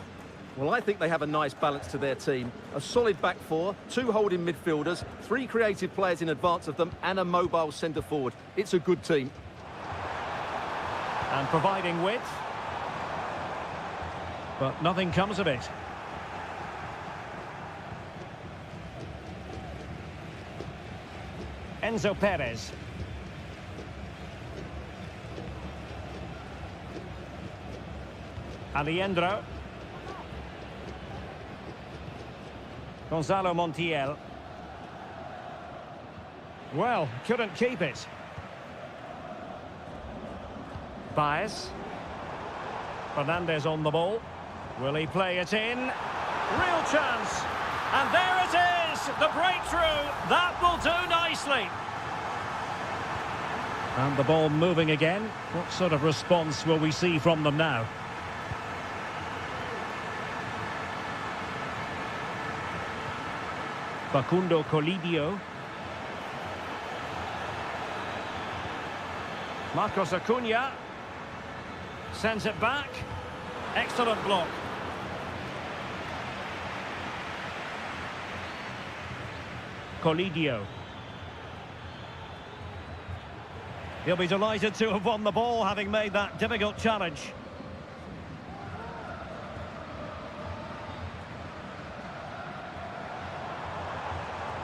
Well, I think they have a nice balance to their team. A solid back four, two holding midfielders, three creative players in advance of them, and a mobile centre forward. It's a good team. And providing width. But nothing comes of it. Enzo Perez. Aliendro. Gonzalo Montiel. Well, couldn't keep it. Baez. Fernandez on the ball. Will he play it in? Real chance. And there it is, the breakthrough. That will do nicely. And the ball moving again. What sort of response will we see from them now? Facundo Colidio. Marcos Acuna. Sends it back. Excellent block. Colidio. He'll be delighted to have won the ball, having made that difficult challenge.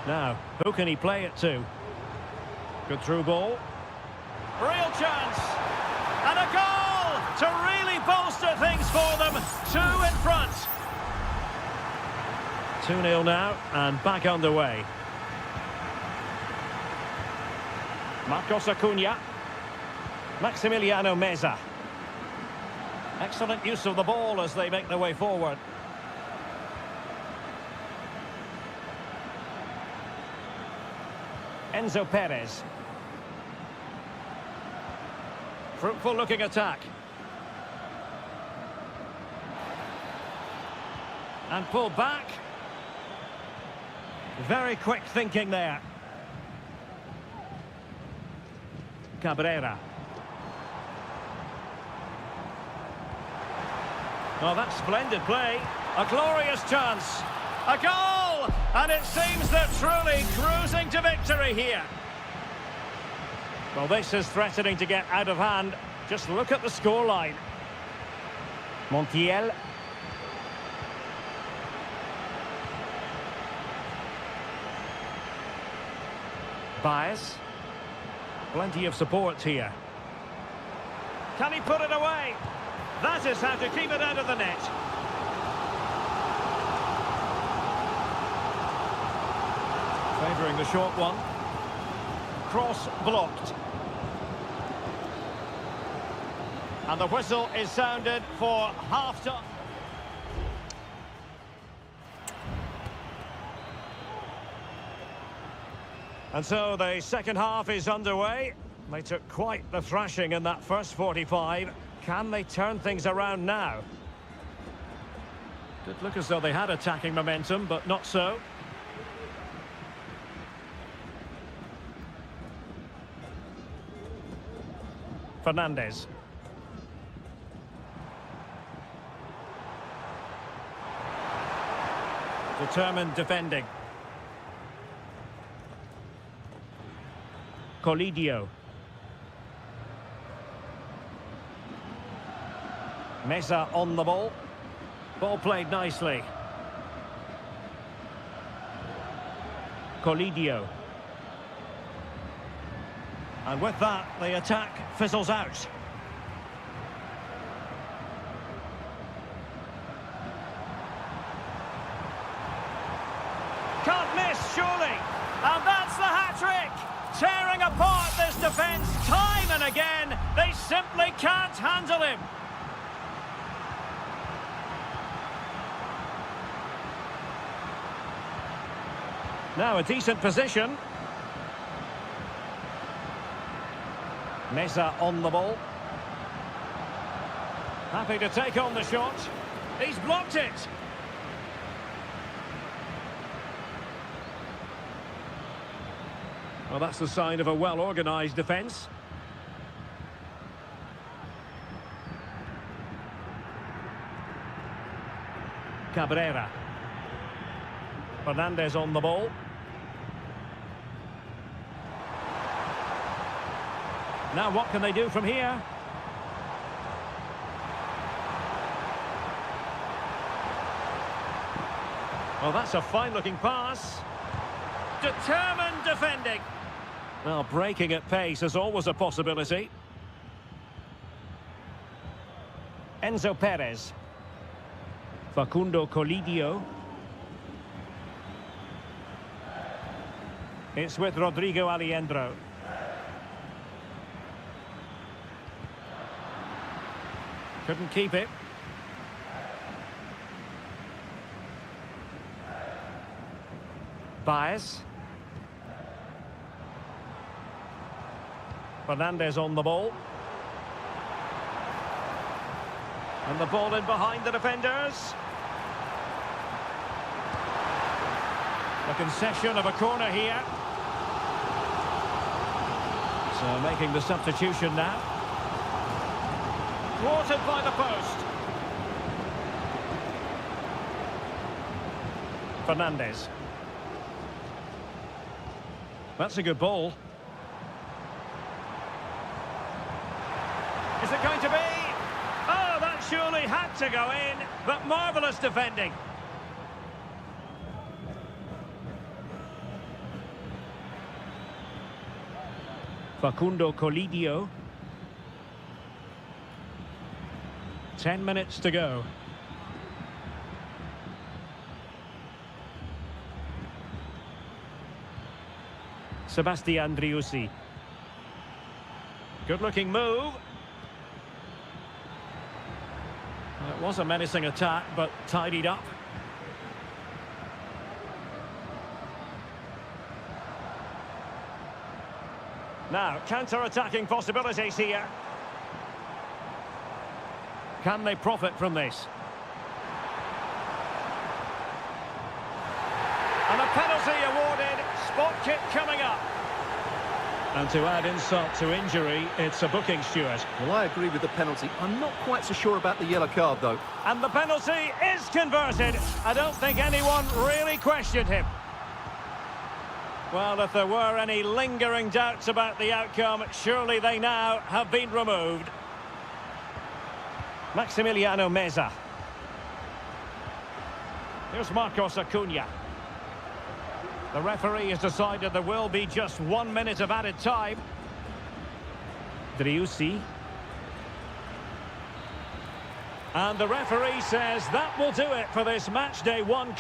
Now, who can he play it to? Good through ball. Real chance! And a goal to really bolster things for them. Two in front. 2-0 now, and back underway. Marcos Acuna. Maximiliano Meza. Excellent use of the ball as they make their way forward. Enzo Perez. Fruitful looking attack. And pulled back. Very quick thinking there. Cabrera. Oh, that's splendid play. A glorious chance. A goal! And it seems they're truly cruising to victory here. Well, this is threatening to get out of hand. Just look at the scoreline. Montiel. Baez. Plenty of support here. Can he put it away? That is how to keep it out of the net. Favouring the short one. Cross blocked. And the whistle is sounded for half-time. And so the second half is underway. They took quite the thrashing in that first 45. Can they turn things around now? Did look as though they had attacking momentum, but not so. Fernandes. Determined defending. Colidio. Mesa on the ball. Ball played nicely. Colidio. And with that, the attack fizzles out. Can't miss, surely. And that's the hat-trick. Tearing apart this defence time and again. They simply can't handle him. Now a decent position. Mesa on the ball. Happy to take on the shot. He's blocked it. Well, that's the sign of a well-organised defence. Cabrera. Fernandes on the ball. Now what can they do from here? Well, that's a fine-looking pass. Determined defending. Well, breaking at pace is always a possibility. Enzo Perez. Facundo Colidio. It's with Rodrigo Aliendro. Couldn't keep it. Baez. Fernandes on the ball. And the ball in behind the defenders. A concession of a corner here. So making the substitution now. Thwarted by the post. Fernandes. That's a good ball. Is it going to be? Oh, that surely had to go in, but marvellous defending. Facundo Colidio. 10 minutes to go. Sebastian Driussi. Good-looking move. It was a menacing attack, but tidied up. Now, counter-attacking possibilities here. Can they profit from this? And a penalty awarded. Spot kick coming up. And to add insult to injury, it's a booking, Stuart. Well, I agree with the penalty. I'm not quite so sure about the yellow card, though. And the penalty is converted. I don't think anyone really questioned him. Well, if there were any lingering doubts about the outcome, surely they now have been removed. Maximiliano Meza. Here's Marcos Acuna. The referee has decided there will be just 1 minute of added time. Driussi. And the referee says that will do it for this match day 1.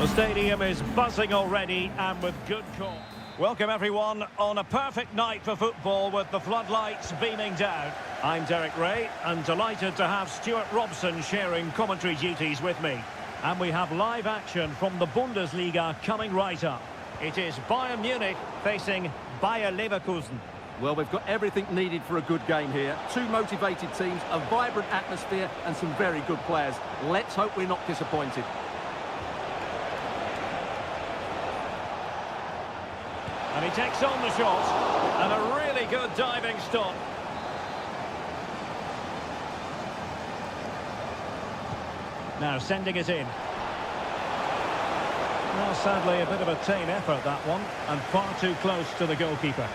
The stadium is buzzing already and with good call. Welcome everyone on a perfect night for football with the floodlights beaming down. I'm Derek Ray and delighted to have Stuart Robson sharing commentary duties with me. And we have live action from the Bundesliga coming right up. It is Bayern Munich facing Bayer Leverkusen. Well, we've got everything needed for a good game here. Two motivated teams, a vibrant atmosphere and some very good players. Let's hope we're not disappointed. And he takes on the shot. And a really good diving stop. Now sending it in. Well, sadly, a bit of a tame effort, that one. And far too close to the goalkeeper.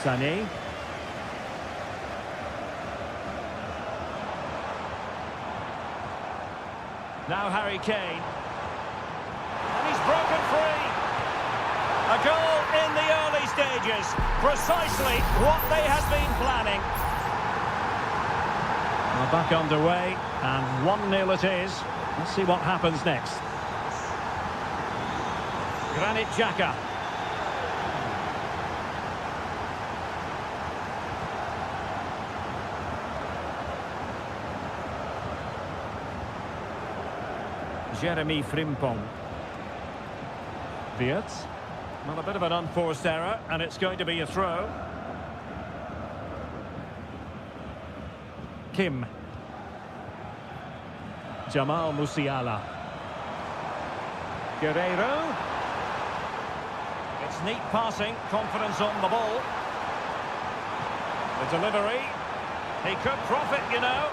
Sané. Now Harry Kane. And he's broken free. A goal in the early stages. Precisely what they had been planning. We're back underway. And 1-0 it is. Let's see what happens next. Granit Xhaka. Jeremy Frimpong. Wirtz. Well, a bit of an unforced error, and it's going to be a throw. Kim. Jamal Musiala. Guerreiro. It's neat passing, confidence on the ball. The delivery. He could profit, you know.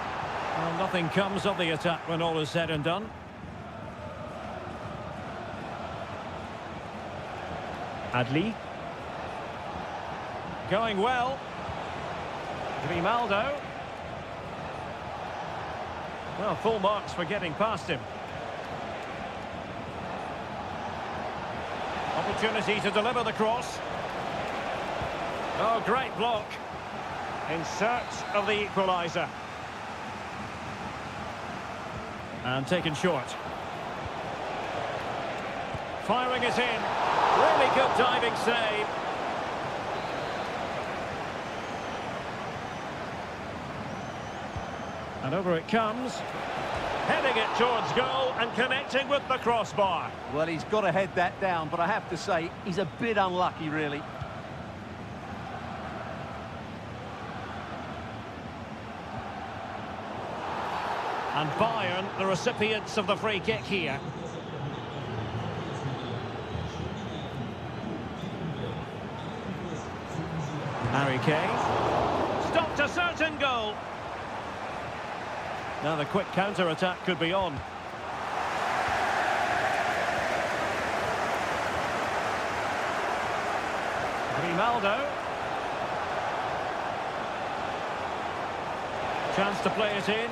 Well, nothing comes of the attack when all is said and done. Adli. Going well. Grimaldo. Well, full marks for getting past him. Opportunity to deliver the cross. Oh, great block. In search of the equaliser. And taken short. Firing it in. Really good diving save. And over it comes. Heading it towards goal and connecting with the crossbar. Well, he's got to head that down, but I have to say, he's a bit unlucky, really. And Bayern, the recipients of the free kick here. Harry Kane. Stopped a certain goal. Now the quick counter-attack could be on. Grimaldo. Chance to play it in.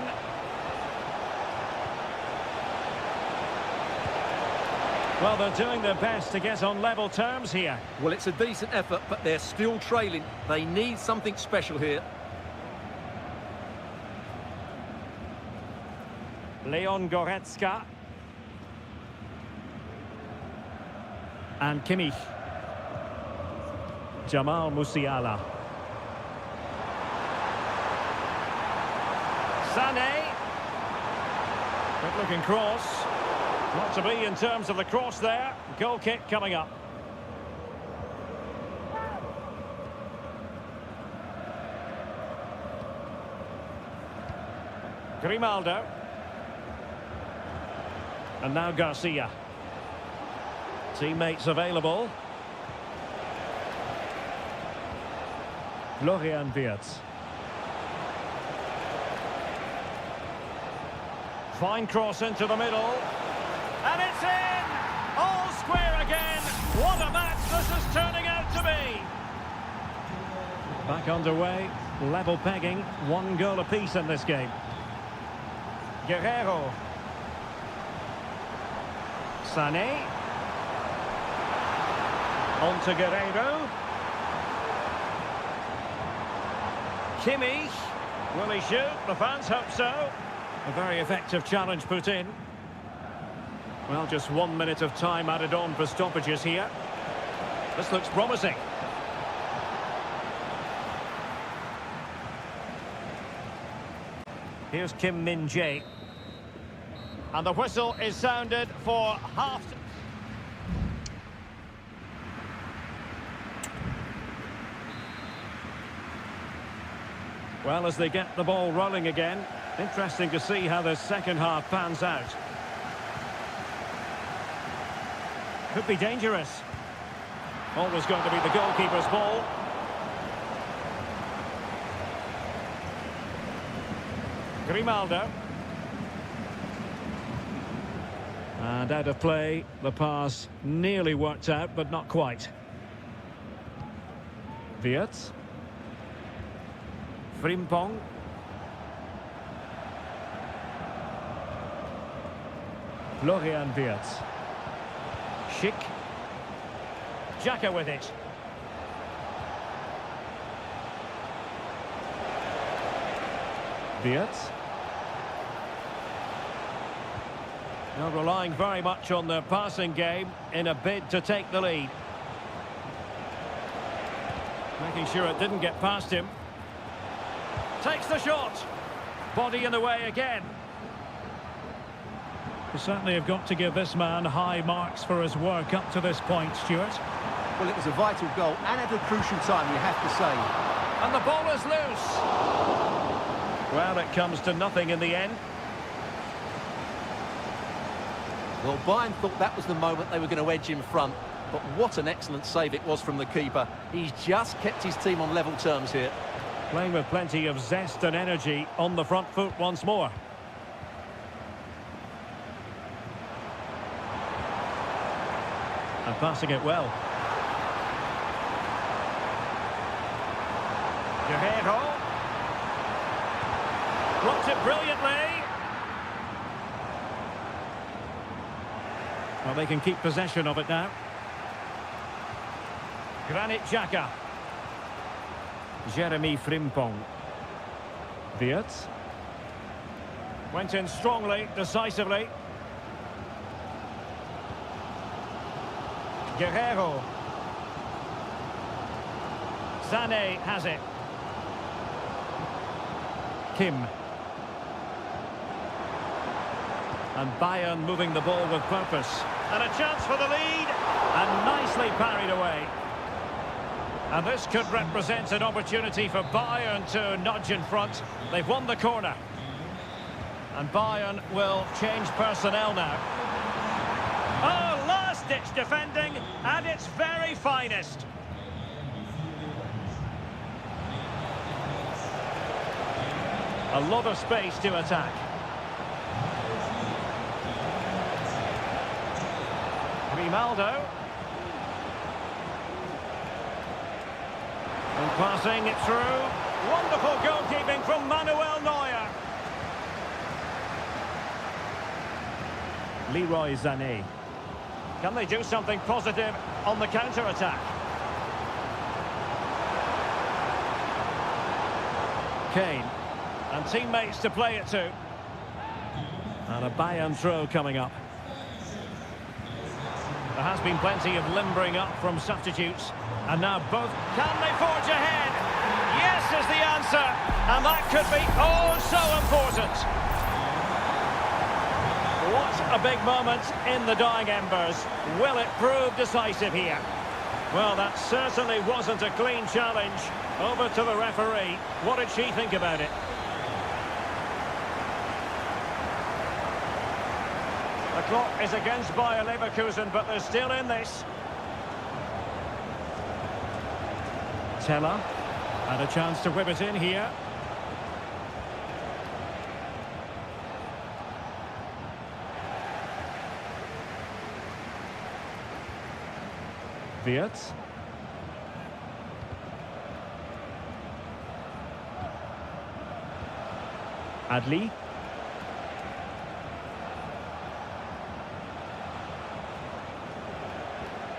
Well, they're doing their best to get on level terms here. Well, it's a decent effort, but they're still trailing. They need something special here. Leon Goretzka. And Kimmich. Jamal Musiala. Sané. Good looking cross. Not to be in terms of the cross there. Goal kick coming up. Grimaldo. And now Garcia. Teammates available. Florian Wirtz. Fine cross into the middle. And it's in! All square again. What a match this is turning out to be. Back underway. Level pegging. 1 goal apiece in this game. Guerreiro. Sané. On to Guerreiro. Kimmich. Will he shoot? The fans hope so. A very effective challenge put in. Well, just 1 minute of time added on for stoppages here. This looks promising. Here's Kim Min-jae. And the whistle is sounded for half... Well, as they get the ball rolling again, interesting to see how the second half pans out. Could be dangerous. Always going to be the goalkeeper's ball. Grimaldo. And out of play, the pass nearly worked out, but not quite. Wirtz. Frimpong. Florian Wirtz. Schick. Xhaka with it. Wirtz. Now relying very much on their passing game in a bid to take the lead. Making sure it didn't get past him. Takes the shot. Body in the way again. You certainly have got to give this man high marks for his work up to this point, Stuart. Well, it was a vital goal and at a crucial time, you have to say. And the ball is loose. Well, it comes to nothing in the end. Well, Bayern thought that was the moment they were going to edge in front. But what an excellent save it was from the keeper. He's just kept his team on level terms here. Playing with plenty of zest and energy on the front foot once more. And passing it well. Guerrero. Blocked it brilliantly. Well, they can keep possession of it now. Granit Xhaka. Jeremy Frimpong. Wirtz. Went in strongly, decisively. Guerrero. Sané has it. Kim. And Bayern moving the ball with purpose. And a chance for the lead. And nicely parried away. And this could represent an opportunity for Bayern to nudge in front. They've won the corner. And Bayern will change personnel now. Oh, last-ditch defending at its very finest. A lot of space to attack. Grimaldo. And passing it through. Wonderful goalkeeping from Manuel Neuer. Leroy Sané. Can they do something positive on the counter-attack? Kane. And teammates to play it to. And a Bayern throw coming up. There has been plenty of limbering up from substitutes. And now both... Can they forge ahead? Yes is the answer. And that could be oh so important. What a big moment in the dying embers. Will it prove decisive here? Well, that certainly wasn't a clean challenge. Over to the referee. What did she think about it? The clock is against Bayer Leverkusen, but they're still in this. Teller had a chance to whip it in here. Wirtz. Adli.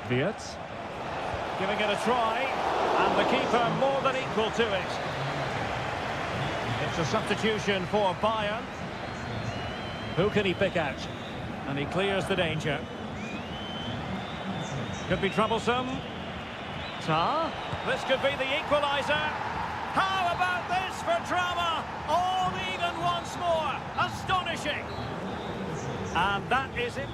Wirtz. Giving it a try. And the keeper more than equal to it. It's a substitution for Bayern. Who can he pick out? And he clears the danger. Could be troublesome. Ta. This could be the equaliser. How about this for drama? All even once more. Astonishing. And that is it.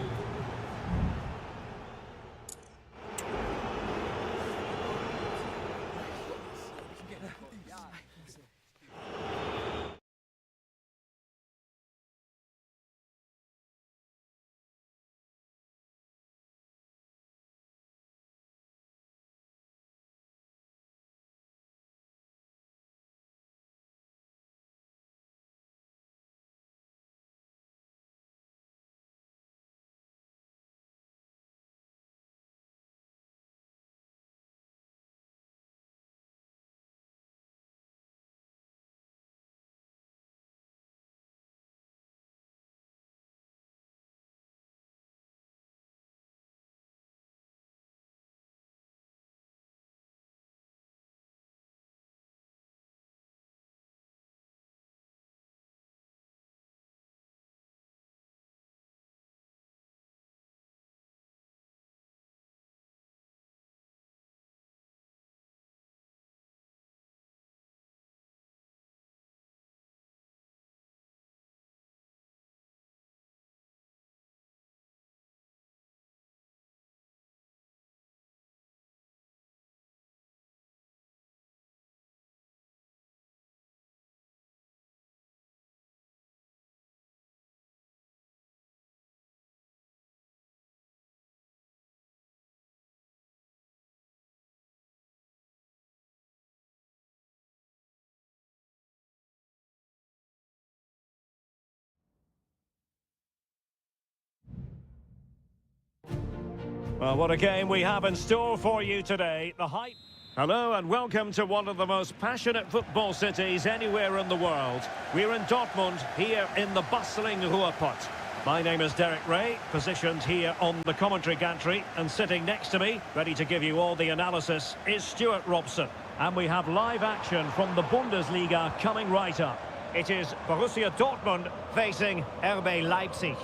Well, what a game we have in store for you today. The hype. Hello and welcome to one of the most passionate football cities anywhere in the world. We're in Dortmund, here in the bustling Ruhrpott. My name is Derek Ray, positioned here on the commentary gantry, and sitting next to me, ready to give you all the analysis, is Stuart Robson. And we have live action from the Bundesliga coming right up. It is Borussia Dortmund facing RB Leipzig.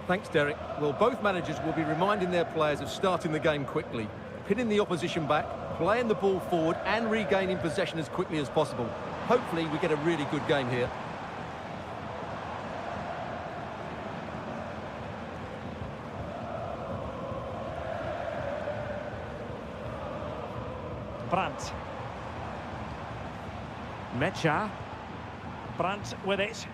Thanks, Derek. Well, both managers will be reminding their players of starting the game quickly, pinning the opposition back, playing the ball forward and regaining possession as quickly as possible. Hopefully we get a really good game here. Brandt. Mecha. Brandt with it.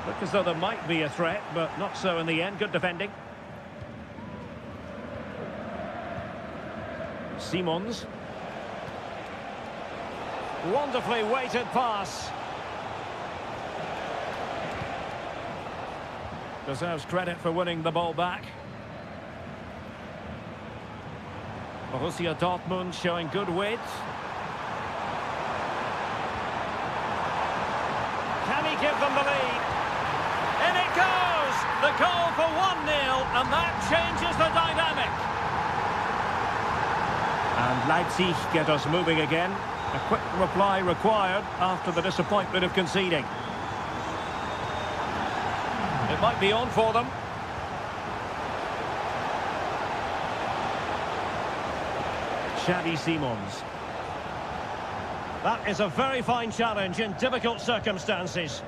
Look as though there might be a threat, but not so in the end. Good defending. Simons. Wonderfully weighted pass. Deserves credit for winning the ball back. Borussia Dortmund showing good width. Can he give them the lead? In it goes! The goal for 1-0, and that changes the dynamic. And Leipzig get us moving again. A quick reply required after the disappointment of conceding. It might be on for them. Xavi Simons. That is a very fine challenge in difficult circumstances.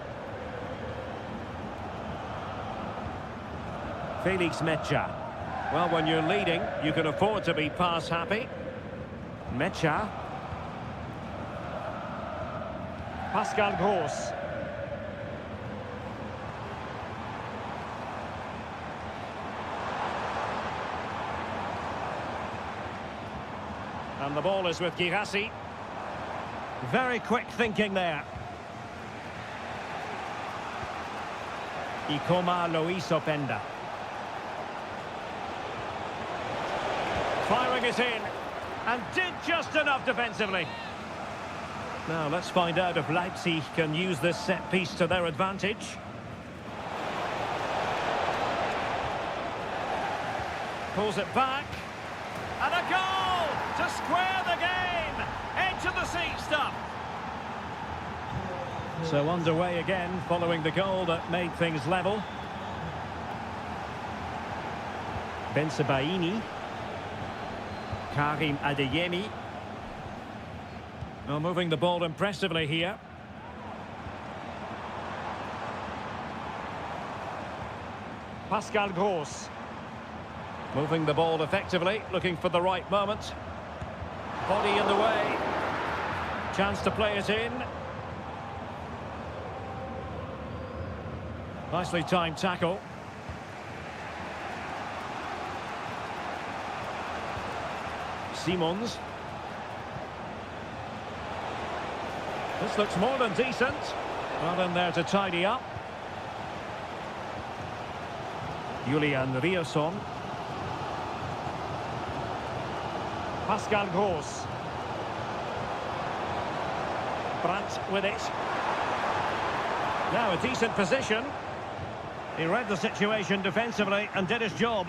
Felix Mecha. Well, when you're leading, you can afford to be pass happy. Mecha. Pascal Gross. And the ball is with Girassi. Very quick thinking there. Ikoma Lois Openda. Firing it in, and did just enough defensively. Now let's find out if Leipzig can use this set piece to their advantage. Pulls it back, and a goal to square the game. Edge of the seat stuff. So underway again, following the goal that made things level. Bensebaini. Karim Adeyemi. Well, moving the ball impressively here. Pascal Gross. Moving the ball effectively, looking for the right moment. Body in the way. Chance to play it in. Nicely timed tackle. Simons. This looks more than decent. Well in there to tidy up. Julian Rierson. Pascal Gross. Brandt with it. Now a decent position. He read the situation defensively and did his job.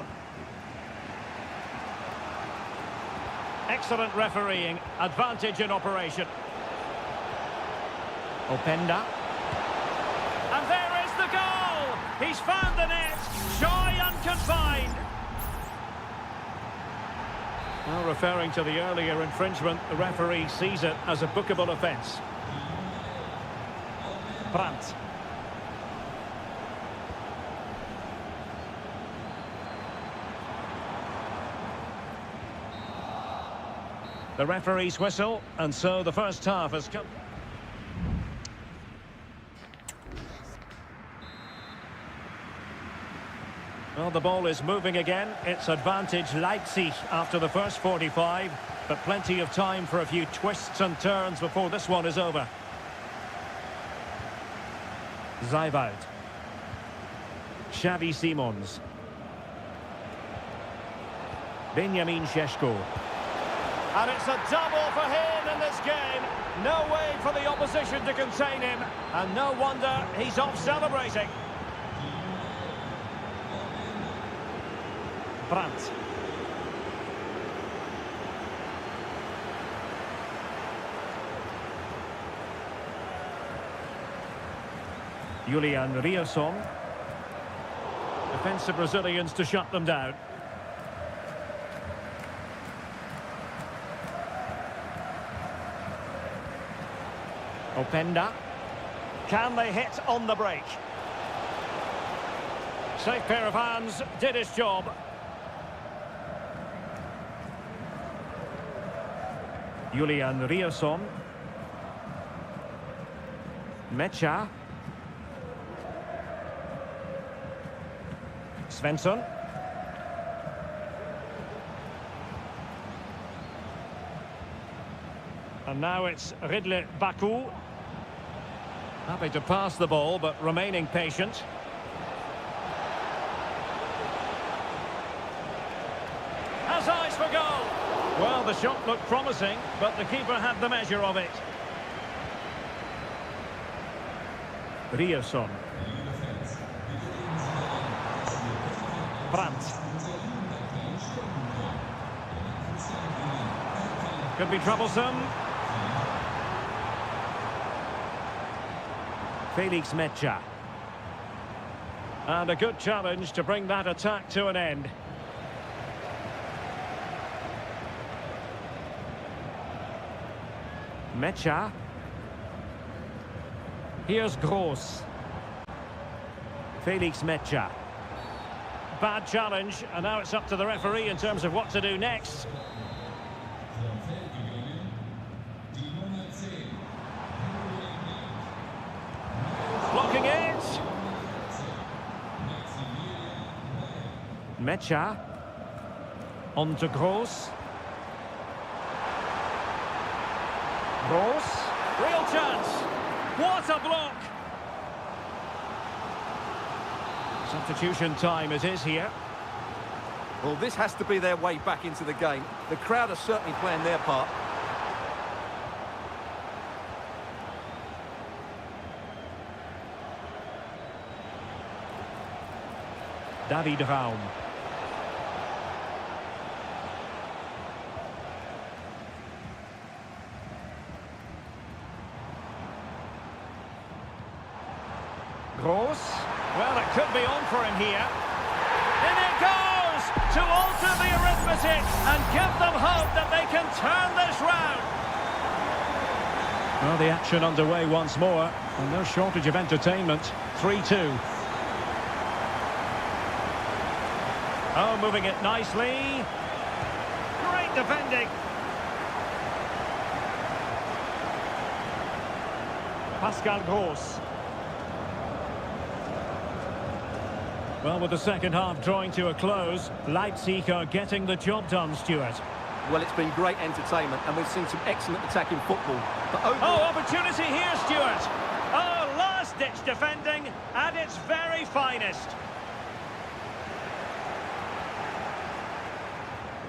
Excellent refereeing. Advantage in operation. Openda. And there is the goal! He's found the net. Shy and confined. Well, referring to the earlier infringement, the referee sees it as a bookable offence. Brandt. The referee's whistle, and so the first half has come. Well, the ball is moving again. It's advantage Leipzig after the first 45, but plenty of time for a few twists and turns before this one is over. Zaiwald. Xavi Simons. Benjamin Šeško. And it's a double for him in this game. No way for the opposition to contain him. And no wonder he's off celebrating. Brandt. Julian Rierson. Defensive Brazilians to shut them down. Openda. Can they hit on the break? Safe pair of hands, did his job. Julian Rierson. Mecha. Svensson. And now it's Ridley Baku. Happy to pass the ball, but remaining patient. Has eyes for goal. Well, the shot looked promising, but the keeper had the measure of it. Rierson. Brandt. Could be troublesome. Felix Mecha. And a good challenge to bring that attack to an end. Mecha. Here's Gross. Felix Mecha. Bad challenge, and now it's up to the referee in terms of what to do next. Blocking it. Mecha. On to Gross. Gross. Real chance. What a block. Substitution time it is here. Well, this has to be their way back into the game. The crowd are certainly playing their part. David Raum. Gross. Well, it could be on for him here. In it goes to alter the arithmetic and give them hope that they can turn this round. Well, the action underway once more, and no shortage of entertainment. 3-2. Oh, moving it nicely. Great defending. Pascal Gross. Well, with the second half drawing to a close, Leipzig are getting the job done, Stuart. Well, it's been great entertainment, and we've seen some excellent attacking football. But Oh, opportunity here, Stuart. Oh, last-ditch defending at its very finest.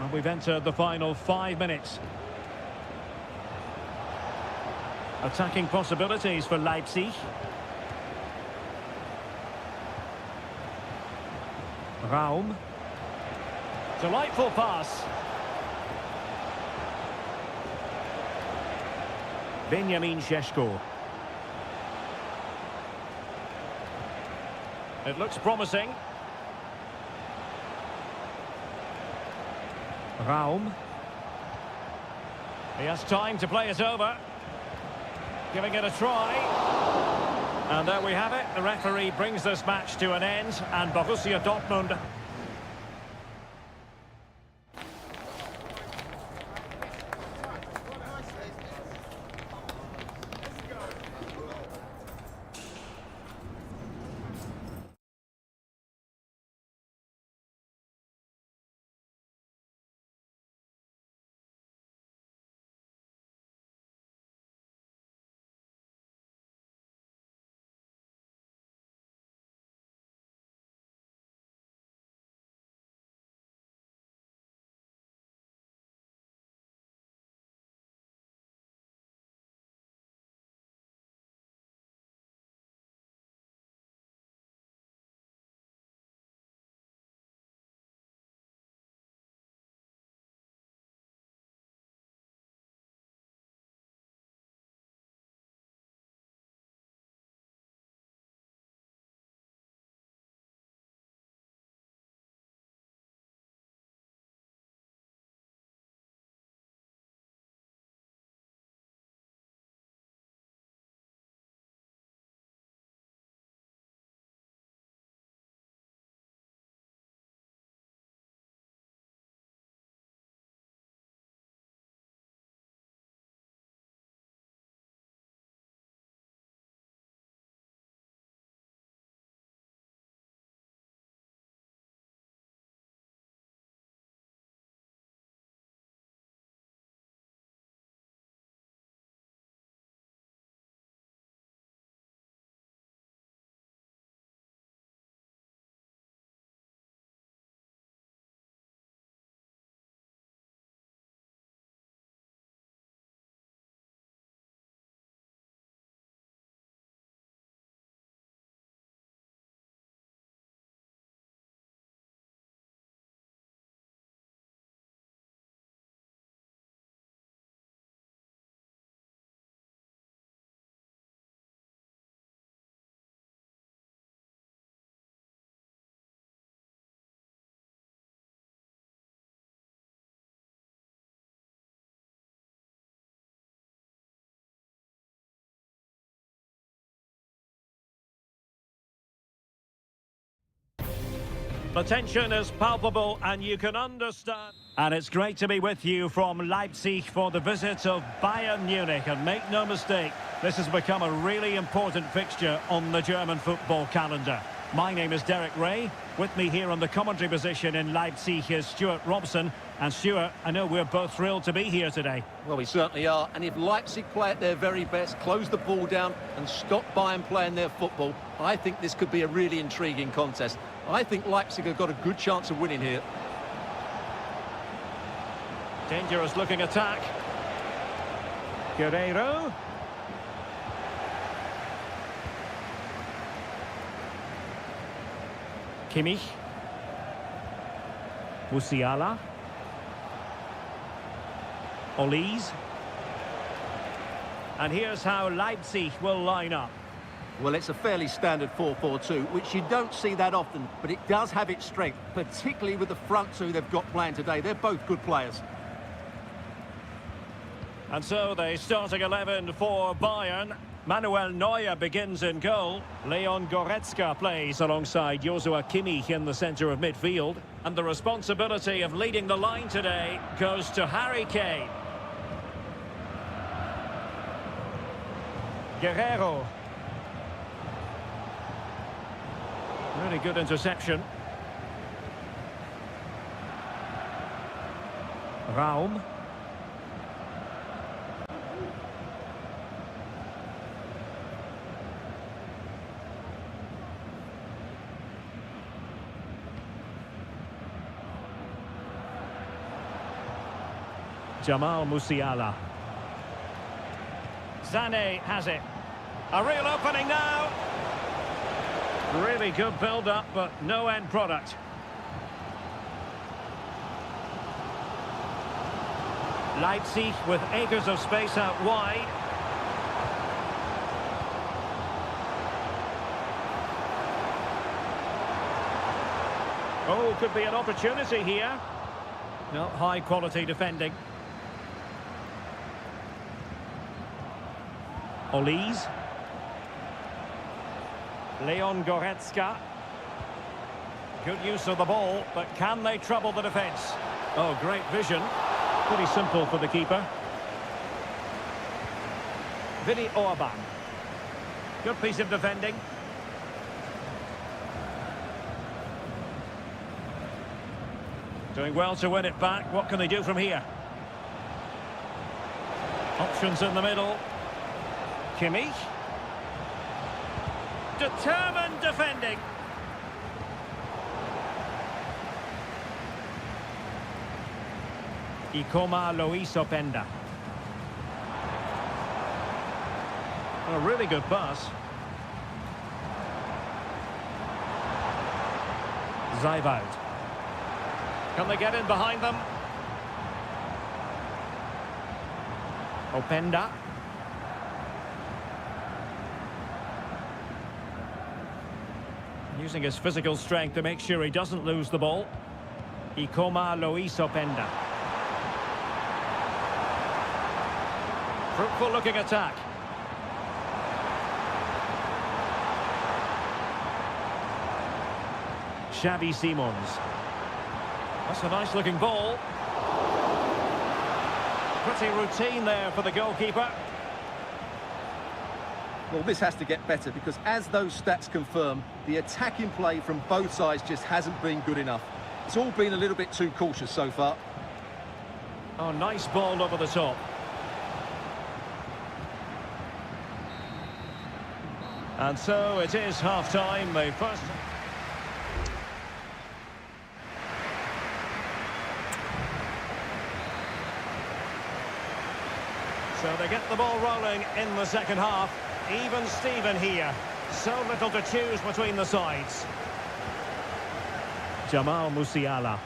Well, we've entered the final 5 minutes. Attacking possibilities for Leipzig. Raum. Delightful pass. Benjamin Šeško. It looks promising. Raum. He has time to play it over. Giving it a try. And there we have it. The referee brings this match to an end. And Borussia Dortmund... The tension is palpable and you can understand. And it's great to be with you from Leipzig for the visit of Bayern Munich. And make no mistake, this has become a really important fixture on the German football calendar. My name is Derek Ray. With me here on the commentary position in Leipzig is Stuart Robson. And Stuart, I know we're both thrilled to be here today. Well, we certainly are. And if Leipzig play at their very best, close the ball down and stop Bayern playing their football, I think this could be a really intriguing contest. I think Leipzig have got a good chance of winning here. Dangerous looking attack. Guerreiro. Kimmich. Musiala. Olise. And here's how Leipzig will line up. Well, it's a fairly standard 4-4-2, which you don't see that often, but it does have its strength, particularly with the front two they've got playing today. They're both good players. And so the starting 11 for Bayern. Manuel Neuer begins in goal. Leon Goretzka plays alongside Joshua Kimmich in the centre of midfield. And the responsibility of leading the line today goes to Harry Kane. Guerrero. Really good interception. Raum. Jamal Musiala. Sané has it. A real opening now. Really good build-up, but no end product. Leipzig with acres of space out wide. Oh, could be an opportunity here. No, high-quality defending. Olise. Leon Goretzka. Good use of the ball, but can they trouble the defence? Oh, great vision. Pretty simple for the keeper. Willi Orban. Good piece of defending. Doing well to win it back. What can they do from here? Options in the middle. Kimmich. Determined defending. Luis Openda. A really good pass. Zaivoud. Can they get in behind them? Openda. Using his physical strength to make sure he doesn't lose the ball. Luis Openda. Fruitful looking attack. Xavi Simons. That's a nice looking ball. Pretty routine there for the goalkeeper. Well, this has to get better because as those stats confirm, the attacking play from both sides just hasn't been good enough. It's all been a little bit too cautious so far. Oh, nice ball over the top. And so it is half-time, the first... So they get the ball rolling in the second half. Even Steven here. So little to choose between the sides. Jamal Musiala.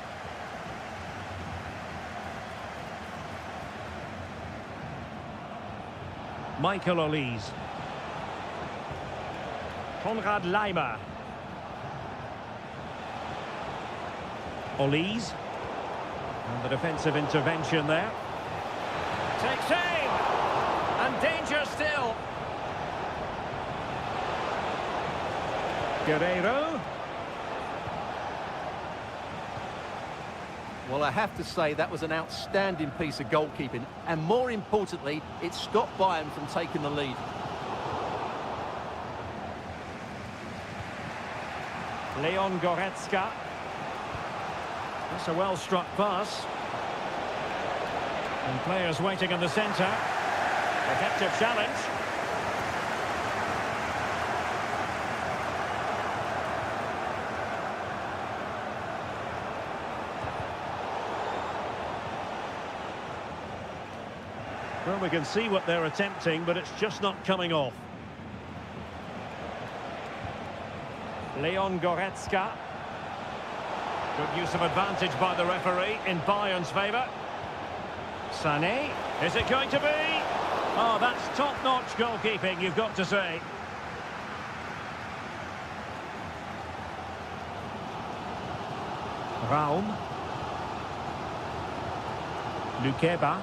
Michael Olise. Konrad Laimer. Olise. And the defensive intervention there. Takes aim! And danger still. Guerrero. Well, I have to say that was an outstanding piece of goalkeeping. And more importantly, it stopped Bayern from taking the lead. Leon Goretzka. That's a well-struck pass. And players waiting in the centre. Effective challenge. Well, we can see what they're attempting, but it's just not coming off. Leon Goretzka. Good use of advantage by the referee in Bayern's favour. Sané. Is it going to be? Oh, that's top-notch goalkeeping, you've got to say. Raum. Lukeba.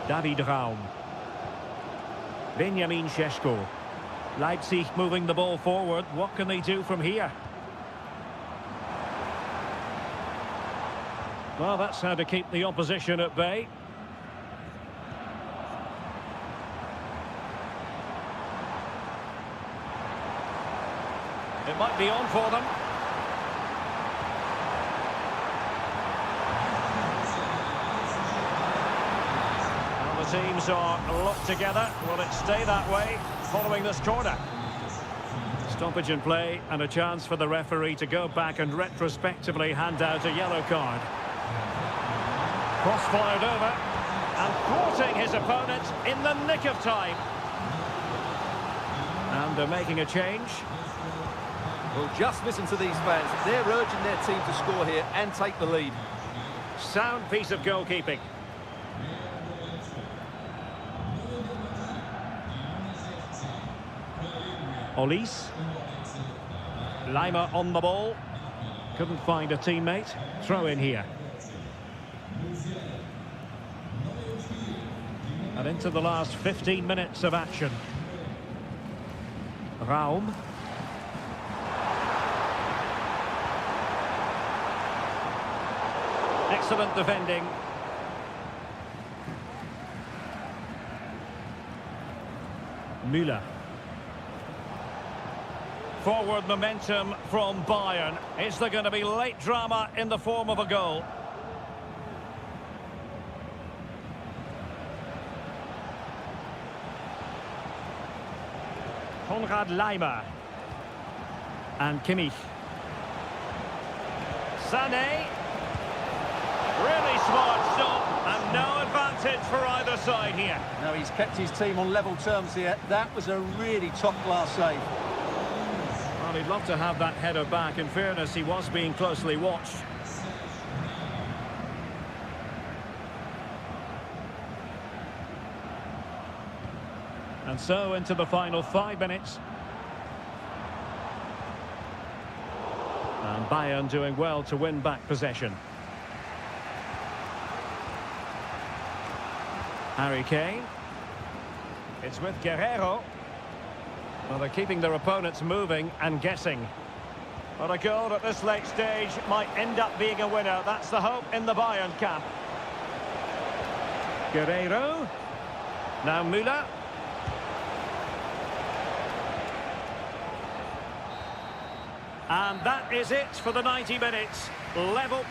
David Raum. Benjamin Šeško. Leipzig moving the ball forward. What can they do from here? Well, that's how to keep the opposition at bay. It might be on for them. Well, the teams are locked together. Will it stay that way following this corner? Stoppage in play and a chance for the referee to go back and retrospectively hand out a yellow card. Cross fired over and thwarting his opponent in the nick of time. And they're making a change. Well, just listen to these fans. They're urging their team to score here and take the lead. Sound piece of goalkeeping. Olis. Lima on the ball. Couldn't find a teammate. Throw in here. And into the last 15 minutes of action. Raum. Excellent defending. Müller. Forward momentum from Bayern. Is there going to be late drama in the form of a goal? Konrad Laimer. And Kimmich. Sané. Really smart stop and no advantage for either side here. Now, he's kept his team on level terms here. That was a really top-class save. Well, he'd love to have that header back. In fairness, he was being closely watched. And so into the final 5 minutes. And Bayern doing well to win back possession. Harry Kane. It's with Guerreiro. Well, they're keeping their opponents moving and guessing. But a goal at this late stage might end up being a winner. That's the hope in the Bayern camp. Guerreiro. Now Müller. And that is it for the 90 minutes. Level.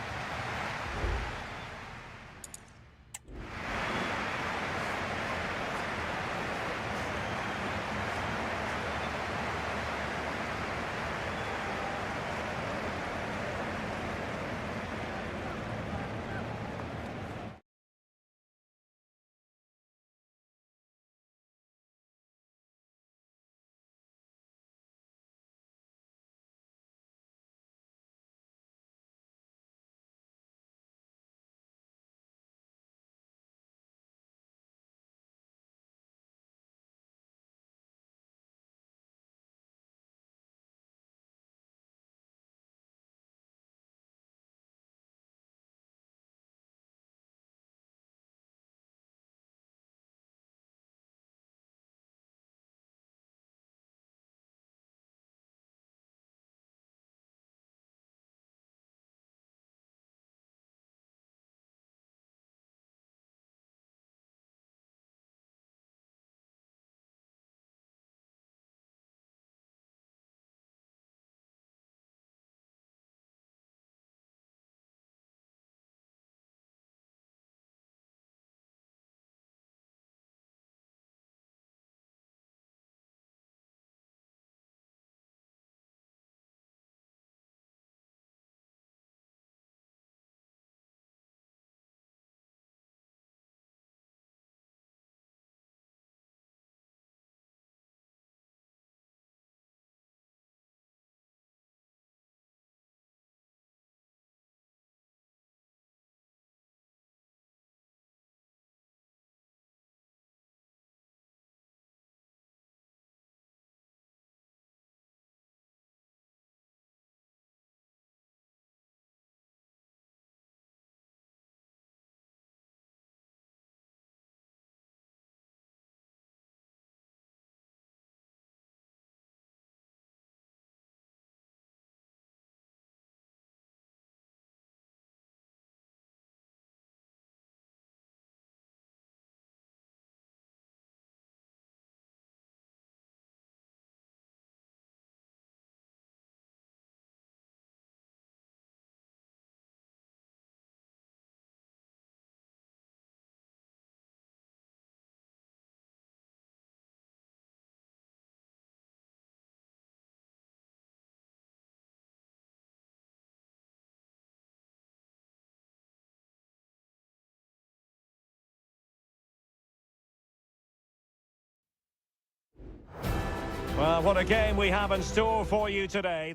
Well, what a game we have in store for you today.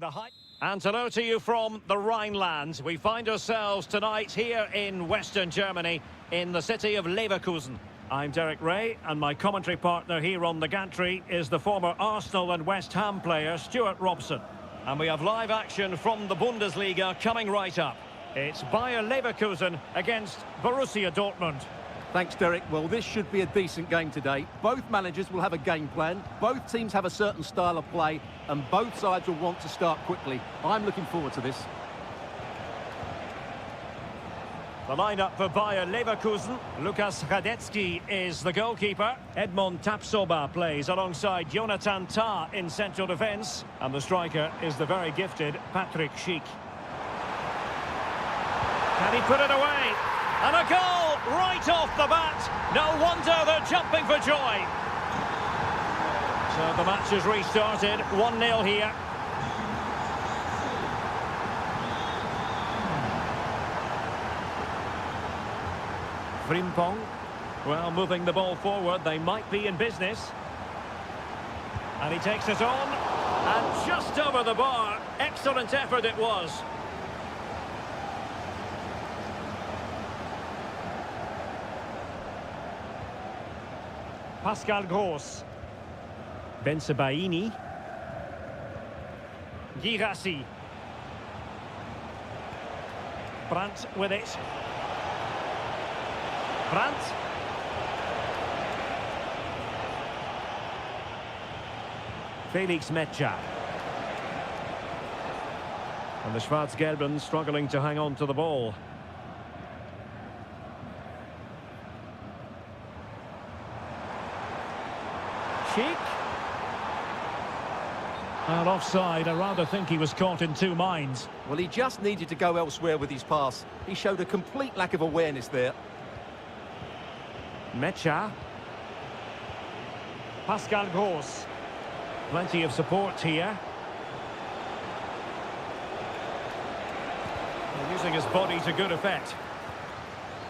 And hello to you from the Rhineland. We find ourselves tonight here in Western Germany, in the city of Leverkusen. I'm Derek Ray, and my commentary partner here on the gantry is the former Arsenal and West Ham player, Stuart Robson. And we have live action from the Bundesliga coming right up. It's Bayer Leverkusen against Borussia Dortmund. Thanks, Derek. Well, this should be a decent game today. Both managers will have a game plan. Both teams have a certain style of play, and both sides will want to start quickly. I'm looking forward to this. The lineup for Bayer Leverkusen. Lukas Radetzky is the goalkeeper. Edmond Tapsoba plays alongside Jonathan Tah in central defence. And the striker is the very gifted Patrick Schick. Can he put it away? And a goal right off the bat. No wonder they're jumping for joy. So the match has restarted. 1-0 here. Frimpong. Well, moving the ball forward, they might be in business. And he takes it on. And just over the bar. Excellent effort it was. Pascal Gross. Bensebaini. Girassi. Brandt with it. Brandt. Felix Metscher. And the Schwarz-Gelben struggling to hang on to the ball. Schick. And offside, I rather think he was caught in two minds. Well, he just needed to go elsewhere with his pass. He showed a complete lack of awareness there. Metscher. Pascal Gross. Plenty of support here. They're using his body to good effect.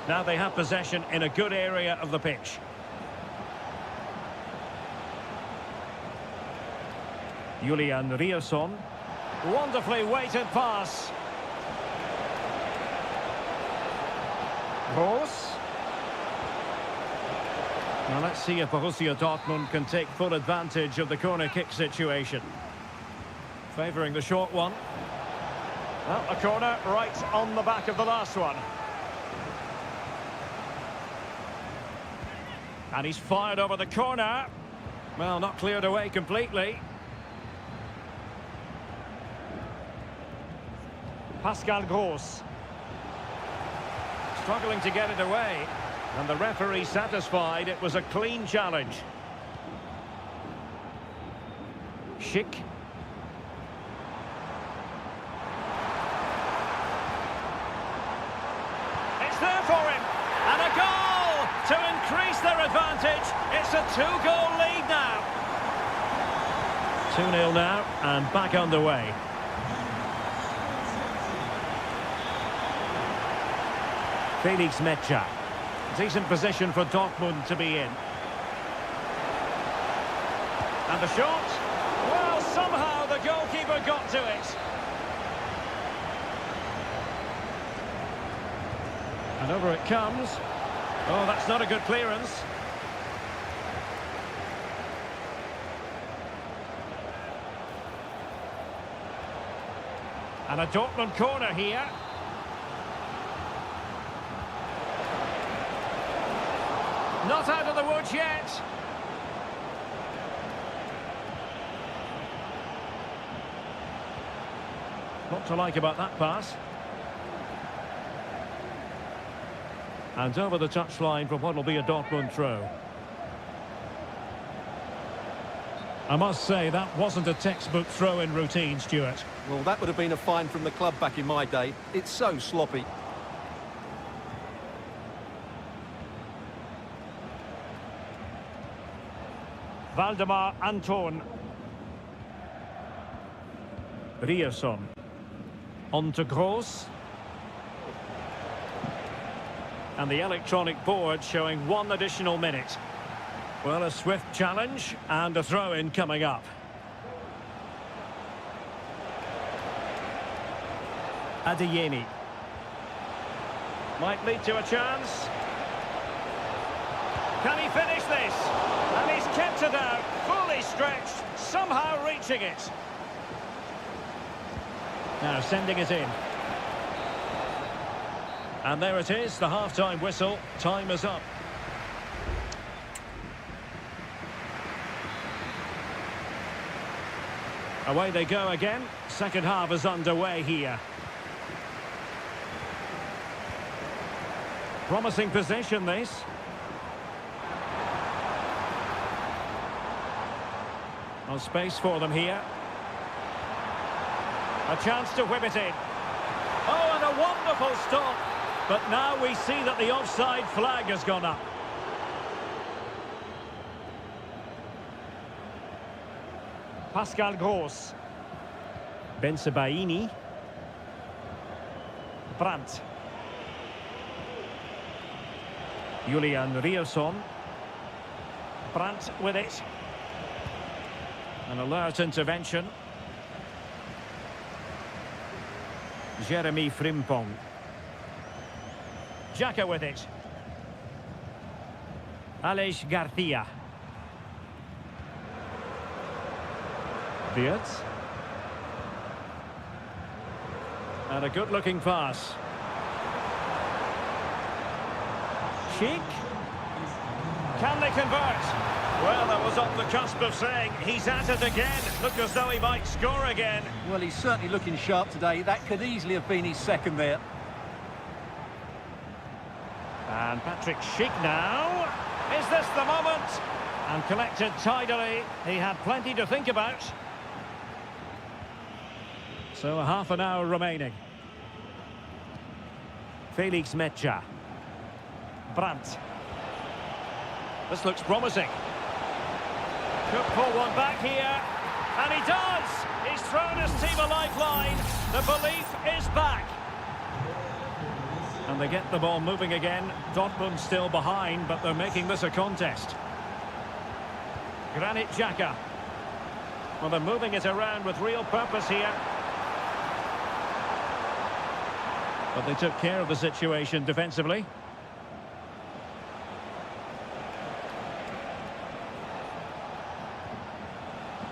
Now they have possession in a good area of the pitch. Julian Rierson. Wonderfully weighted pass. Gross. Now let's see if Borussia Dortmund can take full advantage of the corner kick situation. Favouring the short one. Well, a corner right on the back of the last one. And he's fired over the corner. Well, not cleared away completely. Pascal Gross. Struggling to get it away. And the referee satisfied it was a clean challenge. Schick. It's there for him. And a goal to increase their advantage. It's a two-goal lead now. 2-0 now and back underway. Felix Metscher. Decent position for Dortmund to be in. And the shot. Well, somehow the goalkeeper got to it. And over it comes. Oh, that's not a good clearance. And a Dortmund corner here. Not out of the woods yet. What to like about that pass. And over the touchline for what will be a Dortmund throw. I must say, that wasn't a textbook throw-in routine, Stuart. Well, that would have been a fine from the club back in my day. It's so sloppy. Waldemar Anton. Rierson. On to Gross. And the electronic board showing 1 additional minute. Well, a swift challenge and a throw-in coming up. Adeyemi. Might lead to a chance. Can he finish this? And he's kept it out, fully stretched, somehow reaching it. Now sending it in. And there it is, the half-time whistle. Time is up. Away they go again. Second half is underway here. Promising position, this. No space for them here. A chance to whip it in. Oh, and a wonderful stop. But now we see that the offside flag has gone up. Pascal Gross. Bensebaini. Brandt. Julian Rierson. Brandt with it. An alert intervention. Jeremy Frimpong. Xhaka with it. Aleix Garcia. Diaz. And a good-looking pass. Sheik. Can they convert? Well, I was on the cusp of saying he's at it again. Look as though he might score again. Well, he's certainly looking sharp today. That could easily have been his second there. And Patrick Schick now. Is this the moment? And collected tidily. He had plenty to think about. So half an hour remaining. Felix Mecha. Brandt. This looks promising. Could pull one back here. And he does! He's thrown his team a lifeline. The belief is back. And they get the ball moving again. Dortmund still behind, but they're making this a contest. Granit Xhaka. Well, they're moving it around with real purpose here. But they took care of the situation defensively.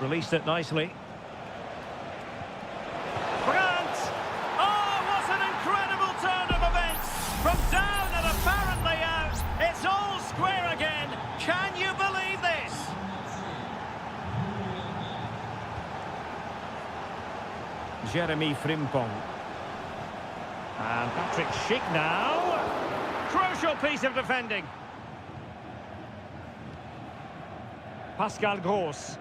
Released it nicely. Brandt! Oh, what an incredible turn of events! From down and apparently out, it's all square again. Can you believe this? Jeremy Frimpong. And Patrick Schick now. Crucial piece of defending. Pascal Gross.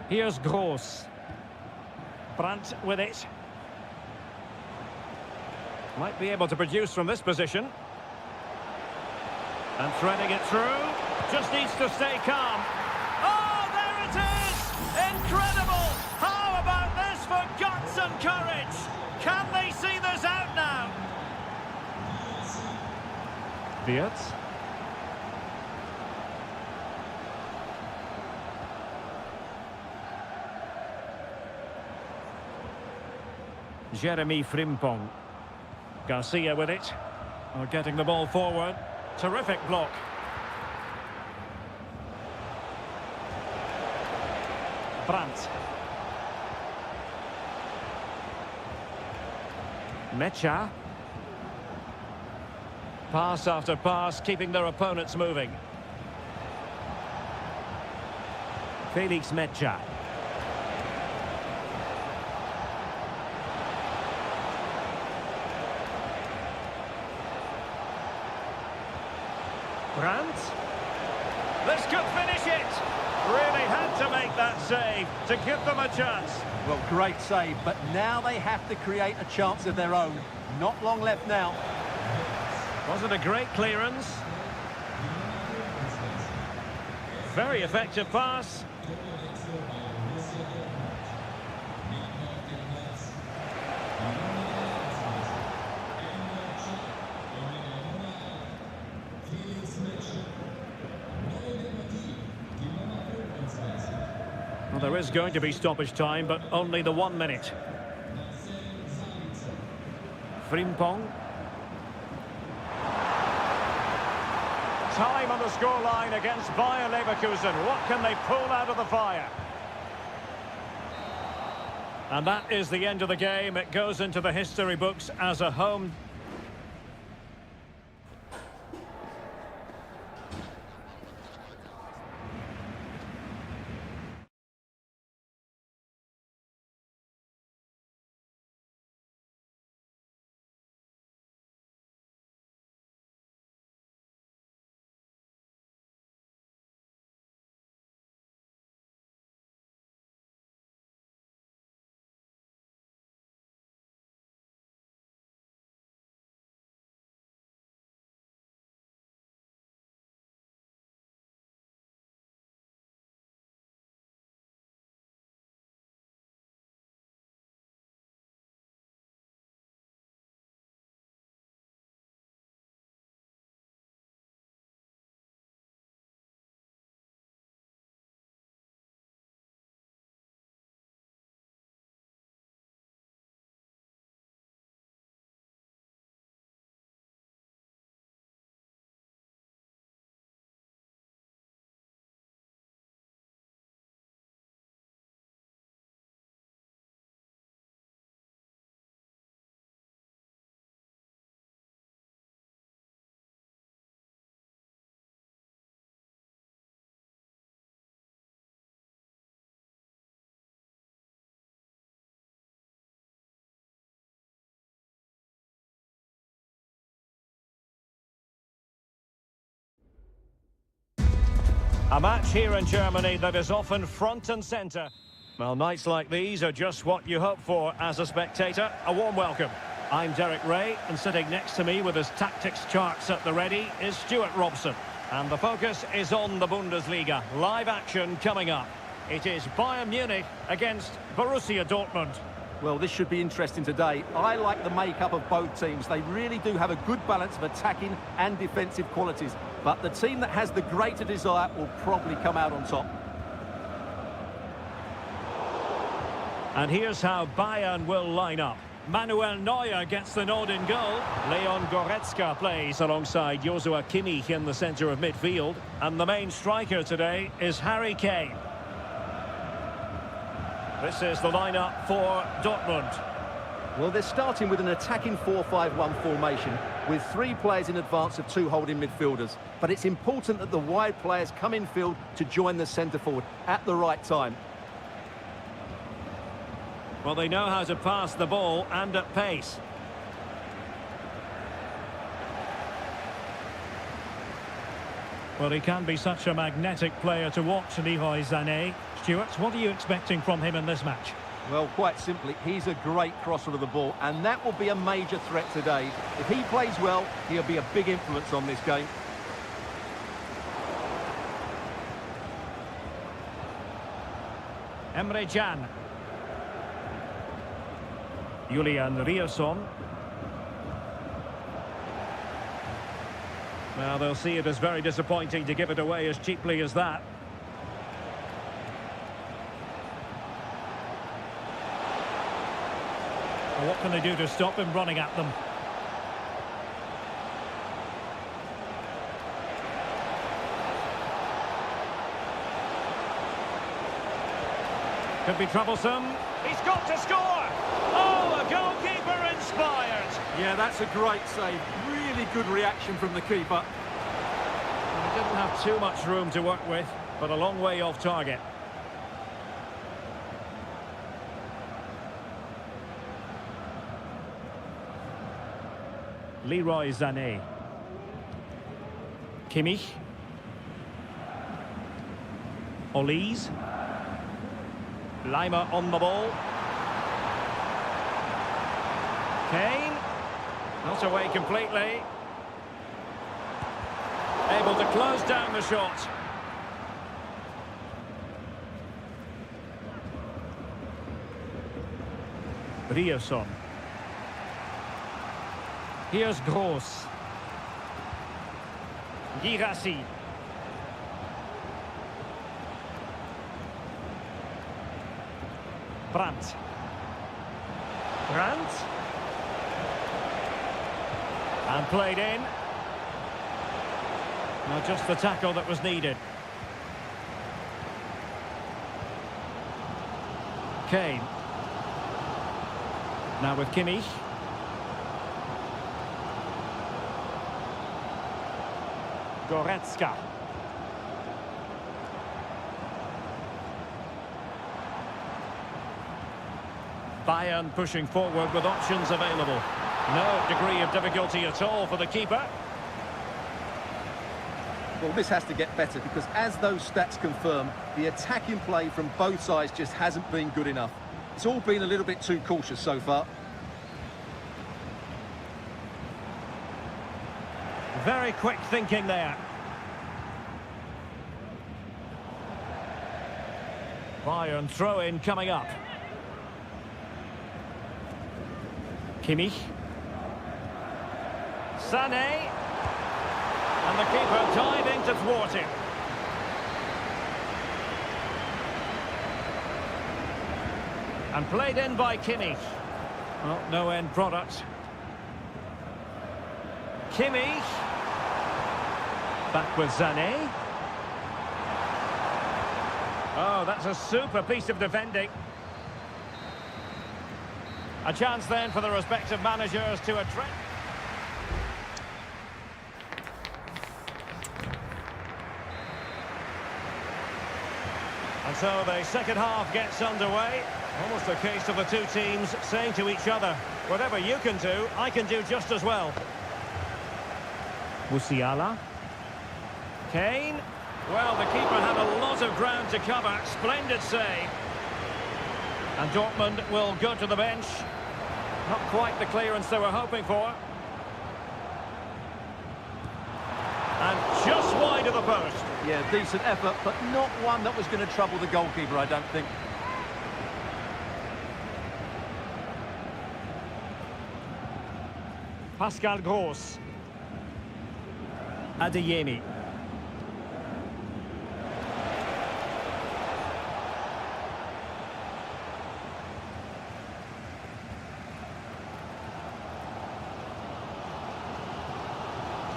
Here's Gross. Brandt with it. Might be able to produce from this position. And threading it through. Just needs to stay calm. Oh, there it is! Incredible! How about this for guts and courage? Can they see this out now? Diaz. Jeremy Frimpong. Garcia with it. Oh, getting the ball forward. Terrific block. Brandt. Mecha. Pass after pass, keeping their opponents moving. Felix Mecha. Brandt. This could finish it. Really had to make that save to give them a chance. Well, great save, but now they have to create a chance of their own. Not long left now. Was it a great clearance? Very effective pass. Well, there is going to be stoppage time, but only the 1 minute. Frimpong. Time on the scoreline against Bayer Leverkusen. What can they pull out of the fire? And that is the end of the game. It goes into the history books as a home. A match here in Germany that is often front and centre. Well, nights like these are just what you hope for as a spectator. A warm welcome. I'm Derek Ray, and sitting next to me with his tactics charts at the ready is Stuart Robson. And the focus is on the Bundesliga. Live action coming up. It is Bayern Munich against Borussia Dortmund. Well, this should be interesting today. I like the makeup of both teams. They really do have a good balance of attacking and defensive qualities. But the team that has the greater desire will probably come out on top. And here's how Bayern will line up. Manuel Neuer gets the nod in goal. Leon Goretzka plays alongside Joshua Kimmich in the centre of midfield. And the main striker today is Harry Kane. This is the lineup for Dortmund. Well, they're starting with an attacking 4-5-1 formation with 3 players in advance of 2 holding midfielders. But it's important that the wide players come in field to join the centre forward at the right time. Well, they know how to pass the ball and at pace. Well, he can be such a magnetic player to watch, Leroy Sané. Stuart, what are you expecting from him in this match? Well, quite simply, he's a great crosser of the ball, and that will be a major threat today. If he plays well, he'll be a big influence on this game. Emre Can. Julian Riasson. Well, they'll see it as very disappointing to give it away as cheaply as that. Well, what can they do to stop him running at them? Could be troublesome. He's got to score! Oh, a goalkeeper inspired! Yeah, that's a great save. Really good reaction from the keeper. He didn't have too much room to work with, but a long way off target. Leroy Sané. Kimmich. Olise. Lima on the ball. Kane. Not away completely. Able to close down the shot. Riasson. Here's Gross. Girassi. Brandt. Brandt. And played in. Not just the tackle that was needed. Kane. Now with Kimmich. Goretzka. Bayern pushing forward with options available. No degree of difficulty at all for the keeper. Well, this has to get better because as those stats confirm, the attacking play from both sides just hasn't been good enough. It's all been a little bit too cautious so far. Very quick thinking there. Bayern throw-in coming up. Kimmich. Sané. And the keeper diving to thwart him. And played in by Kimmich. Well, no end product. Kimmich. Back with Sané. Oh, that's a super piece of defending. A chance then for the respective managers to address. And so the second half gets underway. Almost a case of the two teams saying to each other, whatever you can do, I can do just as well. Musiala. Kane. Well, the keeper had a lot of ground to cover. Splendid save. And Dortmund will go to the bench. Not quite the clearance they were hoping for. And just wide of the post. Yeah, decent effort, but not one that was going to trouble the goalkeeper, I don't think. Pascal Gross. Adeyemi.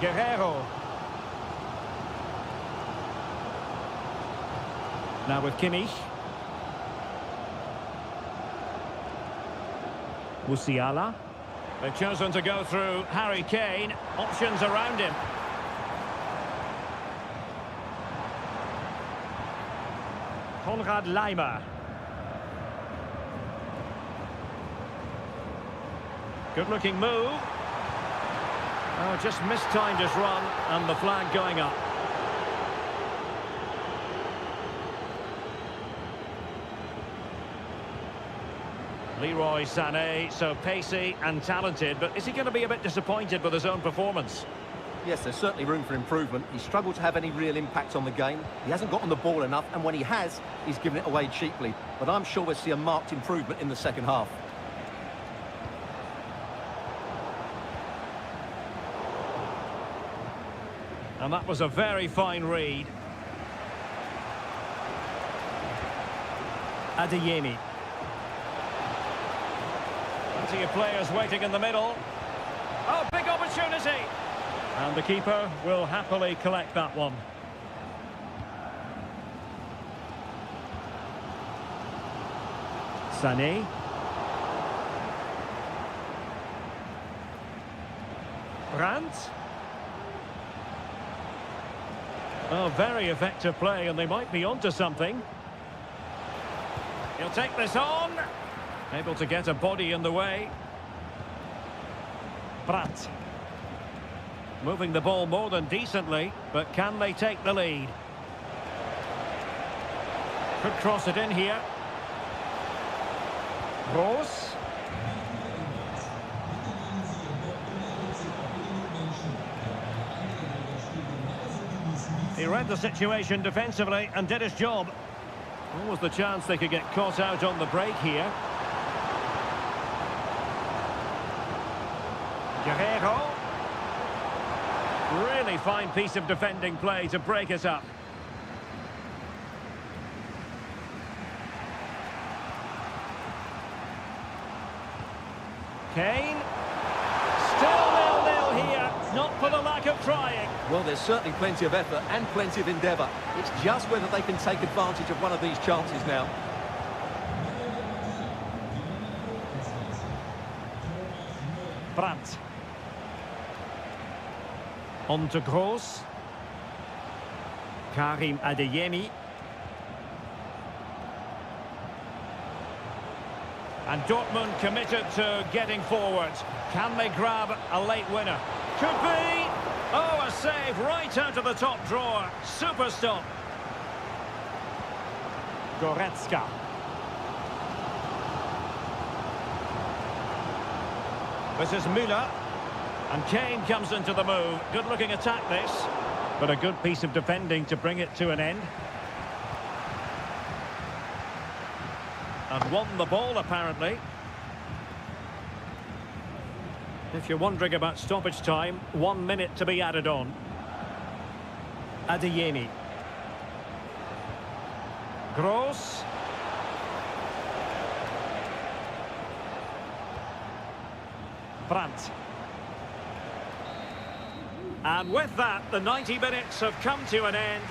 Guerrero. Now with Kimmich. Musiala. They've chosen to go through Harry Kane. Options around him. Konrad Laimer. Good-looking move. Oh, just mistimed his run, and the flag going up. Leroy Sané, so pacey and talented, but is he going to be a bit disappointed with his own performance? Yes, there's certainly room for improvement. He's struggled to have any real impact on the game. He hasn't got on the ball enough, and when he has, he's given it away cheaply. But I'm sure we'll see a marked improvement in the second half. And that was a very fine read. Adeyemi. Plenty of players waiting in the middle. Oh, big opportunity! And the keeper will happily collect that one. Sané. Brandt. Oh, very effective play, and they might be onto something. He'll take this on. Able to get a body in the way. Brandt. Moving the ball more than decently, but can they take the lead? Could cross it in here. Gross. He read the situation defensively and did his job. What was the chance they could get caught out on the break here? Guerrero. Really fine piece of defending play to break it up. Kane. Still 0-0 here, not for the lack of trying. Well, there's certainly plenty of effort and plenty of endeavour. It's just whether they can take advantage of one of these chances now. Brandt. On to Gross. Karim Adeyemi. And Dortmund committed to getting forward. Can they grab a late winner? Could be! Oh, a save right out of the top drawer. Super stop. Goretzka. This is Müller. And Kane comes into the move. Good-looking attack, this. But a good piece of defending to bring it to an end. And won the ball, apparently. If you're wondering about stoppage time, 1 minute to be added on. Adeyemi. Gross. Brandt. And with that, the 90 minutes have come to an end.